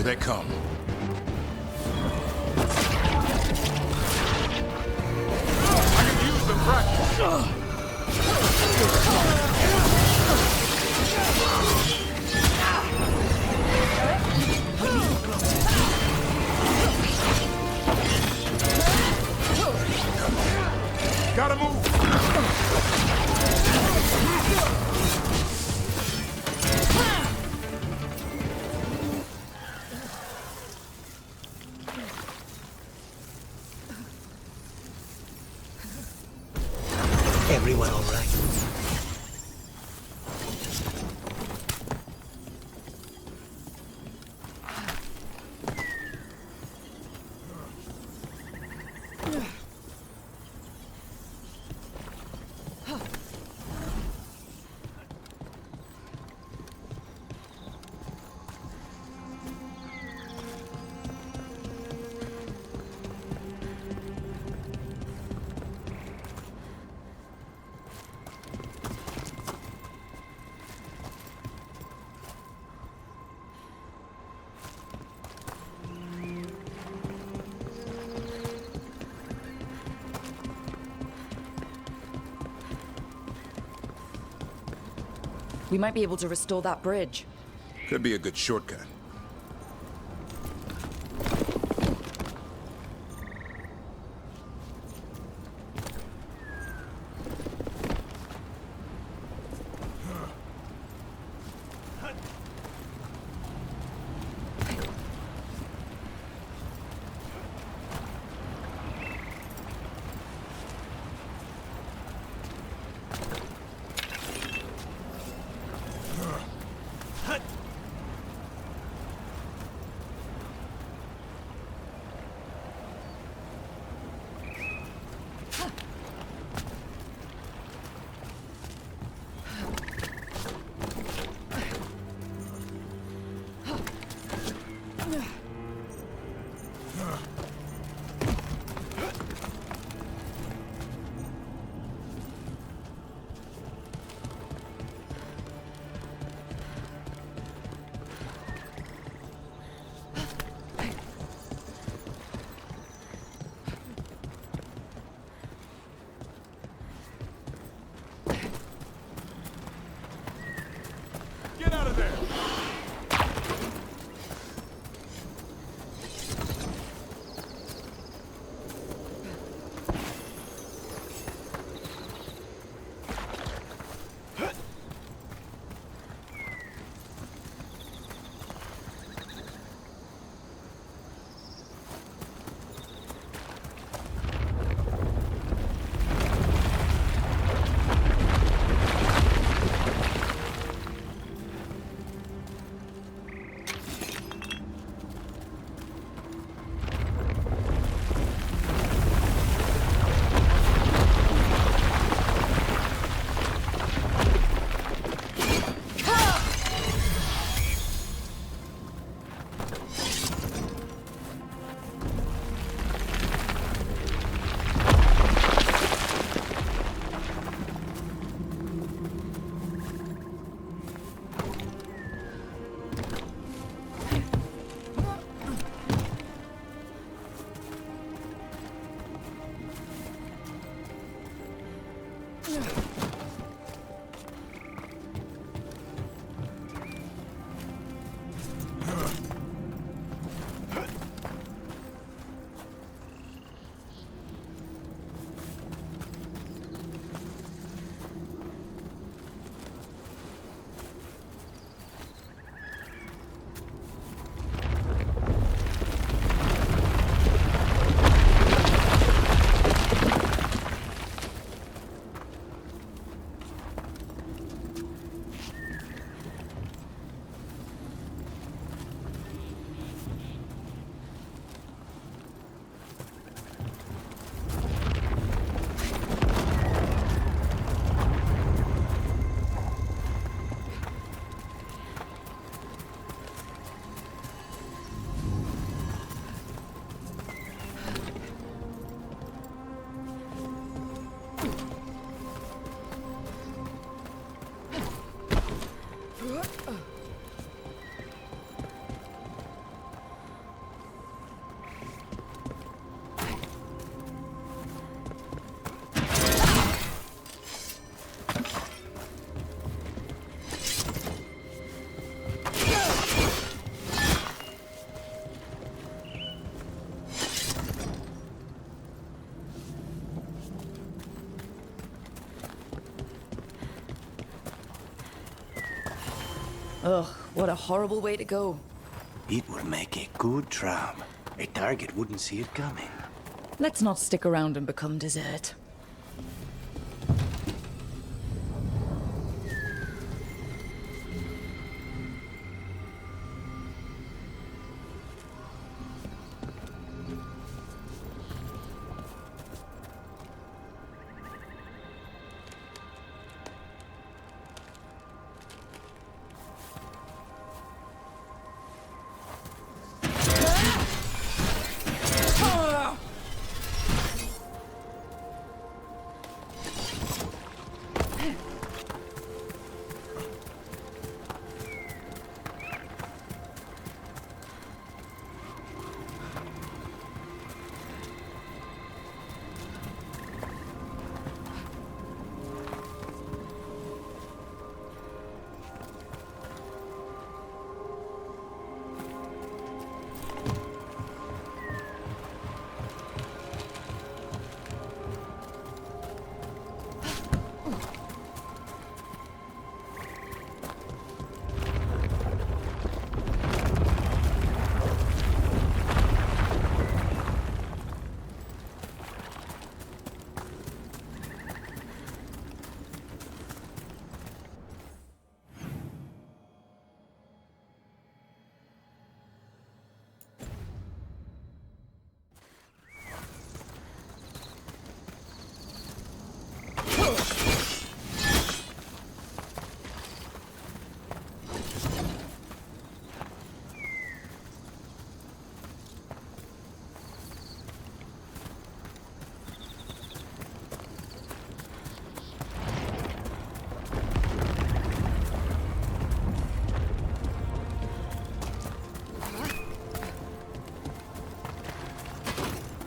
Here they come. I can use the practice. Gotta move! Everyone all right? We might be able to restore that bridge. Could be a good shortcut. Get out of there! Ugh, what a horrible way to go. It would make a good trap. A target wouldn't see it coming. Let's not stick around and become dessert.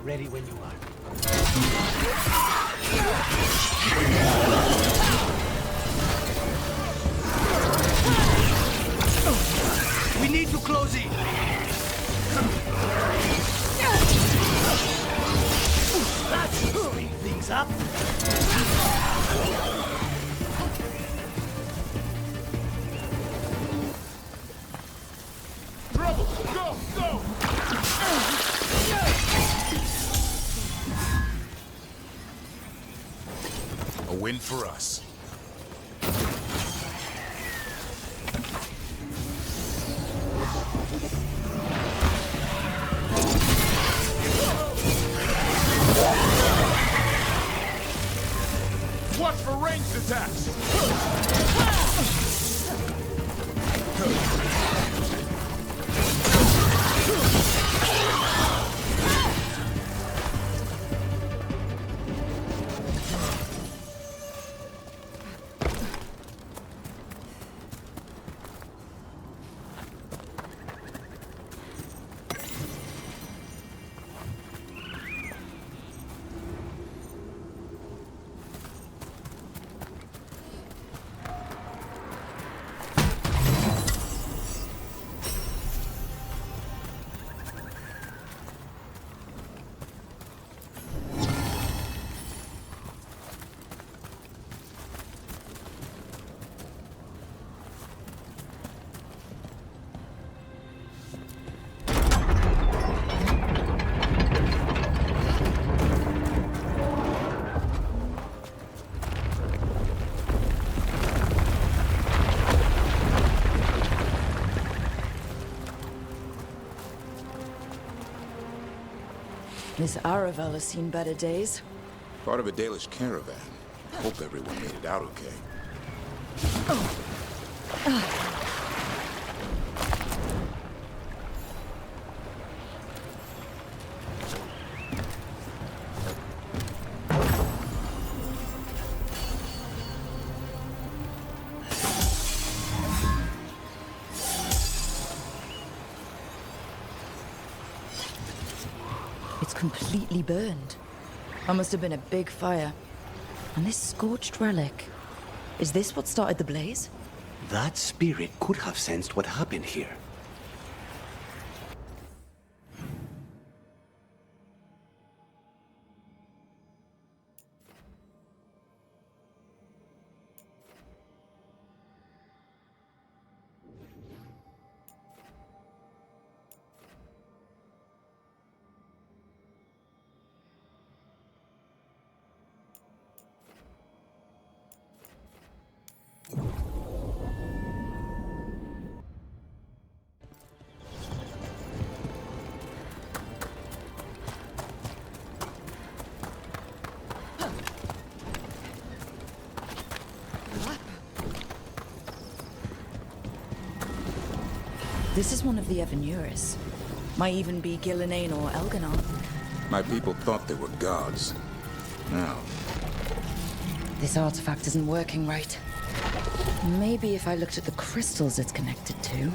Ready when you are. We need to close in. That's speed things up. Trouble! Go! Go! A win for us. Watch for ranged attacks! This Aravel has seen better days. Part of a Dalish caravan. Hope everyone made it out okay. It's completely burned. That must have been a big fire. And this scorched relic. Is this what started the blaze? That spirit could have sensed what happened here. This is one of the Evanures. Might even be Ghilan'nain or Elgar'nan. My people thought they were gods. Now... This artifact isn't working right. Maybe if I looked at the crystals it's connected to.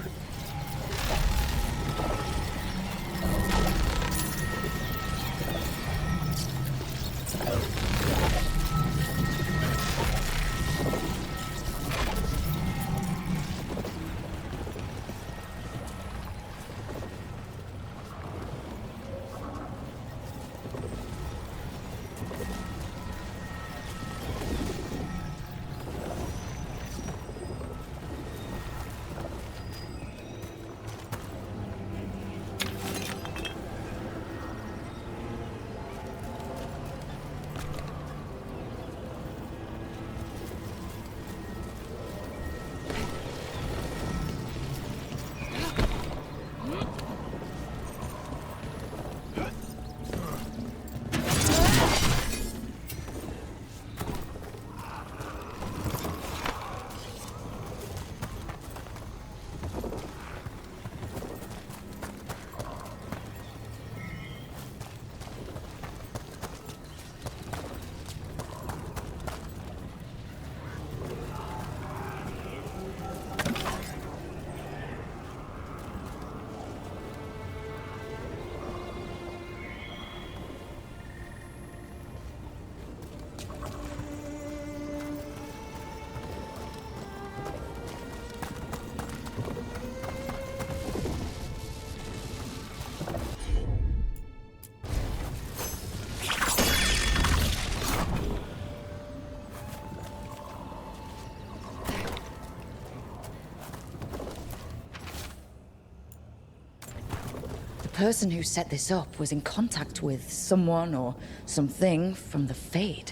The person who set this up was in contact with someone or something from the Fade.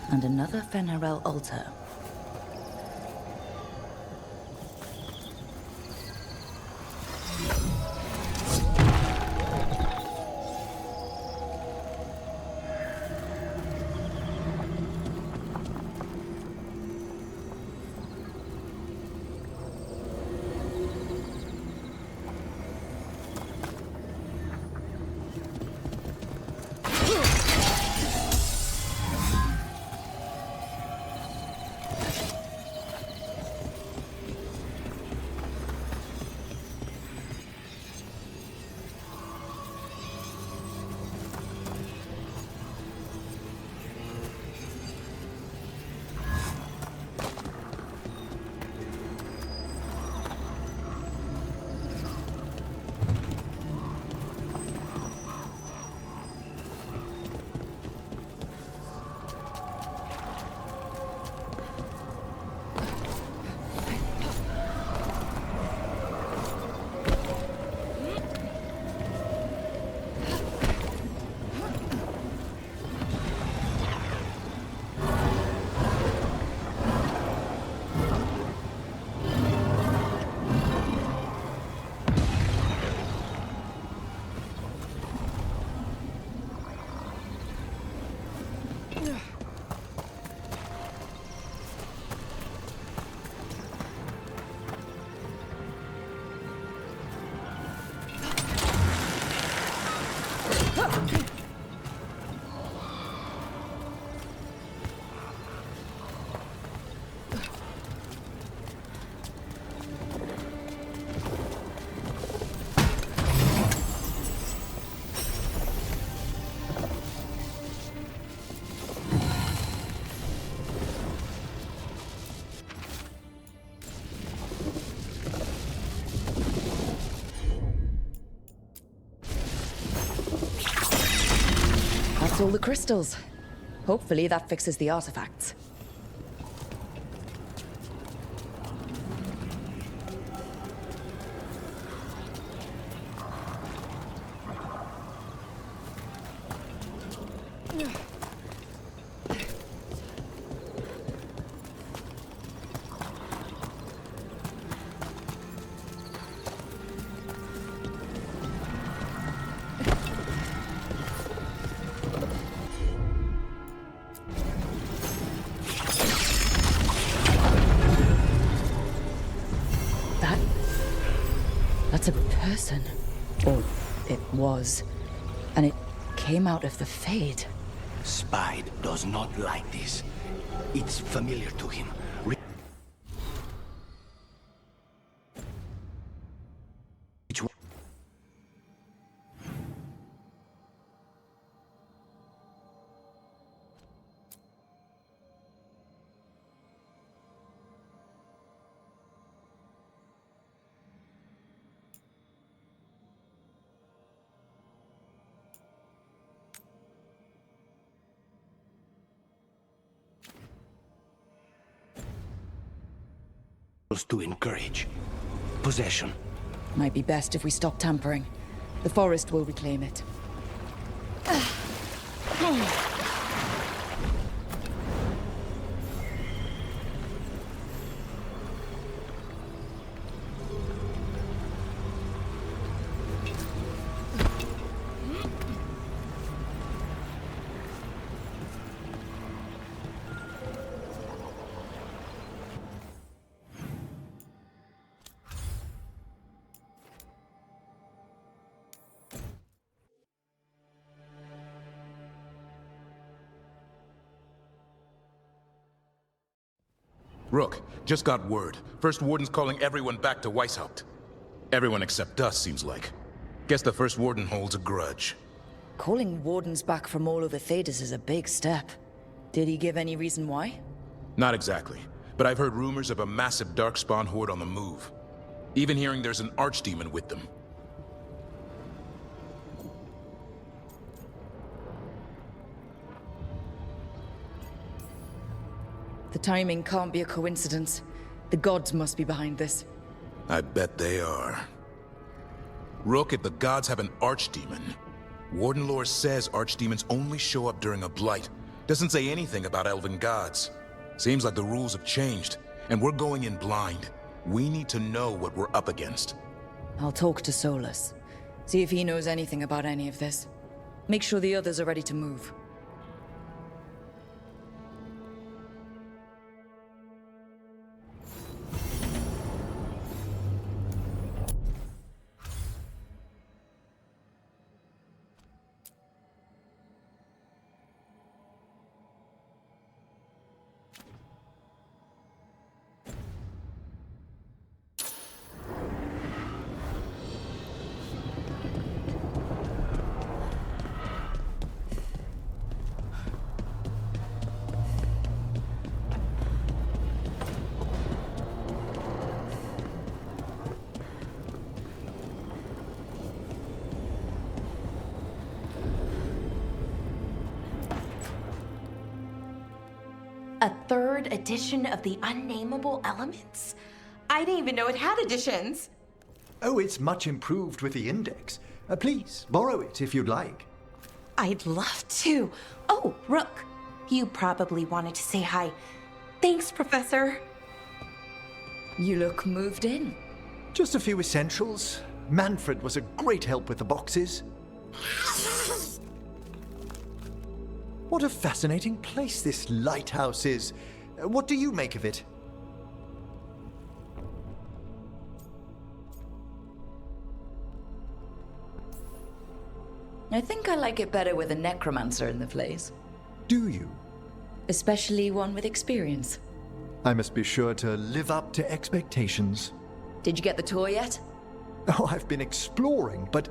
And another Fenarel altar. all the crystals. Hopefully that fixes the artifacts. That's a person. Or it was. And it came out of the Fade. Spide does not like this. It's familiar to him. To encourage possession. Might be best if we stop tampering. The forest will reclaim it. Rook, just got word. First Warden's calling everyone back to Weishaupt. Everyone except us, seems like. Guess the First Warden holds a grudge. Calling Wardens back from all over Thedas is a big step. Did he give any reason why? Not exactly, but I've heard rumors of a massive Darkspawn horde on the move. Even hearing there's an archdemon with them. The timing can't be a coincidence. The gods must be behind this. I bet they are. Rook, if the gods have an archdemon, Warden lore says archdemons only show up during a blight. Doesn't say anything about elven gods. Seems like the rules have changed, and we're going in blind. We need to know what we're up against. I'll talk to Solas. See if he knows anything about any of this. Make sure the others are ready to move. A third edition of the Unnameable Elements? I didn't even know it had editions. Oh, it's much improved with the index. Please, borrow it if you'd like. I'd love to. Oh, Rook, you probably wanted to say hi. Thanks, Professor. You look moved in. Just a few essentials. Manfred was a great help with the boxes. What a fascinating place this lighthouse is. What do you make of it? I think I like it better with a necromancer in the place. Do you? Especially one with experience. I must be sure to live up to expectations. Did you get the tour yet? Oh, I've been exploring, but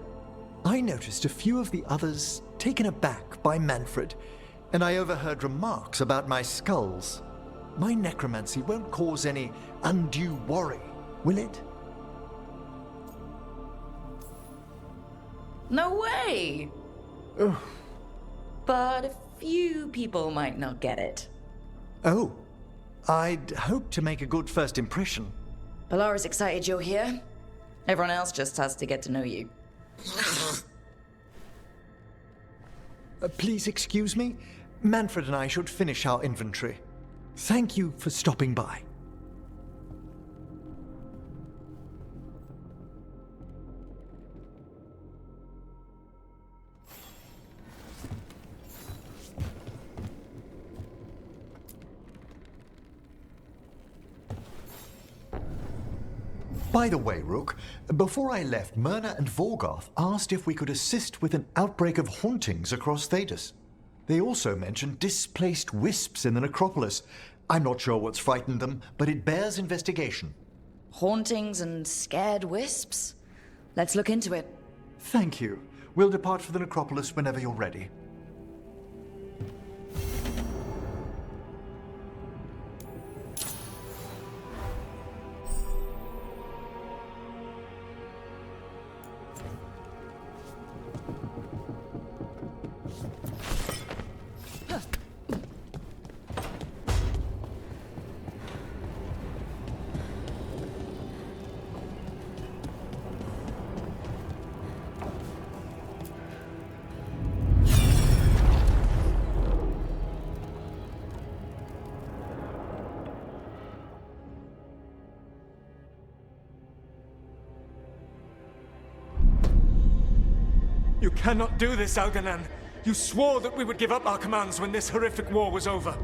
I noticed a few of the others taken aback by Manfred, and I overheard remarks about my skulls. My necromancy won't cause any undue worry, will it? No way! Oh, but a few people might not get it. Oh, I'd hope to make a good first impression. Bellara's excited you're here. Everyone else just has to get to know you. Please excuse me. Manfred and I should finish our inventory. Thank you for stopping by. By the way, Rook, before I left, Myrna and Veilguard asked if we could assist with an outbreak of hauntings across Thedas. They also mentioned displaced wisps in the necropolis. I'm not sure what's frightened them, but it bears investigation. Hauntings and scared wisps? Let's look into it. Thank you. We'll depart for the necropolis whenever you're ready. You cannot do this, Elgar'nan. You swore that we would give up our commands when this horrific war was over.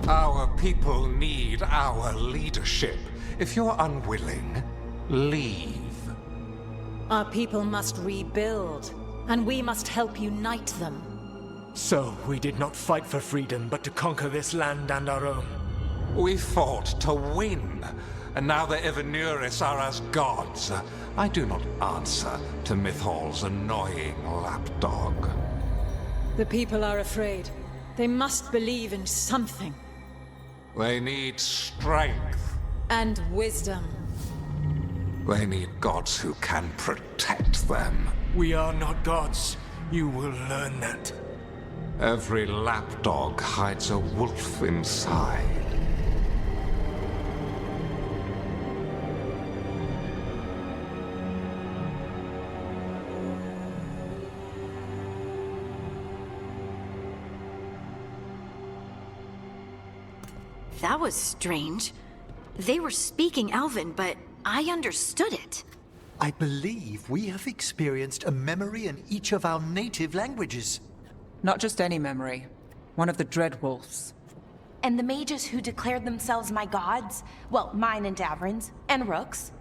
Our people need our leadership. If you're unwilling, leave. Our people must rebuild, and we must help unite them. So, we did not fight for freedom, but to conquer this land and our own. We fought to win, and now the Evenuris are as gods. I do not answer to Mythal's annoying lapdog. The people are afraid. They must believe in something. They need strength. And wisdom. They need gods who can protect them. We are not gods. You will learn that. Every lapdog hides a wolf inside. That was strange. They were speaking Elven, but I understood it. I believe we have experienced a memory in each of our native languages. Not just any memory. One of the Dreadwolves. And the mages who declared themselves my gods? Well, mine and Davrin's, and Rook's.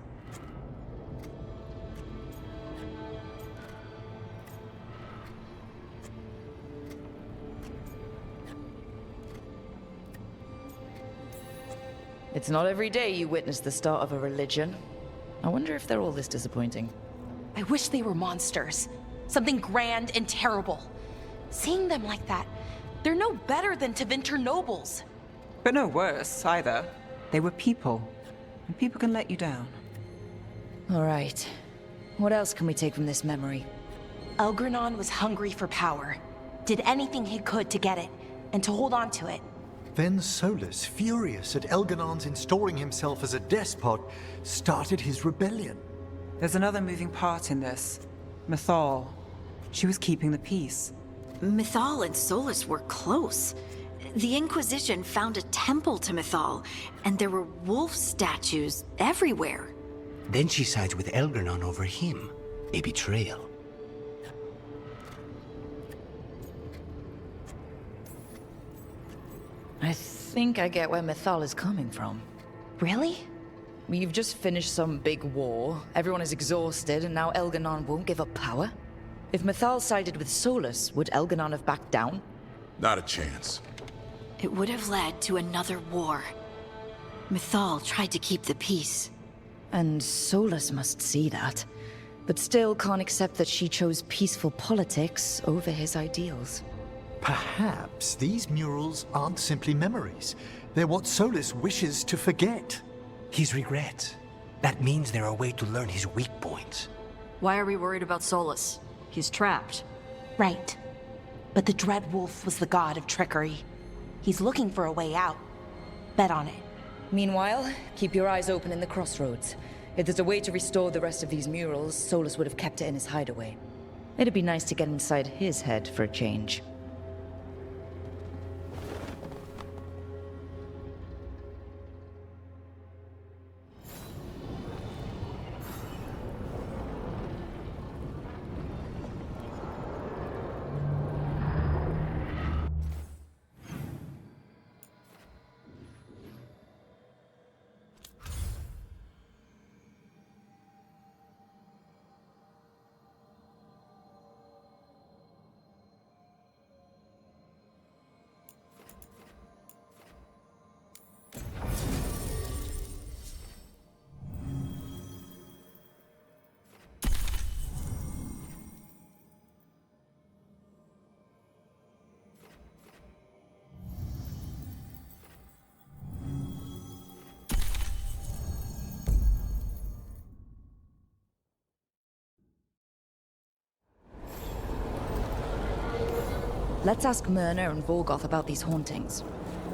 It's not every day you witness the start of a religion. I wonder if they're all this disappointing. I wish they were monsters. Something grand and terrible. Seeing them like that, they're no better than Tevinter nobles. But no worse, either. They were people. And people can let you down. All right. What else can we take from this memory? Elgar'nan was hungry for power. Did anything he could to get it, and to hold on to it. Then Solas, furious at Elgar'nan's installing himself as a despot, started his rebellion. There's another moving part in this. Mythal. She was keeping the peace. Mythal and Solas were close. The Inquisition found a temple to Mythal, and there were wolf statues everywhere. Then she sides with Elgar'nan over him. A betrayal. I think I get where Mythal is coming from. Really? You've just finished some big war, everyone is exhausted, and now Elgar'nan won't give up power? If Mythal sided with Solas, would Elgar'nan have backed down? Not a chance. It would have led to another war. Mythal tried to keep the peace. And Solas must see that, but still can't accept that she chose peaceful politics over his ideals. Perhaps these murals aren't simply memories. They're what Solas wishes to forget. His regrets. That means they're a way to learn his weak points. Why are we worried about Solas? He's trapped. Right. But the Dread Wolf was the god of trickery. He's looking for a way out. Bet on it. Meanwhile, keep your eyes open in the crossroads. If there's a way to restore the rest of these murals, Solas would have kept it in his hideaway. It'd be nice to get inside his head for a change. Let's ask Myrna and Volgoth about these hauntings.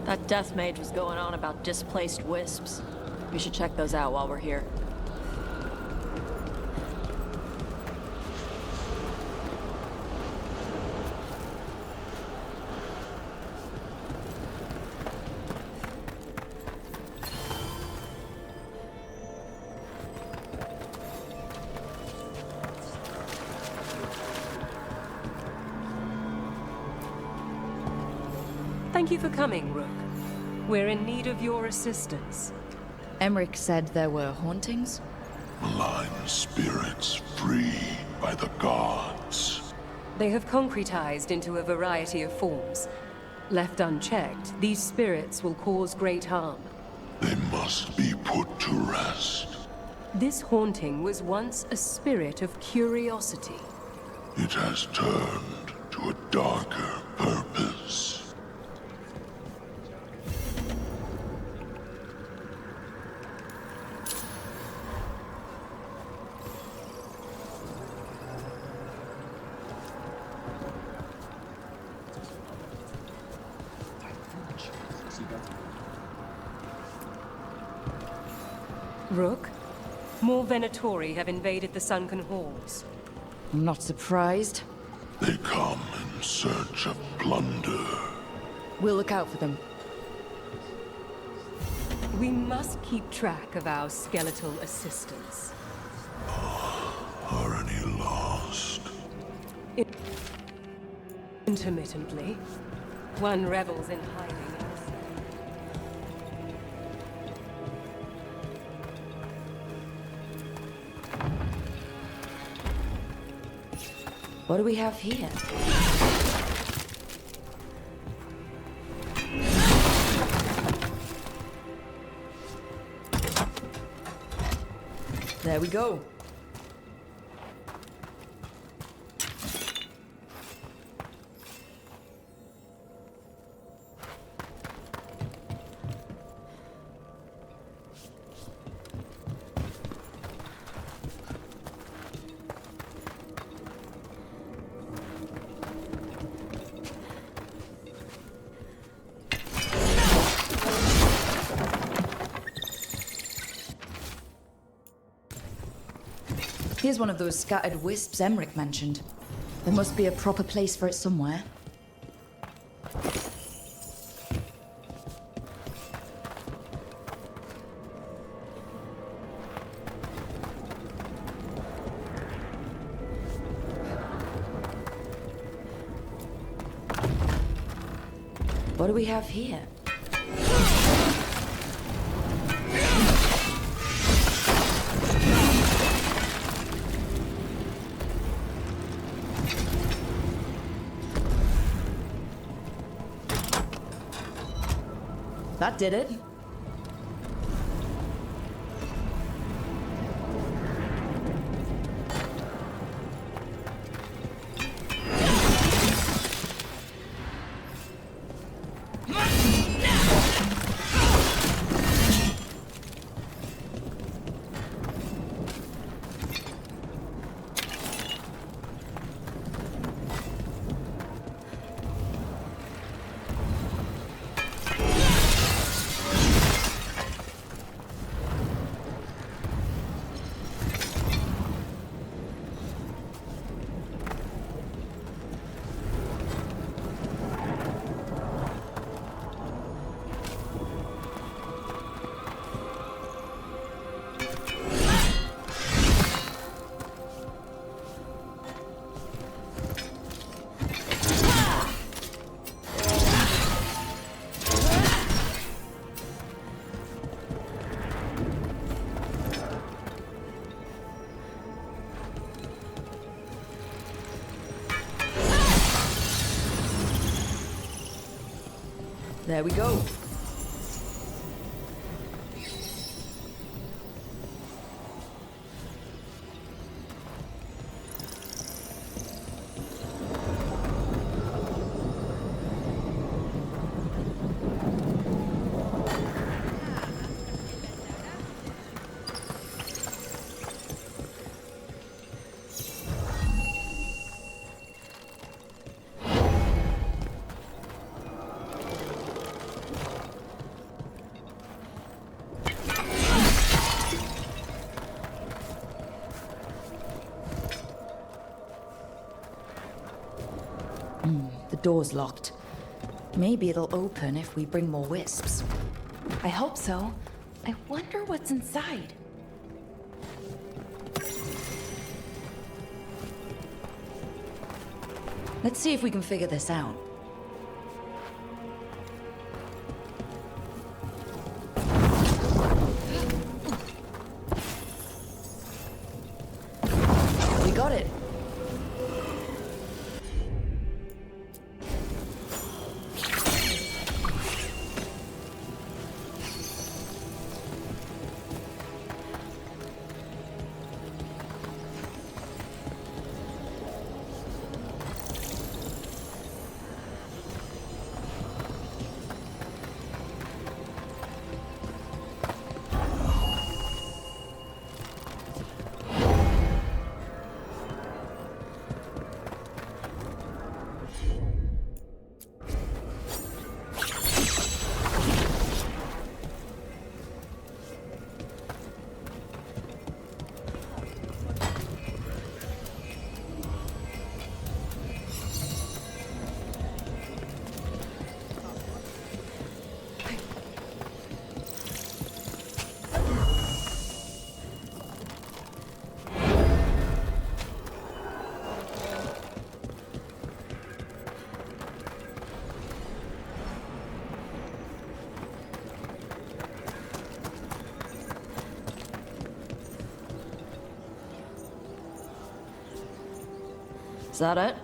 That death mage was going on about displaced wisps. We should check those out while we're here. Thank you for coming, Rook. We're in need of your assistance. Emmrich said there were hauntings? Malign spirits freed by the gods. They have concretized into a variety of forms. Left unchecked, these spirits will cause great harm. They must be put to rest. This haunting was once a spirit of curiosity. It has turned to a darker purpose. Rook, more Venatori have invaded the sunken halls. I'm not surprised. They come in search of plunder. We'll look out for them. We must keep track of our skeletal assistants. Are any lost? Intermittently. One revels in hiding. What do we have here? There we go. Here's one of those scattered wisps Emmrich mentioned. There must be a proper place for it somewhere. What do we have here? That did it. There we go. The door's locked. Maybe it'll open if we bring more wisps. I hope so. I wonder what's inside. Let's see if we can figure this out. We got it. Is that it?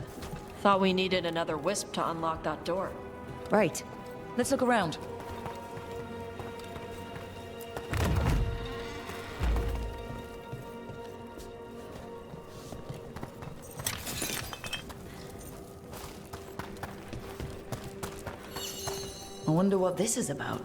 Thought we needed another wisp to unlock that door. Right. Let's look around. I wonder what this is about.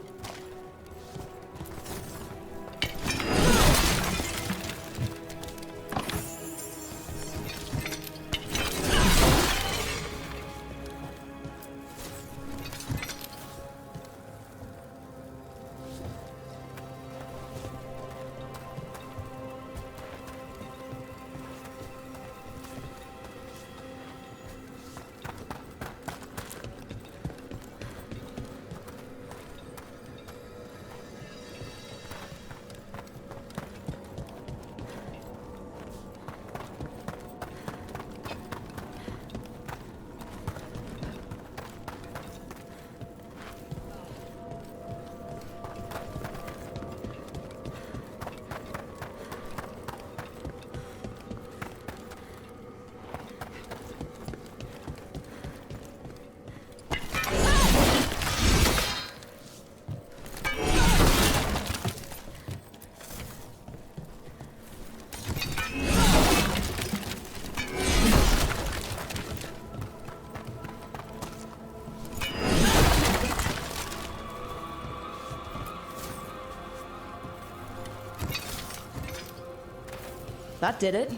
That did it.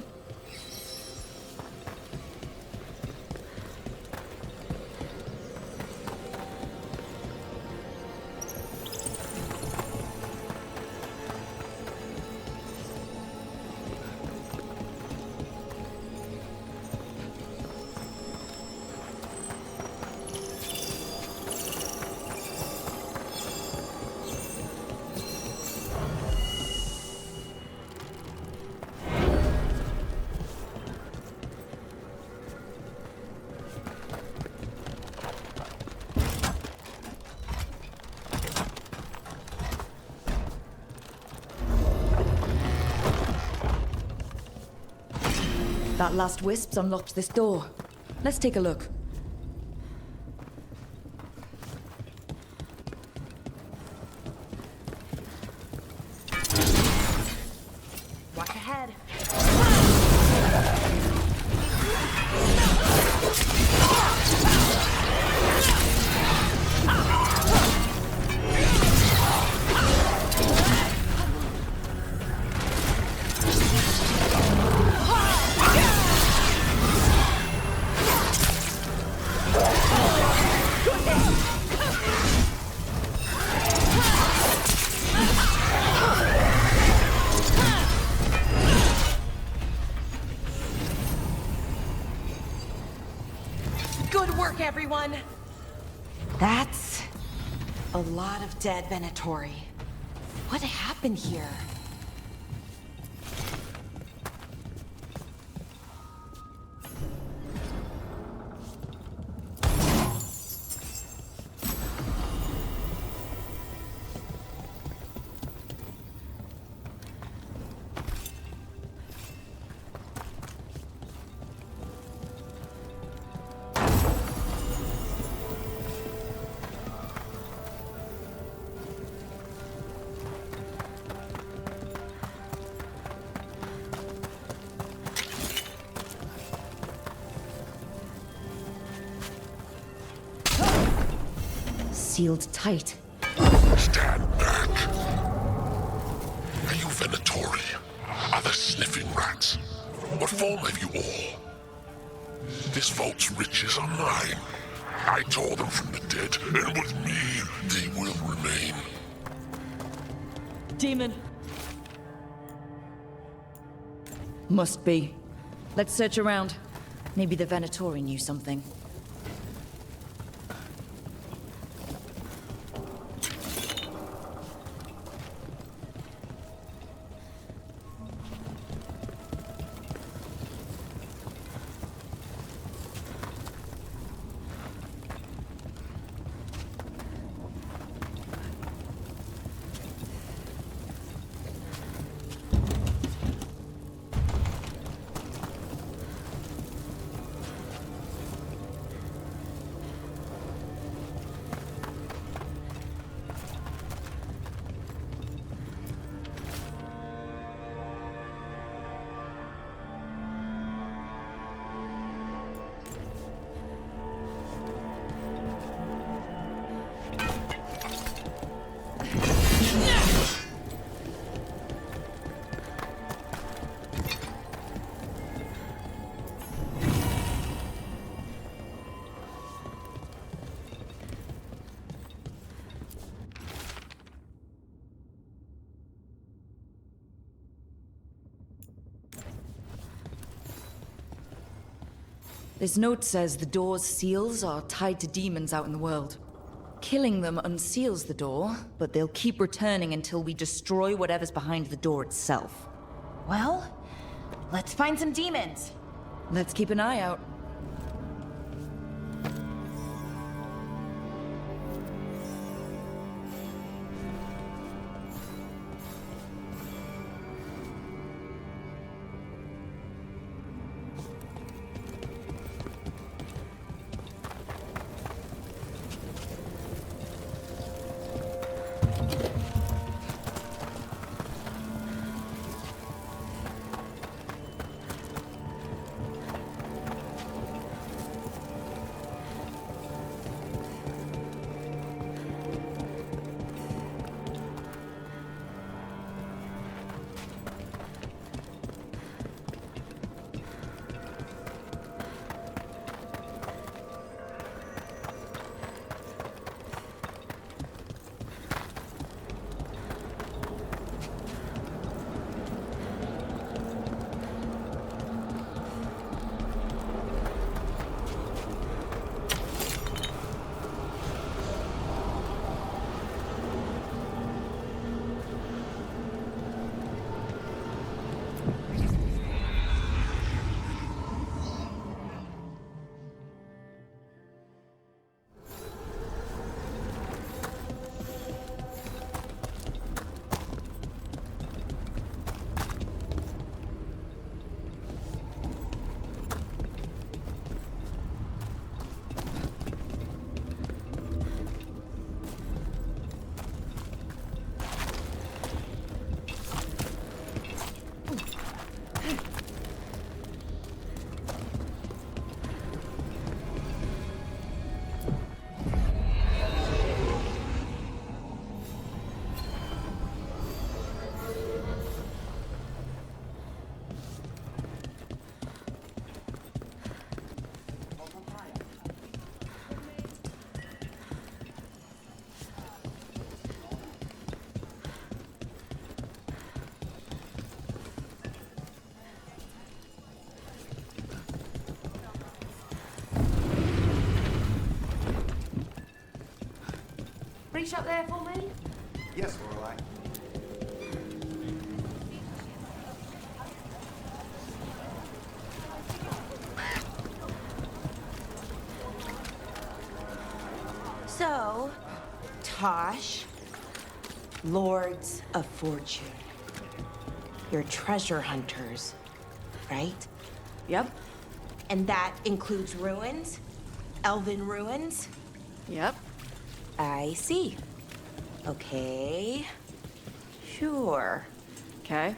That last wisp's unlocked this door. Let's take a look. ahead. Good work, everyone! That's a lot of dead Venatori. What happened here? Sealed tight. Stand back. Are you Venatori? Are the sniffing rats? What form have you all? This vault's riches are mine. I tore them from the dead, and with me, they will remain. Demon. Must be. Let's search around. Maybe the Venatori knew something. This note says the door's seals are tied to demons out in the world. Killing them unseals the door, but they'll keep returning until we destroy whatever's behind the door itself. Well, let's find some demons. Let's keep an eye out. Reach up there for me. Yes, Lorelei. So, Taash, Lords of Fortune. You're treasure hunters, right? Yep. And that includes ruins? Elven ruins? Yep. I see. Okay. Sure. Okay.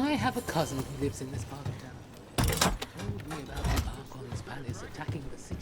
I have a cousin who lives in this part of town. Told me about the Archon's palace attacking the city.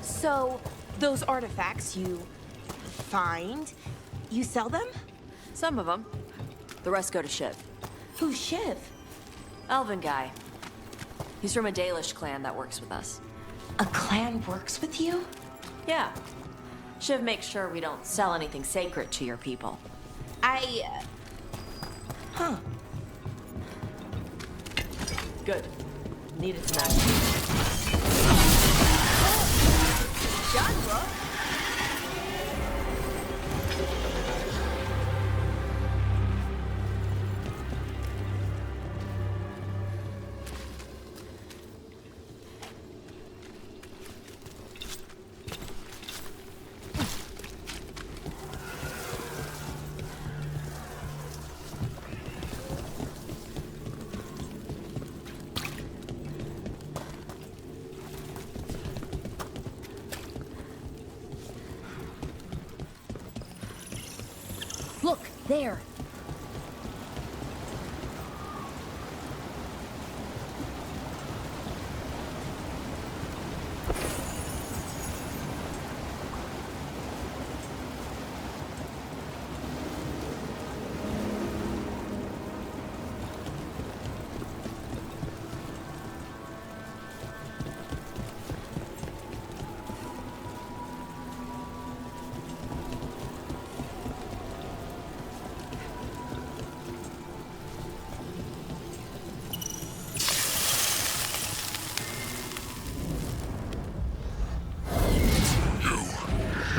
So, those artifacts you find, you sell them? Some of them. The rest go to Shiv. Who's Shiv? Elven guy. He's from a Dalish clan that works with us. A clan works with you? Yeah. Shiv makes sure we don't sell anything sacred to your people. Huh. Good. Needed to know. Done, bro. Look, there.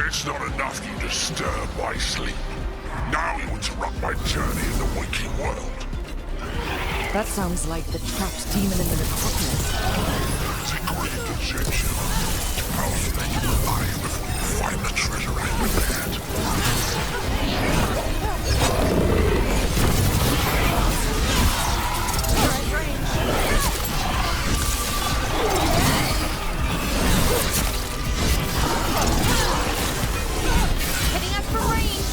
It's not enough you disturb my sleep. Now you interrupt my journey in the waking world. That sounds like the trapped demon in the necropolis. It's a great deception. I'll make you alive before you find the treasure I prepared. Hitting us for range.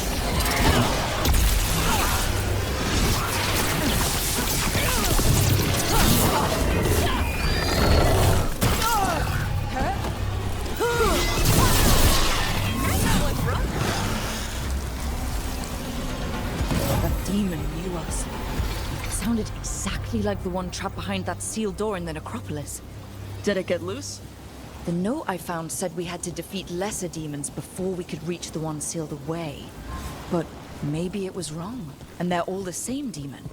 That demon knew us. It sounded exactly like the one trapped behind that sealed door in the necropolis. Did it get loose? The note I found said we had to defeat lesser demons before we could reach the one sealed away. But maybe it was wrong, and they're all the same demon.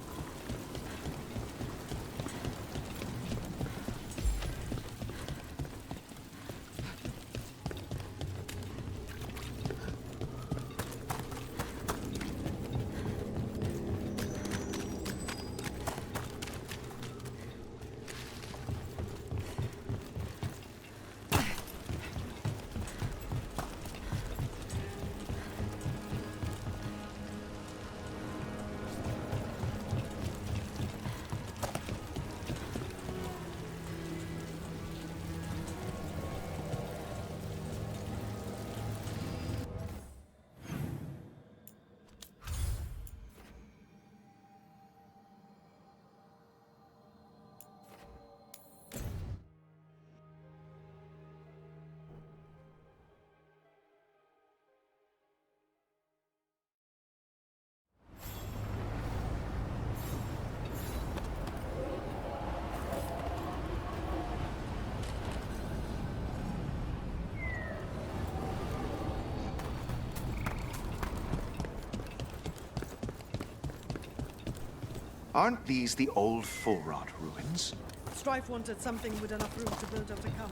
Aren't these the old Full-Rot ruins? Strife wanted something with enough room to build up to come.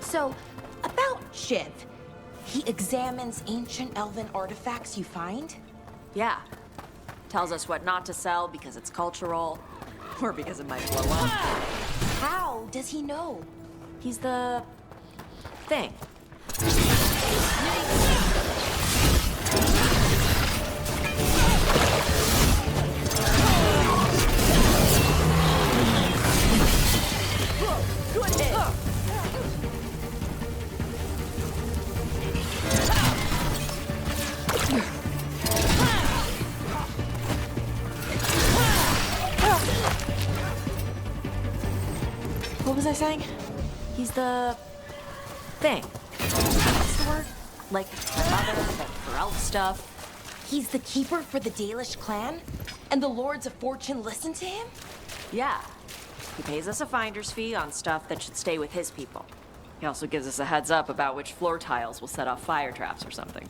So, about Shiv. He examines ancient elven artifacts you find? Yeah. Tells us what not to sell because it's cultural, or because it might blow up. How does he know? He's the... thing. Good hit! What was I saying? He's the... thing. What's the word? Like my mother, but for elf stuff. He's the keeper for the Dalish clan? And the Lords of Fortune listen to him? Yeah. He pays us a finder's fee on stuff that should stay with his people. He also gives us a heads up about which floor tiles will set off fire traps or something.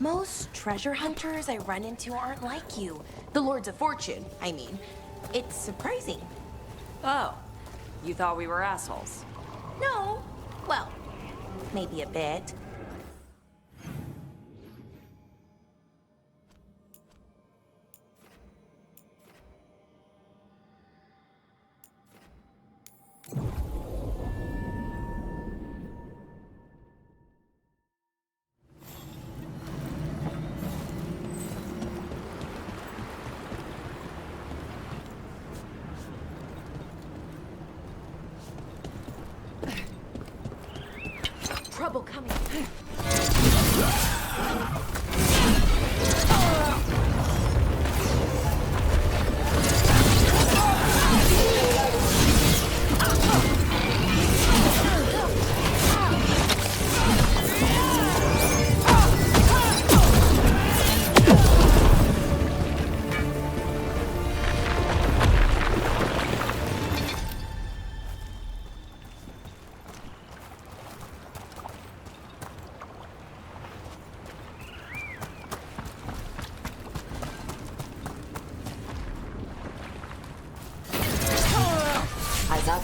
Most treasure hunters I run into aren't like you. The Lords of Fortune, I mean. It's surprising. Oh, you thought we were assholes? No. Well, maybe a bit. Trouble coming. Eyes up.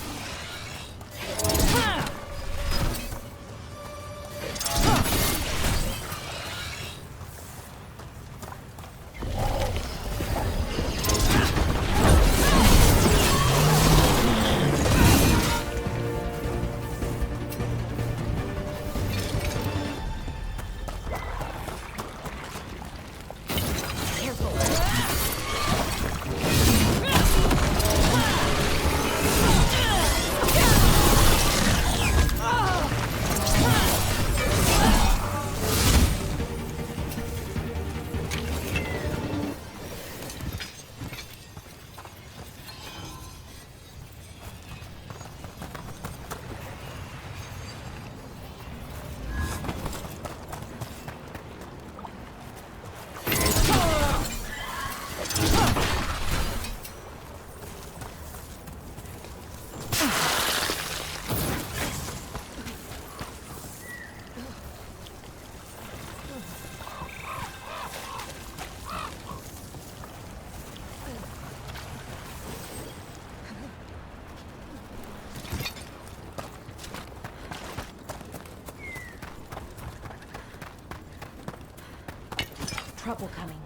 Trouble coming.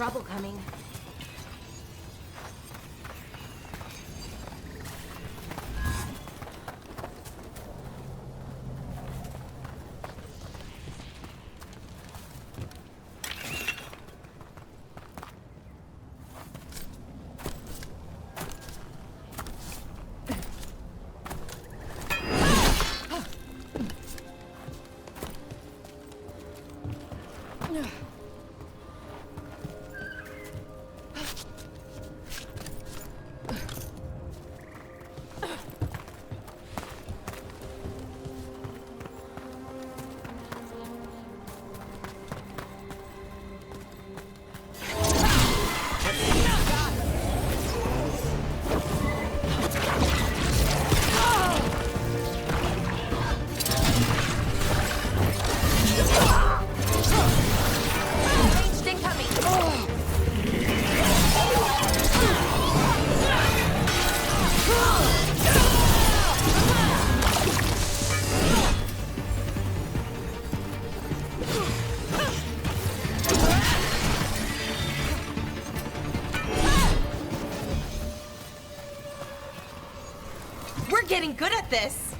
Trouble coming. getting good at this.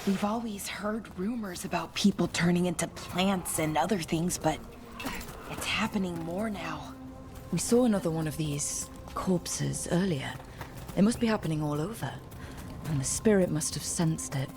We've always heard rumors about people turning into plants and other things, but it's happening more now. We saw another one of these corpses earlier. It must be happening all over, and the spirit must have sensed it.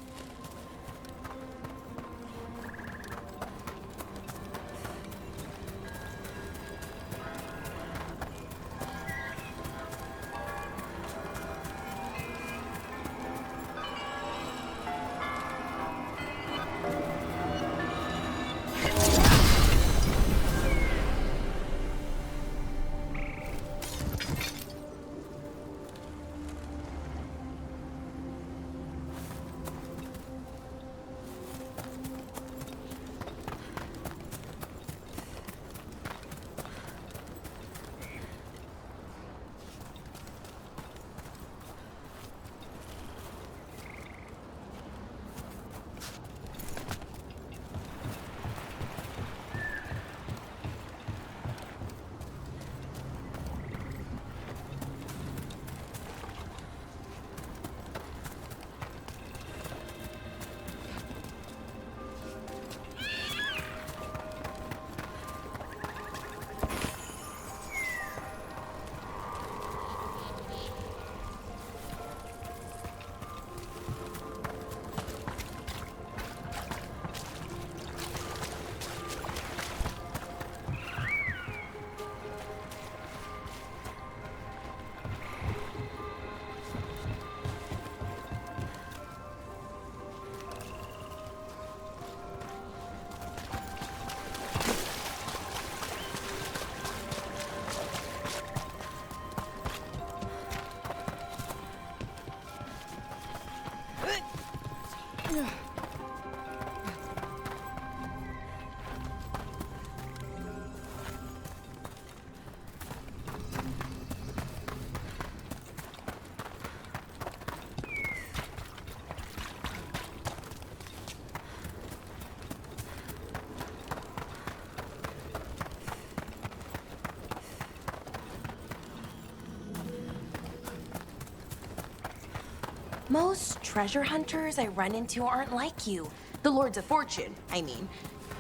Most treasure hunters I run into aren't like you. The Lords of Fortune, I mean.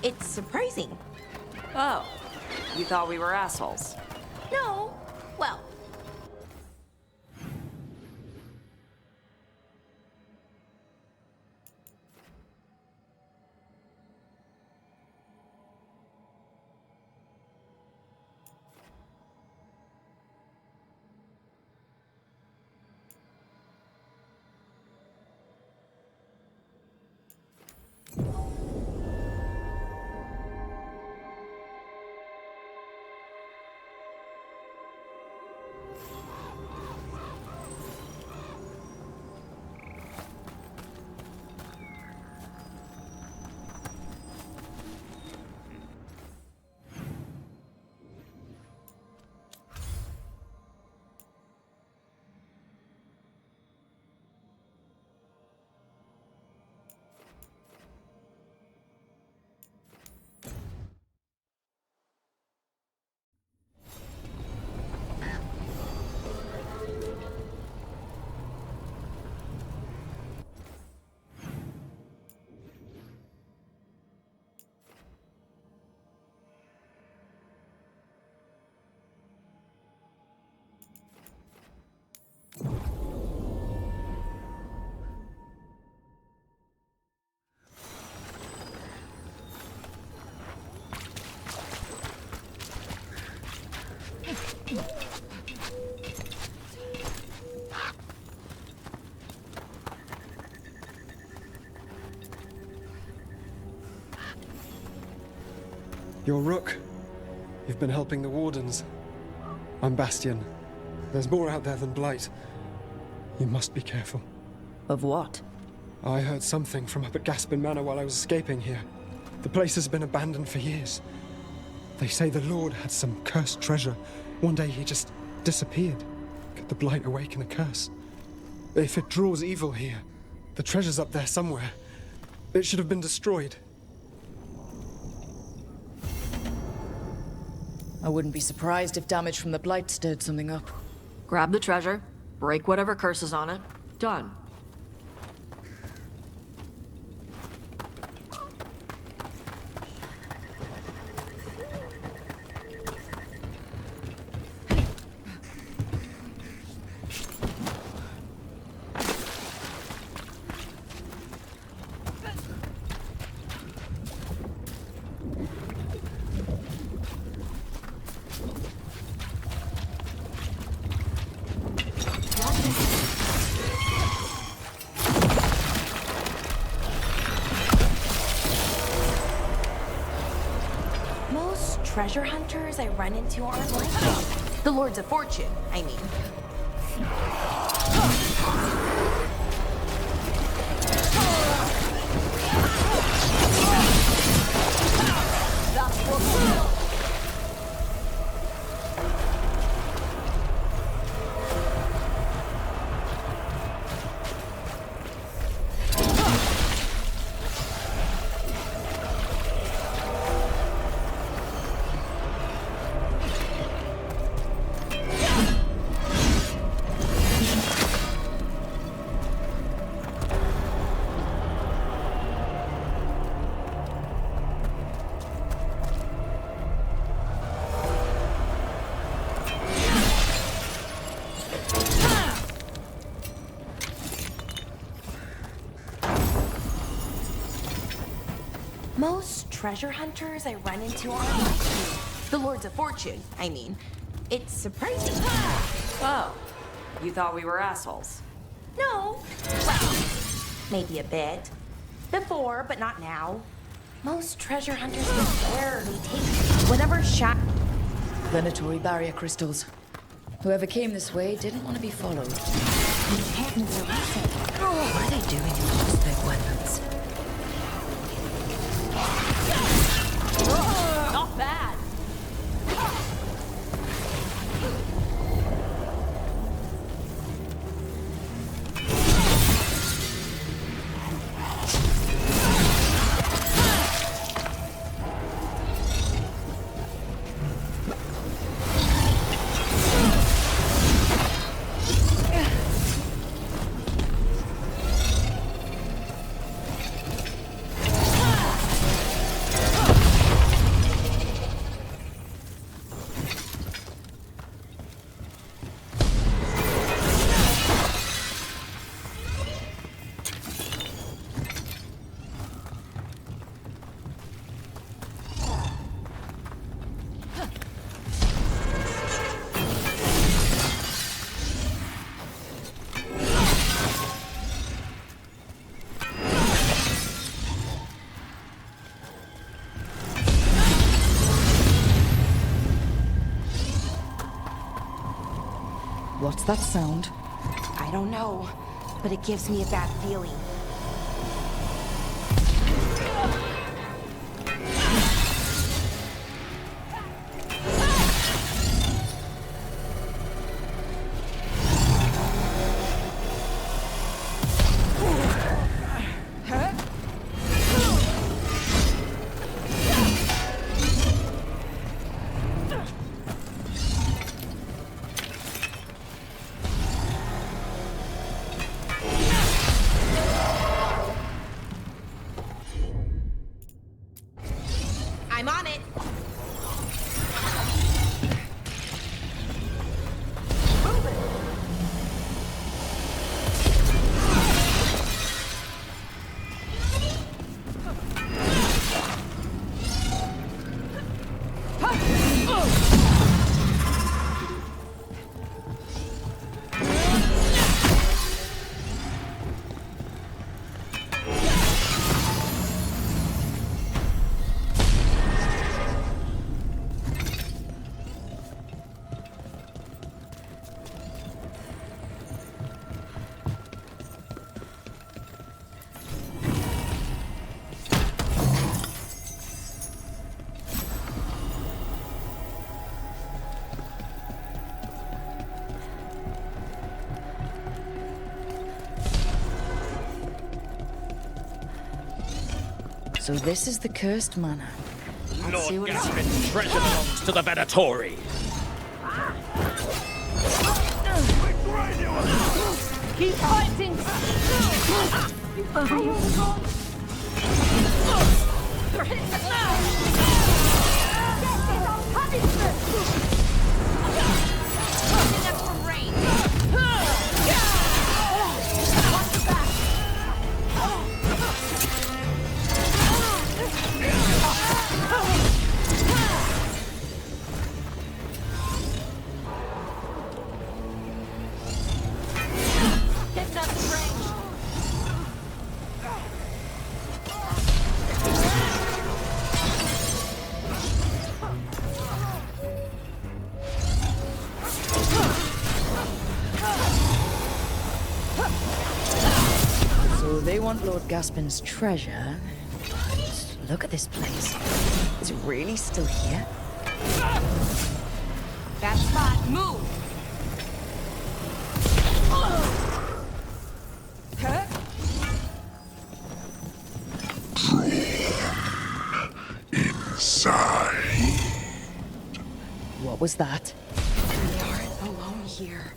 It's surprising. Oh, you thought we were assholes. No, well, You're Rook. You've been helping the Wardens. I'm Bastion. There's more out there than Blight. You must be careful. Of what? I heard something from up at Gaspin Manor while I was escaping here. The place has been abandoned for years. They say the Lord had some cursed treasure. One day he just disappeared. Could the Blight awaken a curse? If it draws evil here, the treasure's up there somewhere. It should have been destroyed. I wouldn't be surprised if damage from the Blight stirred something up. Grab the treasure, break whatever curse is on it. Done. Treasure hunters I run into aren't like that. The Lords of Fortune, I mean. Most treasure hunters I run into aren't like you. The Lords of Fortune, I mean. It's surprising. Oh, you thought we were assholes. No. Well, maybe a bit. Before, but not now. Most treasure hunters will rarely take whatever shot. Venatori barrier crystals. Whoever came this way didn't want to be followed. What are they doing in lost their weapons? Not bad. What's that sound? I don't know, but it gives me a bad feeling. So this is the cursed manor. Lord Gaspin's treasure belongs to the Venatori. Keep fighting! You're hit now! Death is our punishment! Enough from range. Watch your back! Get out of range. So they want Lord Gaspin's treasure. Look at this place. Is it really still here? That spot. Move. Inside. What was that? We aren't alone here.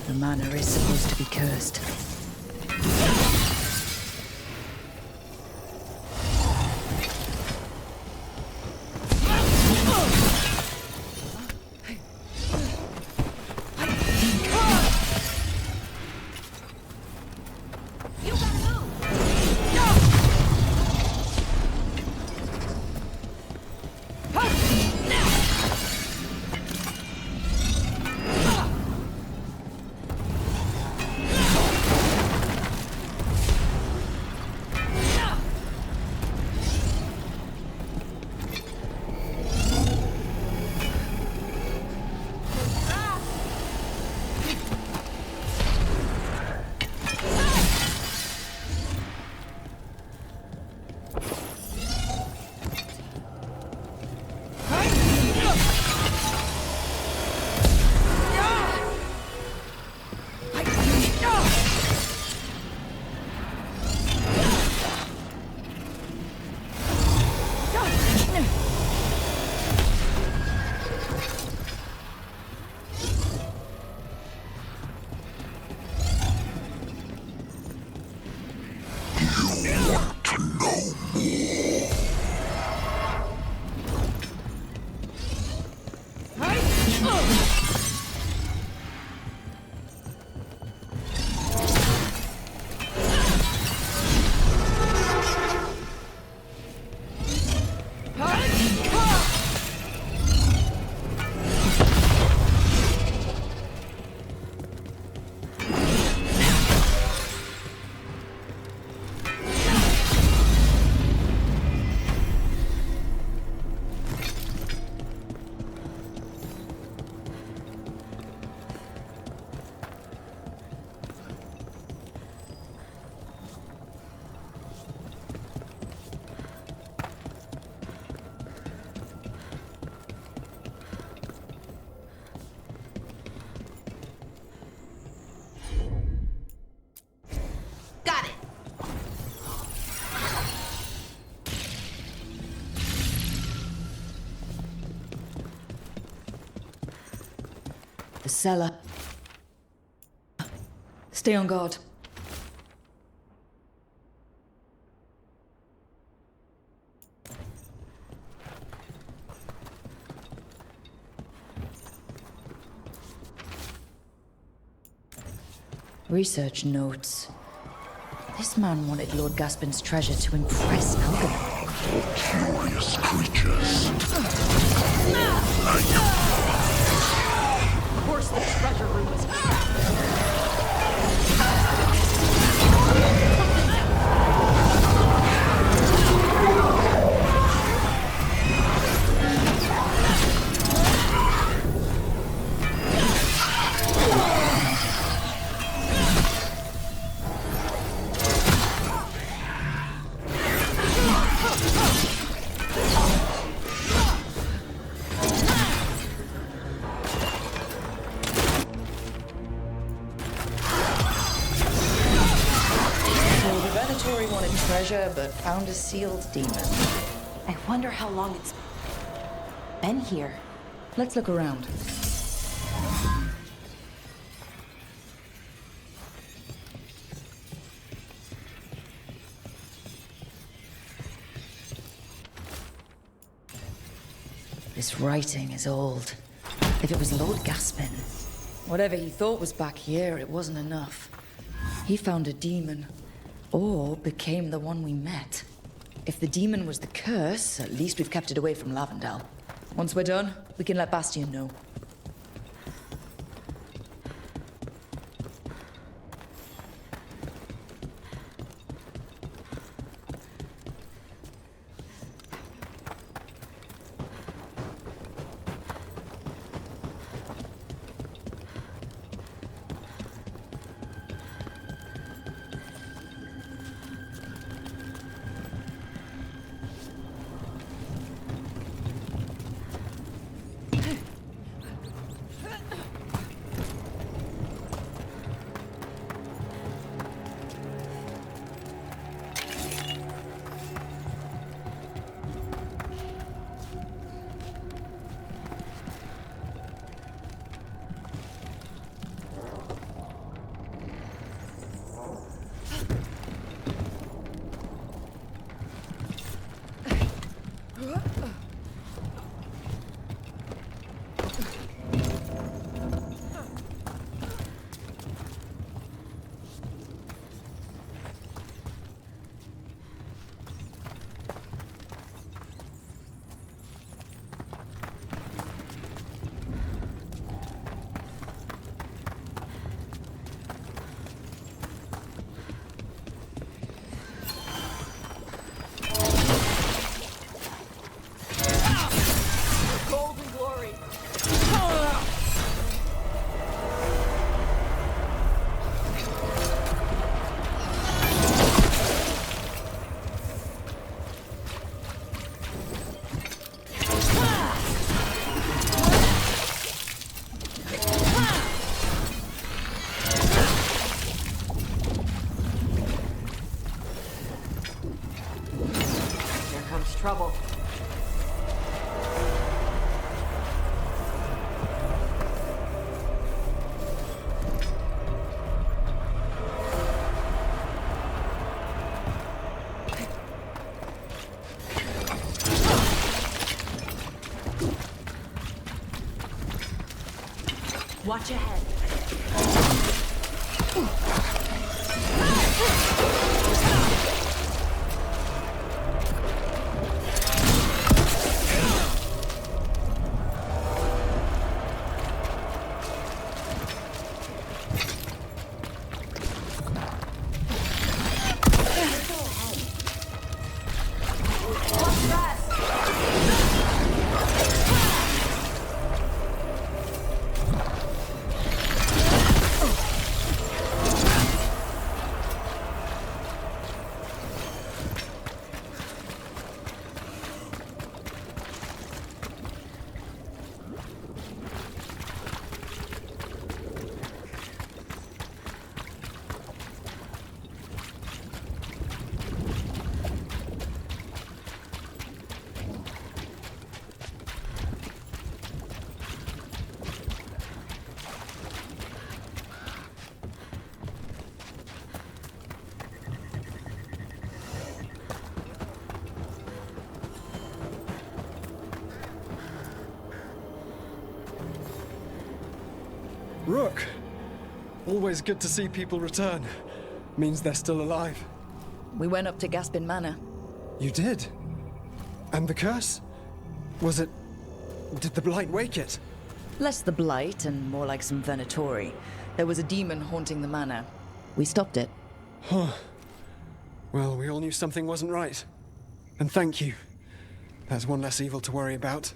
The manor is supposed to be cursed. Cellar. Stay on guard. Research notes. This man wanted Lord Gaspin's treasure to impress Elgar'nan. Curious creatures. Of course the treasure room was wanted treasure, but found a sealed demon. I wonder how long it's been here. Let's look around. This writing is old. If it was Lord Gaspin, whatever he thought was back here, it wasn't enough. He found a demon, or became the one we met. If the demon was the curse, at least we've kept it away from Lavendel. Once we're done, we can let Bastion know. Trouble. Watch ahead. Rook! Always good to see people return. Means they're still alive. We went up to Gaspin Manor. You did? And the curse? Was it... did the Blight wake it? Less the Blight and more like some Venatori. There was a demon haunting the manor. We stopped it. Huh. Well, we all knew something wasn't right. And thank you. That's one less evil to worry about.